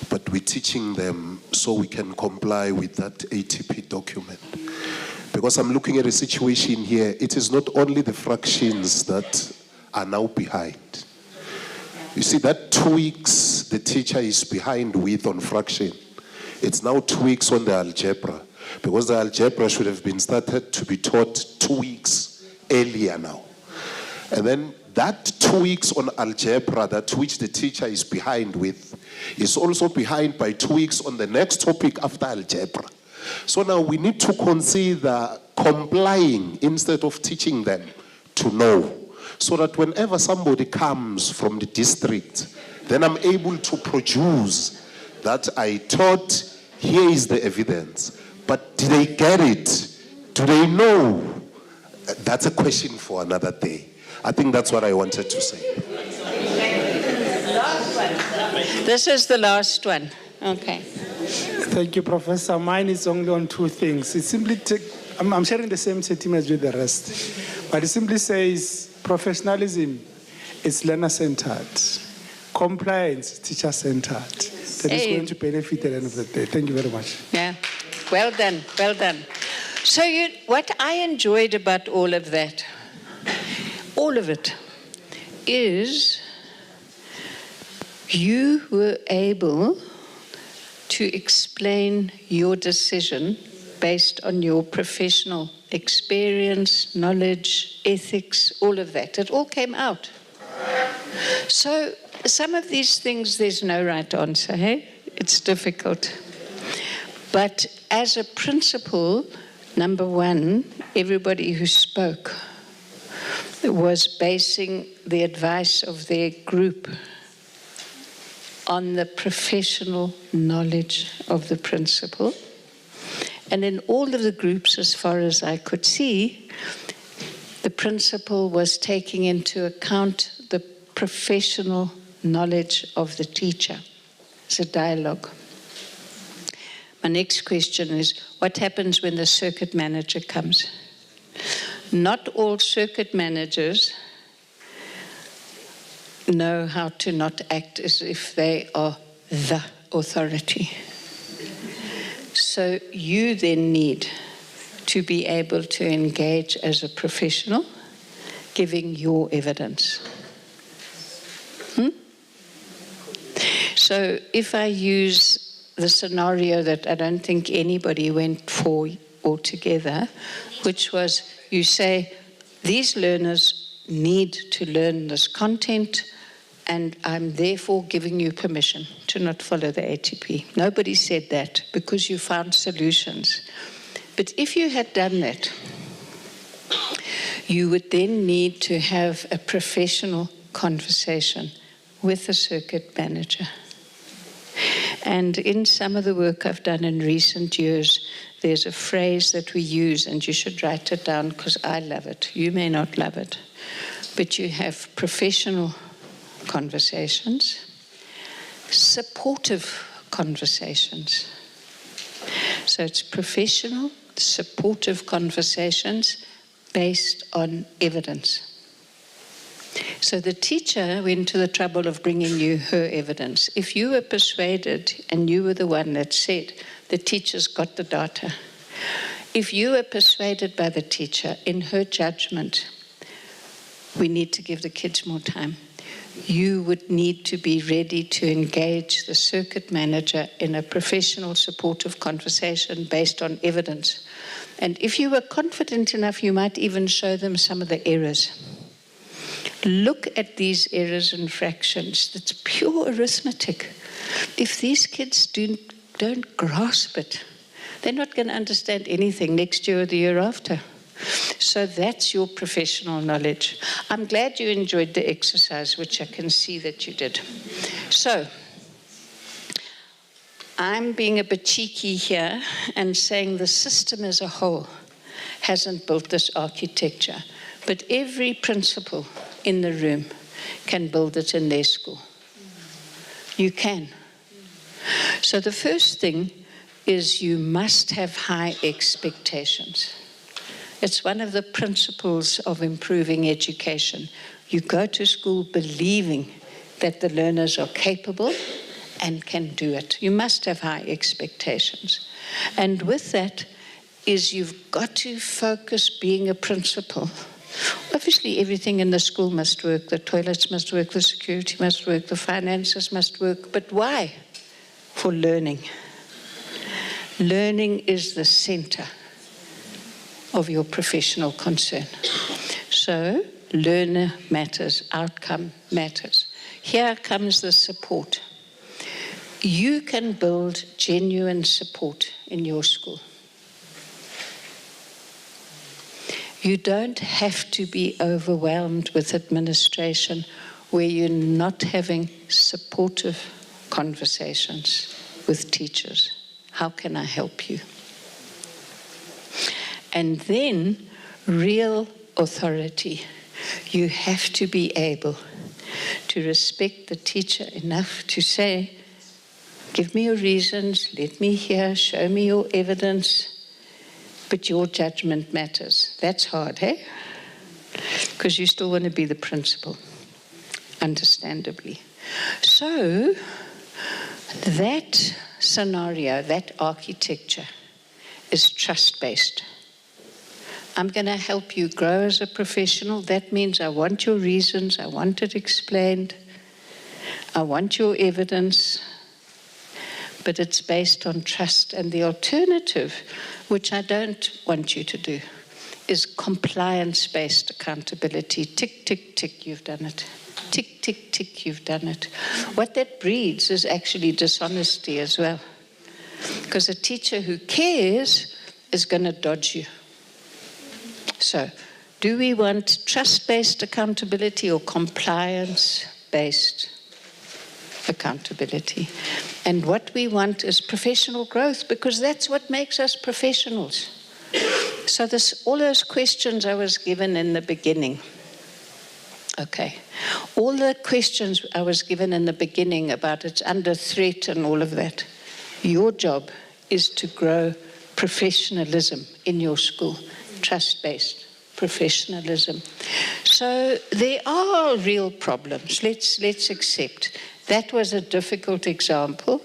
but we're teaching them so we can comply with that ATP document. Because I'm looking at a situation here, it is not only the fractions that are now behind. You see, that 2 weeks the teacher is behind with on fraction, it's now 2 weeks on the algebra, because the algebra should have been started to be taught 2 weeks earlier now. And then that 2 weeks on algebra, that which the teacher is behind with, is also behind by 2 weeks on the next topic after algebra. So now we need to consider complying instead of teaching them to know, so that whenever somebody comes from the district, then I'm able to produce that I taught, here is the evidence. But did they get it? Do they know? That's a question for another day. I think that's what I wanted to say. Last one. This is the last one. Okay. Thank you, Professor. Mine is only on 2 things. It simply I'm sharing the same sentiment with the rest, but it simply says professionalism is learner-centered, compliance teacher-centered. That is going to benefit at the end of the day. Thank you very much. Yeah, well done, well done. So what I enjoyed about all of that, all of it, is you were able to explain your decision based on your professional experience, knowledge, ethics, all of that. It all came out. So some of these things, there's no right answer, hey? It's difficult. But as a principle, number one, everybody who spoke was basing the advice of their group on the professional knowledge of the principal. And in all of the groups, as far as I could see, the principal was taking into account the professional knowledge of the teacher. It's a dialogue. My next question is, what happens when the circuit manager comes? Not all circuit managers know how to not act as if they are the authority. So you then need to be able to engage as a professional, giving your evidence. So if I use the scenario that I don't think anybody went for altogether, which was you say, these learners need to learn this content, and I'm therefore giving you permission to not follow the ATP. Nobody said that because you found solutions. But if you had done that, you would then need to have a professional conversation with the circuit manager. And in some of the work I've done in recent years, there's a phrase that we use, and you should write it down because I love it. You may not love it. But you have professional conversations, supportive conversations. So it's professional, supportive conversations based on evidence. So the teacher went to the trouble of bringing you her evidence. If you were persuaded and you were the one that said the teacher's got the data, if you were persuaded by the teacher in her judgment, we need to give the kids more time, you would need to be ready to engage the circuit manager in a professional, supportive conversation based on evidence. And if you were confident enough, you might even show them some of the errors. Look at these errors and fractions. That's pure arithmetic. If these kids don't grasp it, they're not going to understand anything next year or the year after. So that's your professional knowledge. I'm glad you enjoyed the exercise, which I can see that you did. So I'm being a bit cheeky here and saying the system as a whole hasn't built this architecture, but every principal in the room can build it in their school. You can. So the first thing is you must have high expectations. It's one of the principles of improving education. You go to school believing that the learners are capable and can do it. You must have high expectations. And with that is you've got to focus being a principal. Obviously, everything in the school must work. The toilets must work, the security must work, the finances must work. But why? For learning. Learning is the center of your professional concern. So, learner matters, outcome matters. Here comes the support. You can build genuine support in your school. You don't have to be overwhelmed with administration where you're not having supportive conversations with teachers. How can I help you? And then real authority. You have to be able to respect the teacher enough to say, give me your reasons, let me hear, show me your evidence, but your judgment matters. That's hard, hey? Because you still want to be the principal, understandably. So that scenario, that architecture is trust-based. I'm going to help you grow as a professional. That means I want your reasons, I want it explained, I want your evidence, but it's based on trust. And the alternative, which I don't want you to do, is compliance-based accountability. Tick, tick, tick, you've done it. Tick, tick, tick, you've done it. What that breeds is actually dishonesty as well. Because a teacher who cares is going to dodge you. So, Do we want trust-based accountability or compliance-based accountability? And what we want is professional growth, because that's what makes us professionals. So all those questions I was given in the beginning, okay, all the questions I was given in the beginning about it's under threat and all of that, your job is to grow professionalism in your school, trust-based professionalism. So there are real problems. Let's accept. That was a difficult example,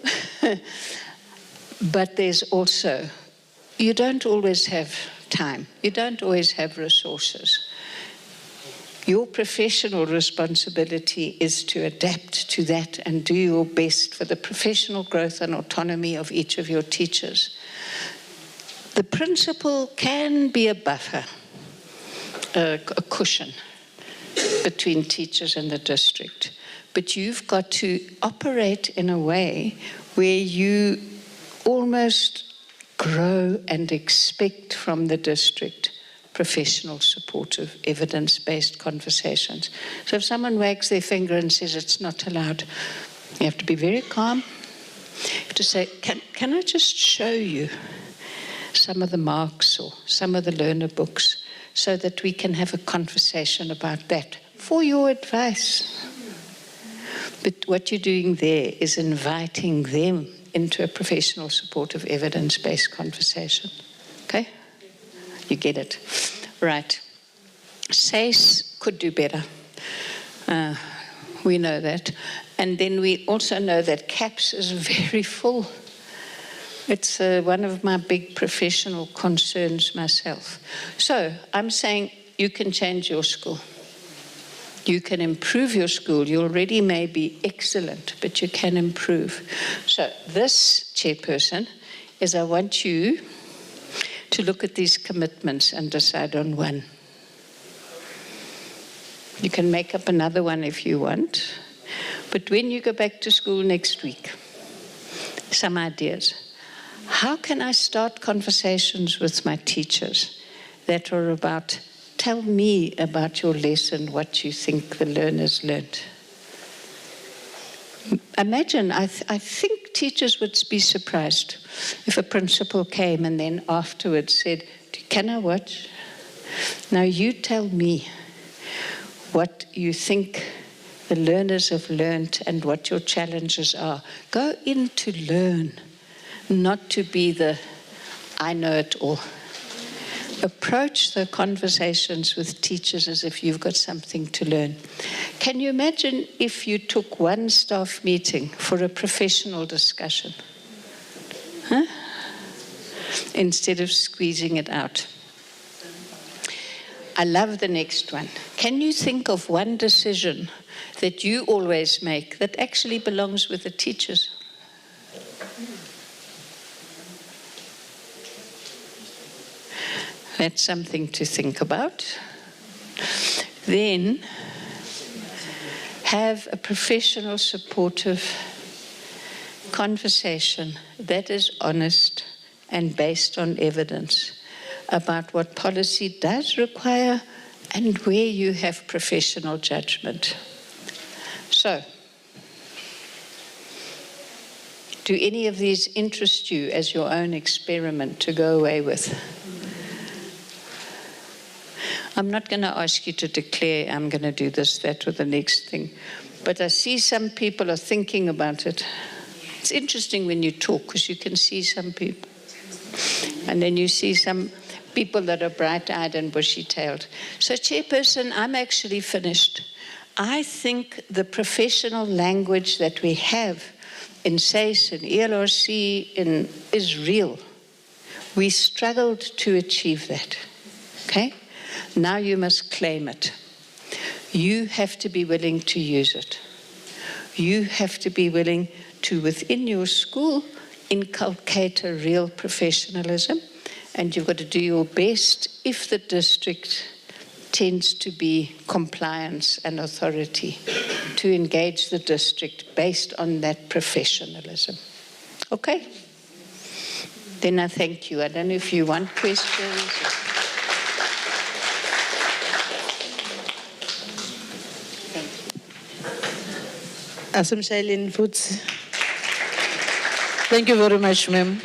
but there's also, you don't always have time. You don't always have resources. Your professional responsibility is to adapt to that and do your best for the professional growth and autonomy of each of your teachers. The principal can be a buffer, a cushion between teachers and the district. But you've got to operate in a way where you almost grow and expect from the district professional, supportive, evidence-based conversations. So if someone wags their finger and says it's not allowed, you have to be very calm. You have to say, can I just show you some of the marks or some of the learner books so that we can have a conversation about that for your advice? But what you're doing there is inviting them into a professional, supportive, evidence-based conversation. Okay? You get it. Right. SACE could do better. We know that. And then we also know that CAPS is very full. It's one of my big professional concerns myself. So I'm saying you can change your school. You can improve your school. You already may be excellent, but you can improve. So this, chairperson, is I want you to look at these commitments and decide on one. You can make up another one if you want. But when you go back to school next week, some ideas. How can I start conversations with my teachers that are about, tell me about your lesson, what you think the learners learned? Imagine, I think teachers would be surprised if a principal came and then afterwards said, can I watch? Now you tell me what you think the learners have learned and what your challenges are. Go in to learn, not to be the I know it all. Approach the conversations with teachers as if you've got something to learn. Can you imagine if you took one staff meeting for a professional discussion? Huh? Instead of squeezing it out. I love the next one. Can you think of one decision that you always make that actually belongs with the teachers? That's something to think about. Then have a professional, supportive conversation that is honest and based on evidence about what policy does require and where you have professional judgment. So, do any of these interest you as your own experiment to go away with? I'm not going to ask you to declare I'm going to do this, that, or the next thing. But I see some people are thinking about it. It's interesting when you talk because you can see some people. And then you see some people that are bright-eyed and bushy-tailed. So, Chairperson, I'm actually finished. I think the language that we have in SACE, in ELRC, is real. We struggled to achieve that. Okay? Now you must claim it. You have to be willing to use it. You have to be willing to, within your school, inculcate a real professionalism, and you've got to do your best if the district tends to be compliance and authority to engage the district based on that professionalism. Okay? Then I thank you. I don't know if you want questions. Asemshayeleni futhi. Thank you very much, ma'am.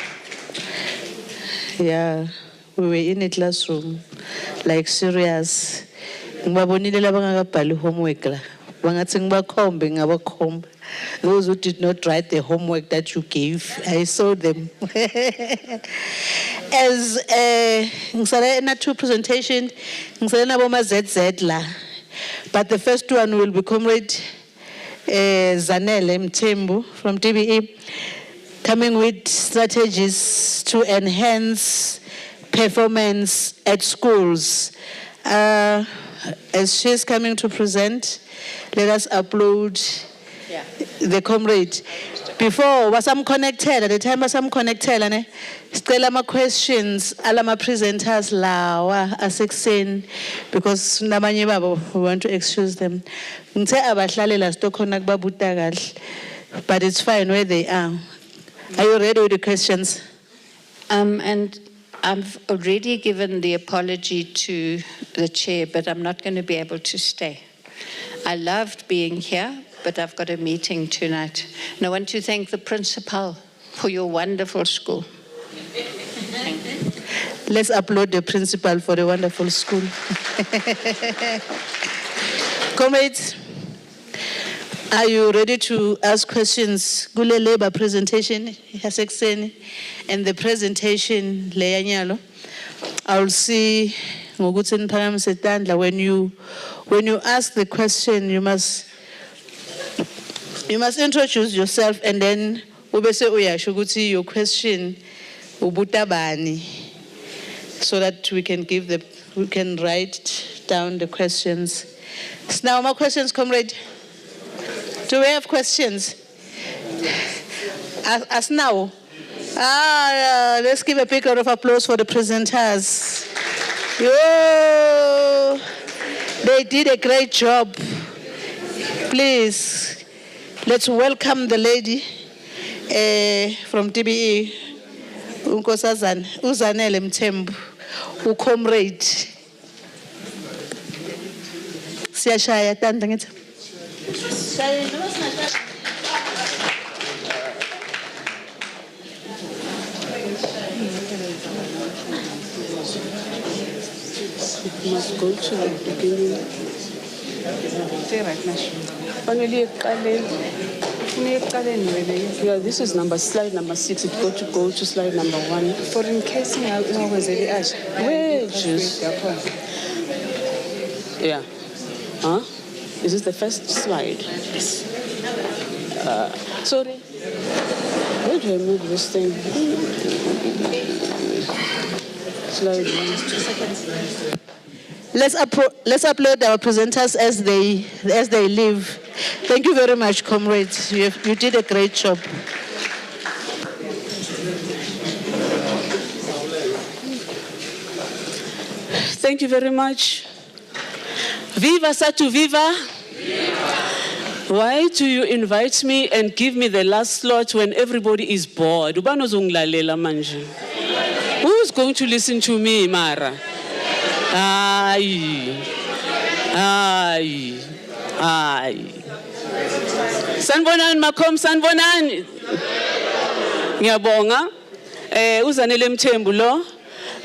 Yeah, we were in a classroom, like serious. Ngibabonile labangakabhali homework la. Bangathi ngibakhombe ngabakhomba. Those who did not write the homework that you gave, I saw them. As ngisale na two presentation, ngisale nabo ma ZZ la. But the first one will be Comrade Zanele Mthembu from DBE, coming with strategies to enhance performance at schools. As she's coming to present, let us upload the comrade. Before, was I'm connected, at the time was I'm connected, and still my questions, all my presenters lawa asexen, because nabanye babo we want to excuse them. Ngithe abahlalela stokhona kubabuta kahle, but it's fine where they are. Are you ready with the questions? And I've already given the apology to the chair, but I'm not going to be able to stay. I loved being here, but I've got a meeting tonight. And I want to thank the principal for your wonderful school. Let's applaud the principal for the wonderful school. Comrades, are you ready to ask questions? Gule labor presentation, and the presentation, Leanyalo. I'll see when you ask the question, you must introduce yourself and then your question ubutabani, so that we can write down the questions. So now my questions, comrade. Do we have questions? As now. Let's give a big round of applause for the presenters. Yo, they did a great job. Please, let's welcome the lady from DBE, Uzanele Mthembu, comrade. Siyashaya tanda ngithi. Must go to the beginning. Yeah, this is slide number 6. It go to slide number 1. For in case I was really ash. Wages. Yeah. Huh? Is this the first slide? Yes. Sorry. Where do I move this thing? Slide 1. 2 seconds. Let's upload our presenters as they leave. Thank you very much, comrades. You did a great job. Thank you very much. Viva Sadtu, viva. Why do you invite me and give me the last slot when everybody is bored? Who's going to listen to me, Mara? Aye. Sanibonani makhom, sanibonani. Ngiyabonga. Uzanele Mthembu lo.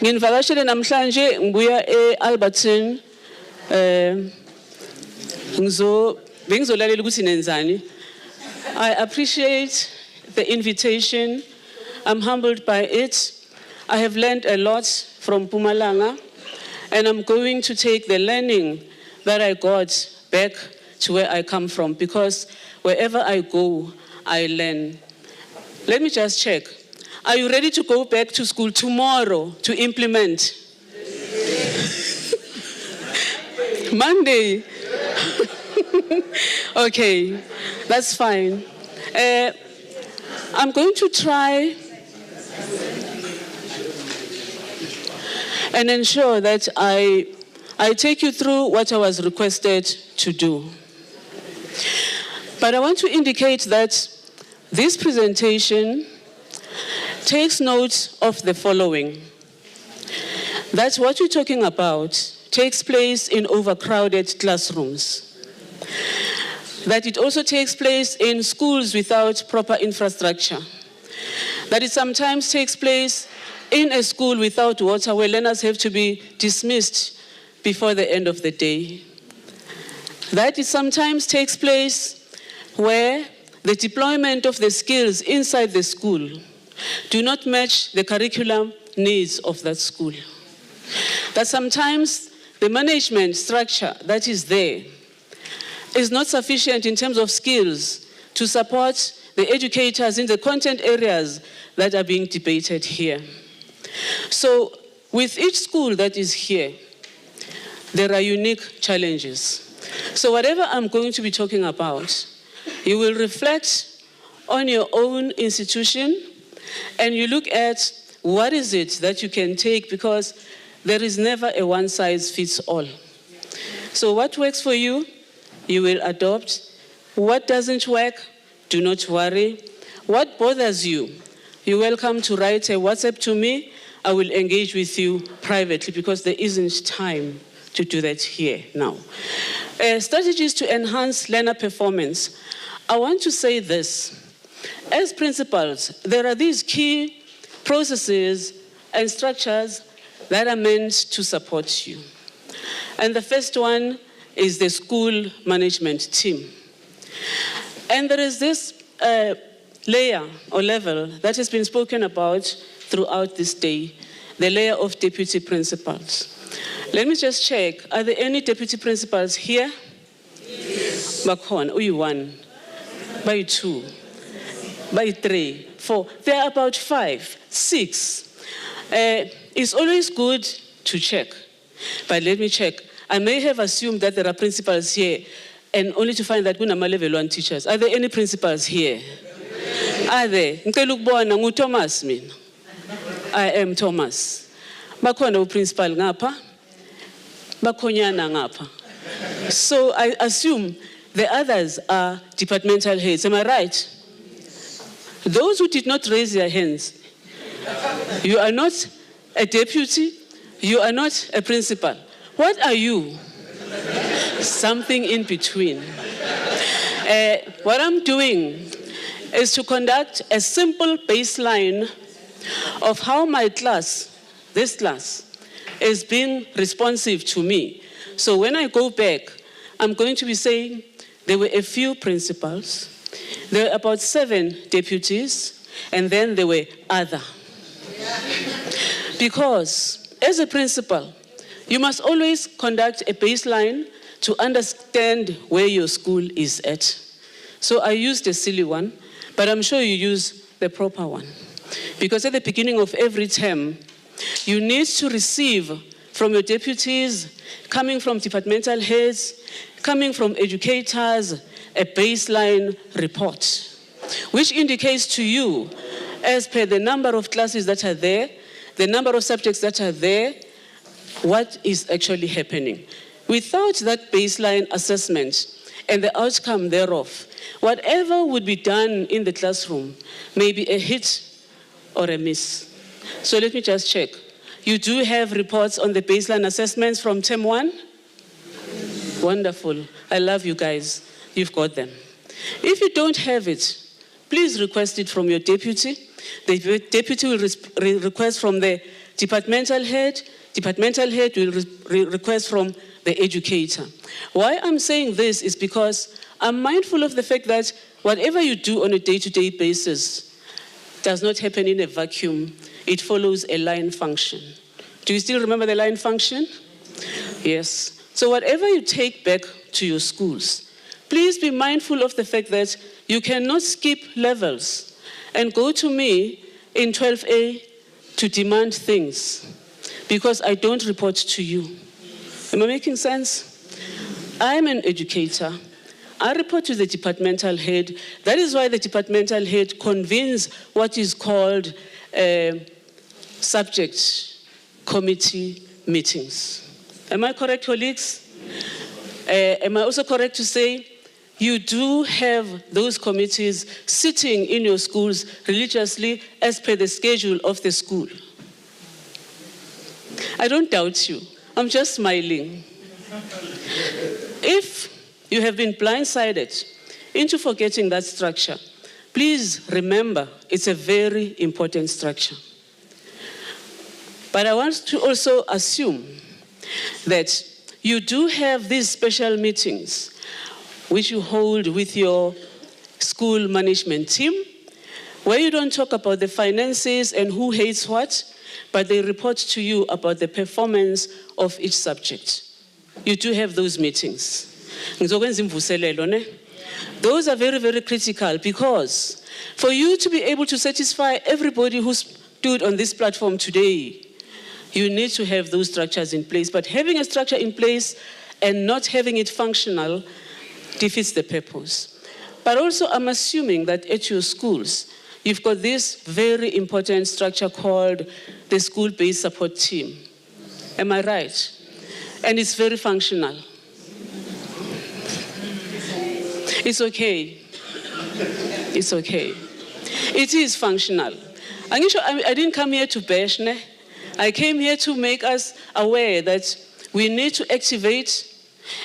Nginivakashele namhlanje ngibuya eAlberton. Bengizolalela ukuthi nenzani. I appreciate the invitation. I'm humbled by it. I have learned a lot from Mpumalanga, and I'm going to take the learning that I got back to where I come from, because wherever I go, I learn. Let me just check. Are you ready to go back to school tomorrow to implement? Monday. Okay, that's fine. I'm going to try and ensure that I take you through what I was requested to do. But I want to indicate that this presentation takes note of the following. That what you're talking about takes place in overcrowded classrooms. that it also takes place in schools without proper infrastructure, that it sometimes takes place in a school without water where learners have to be dismissed before the end of the day, that it sometimes takes place where the deployment of the skills inside the school do not match the curriculum needs of that school, that sometimes the management structure that is there is not sufficient in terms of skills to support the educators in the content areas that are being debated here. So with each school that is here, there are unique challenges. So whatever I'm going to be talking about, you will reflect on your own institution and you look at what is it that you can take, because there is never a one-size-fits-all. So what works for you, you will adopt. What doesn't work, do not worry. What bothers you, you're welcome to write a WhatsApp to me. I will engage with you privately because there isn't time to do that here now. Strategies to enhance learner performance. I want to say this. As principals, there are these key processes and structures that are meant to support you. And the first one is the school management team. And there is this layer or level that has been spoken about throughout this day, the layer of deputy principals. Let me just check, are there any deputy principals here? Yes. Bakhona, uyi-1, bayi-2, bayi-3, 4. There are about 5, 6. It's always good to check, but let me check. I may have assumed that there are principals here and only to find that kunama level 1 teachers. Are there any principals here? Are there? Ngicela ukubona nguThomas mina. I am Thomas. Bakhona uprincipal ngapha. Bakhonyana ngapha. So I assume the others are departmental heads. Am I right? Those who did not raise their hands, you are not a deputy, you are not a principal. What are you? Something in between. What I'm doing is to conduct a simple baseline of how my class, this class, is being responsive to me. So when I go back, I'm going to be saying there were a few principals, there were about 7 deputies, and then there were other. Because as a principal, you must always conduct a baseline to understand where your school is at. So I used a silly one, but I'm sure you use the proper one. Because at the beginning of every term, you need to receive from your deputies, coming from departmental heads, coming from educators, a baseline report, which indicates to you, as per the number of classes that are there, the number of subjects that are there, what is actually happening. Without that baseline assessment and the outcome thereof, whatever would be done in the classroom may be a hit or a miss. So let me just check. You do have reports on the baseline assessments from term 1? Wonderful. I love you guys. You've got them. If you don't have it, please request it from your deputy. The deputy will request from the departmental head. Departmental head will request from the educator. Why I'm saying this is because I'm mindful of the fact that whatever you do on a day-to-day basis does not happen in a vacuum. It follows a line function. Do you still remember the line function? Yes. So whatever you take back to your schools, please be mindful of the fact that you cannot skip levels and go to me in 12A to demand things because I don't report to you. Am I making sense? I'm an educator. I report to the departmental head. That is why the departmental head convenes what is called subject committee meetings. Am I correct, colleagues? Am I also correct to say you do have those committees sitting in your schools religiously as per the schedule of the school? I don't doubt you. I'm just smiling. If you have been blindsided into forgetting that structure. Please remember, it's a very important structure. But I want to also assume that you do have these special meetings which you hold with your school management team, where you don't talk about the finances and who hates what, but they report to you about the performance of each subject. You do have those meetings. Those are very, very critical, because for you to be able to satisfy everybody who stood on this platform today, you need to have those structures in place. But having a structure in place and not having it functional defeats the purpose. But also, I'm assuming that at your schools, you've got this very important structure called the school-based support team. Am I right? And it's very functional. It's okay. It's okay. It is functional. I didn't come here to bash, ne? I came here to make us aware that we need to activate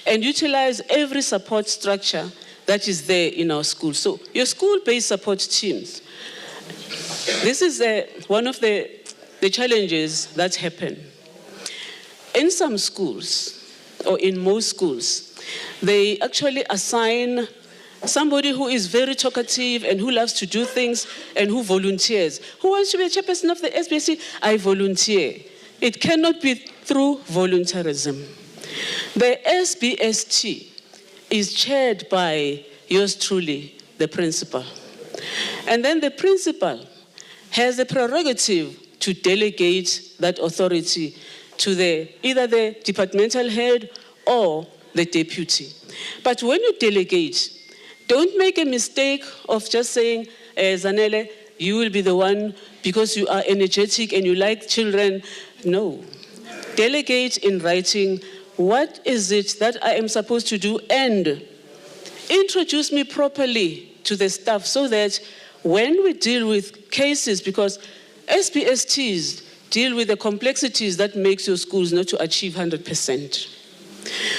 and utilize every support structure that is there in our school. So your school-based support teams, this is one of the challenges that happen. In some schools, or in most schools, they actually assign somebody who is very talkative and who loves to do things and who volunteers. Who wants to be a chairperson of the SBSC? I volunteer. It cannot be through voluntarism. The SBST is chaired by yours truly, the principal. And then the principal has the prerogative to delegate that authority to either the departmental head or the deputy. But when you delegate, don't make a mistake of just saying, Zanele, you will be the one because you are energetic and you like children. No. Delegate in writing, what is it that I am supposed to do, and introduce me properly to the staff so that when we deal with cases, because SBSTs deal with the complexities that makes your schools not to achieve 100%.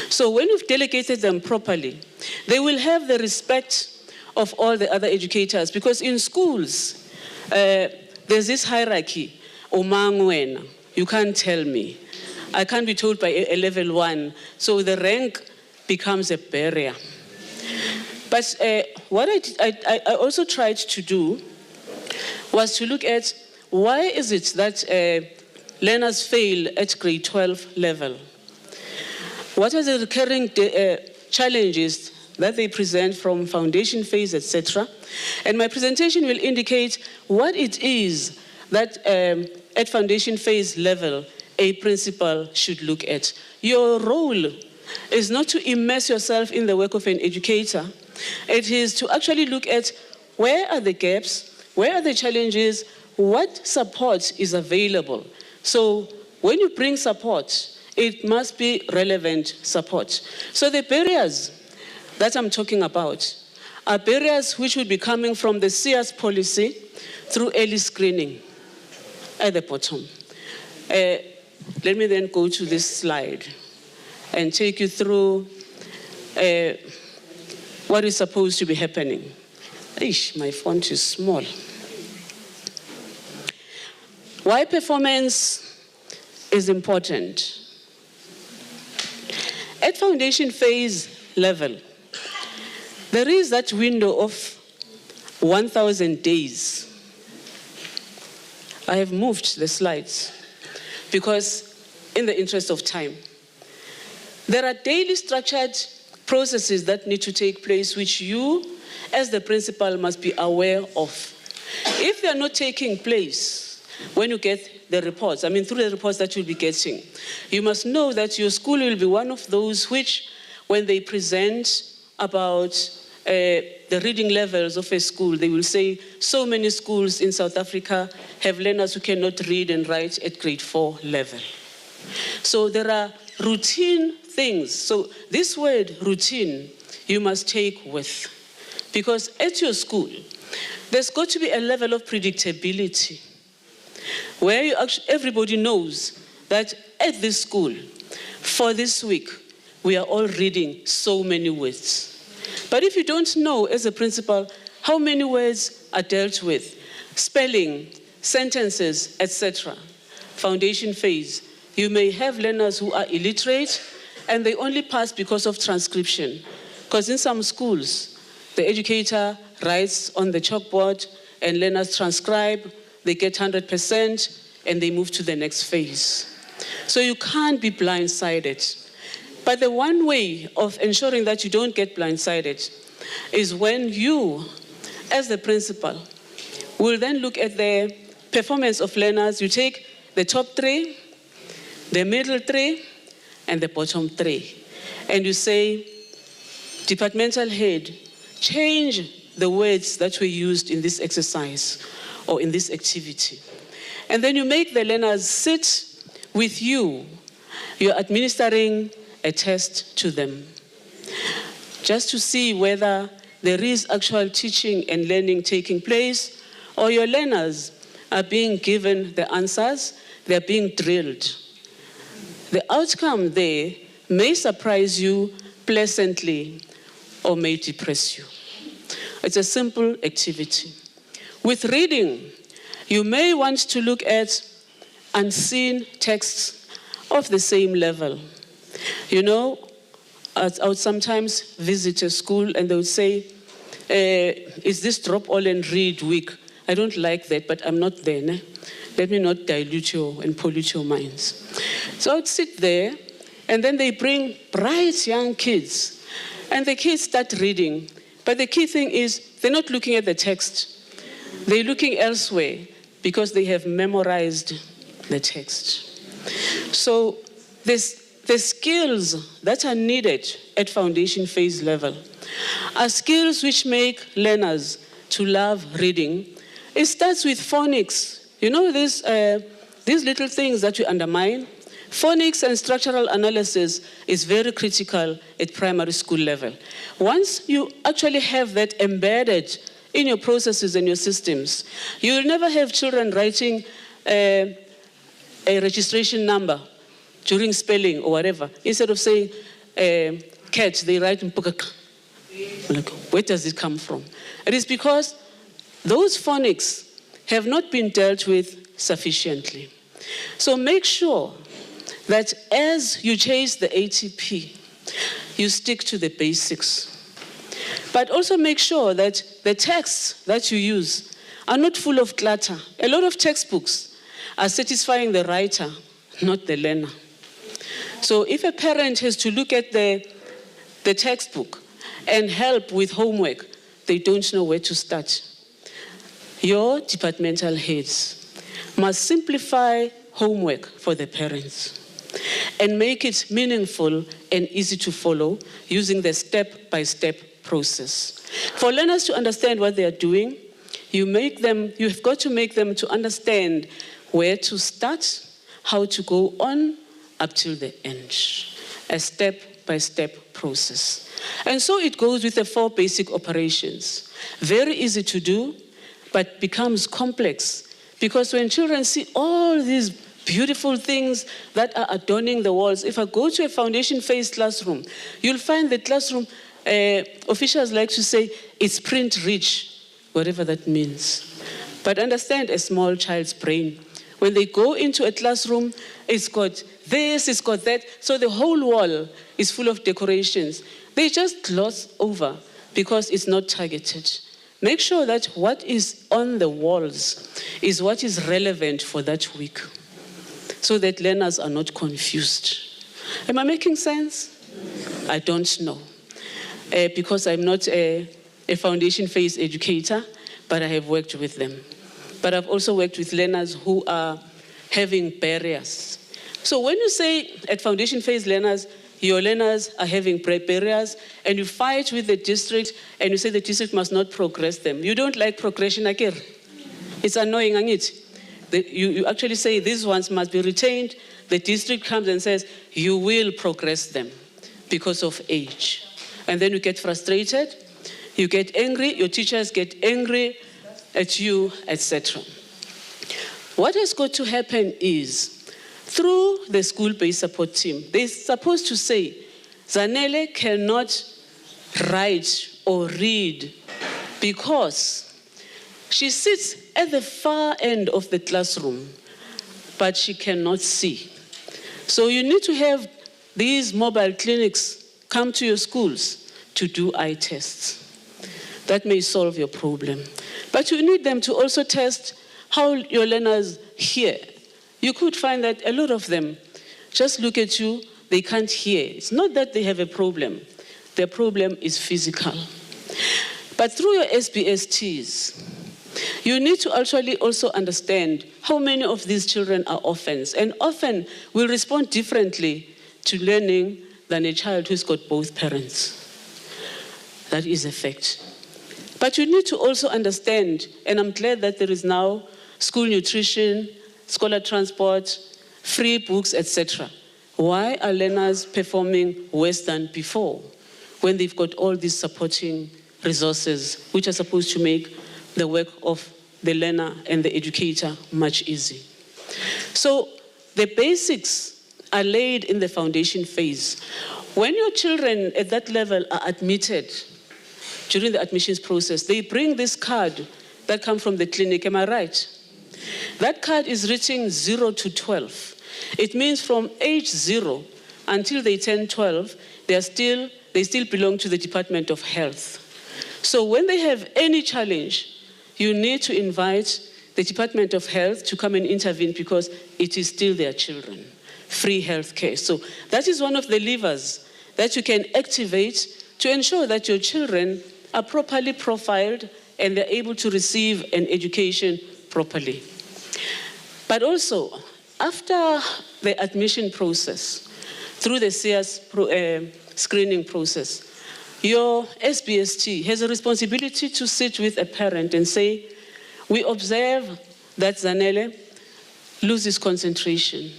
So when you've delegated them properly, they will have the respect of all the other educators, because in schools, there's this hierarchy. Omangwena, you can't tell me. I can't be told by a level 1. So the rank becomes a barrier. But what I also tried to do was to look at why is it that learners fail at grade 12 level? What are the recurring challenges that they present from foundation phase, etc.? And my presentation will indicate what it is that at foundation phase level, a principal should look at. Your role is not to immerse yourself in the work of an educator. It is to actually look at where are the gaps, where are the challenges, what support is available. So when you bring support, it must be relevant support. So the barriers that I'm talking about are barriers which would be coming from the CS policy through early screening at the bottom. Let me then go to this slide and take you through what is supposed to be happening. Eesh, my font is small. Why performance is important. At foundation phase level, there is that window of 1,000 days. I have moved the slides because in the interest of time. There are daily structured processes that need to take place which you as the principal must be aware of. If they are not taking place when you get the reports, I mean through the reports that you'll be getting, you must know that your school will be one of those which, when they present about the reading levels of a school, they will say so many schools in South Africa have learners who cannot read and write at grade 4 level. So there are routine things. So this word routine, you must take with. Because at your school, there's got to be a level of predictability where you actually, everybody knows that at this school, for this week, we are all reading so many words. But if you don't know as a principal how many words are dealt with, spelling, sentences, etc., foundation phase, you may have learners who are illiterate and they only pass because of transcription. Because in some schools, the educator writes on the chalkboard and learners transcribe, they get 100% and they move to the next phase. So you can't be blindsided. But the one way of ensuring that you don't get blindsided is when you, as the principal, will then look at the performance of learners. You take the top 3, the middle 3, and the bottom 3. And you say, departmental head, change the words that were used in this exercise or in this activity. And then you make the learners sit with you. You're administering a test to them, just to see whether there is actual teaching and learning taking place, or your learners are being given the answers, they're being drilled. The outcome there may surprise you pleasantly or may depress you. It's a simple activity. With reading, you may want to look at unseen texts of the same level. You know, I would sometimes visit a school and they would say, is this drop all and read week? I don't like that, but I'm not there. Ne? Let me not dilute you and pollute your minds. So I would sit there and then they bring bright young kids and the kids start reading. But the key thing is they're not looking at the text. They're looking elsewhere because they have memorized the text. So the skills that are needed at foundation phase level are skills which make learners to love reading. It starts with phonics. You know, these little things that you undermine. Phonics and structural analysis is very critical at primary school level. Once you actually have that embedded in your processes and your systems, you will never have children writing a registration number during spelling or whatever. Instead of saying cat, they write mpukaka. Like, where does it come from? It is because those phonics have not been dealt with sufficiently. So make sure that as you chase the ATP, you stick to the basics. But also make sure that the texts that you use are not full of clutter. A lot of textbooks are satisfying the writer, not the learner. So if a parent has to look at the textbook and help with homework, they don't know where to start. Your departmental heads must simplify homework for the parents and make it meaningful and easy to follow using the step-by-step process. For learners to understand what they are doing, you've got to make them to understand where to start, how to go on up till the end. A step-by-step process. And so it goes with the 4 basic operations. Very easy to do, but becomes complex. Because when children see all these beautiful things that are adorning the walls, if I go to a foundation phase classroom, you'll find the classroom, officials like to say, it's print rich, whatever that means. But understand a small child's brain. When they go into a classroom, it's got this, it's got that. So the whole wall is full of decorations. They just gloss over because it's not targeted. Make sure that what is on the walls is what is relevant for that week, so that learners are not confused. Am I making sense? I don't know. Because I'm not a foundation phase educator, but I have worked with them. But I've also worked with learners who are having barriers. So when you say at foundation phase learners, your learners are having barriers, and you fight with the district, and you say the district must not progress them. You don't like progression, Akir. It's annoying, Angit. You actually say these ones must be retained. The district comes and says, you will progress them because of age. And then you get frustrated, you get angry, your teachers get angry at you, etc. What has got to happen is, through the school-based support team, they're supposed to say, Zanele cannot write or read because she sits at the far end of the classroom, but she cannot see. So you need to have these mobile clinics come to your schools to do eye tests. That may solve your problem. But you need them to also test how your learners hear. You could find that a lot of them just look at you, they can't hear. It's not that they have a problem. Their problem is physical. But through your SBSTs, you need to actually also understand how many of these children are orphans, and often will respond differently to learning than a child who's got both parents. That is a fact. But you need to also understand, and I'm glad that there is now school nutrition, scholar transport, free books, etc. Why are learners performing worse than before when they've got all these supporting resources which are supposed to make the work of the learner and the educator much easier? So the basics are laid in the foundation phase. When your children at that level are admitted, during the admissions process, they bring this card that comes from the clinic, am I right? That card is reaching 0 to 12. It means from age 0 until they turn 12, they still belong to the Department of Health. So when they have any challenge, you need to invite the Department of Health to come and intervene because it is still their children. Free health care. So that is one of the levers that you can activate to ensure that your children are properly profiled and they're able to receive an education properly. But also, after the admission process, through the CS screening process, your SBST has a responsibility to sit with a parent and say, we observe that Zanele loses concentration.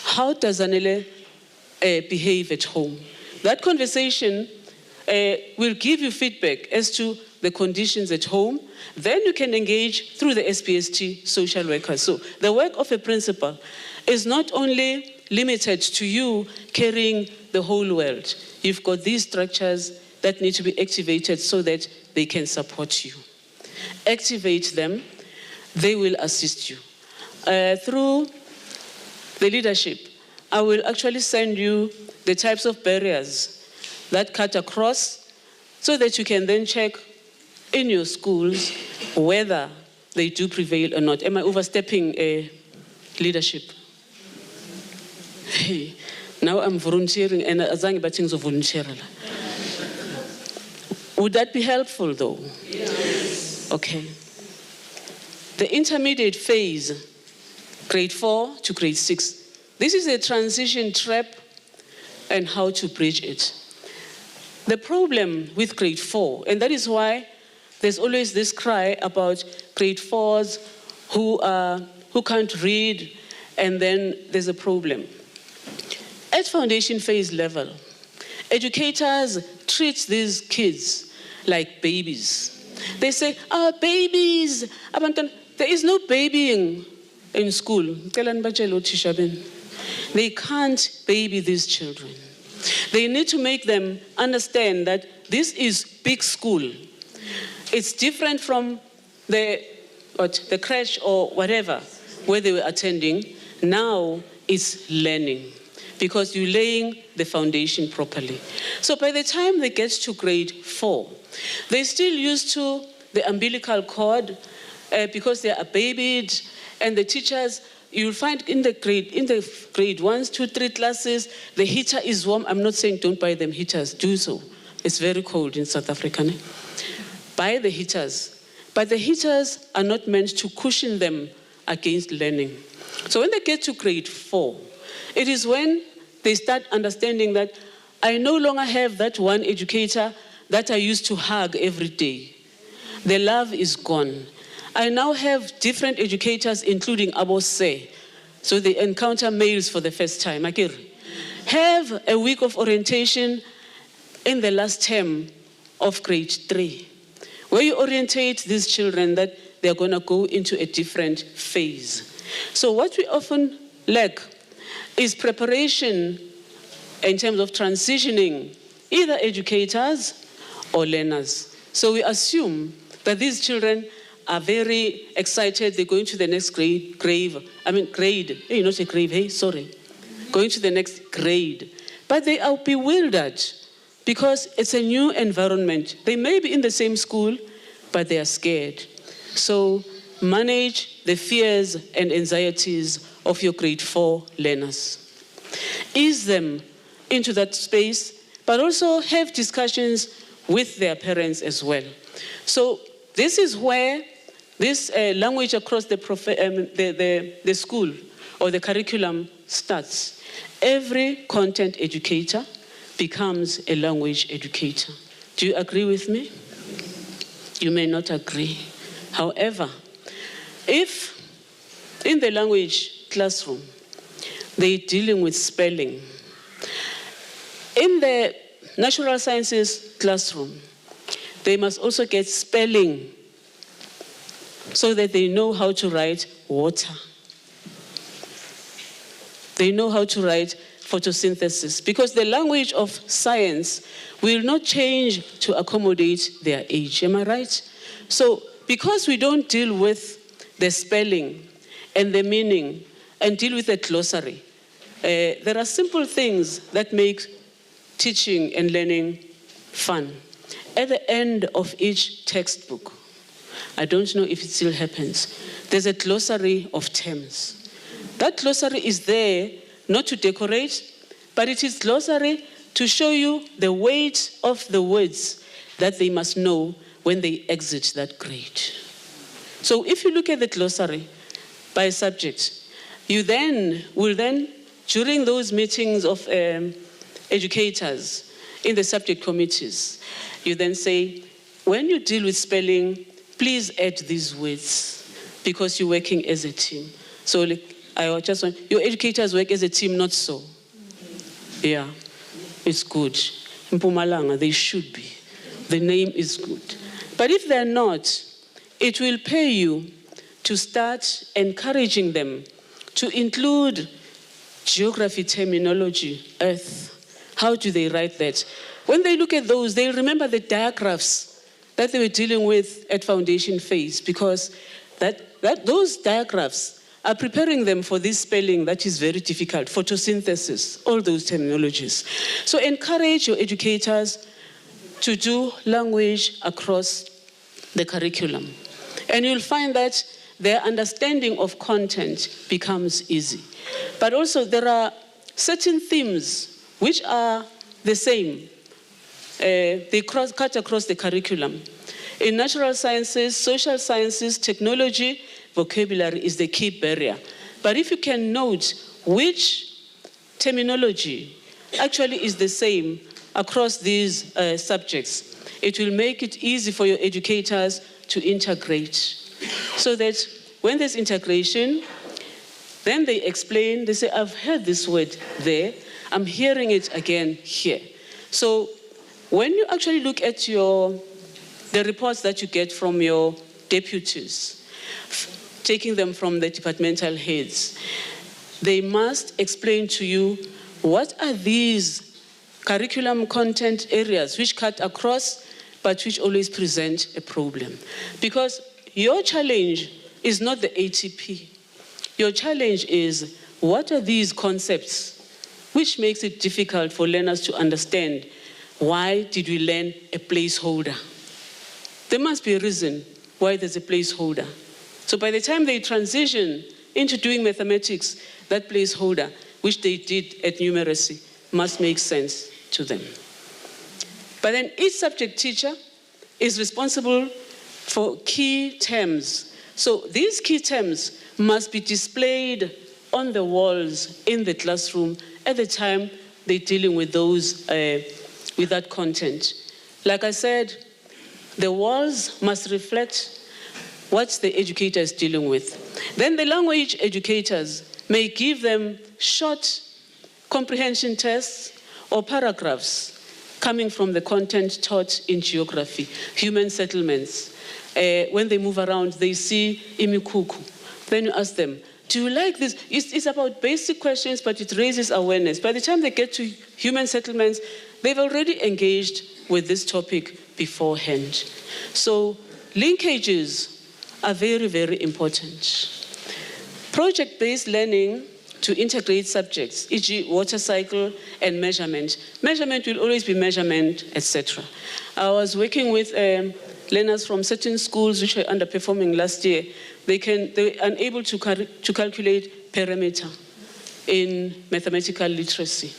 How does Zanele behave at home? That conversation will give you feedback as to the conditions at home. Then you can engage through the SPST social workers. So the work of a principal is not only limited to you carrying the whole world. You've got these structures that need to be activated so that they can support you. Activate them, they will assist you. Through the leadership, I will actually send you the types of barriers that cut across so that you can then check in your schools whether they do prevail or not. Am I overstepping leadership? Hey, now I'm volunteering and azange bathi ngizovolunteera la. Would that be helpful though? Yes. Okay. The intermediate phase, grade 4 to grade 6. This is a transition trap and how to bridge it. The problem with grade 4, and that is why there's always this cry about grade 4s who can't read, and then there's a problem. At foundation phase level, educators treat these kids like babies. They say, babies. There is no babying in school. They can't baby these children. They need to make them understand that this is big school. It's different from the crèche or whatever where they were attending. Now it's learning because you're laying the foundation properly. So by the time they get to grade 4, they're still used to the umbilical cord because they are babied, and the teachers, you'll find in the grade 1, 2, 3 classes, the heater is warm. I'm not saying don't buy them heaters, do so. It's very cold in South Africa. Buy the heaters. But the heaters are not meant to cushion them against learning. So when they get to grade 4, it is when they start understanding that I no longer have that one educator that I used to hug every day. The love is gone. I now have different educators, including Abose. So they encounter males for the first time. Have a week of orientation in the last term of grade 3, where you orientate these children that they're going to go into a different phase. So what we often lack is preparation in terms of transitioning either educators or learners. So we assume that these children are very excited. They're going to the next grade. Hey, not a grave, hey, sorry. Going to the next grade. But they are bewildered because it's a new environment. They may be in the same school, but they are scared. So manage the fears and anxieties of your grade 4 learners. Ease them into that space, but also have discussions with their parents as well. So this is where this language across the school or the curriculum starts. Every content educator becomes a language educator. Do you agree with me? You may not agree. However, if in the language classroom, they're dealing with spelling, in the natural sciences classroom, they must also get spelling so that they know how to write water. They know how to write photosynthesis, because the language of science will not change to accommodate their age. Am I right? So because we don't deal with the spelling and the meaning and deal with the glossary, there are simple things that make teaching and learning fun. At the end of each textbook, I don't know if it still happens, there's a glossary of terms. That glossary is there not to decorate, but it is glossary to show you the weight of the words that they must know when they exit that grade. So if you look at the glossary by subject, you will then, during those meetings of educators in the subject committees, you then say, when you deal with spelling, please add these words because you're working as a team. So I just want, your educators work as a team, not so. Yeah, it's good. In Mpumalanga, they should be. The name is good. But if they're not, it will pay you to start encouraging them to include geography terminology, earth. How do they write that? When they look at those, they'll remember the diagraphs that they were dealing with at foundation phase, because those diagraphs are preparing them for this spelling that is very difficult, photosynthesis, all those terminologies. So encourage your educators to do language across the curriculum. And you'll find that their understanding of content becomes easy. But also there are certain themes which are the same. They cut across the curriculum. In natural sciences, social sciences, technology, vocabulary is the key barrier. But if you can note which terminology actually is the same across these subjects, it will make it easy for your educators to integrate. So that when there's integration, then they explain, they say, I've heard this word there, I'm hearing it again here. So when you actually look at the reports that you get from your deputies, taking them from the departmental heads, they must explain to you what are these curriculum content areas which cut across but which always present a problem. Because your challenge is not the ATP. Your challenge is what are these concepts which makes it difficult for learners to understand why did we learn a placeholder. There must be a reason why there's a placeholder. So by the time they transition into doing mathematics, that placeholder, which they did at numeracy, must make sense to them. But then each subject teacher is responsible for key terms. So these key terms must be displayed on the walls in the classroom at the time they're dealing with those, with that content. Like I said, the walls must reflect what the educator is dealing with. Then the language educators may give them short comprehension tests or paragraphs coming from the content taught in geography, human settlements. When they move around, they see imikuku. Then you ask them, Do you like this? It's about basic questions, but it raises awareness. By the time they get to human settlements, they've already engaged with this topic beforehand. So linkages are very, very important. Project-based learning to integrate subjects, e.g. water cycle and measurement. Measurement will always be measurement, etc. I was working with learners from certain schools which were underperforming last year. They were unable to calculate perimeter in mathematical literacy.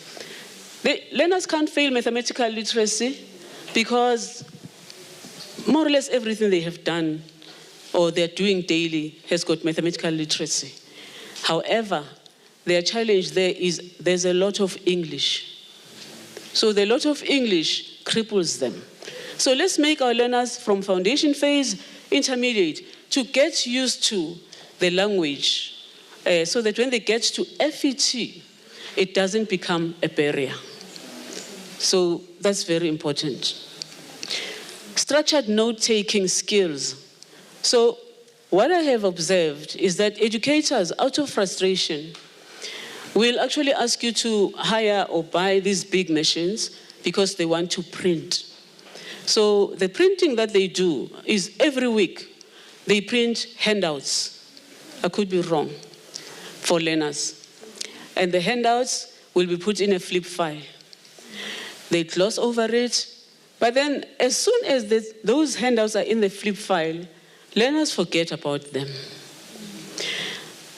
Learners can't fail mathematical literacy because more or less everything they have done or they're doing daily has got mathematical literacy. However, their challenge there is there's a lot of English. So the lot of English cripples them. So let's make our learners from foundation phase, intermediate, to get used to the language so that when they get to FET, it doesn't become a barrier. So that's very important. Structured note-taking skills. So what I have observed is that educators, out of frustration, will actually ask you to hire or buy these big machines because they want to print. So the printing that they do is every week they print handouts. I could be wrong, for learners. And the handouts will be put in a flip file. They gloss over it, but then as soon as those handouts are in the flip file, learners forget about them.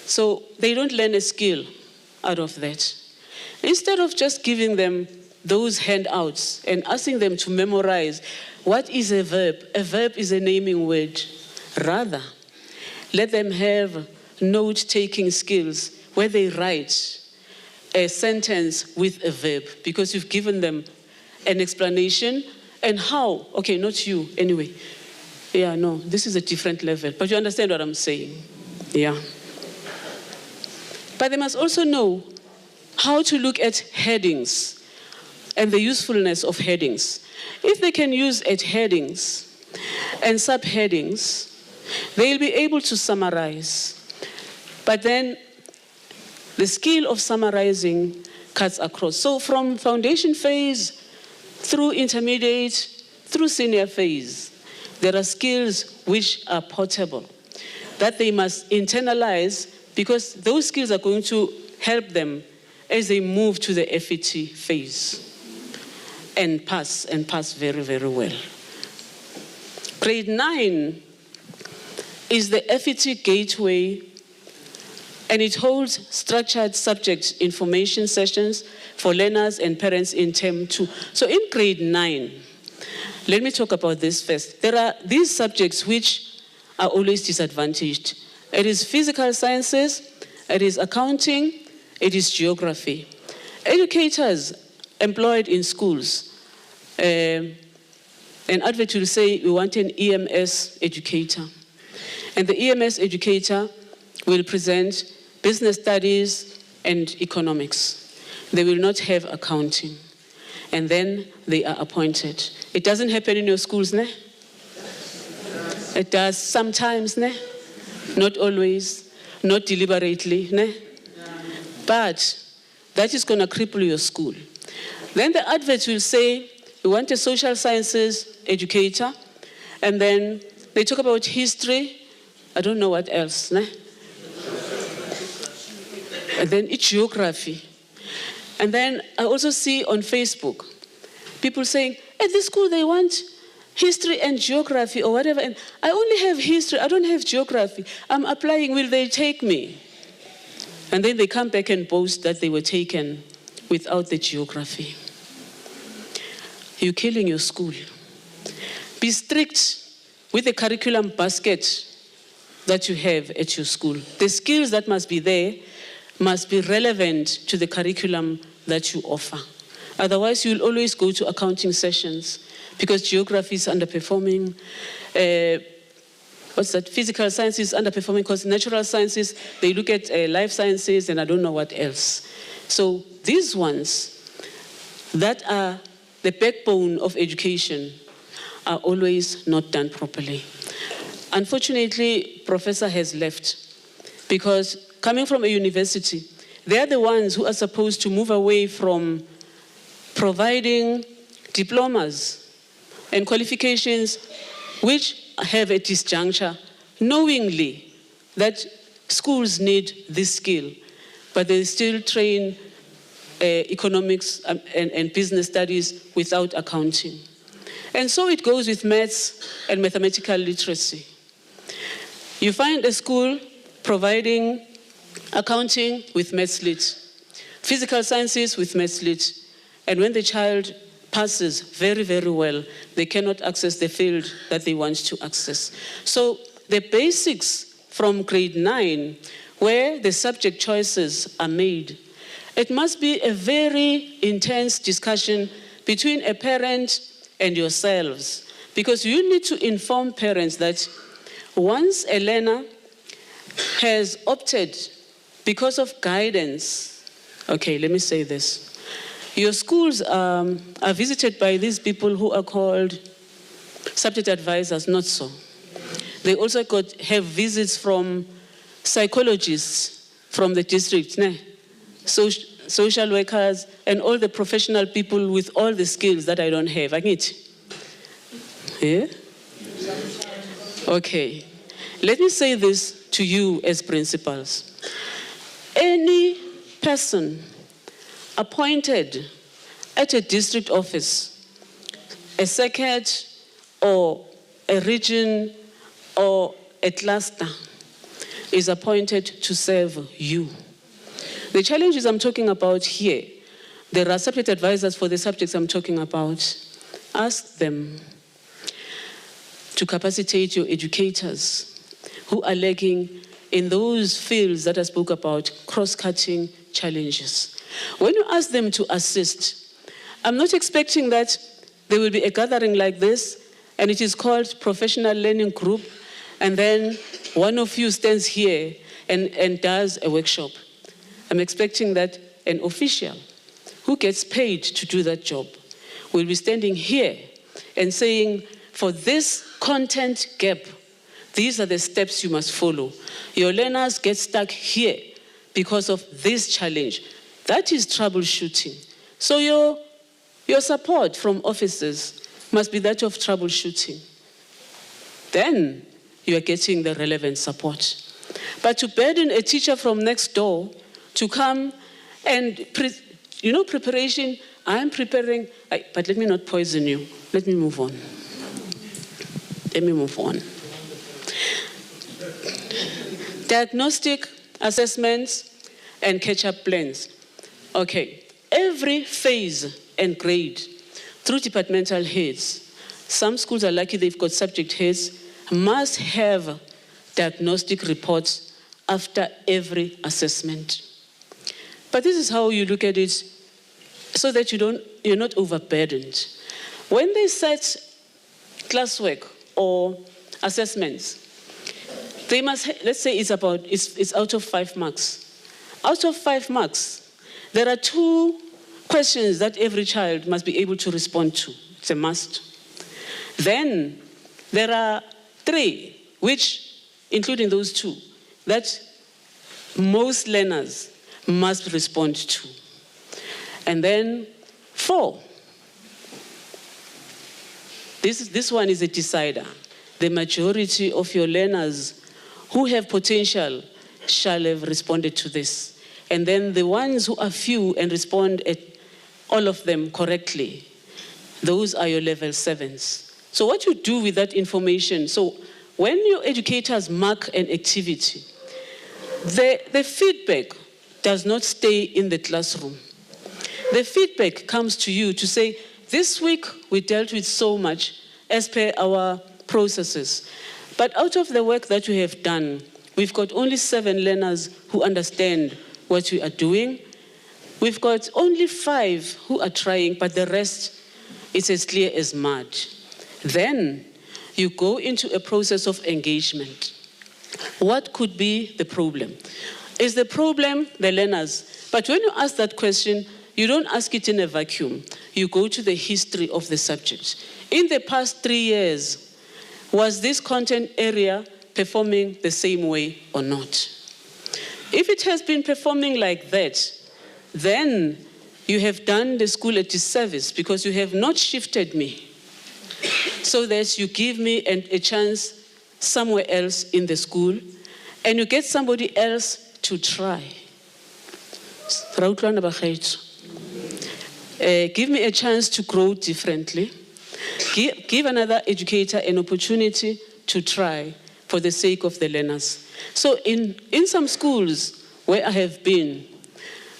So they don't learn a skill out of that. Instead of just giving them those handouts and asking them to memorize what is a verb is a naming word. Rather, let them have note-taking skills where they write a sentence with a verb because you've given them an explanation and how. Okay, not you, anyway. Yeah, no, this is a different level, but you understand what I'm saying. Yeah. But they must also know how to look at headings and the usefulness of headings. If they can use at headings and subheadings, they'll be able to summarize. But then the skill of summarizing cuts across. So from foundation phase through intermediate, through senior phase, there are skills which are portable that they must internalize because those skills are going to help them as they move to the FET phase and pass very, very well. Grade 9 is the FET gateway, and it holds structured subject information sessions for learners and parents in term 2. So in grade 9, let me talk about this first. There are these subjects which are always disadvantaged. It is physical sciences, it is accounting, it is geography. Educators employed in schools, an advert will say we want an EMS educator. And the EMS educator will present business studies and economics. They will not have accounting. And then they are appointed. It doesn't happen in your schools, ne? It does sometimes, ne? Not always, not deliberately, ne? But that is going to cripple your school. Then the adverts will say, we want a social sciences educator, and then they talk about history, I don't know what else, ne? And then it's geography. And then I also see on Facebook, people saying, at this school they want history and geography or whatever, and I only have history, I don't have geography. I'm applying, will they take me? And then they come back and boast that they were taken without the geography. You're killing your school. Be strict with the curriculum basket that you have at your school. The skills that must be there must be relevant to the curriculum that you offer. Otherwise, you'll always go to accounting sessions because geography is underperforming. Physical sciences is underperforming because natural sciences, they look at life sciences and I don't know what else. So these ones that are the backbone of education are always not done properly. Unfortunately, Professor has left because coming from a university, they're the ones who are supposed to move away from providing diplomas and qualifications which have a disjuncture, knowingly that schools need this skill, but they still train economics and business studies without accounting. And so it goes with maths and mathematical literacy. You find a school providing accounting with maths lit, physical sciences with maths lit, and when the child passes very, very well, they cannot access the field that they want to access. So the basics from grade 9, where the subject choices are made, it must be a very intense discussion between a parent and yourselves, because you need to inform parents that once a learner has opted because of guidance, okay, let me say this. Your schools are visited by these people who are called subject advisors, not so. They also have visits from psychologists from the district, social workers, and all the professional people with all the skills that I don't have. Yeah? Okay. Let me say this to you as principals. Any person appointed at a district office, a circuit or a region or a cluster is appointed to serve you. The challenges I'm talking about here, there are subject advisors for the subjects I'm talking about. Ask them to capacitate your educators who are lacking in those fields that I spoke about, cross-cutting challenges. When you ask them to assist, I'm not expecting that there will be a gathering like this, and it is called professional learning group, and then one of you stands here and does a workshop. I'm expecting that an official who gets paid to do that job will be standing here and saying, for this content gap, these are the steps you must follow. Your learners get stuck here because of this challenge. That is troubleshooting. So your support from officers must be that of troubleshooting. Then you are getting the relevant support. But to burden a teacher from next door to come and, preparation, I'm preparing, but let me not poison you. Let me move on. Diagnostic assessments and catch-up plans. Okay, every phase and grade through departmental heads, some schools are lucky they've got subject heads, must have diagnostic reports after every assessment. But this is how you look at it so that you're not overburdened. When they set classwork or assessments, they must, let's say it's out of 5 marks. Out of 5 marks, there are 2 questions that every child must be able to respond to. It's a must. Then there are 3, which, including those 2, that most learners must respond to. And then 4. This one is a decider. The majority of your learners who have potential shall have responded to this. And then the ones who are few and respond at all of them correctly, those are your level 7s. So what you do with that information, so when your educators mark an activity, the feedback does not stay in the classroom. The feedback comes to you to say, this week we dealt with so much as per our processes. But out of the work that you have done, we've got only 7 learners who understand what we are doing. We've got only 5 who are trying, but the rest is as clear as mud. Then you go into a process of engagement. What could be the problem? Is the problem the learners? But when you ask that question, you don't ask it in a vacuum. You go to the history of the subject. In the past 3 years, was this content area performing the same way or not? If it has been performing like that, then you have done the school a disservice because you have not shifted me so that you give me a chance somewhere else in the school and you get somebody else to try. Give me a chance to grow differently. Give another educator an opportunity to try for the sake of the learners. So in some schools where I have been,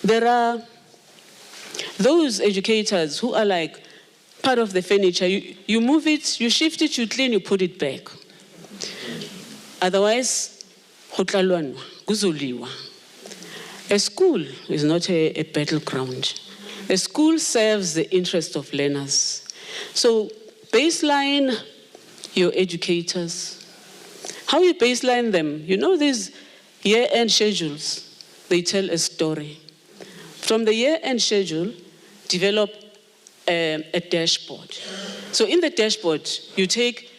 there are those educators who are like part of the furniture. You move it, you shift it, you clean, you put it back. Otherwise, kuzoliwa. A school is not a battleground. A school serves the interest of learners. So baseline your educators. How you baseline them? You know these year-end schedules, they tell a story. From the year-end schedule, develop a dashboard. So in the dashboard, you take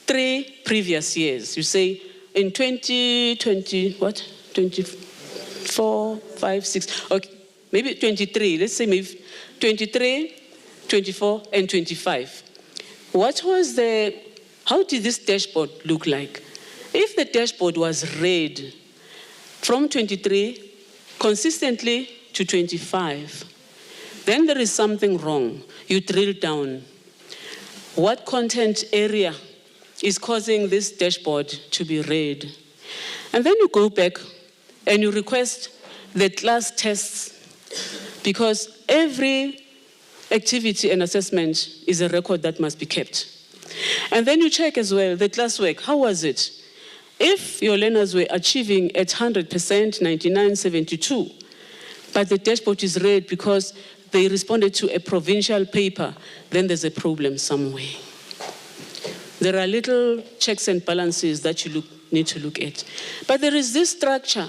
3 previous years. You say in 2020, what? 24, 5, 6, okay, maybe 23. Let's say maybe 23, 24, and 25. How did this dashboard look like? If the dashboard was red from 23 consistently to 25, then there is something wrong. You drill down. What content area is causing this dashboard to be red? And then you go back and you request the class tests, because every activity and assessment is a record that must be kept. And then you check as well the classwork. How was it? If your learners were achieving at 100%, 99, 72, but the dashboard is red because they responded to a provincial paper, then there's a problem somewhere. There are little checks and balances that you need to look at. But there is this structure,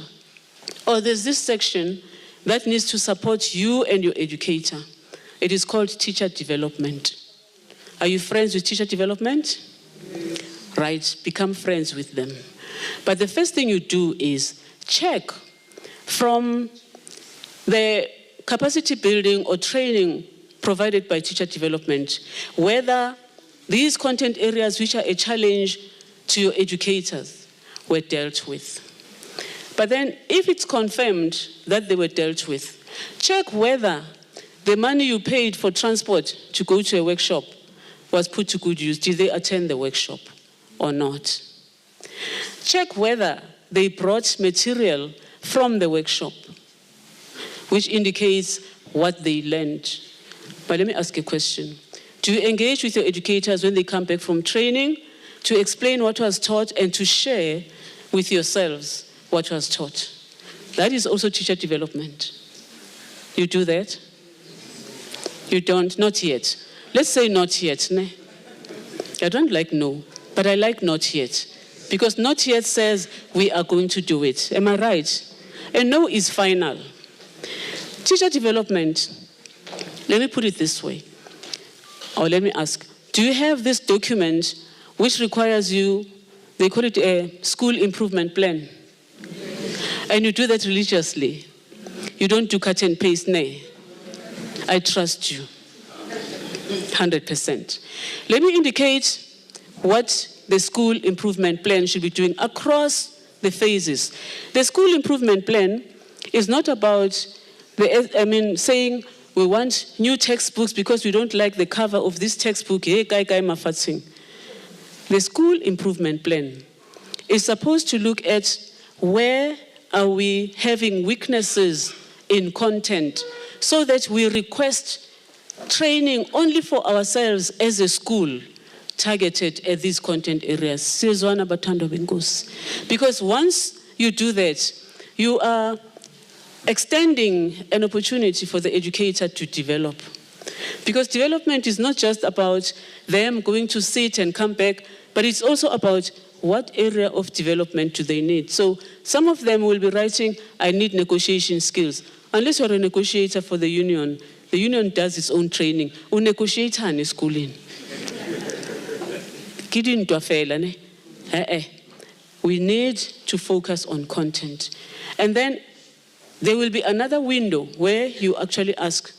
or there's this section that needs to support you and your educator. It is called teacher development. Are you friends with teacher development? Right, become friends with them. But the first thing you do is check from the capacity building or training provided by teacher development whether these content areas which are a challenge to your educators were dealt with. But then if it's confirmed that they were dealt with, check whether the money you paid for transport to go to a workshop was put to good use. Did they attend the workshop or not? Check whether they brought material from the workshop, which indicates what they learned. But let me ask a question. Do you engage with your educators when they come back from training to explain what was taught and to share with yourselves what was taught? That is also teacher development. You do that? You don't? Not yet. Let's say not yet. Ne? I don't like no, but I like not yet. Because not yet says we are going to do it. Am I right? And no is final. Teacher development, let me put it this way. Or let me ask, do you have this document which requires you, they call it a school improvement plan? And you do that religiously. You don't do cut and paste, nay. I trust you, 100%. Let me indicate what the school improvement plan should be doing across the phases. The school improvement plan is not about saying we want new textbooks because we don't like the cover of this textbook. The school improvement plan is supposed to look at where are we having weaknesses in content so that we request training only for ourselves as a school targeted at these content areas. Because once you do that, you are extending an opportunity for the educator to develop. Because development is not just about them going to sit and come back, but it's also about what area of development do they need. So some of them will be writing, I need negotiation skills. Unless you're a negotiator for the union does its own training. Negotiator in schooling. We need to focus on content. And then there will be another window where you actually ask,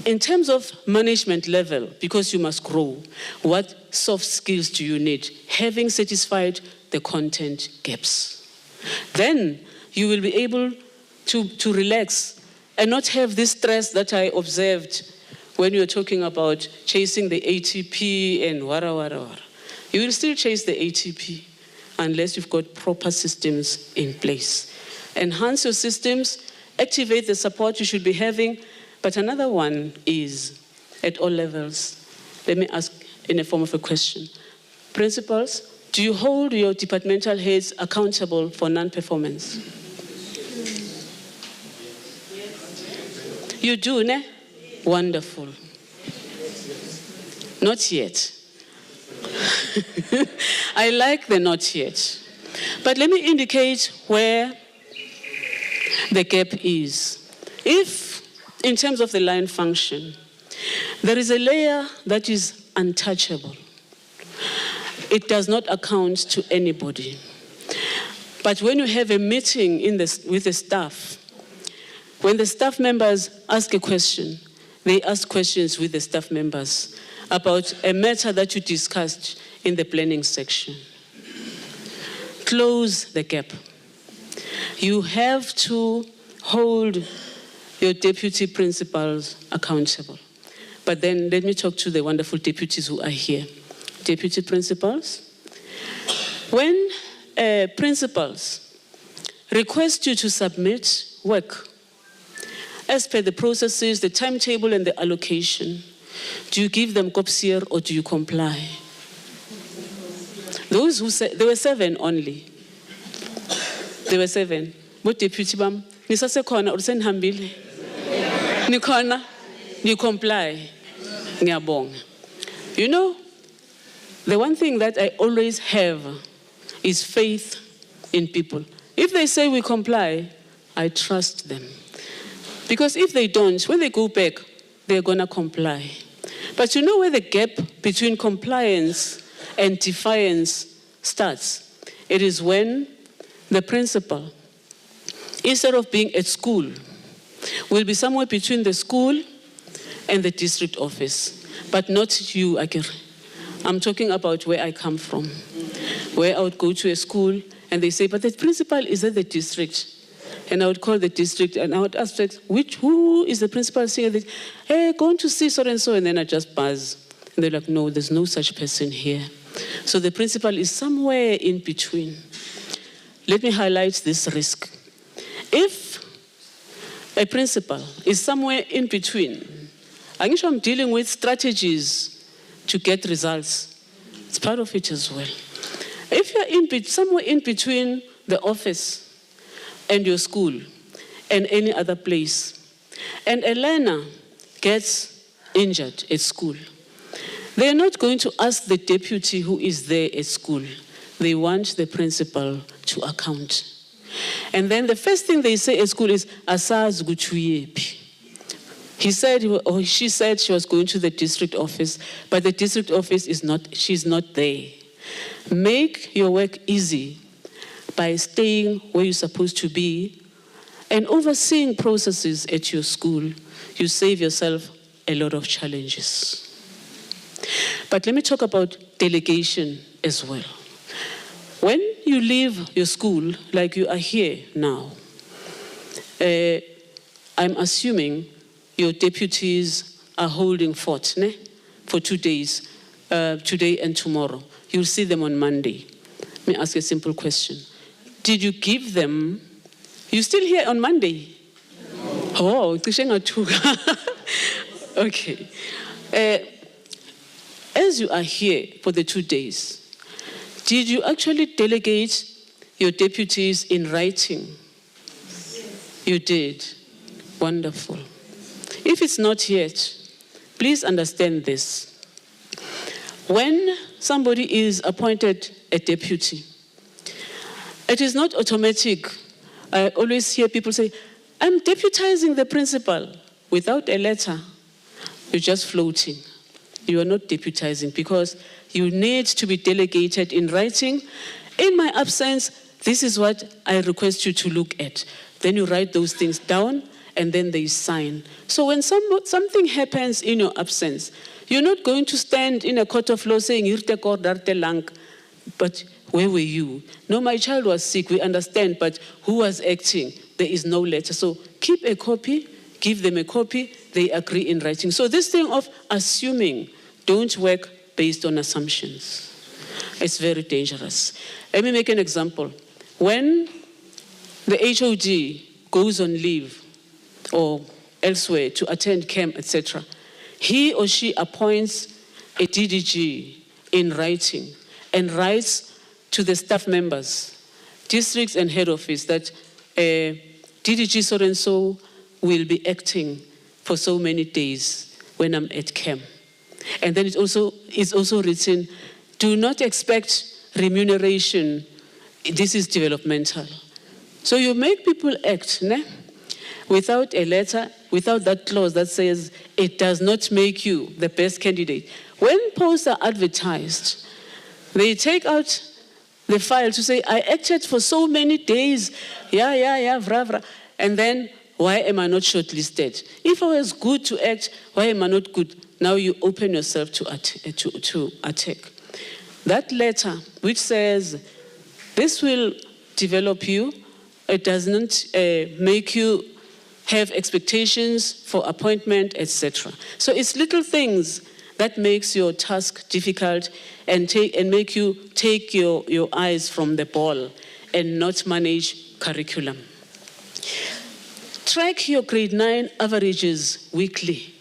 in terms of management level, because you must grow, what soft skills do you need? Having satisfied the content gaps. Then you will be able to relax and not have this stress that I observed when you're talking about chasing the ATP and wara. You will still chase the ATP unless you've got proper systems in place. Enhance your systems, activate the support you should be having. But another one is at all levels. Let me ask in a form of a question. Principals, do you hold your departmental heads accountable for non-performance? You do, ne? Wonderful. Not yet. I like the not yet. But let me indicate where the gap is. If, in terms of the line function, there is a layer that is untouchable, it does not account to anybody. But when you have a meeting with the staff, when the staff members ask a question, they ask questions with the staff members about a matter that you discussed in the planning section. Close the gap. You have to hold your deputy principals accountable. But then let me talk to the wonderful deputies who are here. Deputy principals, when principals request you to submit work as per the processes, the timetable and the allocation, do you give them COPSIR or do you comply? Those who said, there were 7 only. There were 7. But deputy bam, nisase khona or senhambile. Nikhona, you comply. Ngiyabonga. You know, the one thing that I always have is faith in people. If they say we comply, I trust them. Because if they don't, when they go back, they're going to comply. But you know where the gap between compliance and defiance starts? It is when the principal, instead of being at school, will be somewhere between the school and the district office. But not you, Akere. I'm talking about where I come from, where I would go to a school and they say, but the principal is at the district. And I would call the district and I would ask, who is the principal saying, hey, going to see so and so, and then I just buzz. And they're like, no, there's no such person here. So the principal is somewhere in between. Let me highlight this risk. If a principal is somewhere in between, I'm dealing with strategies to get results. It's part of it as well. If you're somewhere in between the office and your school and any other place, and a learner gets injured at school, they're not going to ask the deputy who is there at school. They want the principal to account. And then the first thing they say at school is, Asaz guchuyepi. He said, or she said she was going to the district office, but the district office she's not there. Make your work easy by staying where you're supposed to be and overseeing processes at your school. You save yourself a lot of challenges. But let me talk about delegation as well. When you leave your school, like you are here now, I'm assuming your deputies are holding fort for 2 days, today and tomorrow. You'll see them on Monday. Let me ask you a simple question. Did you give them, you still here on Monday? No. Oh, okay. As you are here for the 2 days, did you actually delegate your deputies in writing? You did. Wonderful. If it's not yet, please understand this. When somebody is appointed a deputy, it is not automatic. I always hear people say, I'm deputizing the principal. Without a letter, you're just floating. You are not deputizing because you need to be delegated in writing In my absence, this is what I request you to look at. Then you write those things down, and then they sign. So when something happens in your absence, you're not going to stand in a court of law saying, "Hirte kor darte lang," but where were you? No, my child was sick, we understand, but who was acting? There is no letter. So keep a copy, give them a copy, they agree in writing. So this thing of assuming, don't work based on assumptions. It's very dangerous. Let me make an example. When the HOD goes on leave or elsewhere to attend camp, etc., he or she appoints a DDG in writing and writes to the staff members, districts and head office, that DDG so-and-so will be acting for so many days when I'm at camp. And then it's also written, do not expect remuneration. This is developmental. So you make people act, ne? Without a letter, without that clause that says it does not make you the best candidate. When posts are advertised, they take out the file to say, I acted for so many days, vra. And then, why am I not shortlisted? If I was good to act, why am I not good? Now you open yourself to attack. That letter, which says, this will develop you, it does not make you have expectations for appointment, etc. So it's little things that makes your task difficult and make you take your eyes from the ball and not manage curriculum. Track your grade 9 averages weekly.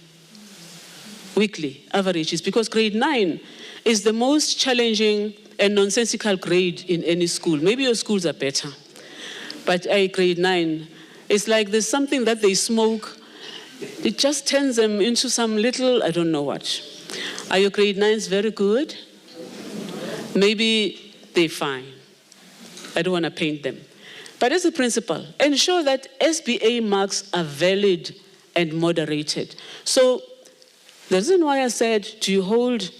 Weekly averages, because grade 9 is the most challenging and nonsensical grade in any school. Maybe your schools are better, but grade 9, it's like there's something that they smoke. It just turns them into some little, I don't know what. Are your grade 9s very good? Maybe they're fine. I don't want to paint them. But as a principal, ensure that SBA marks are valid and moderated. So the reason why I said, do you hold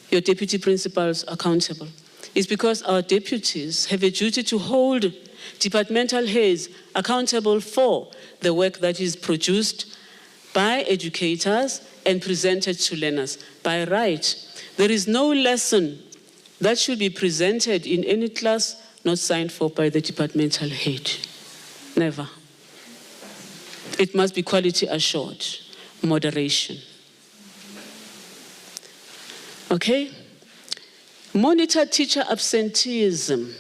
your deputy principals accountable? Is because our deputies have a duty to hold departmental heads accountable for the work that is produced by educators and presented to learners. By right, there is no lesson that should be presented in any class not signed for by the departmental head. Never. It must be quality assured, moderation. Okay? Monitor teacher absenteeism.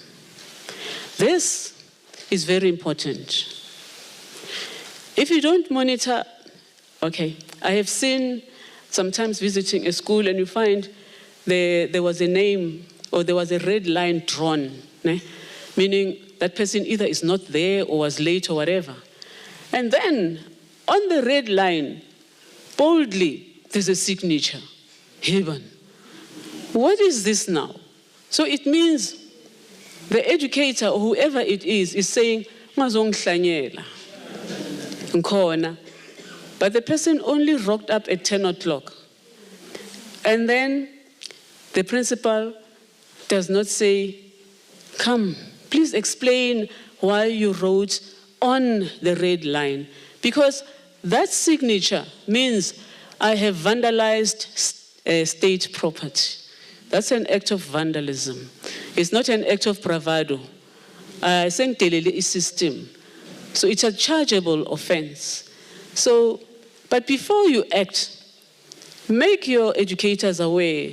This is very important. If you don't monitor, okay, I have seen sometimes visiting a school and you find there was a name or there was a red line drawn, né? Meaning that person either is not there or was late or whatever. And then on the red line, boldly, there's a signature, Heaven. What is this now? So it means the educator or whoever it is saying, "Ngazongihlanyela, ngikhona." But the person only rocked up at 10 o'clock. And then the principal does not say, "Come, please explain why you wrote on the red line." Because that signature means I have vandalized state property. That's an act of vandalism. It's not an act of bravado. System. So it's a chargeable offense. So, but before you act, make your educators aware.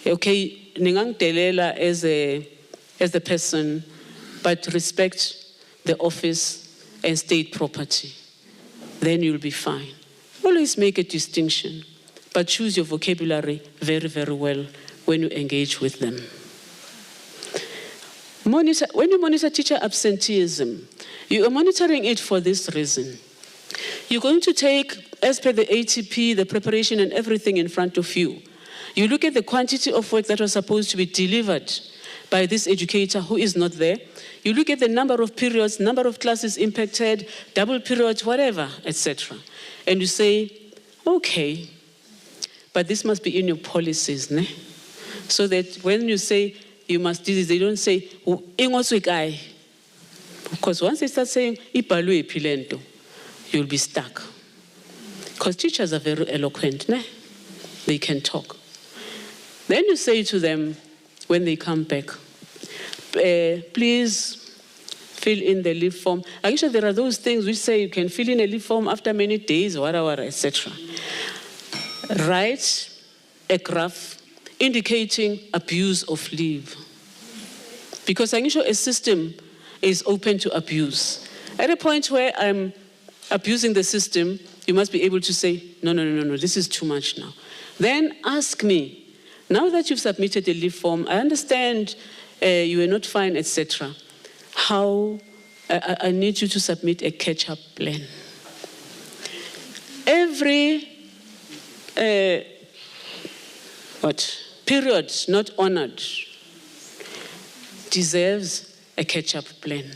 Okay, ningangidelela as a person, but respect the office and state property. Then you'll be fine. Always make a distinction, but choose your vocabulary very, very well when you engage with them. When you monitor teacher absenteeism, you are monitoring it for this reason. You're going to take, as per the ATP, the preparation and everything in front of you. You look at the quantity of work that was supposed to be delivered by this educator who is not there. You look at the number of periods, number of classes impacted, double periods, whatever, etc. And you say, okay, but this must be in your policies, ne? So that when you say you must do this. They don't say, "Ingoswe kai." Because once they start saying, "Ibhalwe phi le nto," you'll be stuck. Because teachers are very eloquent, ne? They can talk. Then you say to them, when they come back, please fill in the leave form. Actually, there are those things which say you can fill in a leave form after many days, whatever, etc. Write a graph indicating abuse of leave. Because actually a system is open to abuse. At a point where I'm abusing the system, you must be able to say, no, this is too much now. Then ask me, now that you've submitted a leave form, I understand you were not fine, etc. How, I need you to submit a catch-up plan. Every period not honored deserves a catch-up plan.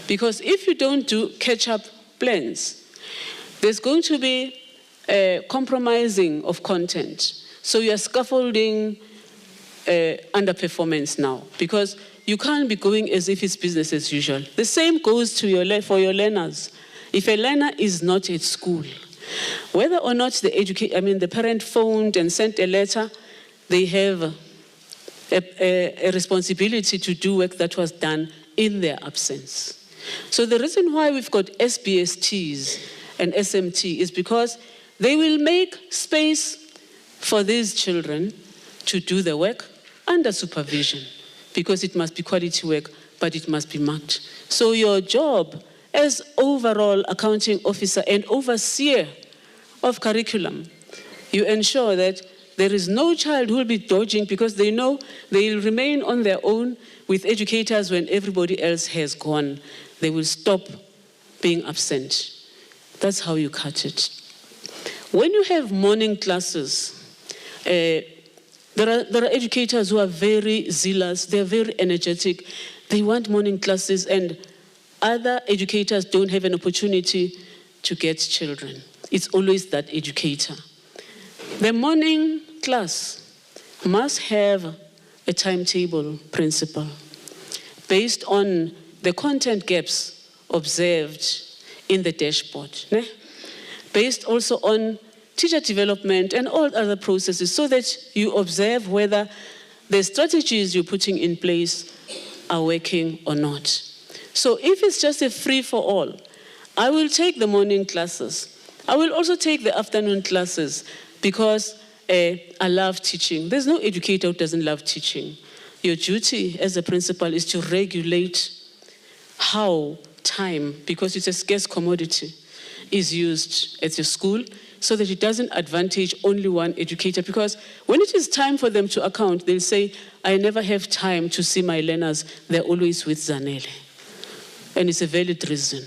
Because if you don't do catch-up plans, there's going to be a compromising of content. So you are scaffolding underperformance now, because you can't be going as if it's business as usual. The same goes to for your learners. If a learner is not at school, whether or not the parent phoned and sent a letter, they have a responsibility to do work that was done in their absence. So the reason why we've got SBSTs and SMT is because they will make space for these children to do the work under supervision, because it must be quality work, but it must be marked. So your job as overall accounting officer and overseer of curriculum, you ensure that there is no child who will be dodging, because they know they will remain on their own with educators when everybody else has gone. They will stop being absent. That's how you cut it. When you have morning classes, there are educators who are very zealous, they're very energetic, they want morning classes, and other educators don't have an opportunity to get children. It's always that educator. The morning class must have a timetable principle based on the content gaps observed in the dashboard, based also on teacher development and all other processes, so that you observe whether the strategies you're putting in place are working or not. So if it's just a free-for-all, I will take the morning classes. I will also take the afternoon classes, because I love teaching. There's no educator who doesn't love teaching. Your duty as a principal is to regulate how time, because it's a scarce commodity, is used at your school, so that it doesn't advantage only one educator. Because when it is time for them to account, they'll say, I never have time to see my learners, they're always with Zanele. And it's a valid reason.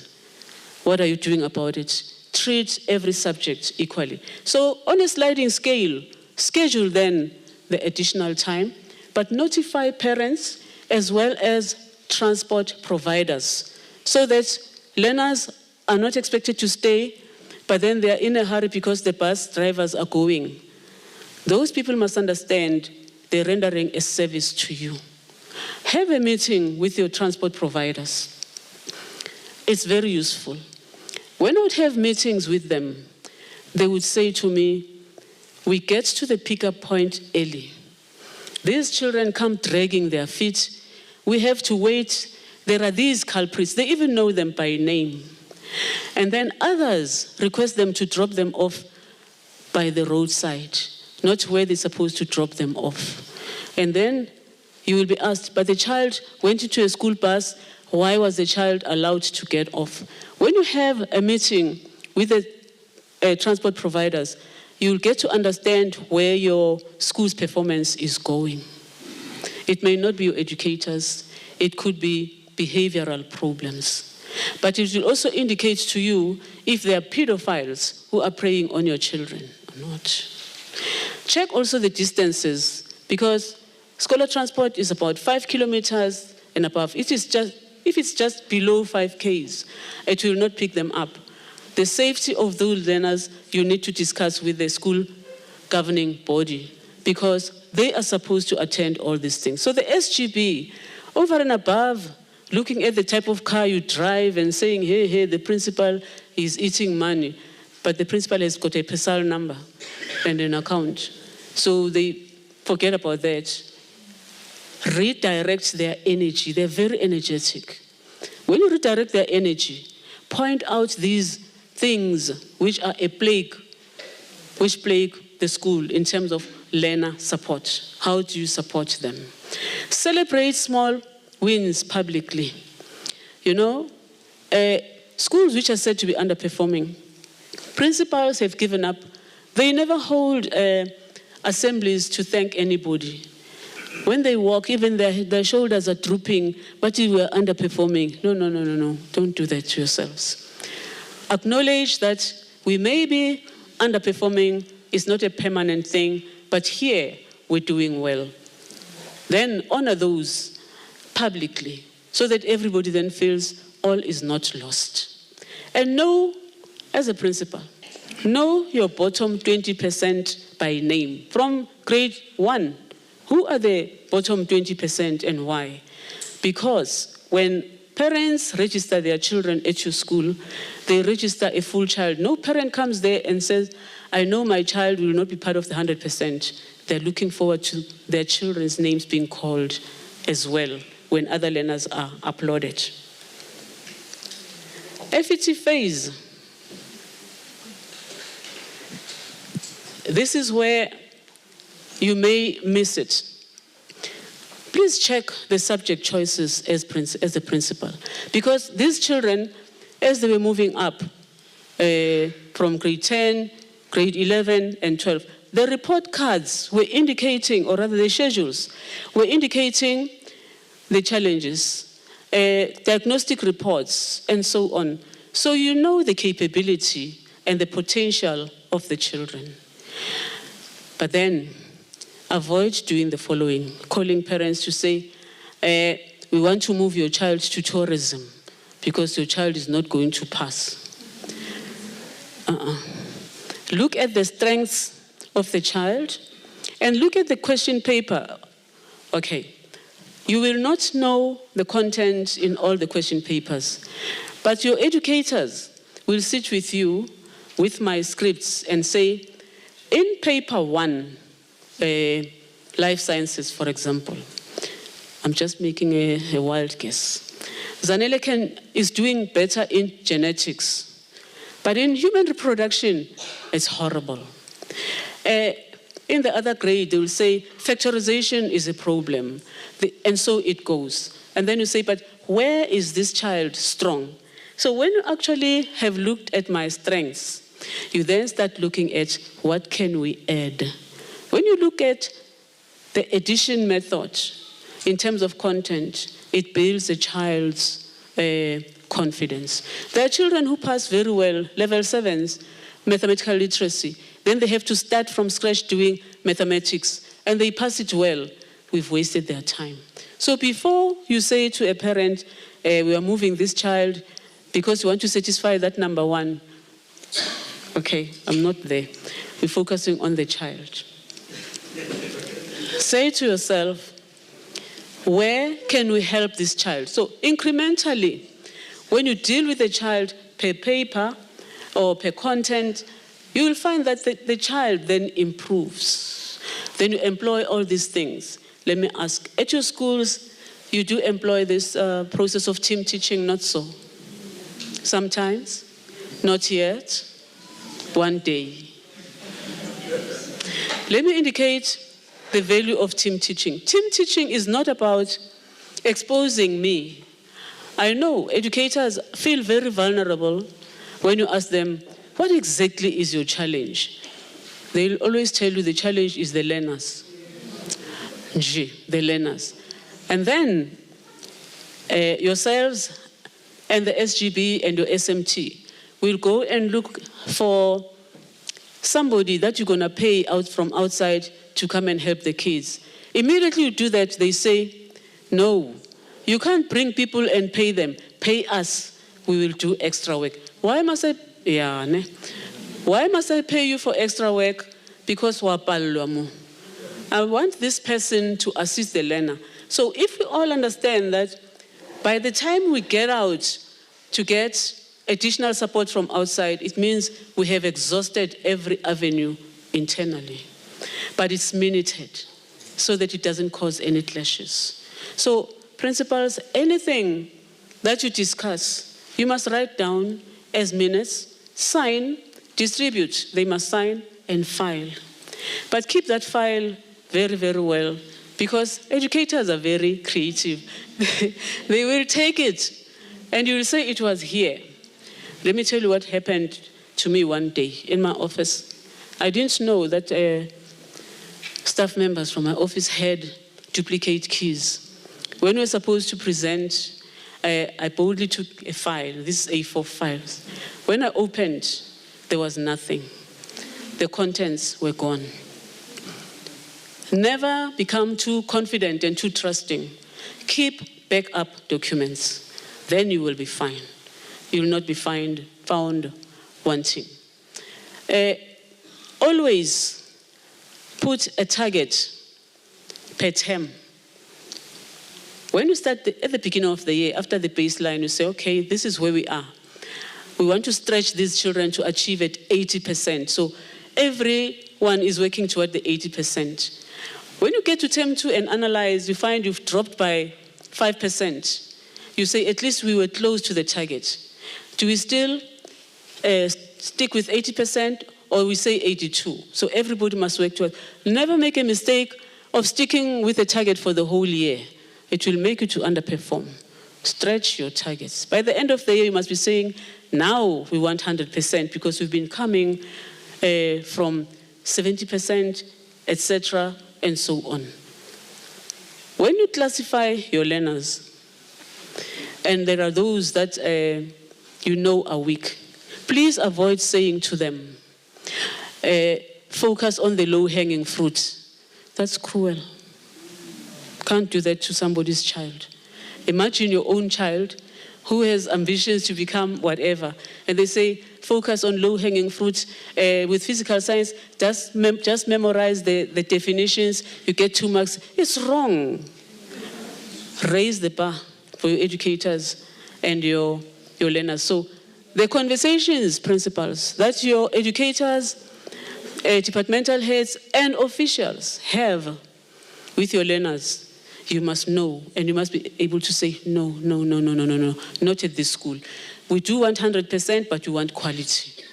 What are you doing about it? Treat every subject equally. So on a sliding scale, schedule then the additional time, but notify parents as well as transport providers, so that learners are not expected to stay, but then they are in a hurry because the bus drivers are going. Those people must understand they're rendering a service to you. Have a meeting with your transport providers. It's very useful. When I would have meetings with them, they would say to me, we get to the pickup point early. These children come dragging their feet. We have to wait. There are these culprits. They even know them by name. And then others request them to drop them off by the roadside, not where they're supposed to drop them off. And then you will be asked, but the child went into a school bus, why was the child allowed to get off? When you have a meeting with the transport providers, you'll get to understand where your school's performance is going. It may not be your educators, it could be behavioral problems. But it will also indicate to you if there are pedophiles who are preying on your children or not. Check also the distances, because scholar transport is about 5 kilometers and above. If it's just below 5 Ks, it will not pick them up. The safety of those learners you need to discuss with the school governing body, because they are supposed to attend all these things. So the SGB, over and above, looking at the type of car you drive and saying, hey, the principal is eating money, but the principal has got a PESAL number and an account. So they forget about that. Redirect their energy. They're very energetic. When you redirect their energy, point out these things which are a plague, which plague the school in terms of learner support. How do you support them? Celebrate small wins publicly. You know, schools which are said to be underperforming, principals have given up. They never hold assemblies to thank anybody. When they walk, even their shoulders are drooping, but you were underperforming. No. Don't do that to yourselves. Acknowledge that we may be underperforming. It's not a permanent thing, but here we're doing well. Then honor those publicly so that everybody then feels all is not lost. And know, as a principal, know your bottom 20% by name. From grade 1, who are the bottom 20% and why? Because when parents register their children at your school, they register a full child. No parent comes there and says, I know my child will not be part of the 100%. They're looking forward to their children's names being called as well when other learners are applauded. FET phase. This is where you may miss it. Please check the subject choices as the principal. Because these children, as they were moving up from grade 10, grade 11, and 12, the report cards were indicating, or rather the schedules, were indicating the challenges, diagnostic reports, and so on. So you know the capability and the potential of the children. But then, avoid doing the following, calling parents to say, we want to move your child to tourism because your child is not going to pass. Look at the strengths of the child and look at the question paper. Okay, you will not know the content in all the question papers, but your educators will sit with you with my scripts and say, in paper 1, life sciences, for example, I'm just making a wild guess. Zanele is doing better in genetics, but in human reproduction, it's horrible. In the other grade, they will say, factorization is a problem, and so it goes. And then you say, but where is this child strong? So when you actually have looked at my strengths, you then start looking at what can we add. When you look at the addition method in terms of content, it builds a child's confidence. There are children who pass very well, level 7s, mathematical literacy. Then they have to start from scratch doing mathematics, and they pass it well. We've wasted their time. So before you say to a parent, we are moving this child because we want to satisfy that number 1, okay, I'm not there. We're focusing on the child. Say to yourself, where can we help this child? So incrementally, when you deal with a child per paper or per content, you will find that the child then improves. Then you employ all these things. Let me ask, at your schools, you do employ this process of team teaching, not so? Sometimes? Not yet? One day. Let me indicate the value of team teaching. Team teaching is not about exposing me. I know educators feel very vulnerable when you ask them, what exactly is your challenge? They'll always tell you the challenge is the learners. The learners. And then yourselves and the SGB and your SMT will go and look for somebody that you're going to pay out from outside to come and help the kids. Immediately you do that, they say, no, you can't bring people and pay them. Pay us, we will do extra work. Why must I pay you for extra work? Because wapalwa mo. I want this person to assist the learner. So if we all understand that by the time we get out to get additional support from outside, it means we have exhausted every avenue internally. But it's minuted so that it doesn't cause any clashes. So principals, anything that you discuss, you must write down as minutes, sign, distribute. They must sign and file. But keep that file very, very well, because educators are very creative. They will take it and you will say it was here. Let me tell you what happened to me one day in my office. I didn't know that staff members from my office had duplicate keys. When we were supposed to present, I boldly took a file, this is A4 files. When I opened, there was nothing. The contents were gone. Never become too confident and too trusting. Keep backup documents. Then you will be fine. You will not be found wanting. Always put a target per term. When you start at the beginning of the year, after the baseline, you say, okay, this is where we are. We want to stretch these children to achieve at 80%. So everyone is working toward the 80%. When you get to term 2 and analyze, you find you've dropped by 5%. You say, at least we were close to the target. Do we still stick with 80% or we say 82? So everybody must work toward. Never make a mistake of sticking with the target for the whole year. It will make you to underperform. Stretch your targets. By the end of the year, you must be saying, now we want 100% because we've been coming from 70%, etc., and so on. When you classify your learners, and there are those that you know are weak, please avoid saying to them, focus on the low-hanging fruit. That's cruel. Can't do that to somebody's child. Imagine your own child who has ambitions to become whatever, and they say, focus on low-hanging fruits. With physical science, just memorize the definitions, you get 2 marks. It's wrong. Raise the bar for your educators and your learners. So the conversations, principals, that your educators, departmental heads, and officials have with your learners, you must know, and you must be able to say, no, not at this school. We do want 100%, but you want quality.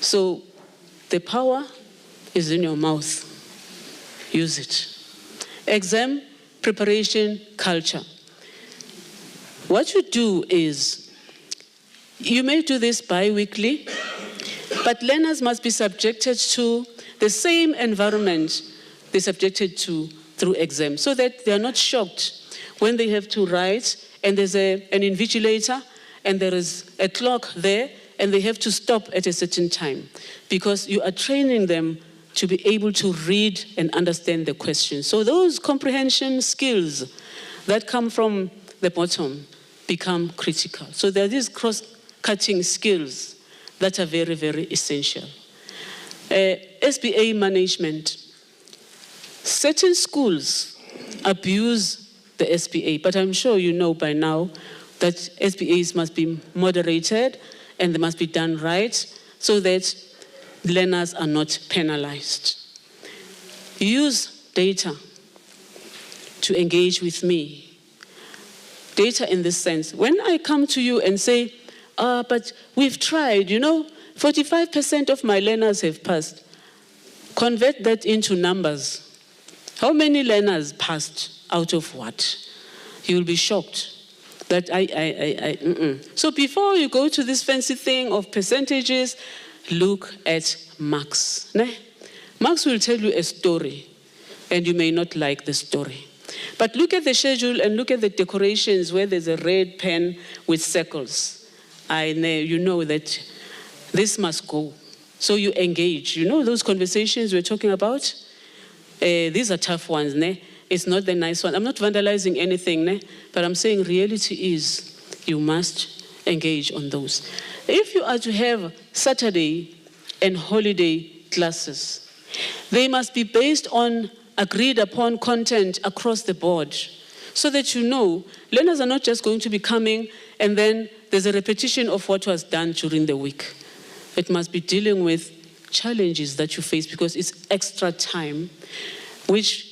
So the power is in your mouth. Use it. Exam preparation culture. What you do is, you may do this bi-weekly, but learners must be subjected to the same environment they're subjected to through exams, so that they are not shocked when they have to write and there's an invigilator and there is a clock there and they have to stop at a certain time, because you are training them to be able to read and understand the question. So those comprehension skills that come from the bottom become critical. So there are these cross-cutting skills that are very, very essential. SBA management. Certain schools abuse the SBA, but I'm sure you know by now that SBAs must be moderated and they must be done right so that learners are not penalized. Use data to engage with me. Data in this sense. When I come to you and say, but we've tried, 45% of my learners have passed. Convert that into numbers. How many learners passed out of what? You'll be shocked that So before you go to this fancy thing of percentages, look at marks. Marks will tell you a story, and you may not like the story. But look at the schedule and look at the decorations where there's a red pen with circles. You know that this must go. So you engage. You know those conversations we're talking about? These are tough ones, It's not the nice one. I'm not vandalizing anything, but I'm saying reality is you must engage on those. If you are to have Saturday and holiday classes, they must be based on agreed upon content across the board so that you know learners are not just going to be coming and then there's a repetition of what was done during the week. It must be dealing with challenges that you face because it's extra time which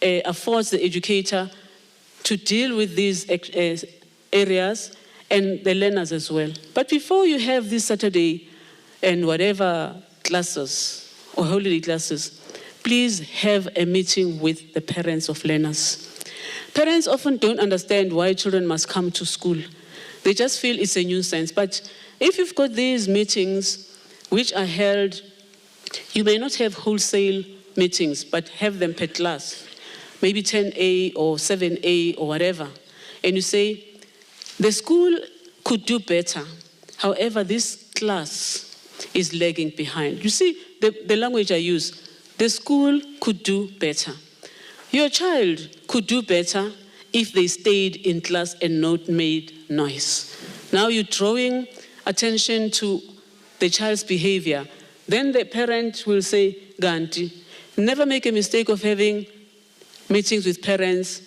affords the educator to deal with these areas and the learners as well. But before you have this Saturday and whatever classes or holiday classes, please have a meeting with the parents of learners. Parents often don't understand why children must come to school. They just feel it's a nuisance. But if you've got these meetings which are held, you may not have wholesale meetings, but have them per class, maybe 10A or 7A or whatever. And you say, the school could do better. However, this class is lagging behind. You see, the language I use, the school could do better. Your child could do better if they stayed in class and not made noise. Now you're drawing attention to the child's behavior. Then the parent will say, Ganti, never make a mistake of having meetings with parents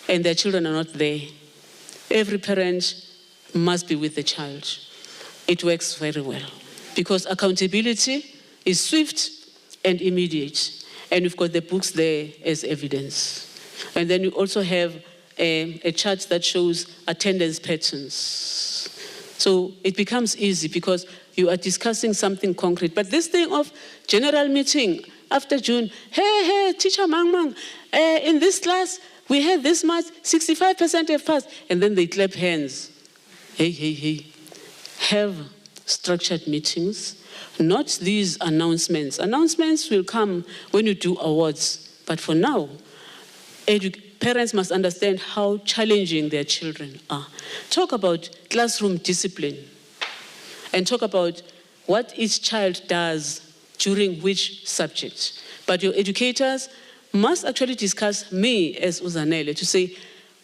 and their children are not there. Every parent must be with the child. It works very well because accountability is swift and immediate. And we've got the books there as evidence. And then you also have a chart that shows attendance patterns. So it becomes easy because you are discussing something concrete. But this thing of general meeting after June, hey, teacher Mang, in this class, we had this much, 65% have passed. And then they clap hands. Hey. Have structured meetings, not these announcements. Announcements will come when you do awards. But for now, parents must understand how challenging their children are. Talk about classroom discipline and talk about what each child does during which subject. But your educators must actually discuss me as Uzanele to say,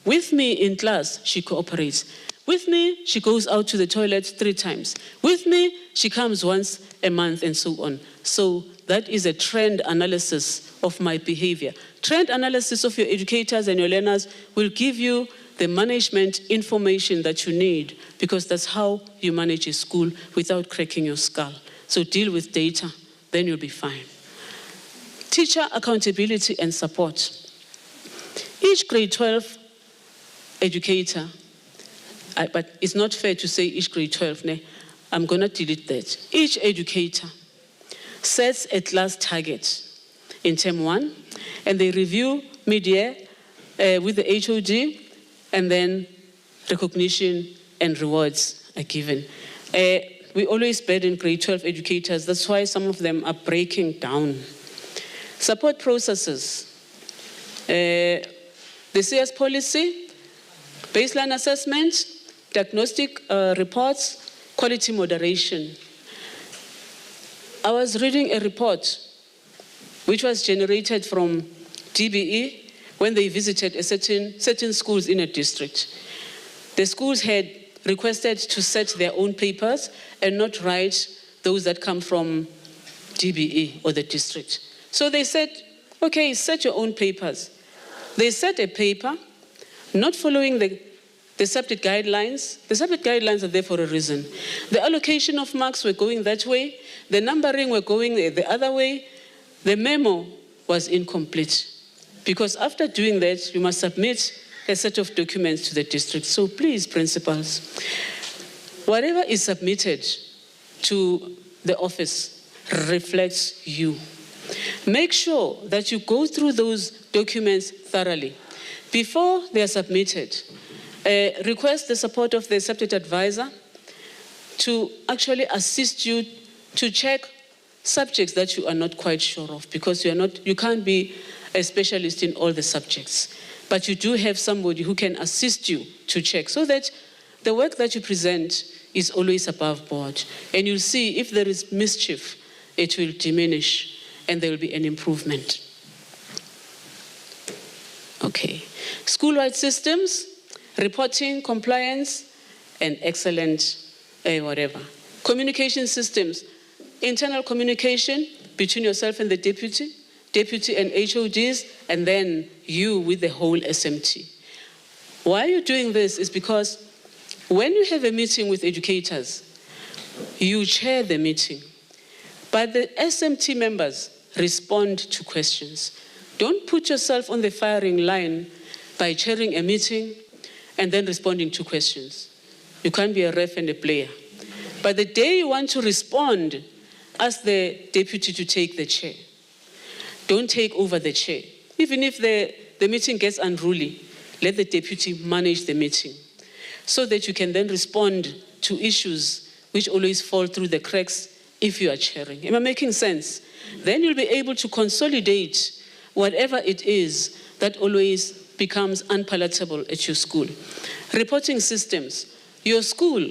with me in class, she cooperates. With me, she goes out to the toilet 3 times. With me, she comes once a month and so on. So that is a trend analysis of my behavior. Trend analysis of your educators and your learners will give you the management information that you need because that's how you manage a school without cracking your skull. So deal with data, then you'll be fine. Teacher accountability and support. Each grade 12 educator, but it's not fair to say each grade 12, I'm going to delete that. Each educator sets a class target in term 1, and they review mid-year with the HOD, and then recognition and rewards are given. We always burden grade 12 educators. That's why some of them are breaking down. Support processes. The CS policy, baseline assessment, diagnostic reports, quality moderation. I was reading a report which was generated from DBE when they visited certain schools in a district. The schools had requested to set their own papers and not write those that come from DBE or the district. So they said, okay, set your own papers. They set a paper, not following the subject guidelines. The subject guidelines are there for a reason. The allocation of marks were going that way. The numbering were going the other way. The memo was incomplete. Because after doing that, you must submit a set of documents to the district. So please, principals, whatever is submitted to the office reflects you. Make sure that you go through those documents thoroughly. Before they are submitted, request the support of the subject advisor to actually assist you to check subjects that you are not quite sure of, because you can't be a specialist in all the subjects. But you do have somebody who can assist you to check so that the work that you present is always above board. And you'll see if there is mischief, it will diminish and there will be an improvement. Okay. School-wide systems, reporting, compliance, and excellent whatever. Communication systems, internal communication between yourself and the deputy, deputy and HODs, and then you with the whole SMT. Why you're doing this is because when you have a meeting with educators, you chair the meeting, but the SMT members respond to questions. Don't put yourself on the firing line by chairing a meeting and then responding to questions. You can't be a ref and a player. But the day you want to respond, ask the deputy to take the chair. Don't take over the chair. Even if the meeting gets unruly, let the deputy manage the meeting so that you can then respond to issues which always fall through the cracks if you are chairing. Am I making sense? Then you'll be able to consolidate whatever it is that always becomes unpalatable at your school. Reporting systems. Your school,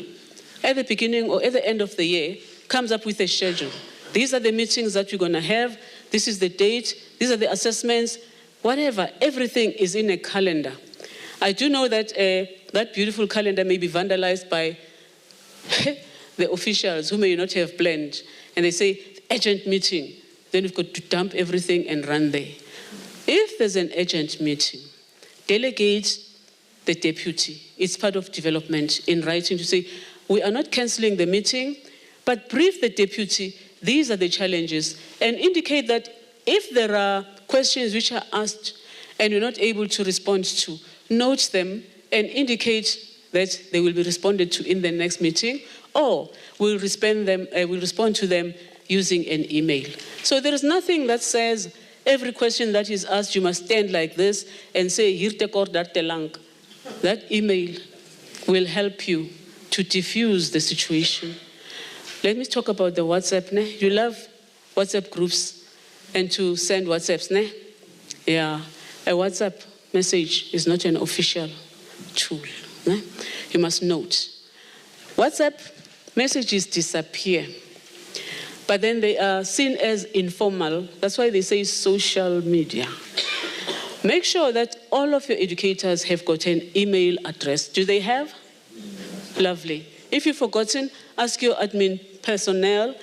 at the beginning or at the end of the year, comes up with a schedule. These are the meetings that you're going to have. This is the date. These are the assessments. Whatever, everything is in a calendar. I do know that that beautiful calendar may be vandalized by the officials who may not have planned. And they say, urgent meeting. Then you've got to dump everything and run there. If there's an urgent meeting, delegate the deputy. It's part of development in writing to say, we are not cancelling the meeting, but brief the deputy, these are the challenges, and indicate that if there are questions which are asked and you're not able to respond to, note them and indicate that they will be responded to in the next meeting, or we'll respond to them using an email. So there is nothing that says every question that is asked, you must stand like this and say, "Hirte kor dat telang." That email will help you to diffuse the situation. Let me talk about the WhatsApp. Ne? You love WhatsApp groups and to send WhatsApps. Ne? Yeah, a WhatsApp message is not an official tool. Ne? You must note. WhatsApp messages disappear, but then they are seen as informal. That's why they say social media. Make sure that all of your educators have got an email address. Do they have? Lovely. If you've forgotten, ask your admin personnel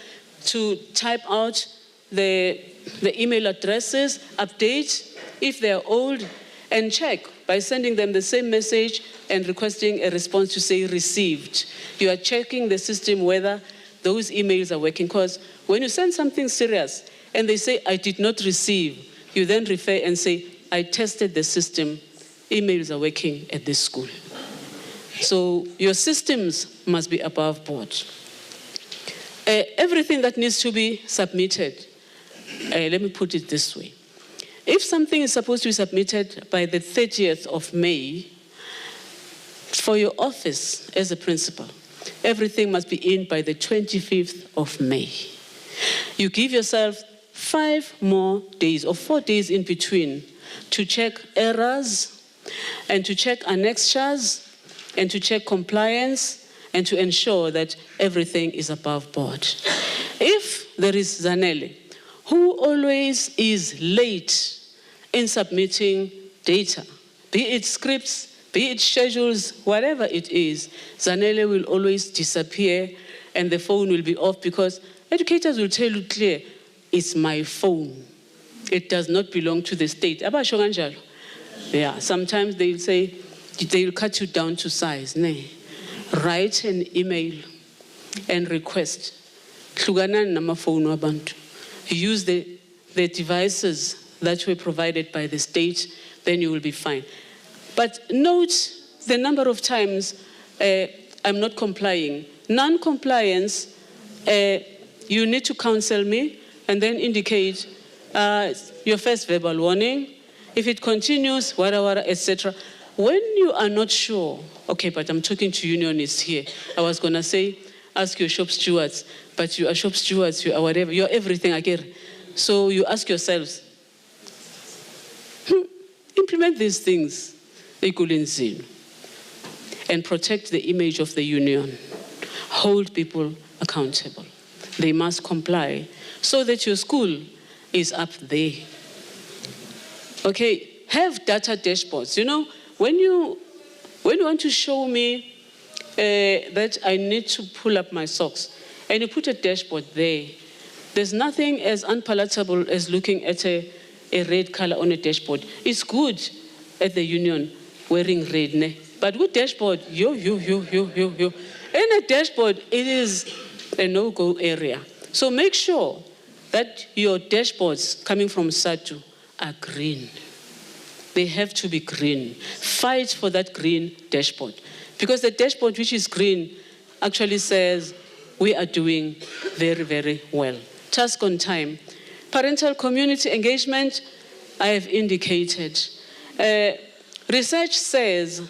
to type out the email addresses, update if they're old, and check by sending them the same message and requesting a response to say received. You are checking the system whether those emails are working, because when you send something serious and they say, I did not receive, you then refer and say, I tested the system, emails are working at this school. So your systems must be above board. Everything that needs to be submitted, let me put it this way. If something is supposed to be submitted by the 30th of May, for your office as a principal, everything must be in by the 25th of May. You give yourself 5 more days or 4 days in between to check errors and to check annexures and to check compliance and to ensure that everything is above board. If there is Zanele, who always is late in submitting data, be it scripts, be it schedules, whatever it is, Zanele will always disappear and the phone will be off, because educators will tell you clear, it's my phone. It does not belong to the state. Yeah, sometimes they'll say, they'll cut you down to size. Ne? Write an email and request. Use the devices that were provided by the state, then you will be fine. But note the number of times I'm not complying. Non-compliance, you need to counsel me and then indicate your first verbal warning. If it continues, whatever, etc. When you are not sure, okay, but I'm talking to unionists here. I was going to say, ask your shop stewards, but you are shop stewards, you are whatever, you are everything again. So you ask yourselves, implement these things, and protect the image of the union. Hold people accountable. They must comply so that your school is up there. Okay, have data dashboards. You know, when you want to show me that I need to pull up my socks, and you put a dashboard there, there's nothing as unpalatable as looking at a a red color on a dashboard. It's good at the union wearing red, ne? But with dashboard, yo. In a dashboard, it is a no-go area. So make sure that your dashboards coming from Sadtu are green. They have to be green. Fight for that green dashboard. Because the dashboard which is green actually says we are doing very, very well. Task on time. Parental community engagement, I have indicated. Research says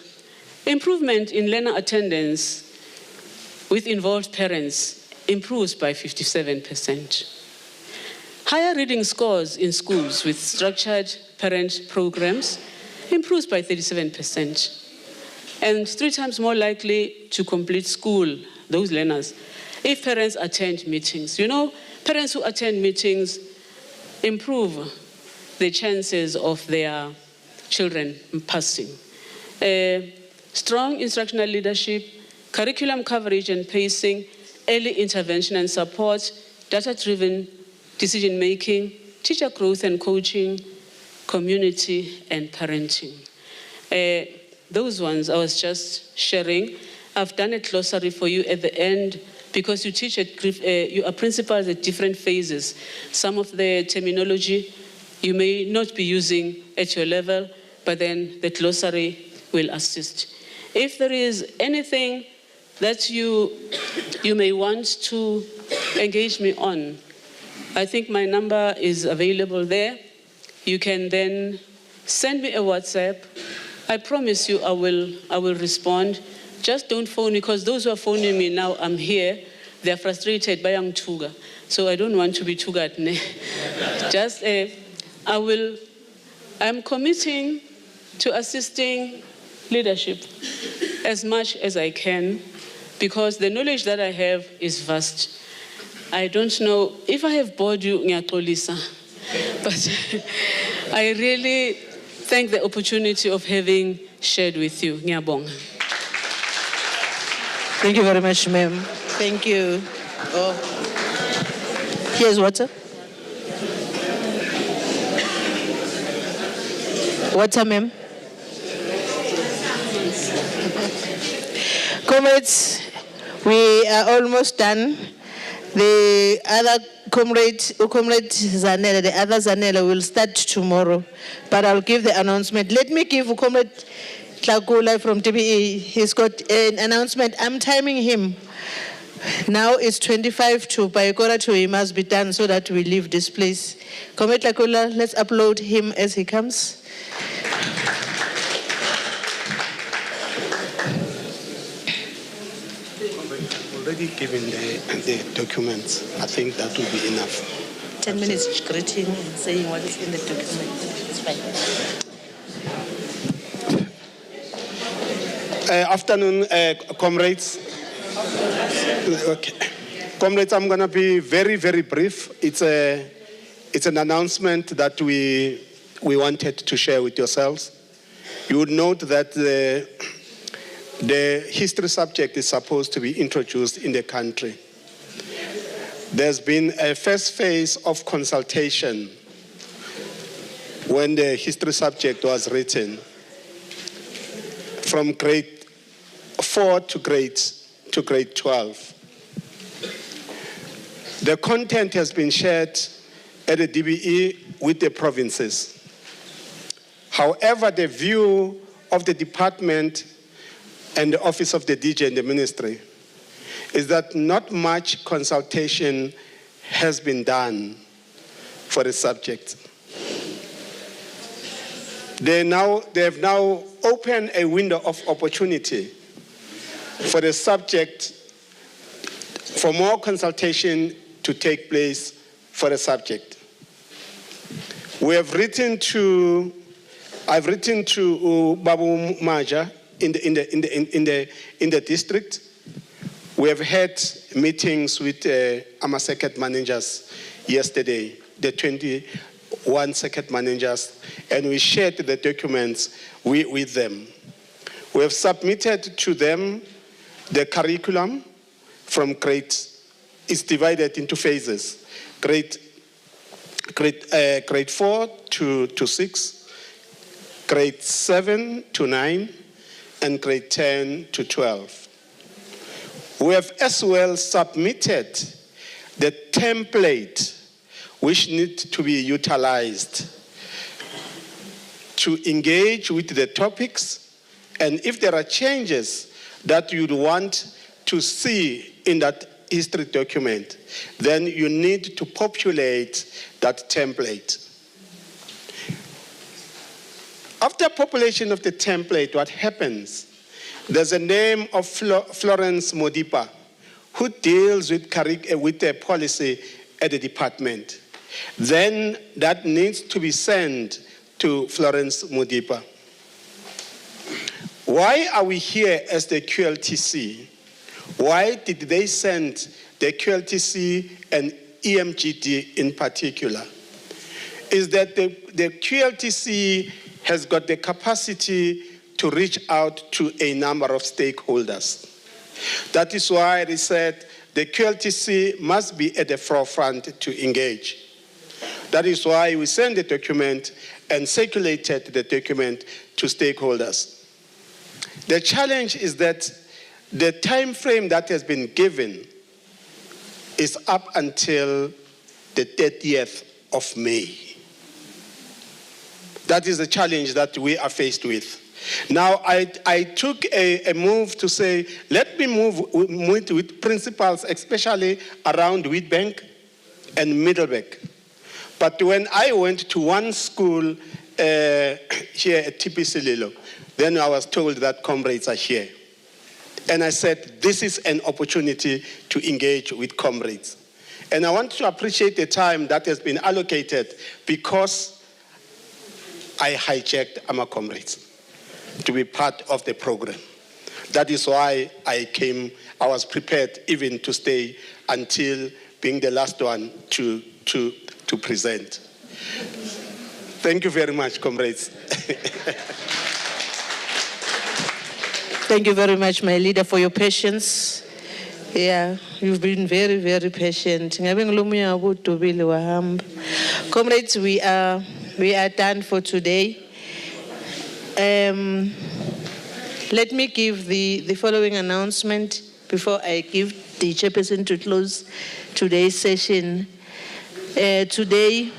improvement in learner attendance with involved parents improves by 57%. Higher reading scores in schools with structured parent programs improves by 37%. And 3 times more likely to complete school, those learners, if parents attend meetings. You know, parents who attend meetings improve the chances of their children passing. Strong instructional leadership, curriculum coverage and pacing, early intervention and support, data-driven decision-making, teacher growth and coaching, community and parenting. Those ones I was just sharing. I've done a glossary for you at the end because you teach you are principals at different phases. Some of the terminology you may not be using at your level, but then the glossary will assist. If there is anything that you may want to engage me on, I think my number is available there. You can then send me a WhatsApp. I promise you I will respond. Just don't phone me, because those who are phoning me now, I'm here, they're frustrated by young Tuga. So I don't want to be Tugat. Just, I'm committing to assisting leadership as much as I can, because the knowledge that I have is vast. I don't know if I have bored you, Ngiyaxolisa, but I really thank the opportunity of having shared with you. Ngiyabonga. Thank you very much, ma'am. Thank you. Oh, here's water. Water, ma'am. Comrades, we are almost done. The other comrade Zanele, the other Zanele will start tomorrow, but I'll give the announcement. Let me give Comrade Tlakula from TBE. He's got an announcement. I'm timing him. Now it's 25 to, by a quarter to, he must be done so that we leave this place. Comrade Tlakula, let's upload him as he comes. Already given the documents, I think that will be enough. 10 minutes greeting and saying what is in the document. It's fine. Afternoon, comrades. Okay. Comrades, I'm going to be very, very brief. It's an announcement that we wanted to share with yourselves. You would note that the history subject is supposed to be introduced in the country. There's been a first phase of consultation when the history subject was written from grade 4 to grade 12. The content has been shared at the DBE with the provinces. However, the view of the department and the office of the DG and the ministry is that not much consultation has been done for the subject. They have now opened a window of opportunity for the subject, for more consultation to take place for the subject. I've written to Babu Maja in the district. We have had meetings with our circuit managers yesterday, the 21 circuit managers, and we shared the documents with them. We have submitted to them the curriculum from grade. It's divided into phases. Grade grade 4 to 6, grade 7 to 9, and grade 10 to 12. We have as well submitted the template which needs to be utilized to engage with the topics, and if there are changes that you'd want to see in that history document, then you need to populate that template. After population of the template, what happens? There's a name of Florence Modipa, who deals with the policy at the department. Then that needs to be sent to Florence Modipa. Why are we here as the QLTC? Why did they send the QLTC and EMGD in particular? Is that the QLTC has got the capacity to reach out to a number of stakeholders. That is why they said the QLTC must be at the forefront to engage. That is why we sent the document and circulated the document to stakeholders. The challenge is that the time frame that has been given is up until the 30th of May. That is the challenge that we are faced with. Now, I took a move to say, let me move with principals, especially around Wheatbank and Middlebank. But when I went to one school here at TPC Lilo, then I was told that comrades are here. And I said, this is an opportunity to engage with comrades. And I want to appreciate the time that has been allocated because I hijacked our comrades to be part of the program. That is why I was prepared even to stay until being the last one to present. Thank you very much, comrades. Thank you very much, my leader, for your patience. Yeah, you've been very, very patient. Comrades, we are done for today. Let me give the following announcement before I give the chairperson to close today's session. Today,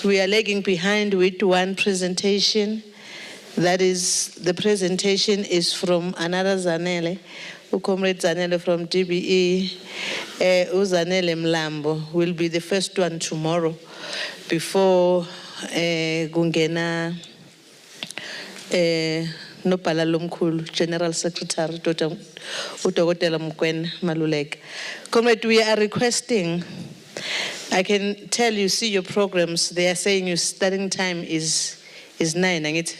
we are lagging behind with one presentation. That is, the presentation is from another Zanele, Comrade Zanele from DBE. Uzanele Mlambo will be the first one tomorrow before Gungena Nopala Lomkulu, General Secretary Utogotela Mkwena Maluleka. Comrade, we are requesting, I can tell you, see your programs, they are saying your starting time is 9, and it's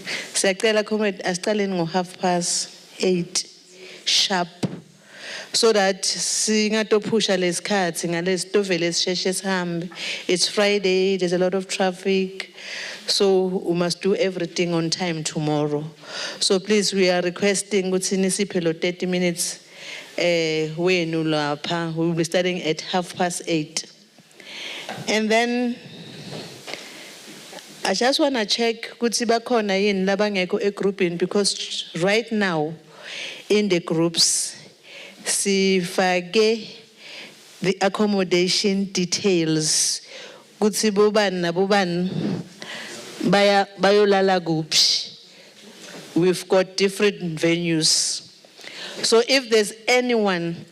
Siyacela comrade asiqaleni ngo8:30 sharp, so that singatopusha lesikhathi ngalezi tovele sisheshe sihambe. It's Friday, there's a lot of traffic, so we must do everything on time tomorrow. So please, we are requesting ukuthi nisiphe lo 30 minutes wenu lapha. We will be starting at 8:30. And then I just want to check ukuthi bakhona yini labangekho egroupini, because right now in the groups sifake the accommodation details ukuthi bobani nabobani bayolala kuphi. We've got different venues. So if there's anyone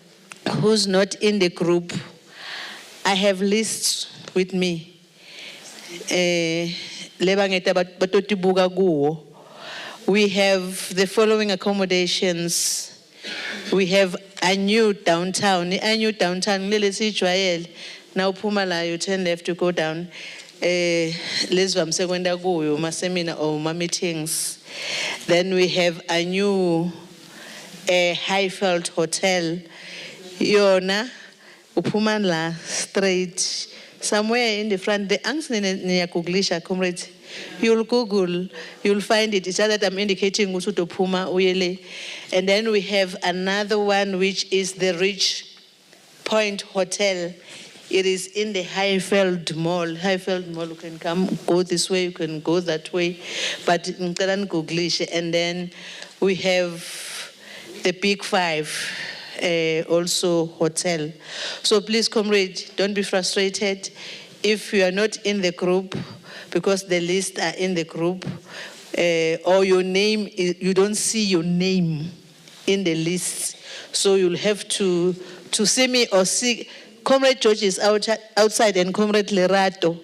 who's not in the group, I have lists with me. We have the following accommodations. We have a new downtown. A new downtown. Now Pumala, you turn left to go down. My seminar or my meetings. Then we have a new Highfield Hotel. Yona, Upumala Street. Somewhere in the front, the near Kuglisha, comrades. You'll Google, you'll find it. It's just that I'm indicating Usuto Puma Uyele. And then we have another one, which is the Rich Point Hotel It is in the Highfield Mall. Highfield Mall, you can come, go this way, you can go that way. But ngicela niguglishe. And then we have the Big Five, also hotel. So please, comrade, don't be frustrated. If you are not in the group, because the lists are in the group, or your name, you don't see your name in the list. So you'll have to see me or see, Comrade George is outside and Comrade Lerato,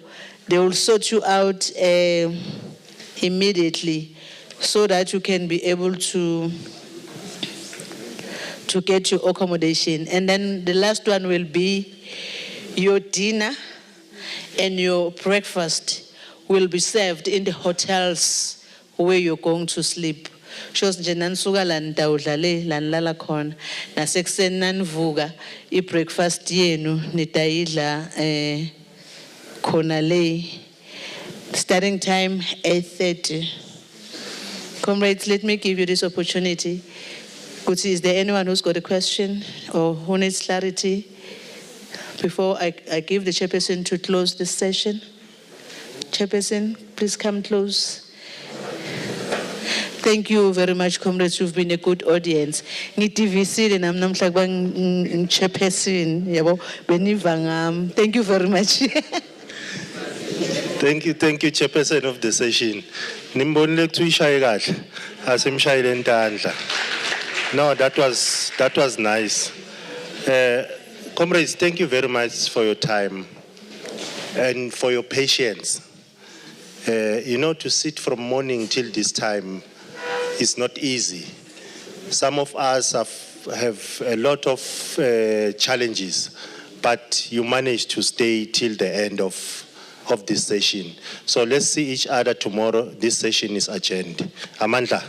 they will sort you out immediately so that you can be able to get your accommodation. And then the last one will be your dinner and your breakfast will be served in the hotels where you're going to sleep. Shows nje nanisuka la nitawudla le la nilala khona nasekuseni nanivuka I-breakfast yenu nitayidla khona le. Starting time 8:30. Comrades, let me give you this opportunity. Kuti, is there anyone who's got a question or who needs clarity before I give the chairperson to close this session? Chairperson, please come close. Thank you very much, comrades. You've been a good audience. Ngitivisi and I'm chairperson. Thank you very much. Thank you, chairperson of the session. Nimbonile kuthuishaye kahle, asimshayile ntandla. No, that was nice. Comrades, thank you very much for your time and for your patience. To sit from morning till this time is not easy. Some of us have a lot of challenges, but you managed to stay till the end of this session. So let's see each other tomorrow. This session is adjourned. Amandla.